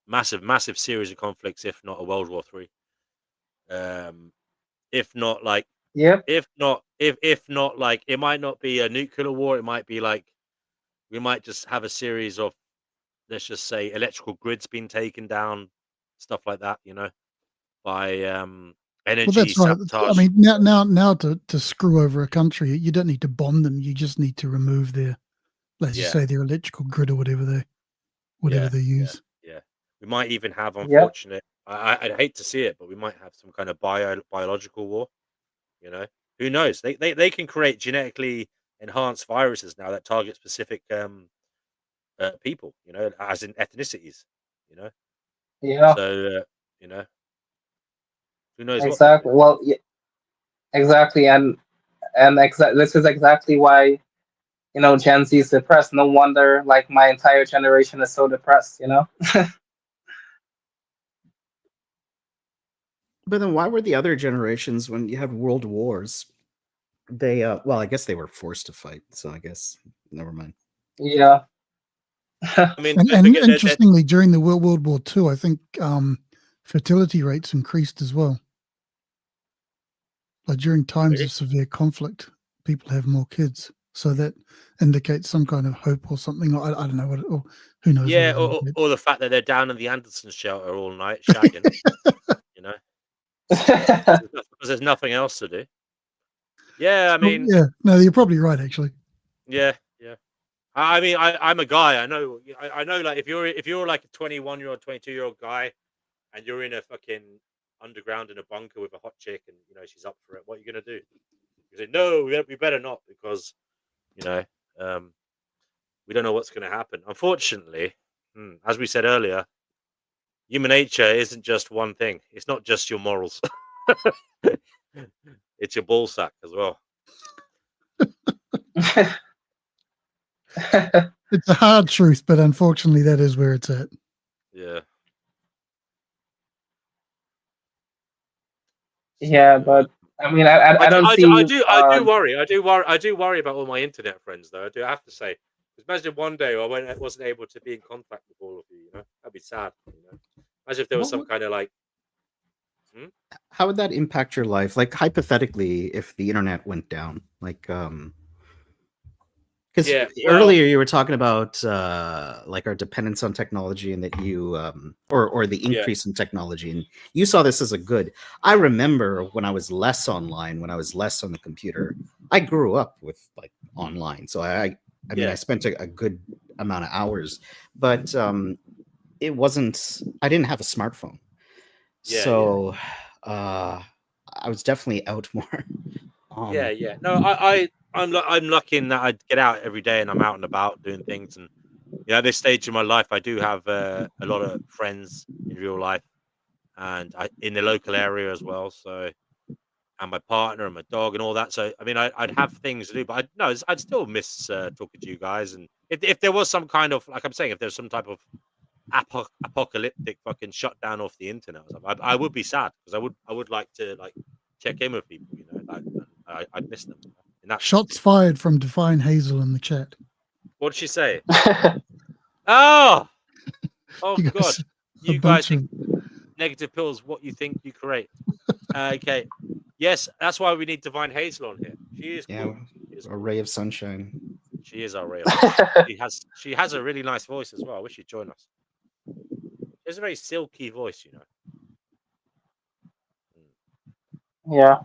massive series of conflicts, if not a World War III. If not like Yep. if not like it might not be a nuclear war, it might be like we might just have a series of, let's just say, electrical grids being taken down, stuff like that, you know, by Well, energy that's right. I sabotage. mean, now to screw over a country, you don't need to bomb them. You just need to remove their, let's just Yeah, say, their electrical grid or whatever yeah, they yeah, use. yeah. We might even have Yep. unfortunate. I'd hate to see it, but we might have some kind of biological war. You know, who knows? They can create genetically enhanced viruses now that target specific people. You know, as in ethnicities. You know, Yeah. so you know, who knows what they can Exactly. do? Well, yeah, exactly, this is exactly why Gen Z is depressed. No wonder, like my entire generation is so depressed. But then why were the other generations, when you had world wars, they well, I guess they were forced to fight, so I guess never mind. Yeah. I mean, don't And forget that. interestingly, during the World War II, I think fertility rates increased as well. Like during times Really? of severe conflict, people have more kids. So that indicates some kind of hope or something. I don't know what, or who knows what Yeah, it indicates. or the fact that they're down in the Anderson shelter all night shagging. You know, because there's nothing else to do. Yeah, I Well, mean, yeah, no, you're probably right, actually. yeah, yeah. I mean, I'm a guy. I know. I know. Like, if you're like a 21-year-old, 22-year-old guy, and you're in a fucking underground in a bunker with a hot chick, and she's up for it, what are you gonna do? You say no. We better not because you know um, we don't know what's gonna happen. Unfortunately, as we said earlier, human nature isn't just one thing. It's not just your morals. It's your ball sack as well. It's a hard truth, but unfortunately, that is where it's at. Yeah. Yeah, So but I mean, I don't I see. do I do worry. I do worry about all my internet friends though. I have to say. 'Cause imagine one day I wasn't able to be in contact with all of you. You know, that'd be sad. You know, imagine if there was What some would, kind of like, hmm? how would that impact your life? Like hypothetically, if the internet went down, like because Yeah. Well, earlier you were talking about like our dependence on technology, and that you or the yeah, increase in technology, and you saw this as a good. I remember when I was less online, when I was less on the computer, I grew up with like online, so I mean I yeah, spent a good amount of hours, but it wasn't. I didn't have a smartphone, yeah. so I was definitely out more. Yeah, yeah. No, I'm lucky in that I get out every day and I'm out and about doing things. And at this stage in my life, I do have a lot of friends in real life and in the local area as well. So, and my partner and my dog and all that. So, I mean, I'd have things to do, but I'd still miss talking to you guys. And if there was some kind of, like I'm saying, if there's some type of apocalyptic fucking shutdown off the internet or something, I would be sad because I would like to like check in with people, like, and I'd miss them. In that sense. Shots fired from Define Hazel in the chat. What'd she say? Oh, oh You God! guys, a You guys bunch think of negative pills. What you think you create? Okay. Yes, that's why we need Divine Hazel on here. She is Yeah, cool. She is a cool. ray of sunshine. She is our ray of sunshine. She has a really nice voice as well. I wish she'd join us. She has a very silky voice, you know. Yeah.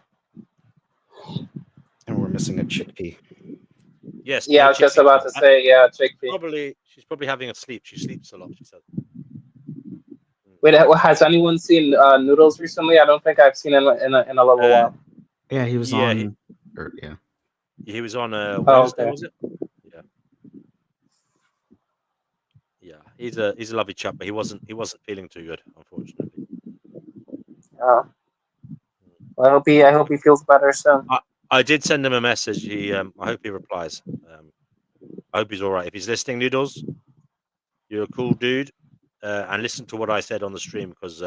And we're missing a chickpea. Yes, Yeah, no I was just chickpeas. about to say, yeah, chickpea. She's probably having a sleep. She sleeps a lot, she said. Wait, has anyone seen Noodles recently? I don't think I've seen him in a little while. Yeah, he was Yeah, on. Yeah. he was on Oh, Wednesday, okay. was it? Yeah. Yeah. He's a lovely chap, but he wasn't feeling too good, unfortunately. Well, I hope he feels better soon. I did send him a message. I hope he replies. I hope he's all right. If he's listening, Noodles, you're a cool dude. And listen to what I said on the stream, because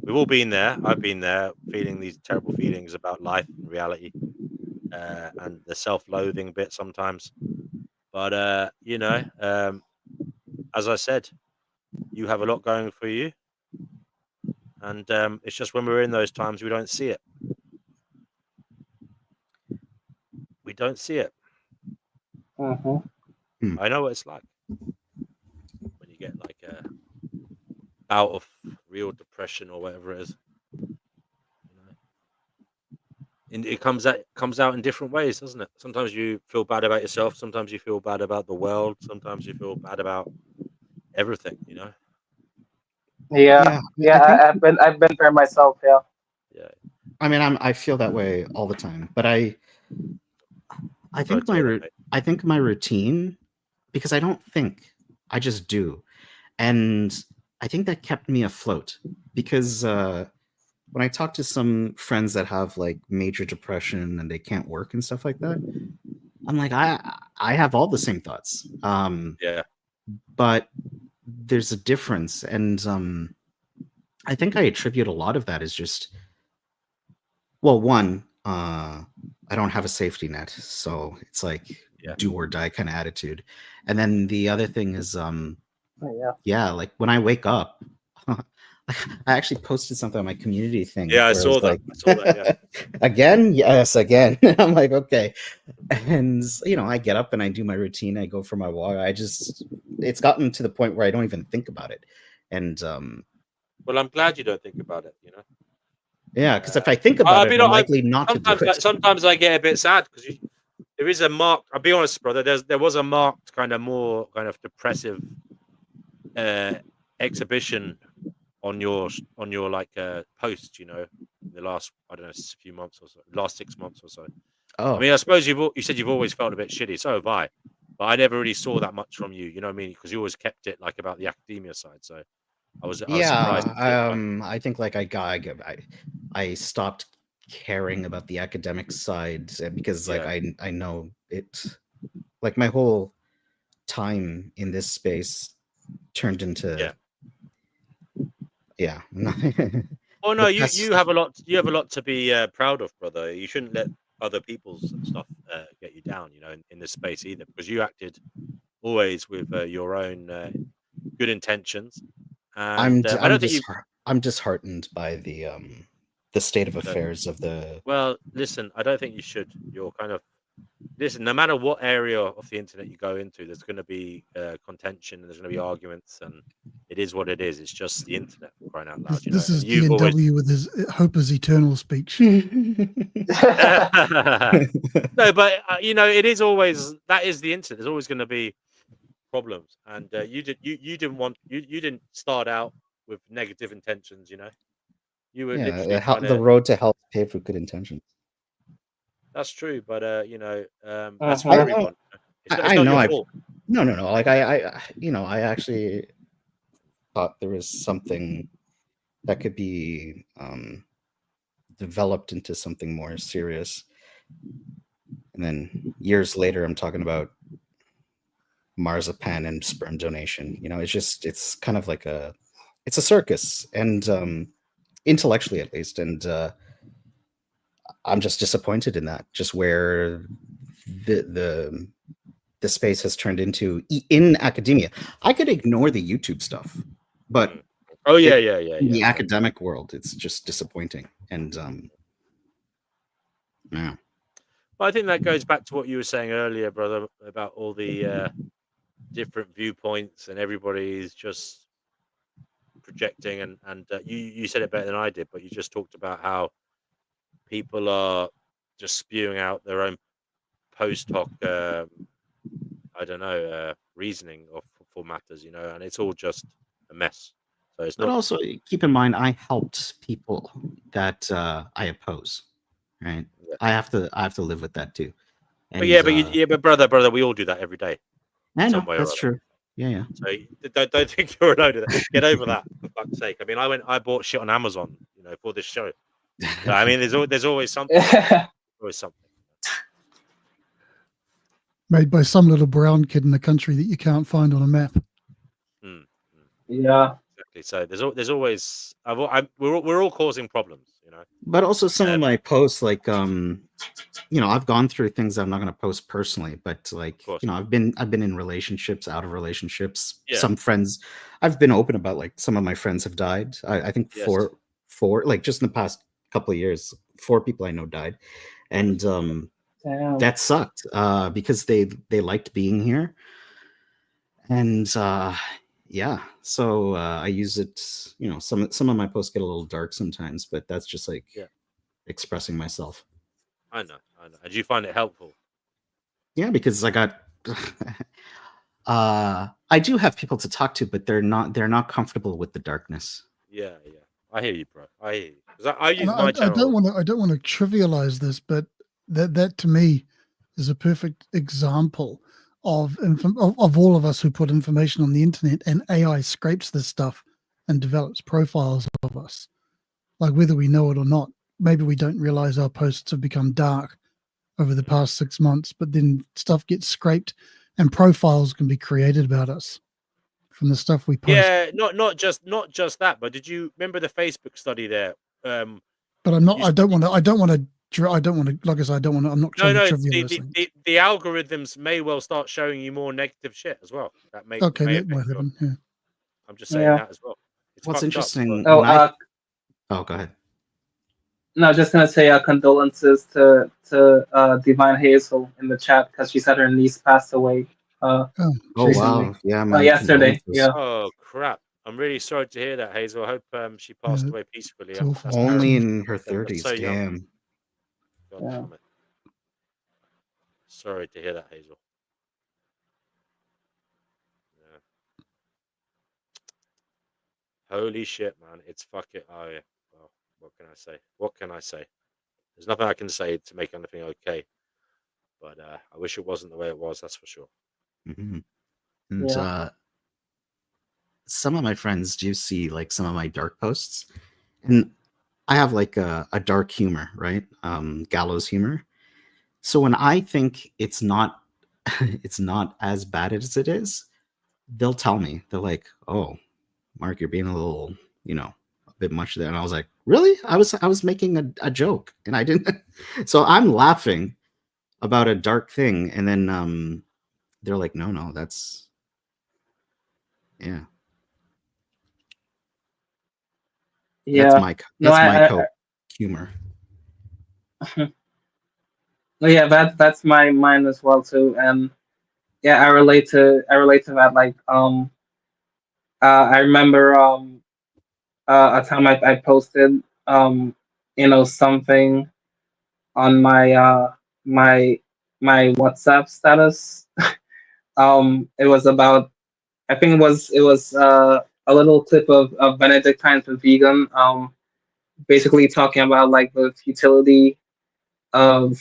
we've all been there. I've been there, feeling these terrible feelings about life and reality, and the self-loathing bit sometimes. But as I said, you have a lot going for you, and it's just when we're in those times we don't see it. We don't see it. Mm-hmm. I know what it's like when you get like a bout of real depression or whatever it is. You know, and it comes out in different ways, doesn't it? Sometimes you feel bad about yourself. Sometimes you feel bad about the world. Sometimes you feel bad about everything. You know. Yeah, I think. I've been there myself. Yeah. Yeah. I mean, I feel that way all the time, but I Sorry think to hear that, mate. I think my routine, because I don't think, I just do, and I think that kept me afloat. Because when I talk to some friends that have like major depression and they can't work and stuff like that, I'm like, I have all the same thoughts. Yeah. But there's a difference, and I think I attribute a lot of that is just, well, one, I don't have a safety net, so it's like Yeah. do or die kind of attitude. And then the other thing is, Yeah. like when I wake up, I actually posted something on my community thing. Yeah, I where it saw was that. like, I saw that. Yeah. again, yes, again. I'm like, okay. And I get up and I do my routine. I go for my walk. It's gotten to the point where I don't even think about it. And Well, I'm glad you don't think about it. You know. yeah, because if I think about it, I'm likely not to do it. Sometimes I get a bit sad because there is a marked. I'll be honest, brother. There was a marked kind of more kind of depressive exhibition on your like post. You know, in the last, I don't know, few months or so, last 6 months or so. Oh, I mean, I suppose you said you've always felt a bit shitty. So have I, but I never really saw that much from you. You know what I mean? Because you always kept it like about the academia side. So I was surprised. I think like I stopped caring about the academic side because like Yeah. I know it, like my whole time in this space turned into yeah. Oh no, The you past, you have a lot. You have a lot to be proud of, brother. You shouldn't let other people's stuff get you down. You know, in this space either, because you acted always with your own good intentions, and I don't think you. I'm disheartened by the state of Don't. affairs of the. Well, listen, I don't think you should. You're kind of listen. No matter what area of the internet you go into, there's going to be contention, and there's going to be arguments, and it is what it is. It's just the internet, for crying out loud, you know. This is And you've always DNW with his hope is eternal speech. no, but it is always that is the internet. There's always going to be problems, and you didn't start out with negative intentions. You know, you were literally trying The to. road to hell is paved with good intentions. That's true, but that's for I, Uh-huh. everyone. It's I not know your I fault. no like I actually thought there was something that could be developed into something more serious, and then years later I'm talking about marzipan and sperm donation. It's kind of like it's a circus, and intellectually at least, and I'm just disappointed in that, just where the space has turned into in academia. I could ignore the YouTube stuff, but Oh yeah, in the yeah. academic world, it's just disappointing. And yeah. Well, I think that goes back to what you were saying earlier, brother, about all the different viewpoints and everybody's just projecting. And you said it better than I did, but you just talked about how people are just spewing out their own post hoc, I don't know, reasoning for matters, and it's all just a mess. So it's But not. also keep in mind, I helped people that I oppose, right? Yeah. I have to live with that too. But And yeah, but brother, we all do that every day, I know some way or that's other. true. Yeah. So don't think you're alone. Get over that, for fuck's sake. I mean, I bought shit on Amazon, for this show. I mean, there's always something. Always something. Made by some little brown kid in the country that you can't find on a map. Mm, Yeah. exactly. So there's always we're all causing problems, But also some of my posts, like I've gone through things I'm not going to post personally, but like Of course. I've been in relationships, out of relationships. Yeah. Some friends, I've been open about, like, some of my friends have died. I think Yes. four, like, just in the past couple of years, 4 people I know died, and Damn. that sucked because they liked being here, and yeah, so I use it. Some of my posts get a little dark sometimes, but that's just like Yeah. expressing myself. I know. And do you find it helpful? Yeah, because I got I do have people to talk to, but they're not comfortable with the darkness. Yeah. I hear you, bro. I hear you. 'Cause I use And my I channel. don't want to trivialize this, but that to me is a perfect example of all of us who put information on the internet, and AI scrapes this stuff and develops profiles of us. Like, whether we know it or not, maybe we don't realize our posts have become dark over the past 6 months, but then stuff gets scraped and profiles can be created about us from the stuff we post. Yeah, not just that, but did you remember the Facebook study there? But I'm not. I don't want to. Like I said, I'm not No, trying to the, trivialize things. the algorithms may well start showing you more negative shit as well. That may Okay, that affect might happen. Yeah. I'm just saying Yeah. that as well. It's What's fucked interesting? up. Oh, Oh, go ahead. no, just gonna say condolences to Divine Hazel in the chat because she said her niece passed away Oh, Oh recently. wow, yeah, my Yesterday. condolences. Yeah. Oh crap! I'm really sorry to hear that, Hazel. I hope she passed Yeah, away peacefully. it's awful. That's Only terrible. in her That's 30s. so young. Damn. God Yeah. damn it. Sorry to hear that, Hazel. Yeah. Holy shit, man! It's fucking. Oh yeah. Well, what can I say? What can I say? There's nothing I can say to make anything okay. But I wish it wasn't the way it was. That's for sure. Mhm. And Yeah. some of my friends do see, like, some of my dark posts, and I have like a dark humor, right? Gallows humor. So when I think it's not it's not as bad as it is, they'll tell me. They're like, "Oh, Mark, you're being a little, a bit much there." And I was like, "Really? I was making a joke, and I didn't." So I'm laughing about a dark thing, and then they're like, "No, that's yeah, that's Yeah. No, my I cope humor." no, yeah, that's my mine as well too. And yeah, I relate to that. Like I remember a time I posted something on my my WhatsApp status. It was about, I think it was a little clip of Benedictine for vegan, basically talking about like the futility of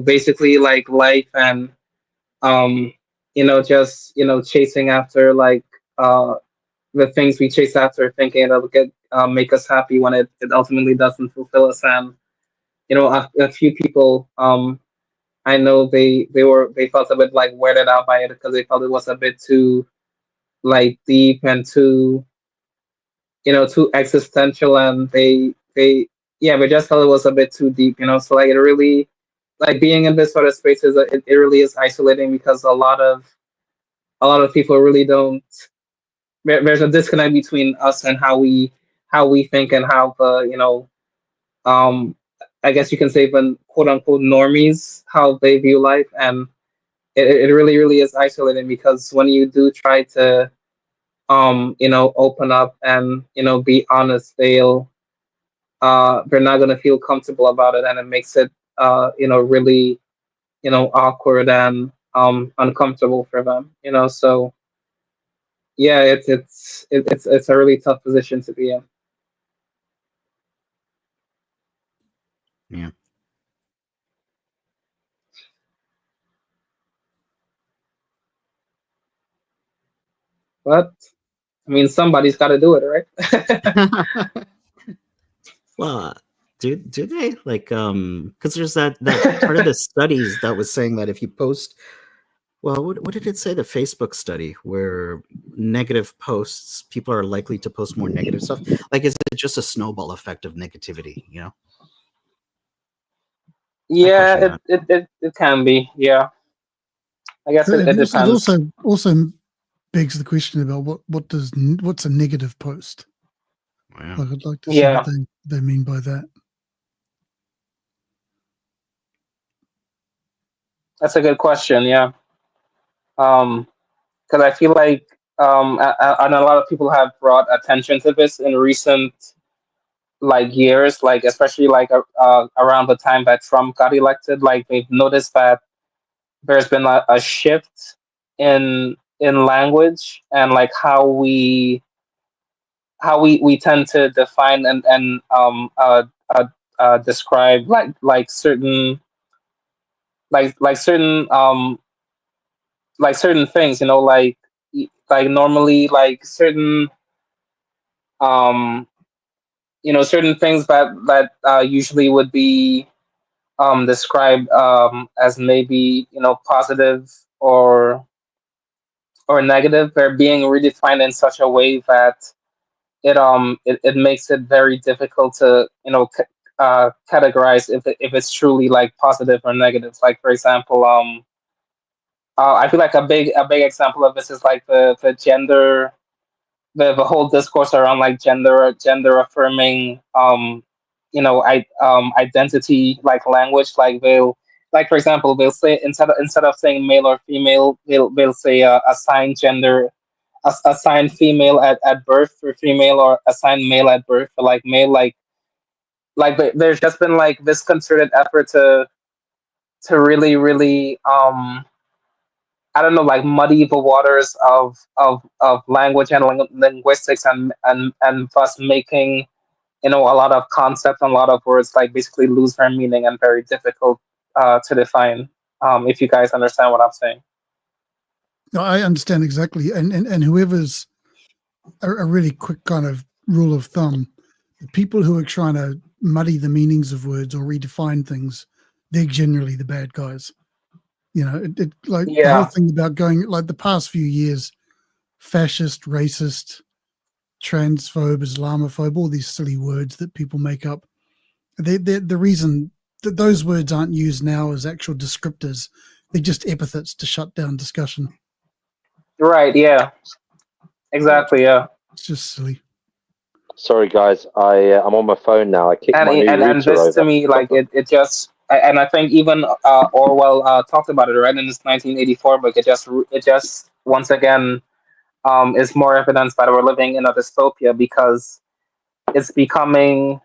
basically like life, and just chasing after like uh the things we chase after, thinking it'll make us happy when it ultimately doesn't fulfill us. And a few people, I know they felt a bit like weirded out by it because they felt it was a bit too like deep and too existential, and they yeah, they just felt it was a bit too deep. So like it really, like, being in this sort of space it really is isolating because a lot of people really don't. There's a disconnect between us and how we think, and how the um I guess you can say, even quote unquote normies, how they view life. And it really really is isolating because when you do try to open up and be honest, they're not going to feel comfortable about it, and it makes it really, awkward and uncomfortable for them. So yeah, it's a really tough position to be in. Yeah. But I mean, somebody's got to do it, right? Well, do they like because there's that part of the studies that was saying that if you post, well, what did it say? The Facebook study where negative posts, people are likely to post more negative stuff. Like, is it just a snowball effect of negativity? I Yeah, question that. it can be. Yeah, I guess it It depends. also begs the question about what's a negative post. Yeah. Like, I'd like to see Yeah, what they mean by that. that's a good question. Yeah, because I feel like and a lot of people have brought attention to this in recent like years, like especially like around the time that Trump got elected. Like they've noticed that there's been a shift in language and like how we tend to define and describe like certain certain certain things, like normally like certain um certain things that usually would be described as maybe positive or negative. They're being redefined in such a way that it makes it very difficult to categorize if it's truly like positive or negative. Like for example, I feel like a big example of this is like the gender, the whole discourse around like gender affirming identity like language. Like they'll, like for example, they'll say instead of saying male or female, they'll say assigned gender, assigned female at birth for female, or assigned male at birth for like male. There's just been like this concerted effort to really I don't know, like muddy the waters of language and linguistics, and thus making a lot of concepts and a lot of words like basically lose their meaning and very difficult to define. If you guys understand what I'm saying. No, I understand exactly, and whoever's a really quick kind of rule of thumb, the people who are trying to muddy the meanings of words or redefine things, they're generally the bad guys. It like the whole Yeah, thing about going like the past few years, fascist, racist, transphobe, Islamophobe, all these silly words that people make up. They're the reason that those words aren't used now as actual descriptors. They're just epithets to shut down discussion. right. Yeah, exactly. Yeah. It's just silly. Sorry, guys. I'm on my phone now. I kicked and my new and router this to over. me, like it just, and I think even Orwell talked about it right in his 1984 book. It just once again is more evidence that we're living in a dystopia, because it's becoming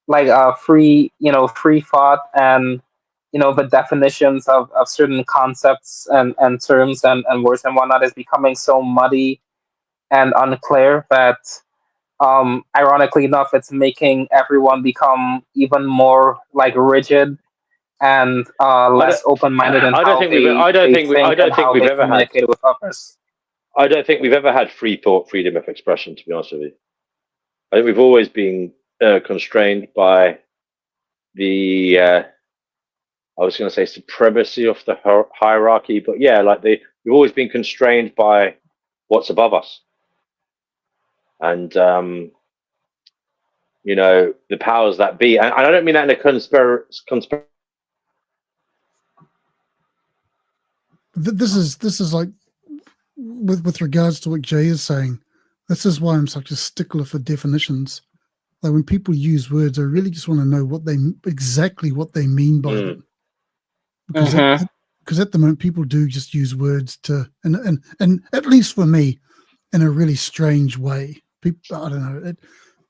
like free thought, and the definitions of certain concepts and terms and words and whatnot is becoming so muddy and unclear that ironically enough, it's making everyone become even more like rigid and less open-minded in I don't how think we've. they I don't they think. I think and don't think how we've they ever had. communicate with others. I don't think we've ever had free thought, freedom of expression. To be honest with you, I think we've always been constrained by the. I was going to say supremacy of the hierarchy, but yeah, like we've always been constrained by what's above us, and the powers that be. And I don't mean that in a conspiracy. This is like with regards to what Jay is saying. This is why I'm such a stickler for definitions. Like when people use words, I really just want to know exactly what they mean by them, because Mm-hmm. at the moment people do just use words to and at least for me, in a really strange way. People, I don't know,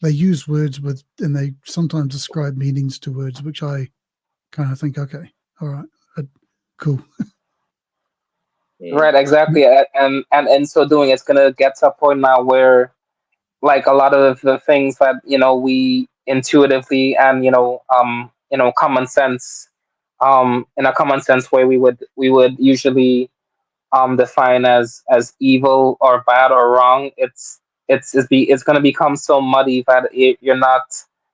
they use words and they sometimes describe meanings to words which I kind of think, okay, all right, cool. Right, exactly. And in so doing, it's gonna get to a point now where, like, a lot of the things that we intuitively and common sense, in a common sense way, we would usually define as evil or bad or wrong. It's gonna become so muddy that you're not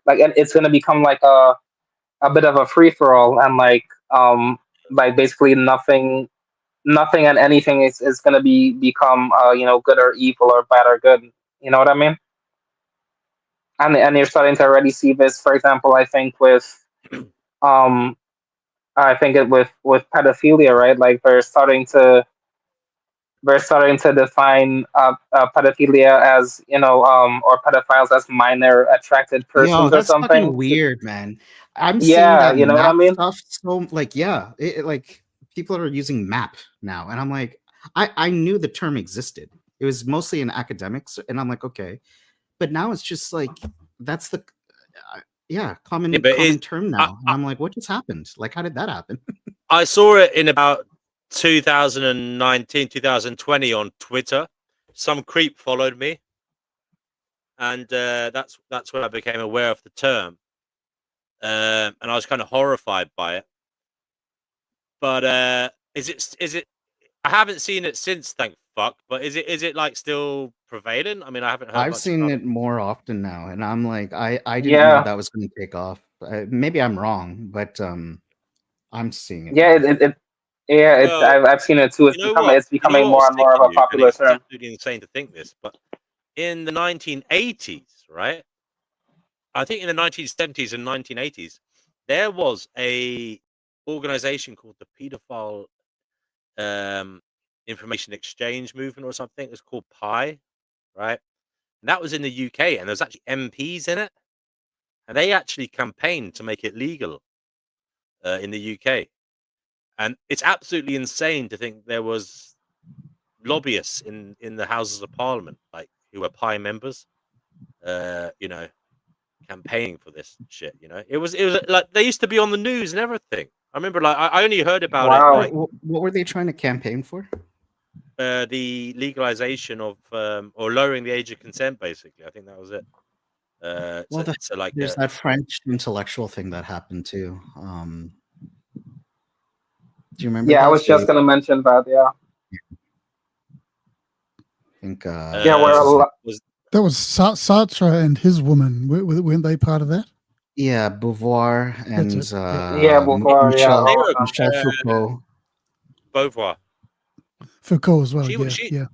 like, and it's gonna become like a bit of a free for all, and like basically nothing and anything is going to become good or evil or bad or good. You know what I mean? And you're starting to already see this, for example, I think with um with pedophilia, right? Like they're starting to define pedophilia as or pedophiles as minor attracted Yo, persons or that's fucking something. weird, man. I'm seeing Yeah, that you know what I map mean? stuff. So, like, yeah, like people are using map now, and I'm like, I knew the term existed. It was mostly in academics, and I'm like, okay, but now it's just like that's the yeah, Yeah, common but common term I, now, and I'm like, what just happened? Like, how did that happen? I saw it in about 2019, 2020 on Twitter. Some creep followed me, and that's when I became aware of the term, and I was kind of horrified by it. But is it? I haven't seen it since, thank fuck. But is it like still prevalent? I mean, I haven't heard I've much seen about. it more often now, and I'm like, I didn't know Yeah, that was going to take off. Maybe I'm wrong, but I'm seeing it yeah, more. Well, I've seen it too. you know what? It's You know becoming what more was and more of taking a you, and popular it's term. absolutely insane to think this, but in the 1980s, right? I think in the 1970s and 1980s, there was a organization called the Pedophile um, Information Exchange Movement or something. It was called PI, right? And that was in the UK, and there's actually MPs in it, and they actually campaigned to make it legal in the UK. And it's absolutely insane to think there was lobbyists in the Houses of Parliament, like who were PI members, you know, campaigning for this shit. You know, it was like they used to be on the news and everything. I remember, like, I only heard about it Wow. like What were they trying to campaign for? the legalization of or lowering the age of consent. Basically, I think that was it. Well, So like, there's that French intellectual thing that happened too. Do you remember Yeah, I that? was just gonna mention that. Yeah, I think yeah. what's his name? was That was Sartre and his woman. Weren't they part of that? Yeah, Beauvoir That's and it. Yep. yeah, Beauvoir. Yeah, they all of were them. Michel Foucault. Beauvoir. Foucault as well. She Yeah, she yeah.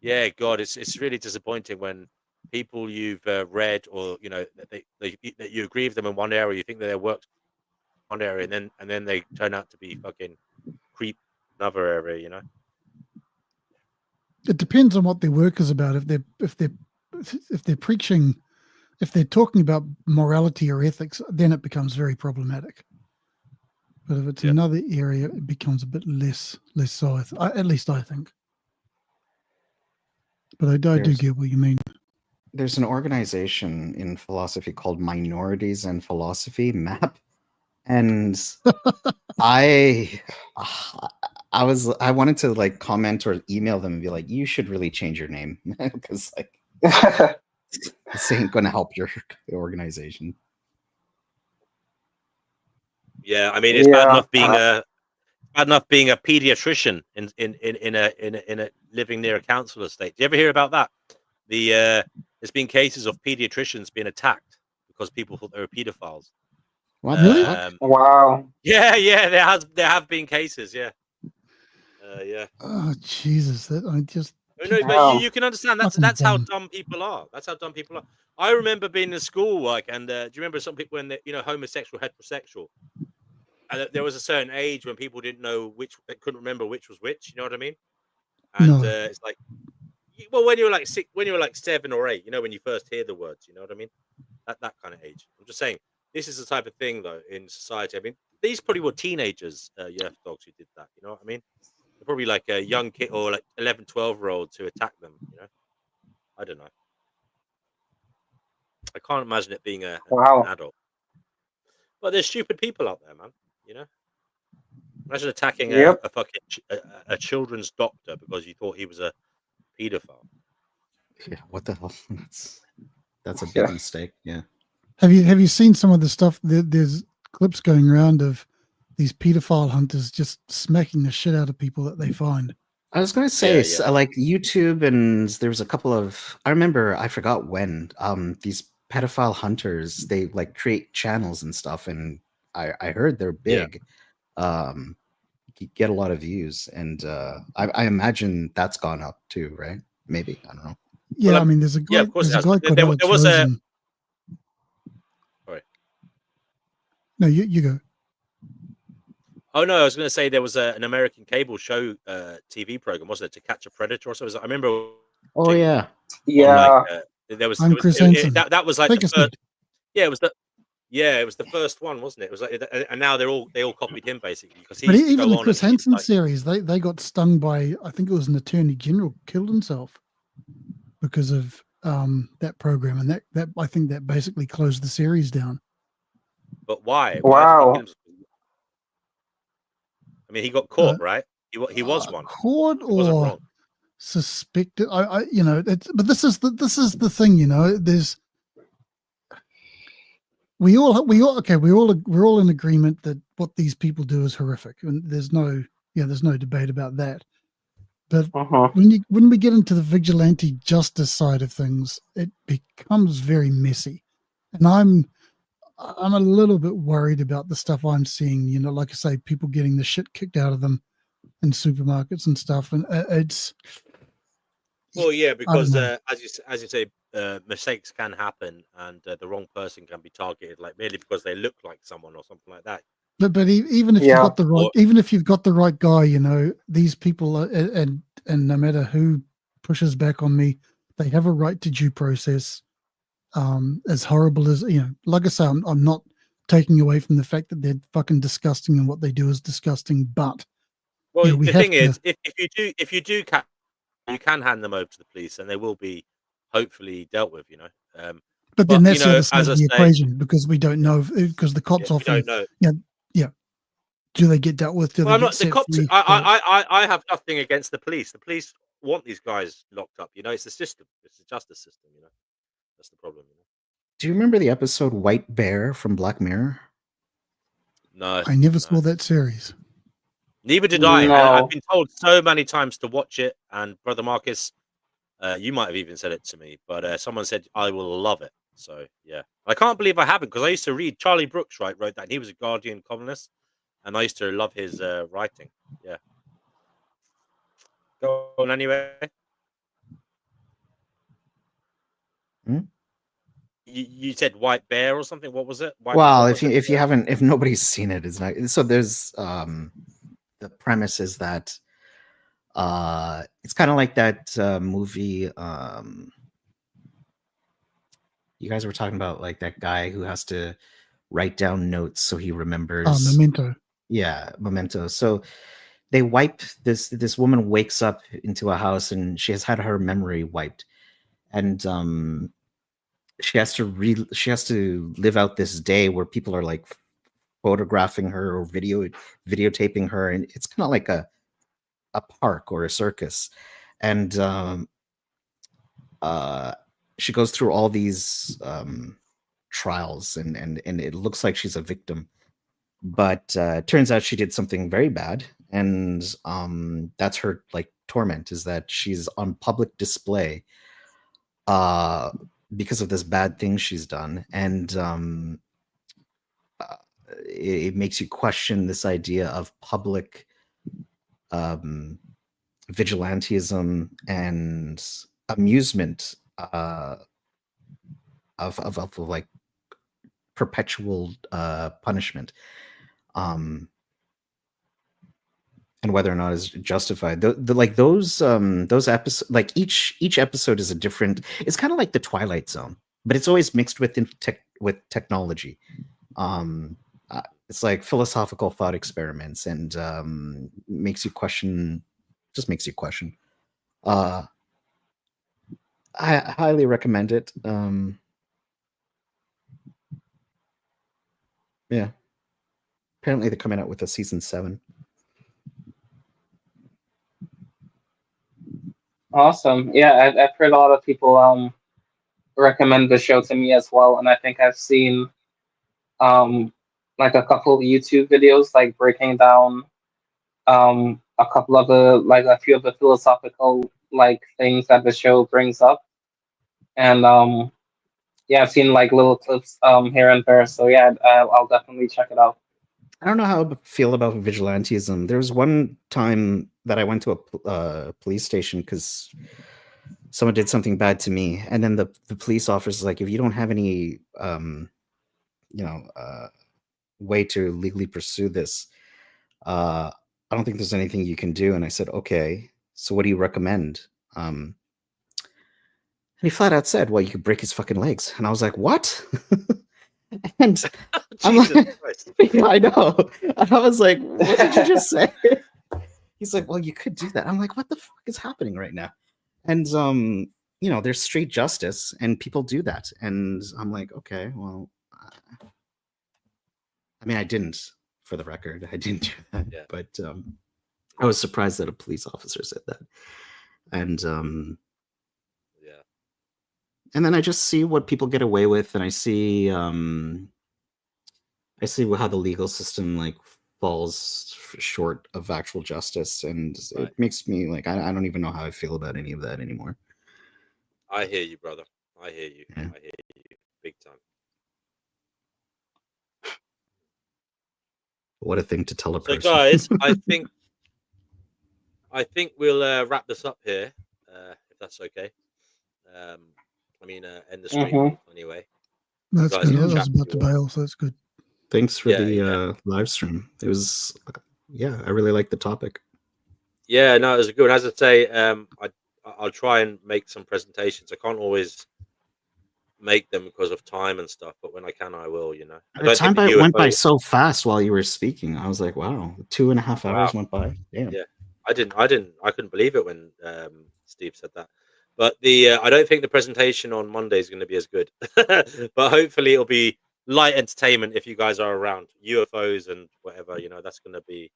Yeah, God, it's really disappointing when people you've read, or that that you agree with them in one area, you think that their work's in one area, and then they turn out to be fucking creep in another area. It depends on what their work is about. If they're preaching, if they're talking about morality or ethics, then it becomes very problematic. But if it's Yeah. another area, it becomes a bit less so. At least I think. But I do There's get what you mean. there's an organization in philosophy called Minorities and Philosophy MAP, and I I wanted to like comment or email them and be like, you should really change your name because like this ain't going to help your organization. Yeah, I mean, it's Yeah. bad enough being a pediatrician in a living near a council estate. Do you ever hear about that? There's been cases of pediatricians being attacked because people thought they were pedophiles. What the Really? fuck? Um, Wow. yeah, there have been cases. Yeah, yeah. Oh Jesus! That I just Who knows? people But you, Wow. you can understand that's fucking that's how dumb. dumb people are. That's how dumb people are. I remember being in school, like, and do you remember some people when they, homosexual, heterosexual, and there was a certain age when people didn't know which, they couldn't remember which was which. You know what I mean? And No, it's like, well, when you were like when you were like 7 or 8, when you first hear the words, you know what I mean? That kind of age. I'm just saying, this is the type of thing though in society. I mean, these probably were teenagers, Yerf dogs, who did that. You know what I mean? They're probably like a young kid or like 11, 12-year-olds who attack them. I don't know. I can't imagine it being an Wow. adult. But there's stupid people out there, man. You know, imagine attacking Yep. a fucking a children's doctor because you thought he was a pedophile. Yeah, what the hell? That's a big Yeah. mistake. Yeah. Have you seen some of the stuff? There's clips going around of these pedophile hunters just smacking the shit out of people that they find. I was going to say, Yeah. like YouTube, and there's a couple of, I remember, I forgot when, these pedophile hunters, they like create channels and stuff, and I heard they're Yeah. big, get a lot of views, and I imagine that's gone up too, right? Maybe, I don't know. Yeah, Well, I mean, there's a yeah, guy. of course There's it a has. guy But called there Alex was a. Rosen. Sorry. No, you go. Oh no, I was going to say there was an American cable show TV program, wasn't it, to catch a predator or something? I remember Oh watching yeah. on like Yeah. I'm Chris Hansen. that was like Take the a first. seat. Yeah, it was the first one, wasn't it? It was like, and now they all copied him basically because he But used to even go the on and Chris he's Hansen like, series, they got stung by, I think it was an attorney general killed himself because of that program, and that I think that basically closed the series down. but why? Why did he kill Wow. himself? I mean, he got Uh, caught, right? He was one. Caught He wasn't or wrong. suspected. You know, but this is the thing. You know, there's we're all in agreement that what these people do is horrific, and there's no debate about that. But Mm-hmm. when we get into the vigilante justice side of things, it becomes very messy, and I'm a little bit worried about the stuff I'm seeing. You know, like I say, people getting the shit kicked out of them in supermarkets and stuff, and it's. Well, yeah, I don't because know. as you say, mistakes can happen, and the wrong person can be targeted, like merely because they look like someone or something like that. But even if you've Yeah. got the right, Or even if you've got the right guy, you know, these people are, and no matter who pushes back on me, they have a right to due process. As horrible as, you know, like I say, I'm not taking away from the fact that they're fucking disgusting and what they do is disgusting. But well, yeah, we the have thing to. is, if you do catch, you can hand them over to the police, and they will be hopefully dealt with. You know, But then but you that's the know, other side as of I the say, equation because we don't know because the yeah, cops we don't often, know. yeah, yeah. Do they get dealt with? Do Well, they I'm get not the set cops. free? I have nothing against the police. The police want these guys locked up. You know, it's the system. It's the justice system. You know, that's the problem. You Do you remember the episode White Bear from Black Mirror? know? No, I never no. saw that series. Neither did I, and I've No. been told so many times to watch it. And brother Marcus, you might have even said it to me, but someone said I will love it. So yeah, I can't believe I haven't because I used to read Charlie Brooks. Wrote that. And he was a Guardian columnist, and I used to love his writing. Yeah. Go on anyway. Hmm? You said White Bear or something. What was it? Well, What if was it? you haven't, if nobody's seen it, it's not. So there's the premise is that it's kind of like that movie you guys were talking about, like that guy who has to write down notes so he remembers. Memento. Yeah, Memento. So they wipe this woman wakes up into a house and she has had her memory wiped, and she has to live out this day where people are like photographing her or videotaping her, and it's kind of like a park or a circus, and she goes through all these trials, and it looks like she's a victim, but it turns out she did something very bad, and that's her like torment, is that she's on public display because of this bad thing she's done, and it makes you question this idea of public vigilantism and amusement of like perpetual punishment, and whether or not it's justified. Like those episodes, like each episode is a different. It's kind of like the Twilight Zone, but it's always mixed with with technology. It's like philosophical thought experiments, and makes you question. Just makes you question. I highly recommend it. Yeah. Apparently they're coming out with a season 7. Awesome. Yeah, I've heard a lot of people recommend the show to me as well, and I think I've seen like a couple of YouTube videos like breaking down a couple of a few of the philosophical like things that the show brings up, and yeah, I've seen like little clips here and there. So yeah, I'll definitely check it out. I don't know how I feel about vigilantism. There was one time that I went to a police station because someone did something bad to me, and then the police officer's like, if you don't have any way to legally pursue this, I don't think there's anything you can do. And I said, okay, so what do you recommend? And he flat out said, well, you could break his fucking legs. And I was like, what? And I'm like, yeah, I know. And I was like, what did you just say? He's like, well, you could do that. I'm like, what the fuck is happening right now? And there's street justice and people do that. And I'm like, okay, well, I mean, I didn't, for the record, I didn't do that. Yeah. But I was surprised that a police officer said that. And Yeah. and then I just see what people get away with, and I see how the legal system like falls short of actual justice, and Right. it makes me like I don't even know how I feel about any of that anymore. I hear you, brother. I hear you. Yeah. I hear you big time. What a thing to tell a So, person. guys, I think we'll wrap this up here, if that's okay. End the stream anyway. That's Guys, good. you I was chat about if to you want. bail, so that's good. Thanks for Yeah, the yeah. live stream. It was, I really liked the topic. Yeah, no, it was good. As I say, I'll try and make some presentations. I can't always make them because of time and stuff, but when I can, I will. The time went by so fast while you were speaking. I was like, wow, 2.5 hours went by. Damn. Yeah, I couldn't believe it when Steve said that. But I don't think the presentation on Monday is going to be as good. But hopefully it'll be light entertainment if you guys are around. UFOs and whatever, that's going to be.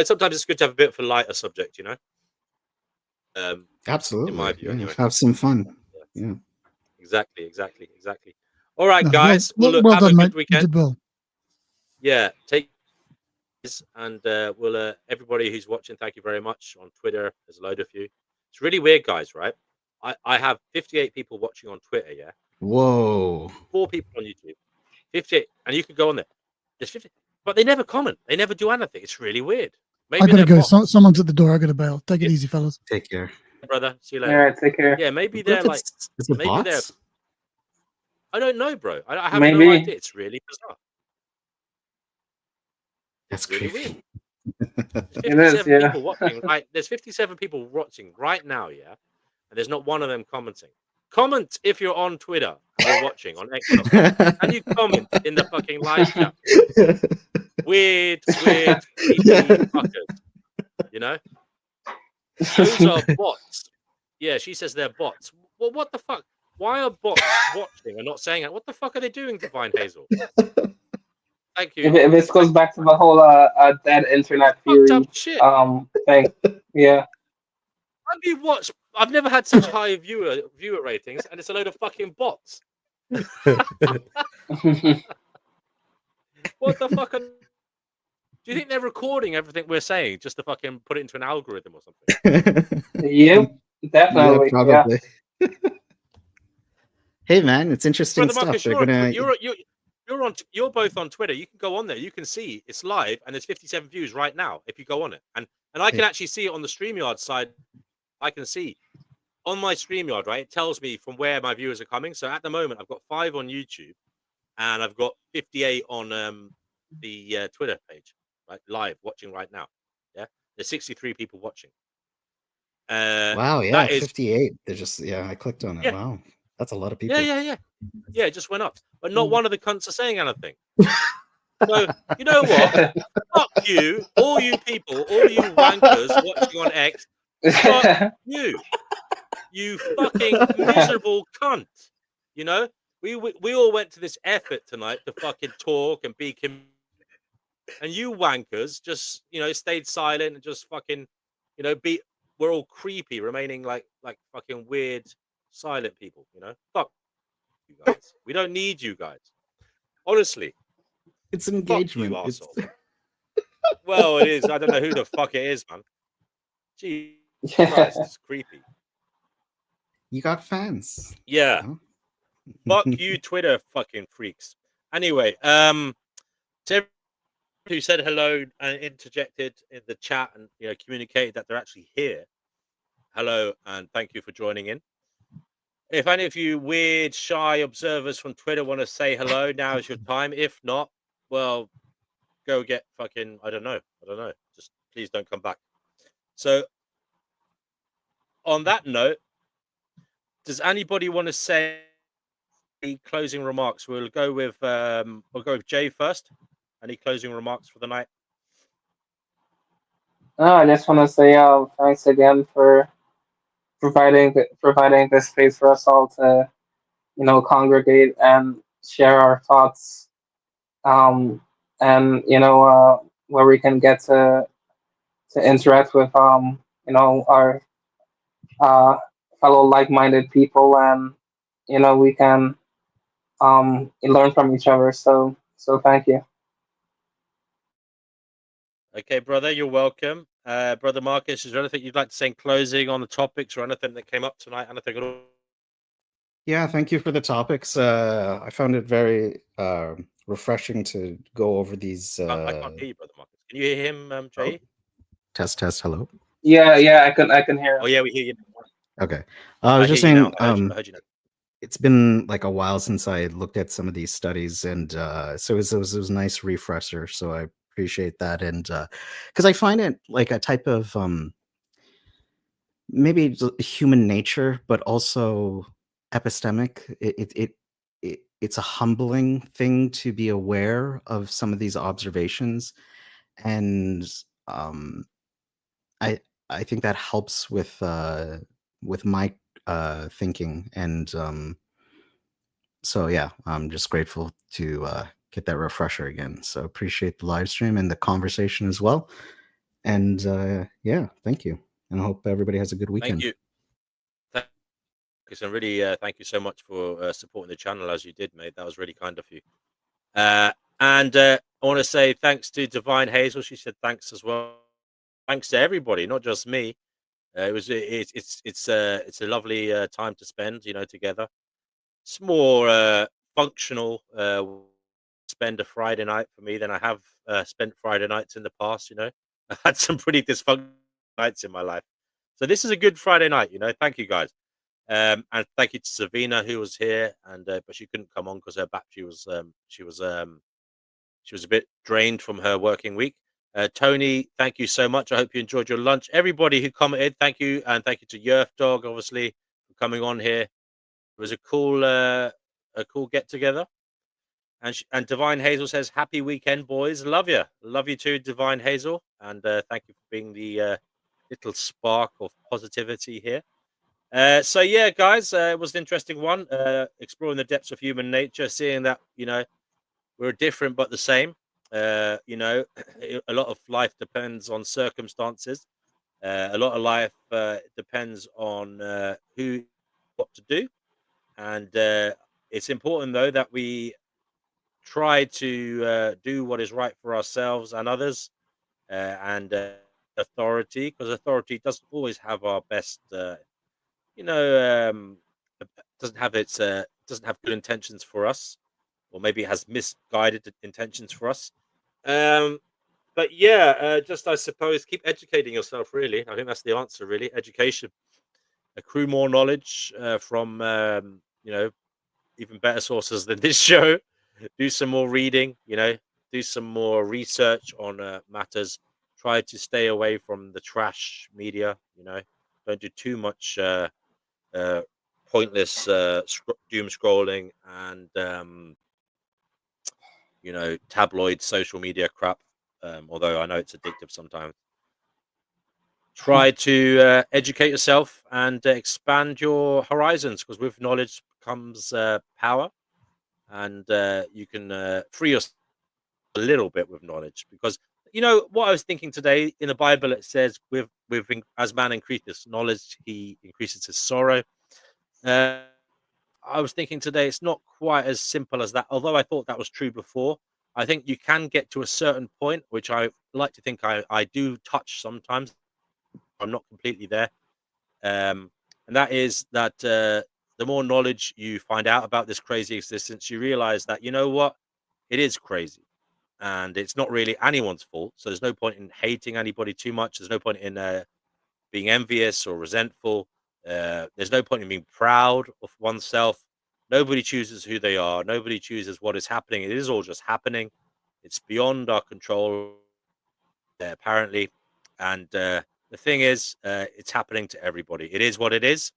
Sometimes it's good to have a bit of a lighter subject. Absolutely. In my view, anyway. Have some fun. Yeah. Exactly. All right, No, guys. Well, look, well have done, a mate. good You weekend. did well. Yeah, take and we'll everybody who's watching, thank you very much. On Twitter, there's a load of you. It's really weird, guys, right? I have 58 people watching on Twitter, yeah. Whoa. 4 people on YouTube. 58, and you can go on there. There's 50, but they never comment. They never do anything. It's really weird. Maybe I gotta they're go. bots. Someone's at the door. I gotta bail. Take it easy, fellas. Take care. Brother. See you All later. right, take care. Yeah, maybe What they're if like is it maybe they're bots? I don't know, bro. I have Maybe. no idea. It's really bizarre. That's Really creepy. It is, yeah. people watching. Right, there's 57 people watching right now, yeah, and there's not one of them commenting. Comment if you're on Twitter and you're watching on X. And you comment in the fucking live chat. Weird, creepy fuckers. Those are bots. Yeah, she says they're bots. Well, what the fuck? Why are bots watching and not saying it? What the fuck are they doing, Divine Hazel? Thank you. If this goes back to the whole dead internet Fucked theory up shit. thing. Yeah. I've never had such high viewer ratings, and it's a load of fucking bots. What the fuck? Do you think they're recording everything we're saying just to fucking put it into an algorithm or something? Yep, definitely. Yeah, probably. Hey man, it's interesting Brother Marcus, stuff. You're both on Twitter. You can go on there. You can see it's live, and there's 57 views right now. If you go on it, and I can actually see it on the StreamYard side. I can see on my StreamYard, right? It tells me from where my viewers are coming. So at the moment, I've got 5 on YouTube, and I've got 58 on the Twitter page, right? Live watching right now. Yeah, there's 63 people watching. Wow, yeah, 58. They're just I clicked on it. Yeah. Wow, that's a lot of people. Yeah, it just went up, but not one of the cunts are saying anything. So you know what? Fuck you, all you people, all you wankers watching on X. Fuck you, you fucking miserable cunt. We all went to this effort tonight to fucking talk and be and you wankers just, stayed silent and just fucking, be we're all creepy, remaining like fucking weird silent people, Fuck you guys. We don't need you guys. Honestly, It's fuck you, engagement. It's arsehole. Well, it is. I don't know who the fuck it is, man. Jesus Christ, Yeah. it's creepy. you got fans. Yeah. you Fuck know? you, Twitter fucking freaks. Anyway, to everyone who said hello and interjected in the chat and communicated that they're actually here. Hello and thank you for joining in. If any of you weird, shy observers from Twitter want to say hello, now is your time. If not, well, go get fucking I don't know. Just please don't come back. So on that note, does anybody want to say closing remarks? We'll go with Jay first. Any closing remarks for the night? No, I just want to say thanks again for providing this space for us all to congregate and share our thoughts, and where we can get to interact with our uh, fellow like-minded people, and we can learn from each other. So thank you. Okay, brother, you're welcome. Brother Marcus, is there anything you'd like to say in closing on the topics or anything that came up tonight? Anything at all? Yeah, thank you for the topics. I found it very refreshing to go over these. I can't hear you, Brother Marcus. Can you hear him, Jay? Test, hello. Yeah, I can hear Oh, him. yeah, we hear you. Okay. I was just hear you saying, now. I heard you now. it's been like a while since I looked at some of these studies, and so it was a nice refresher. So I appreciate that, and because I find it like a type of maybe human nature, but also epistemic. It's a humbling thing to be aware of some of these observations, and um, I I think that helps with my thinking, and so yeah, I'm just grateful to get that refresher again. So appreciate the live stream and the conversation as well, and yeah, thank you, and I hope everybody has a good weekend. Thank you. And really, thank you so much for supporting the channel as you did, mate. That was really kind of you. And I want to say thanks to Divine Hazel. She said thanks as well. Thanks to everybody, not just me. It's a lovely time to spend, together. It's more functional spend a Friday night for me than I have spent Friday nights in the past. I've had some pretty dysfunctional nights in my life, so this is a good Friday night. Thank you guys. And thank you to Savina who was here, and but she couldn't come on because her battery was she was a bit drained from her working week. Tony, thank you so much. I hope you enjoyed your lunch. Everybody who commented, thank you, and thank you to Yerf Dog, obviously, for coming on here. It was a cool get together. And Divine Hazel says, "Happy weekend, boys. Love you too, Divine Hazel, and thank you for being the little spark of positivity here." So yeah, guys, it was an interesting one. Exploring the depths of human nature, seeing that we're different but the same. A lot of life depends on circumstances. A lot of life depends on who, what to do, and it's important though that we try to do what is right for ourselves and others, and authority, because authority doesn't always have our best. You know, doesn't have doesn't have good intentions for us, or maybe it has misguided intentions for us. But yeah, just I suppose keep educating yourself. Really, I think that's the answer. Really, education, accrue more knowledge from even better sources than this show. Do some more reading. Do some more research on matters. Try to stay away from the trash media. Don't do too much uh, pointless doom scrolling and tabloid social media crap. Although I know it's addictive sometimes. Try to educate yourself and expand your horizons, because with knowledge comes power. and you can free yourself a little bit with knowledge. Because you know what I was thinking today, in the Bible it says, with as man increases knowledge, he increases his sorrow. I was thinking today it's not quite as simple as that, although I thought that was true before. I think you can get to a certain point, which I like to think I do touch sometimes. I'm not completely there. And that is that the more knowledge you find out about this crazy existence, you realize that, you know what, it is crazy, and it's not really anyone's fault. So there's no point in hating anybody too much. There's no point in being envious or resentful. There's no point in being proud of oneself. Nobody chooses who they are. Nobody chooses what is happening. It is all just happening. It's beyond our control, apparently. And the thing is, it's happening to everybody. It is what it is.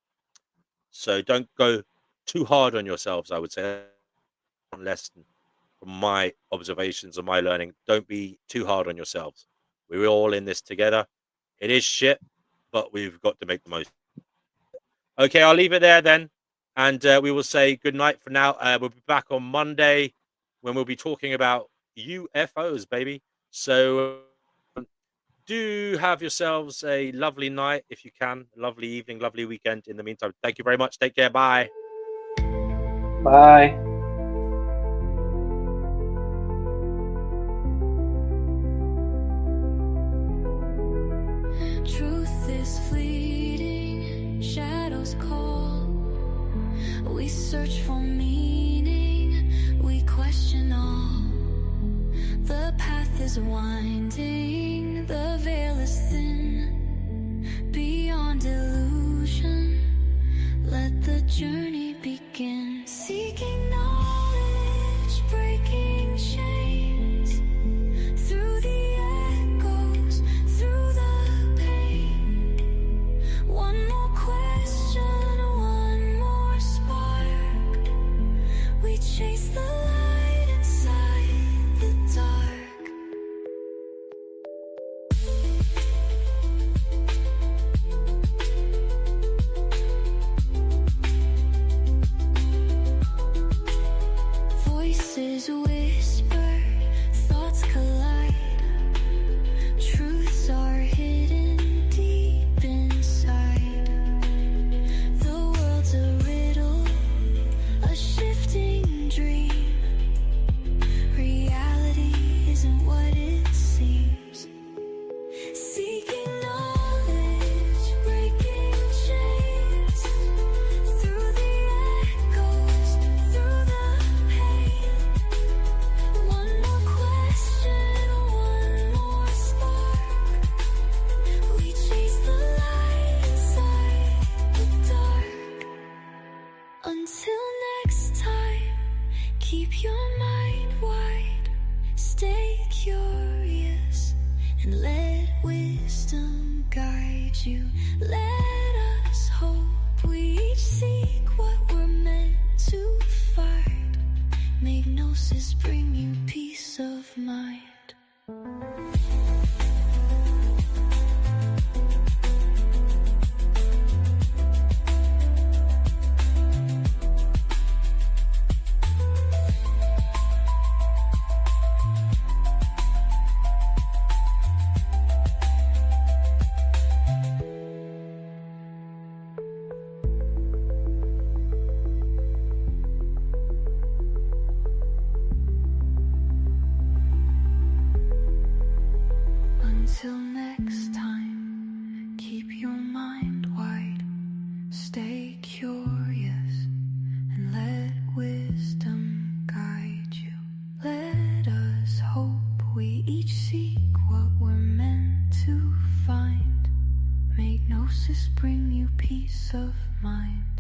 So don't go too hard on yourselves, I would say. One lesson from my observations and my learning: don't be too hard on yourselves. We're all in this together. It is shit, but we've got to make the most. Okay, I'll leave it there then, and we will say good night for now. We'll be back on Monday when we'll be talking about UFOs, baby. So do have yourselves a lovely night if you can, lovely evening, lovely weekend. In the meantime, thank you very much. Take care. Bye. Bye. Truth is fleeting, shadows call. We search for meaning, we question all. The path is winding, the veil is thin. Beyond illusion, let the journey begin. Seeking knowledge, breaking chains. Through the echoes, through the pain. One more question, one more spark. We chase the light inside the dark. Voices whisper, thoughts collide. Truths are hidden deep inside. The world's a riddle, a shifting dream. Reality isn't what it seems. Seeking knowledge, breaking chains. Through the echoes, through the pain. One more question, one more spark. We chase the light inside the dark. Until next time, keep your mind wide. Stay curious and let wisdom guide you. Let us hope we each seek what we're meant to find. Make Gnosis bring you peace of mind. Until next time, keep your mind wide. Stay curious and let wisdom guide you. Let us hope we each seek what we're meant to find. May Gnosis bring you peace of mind.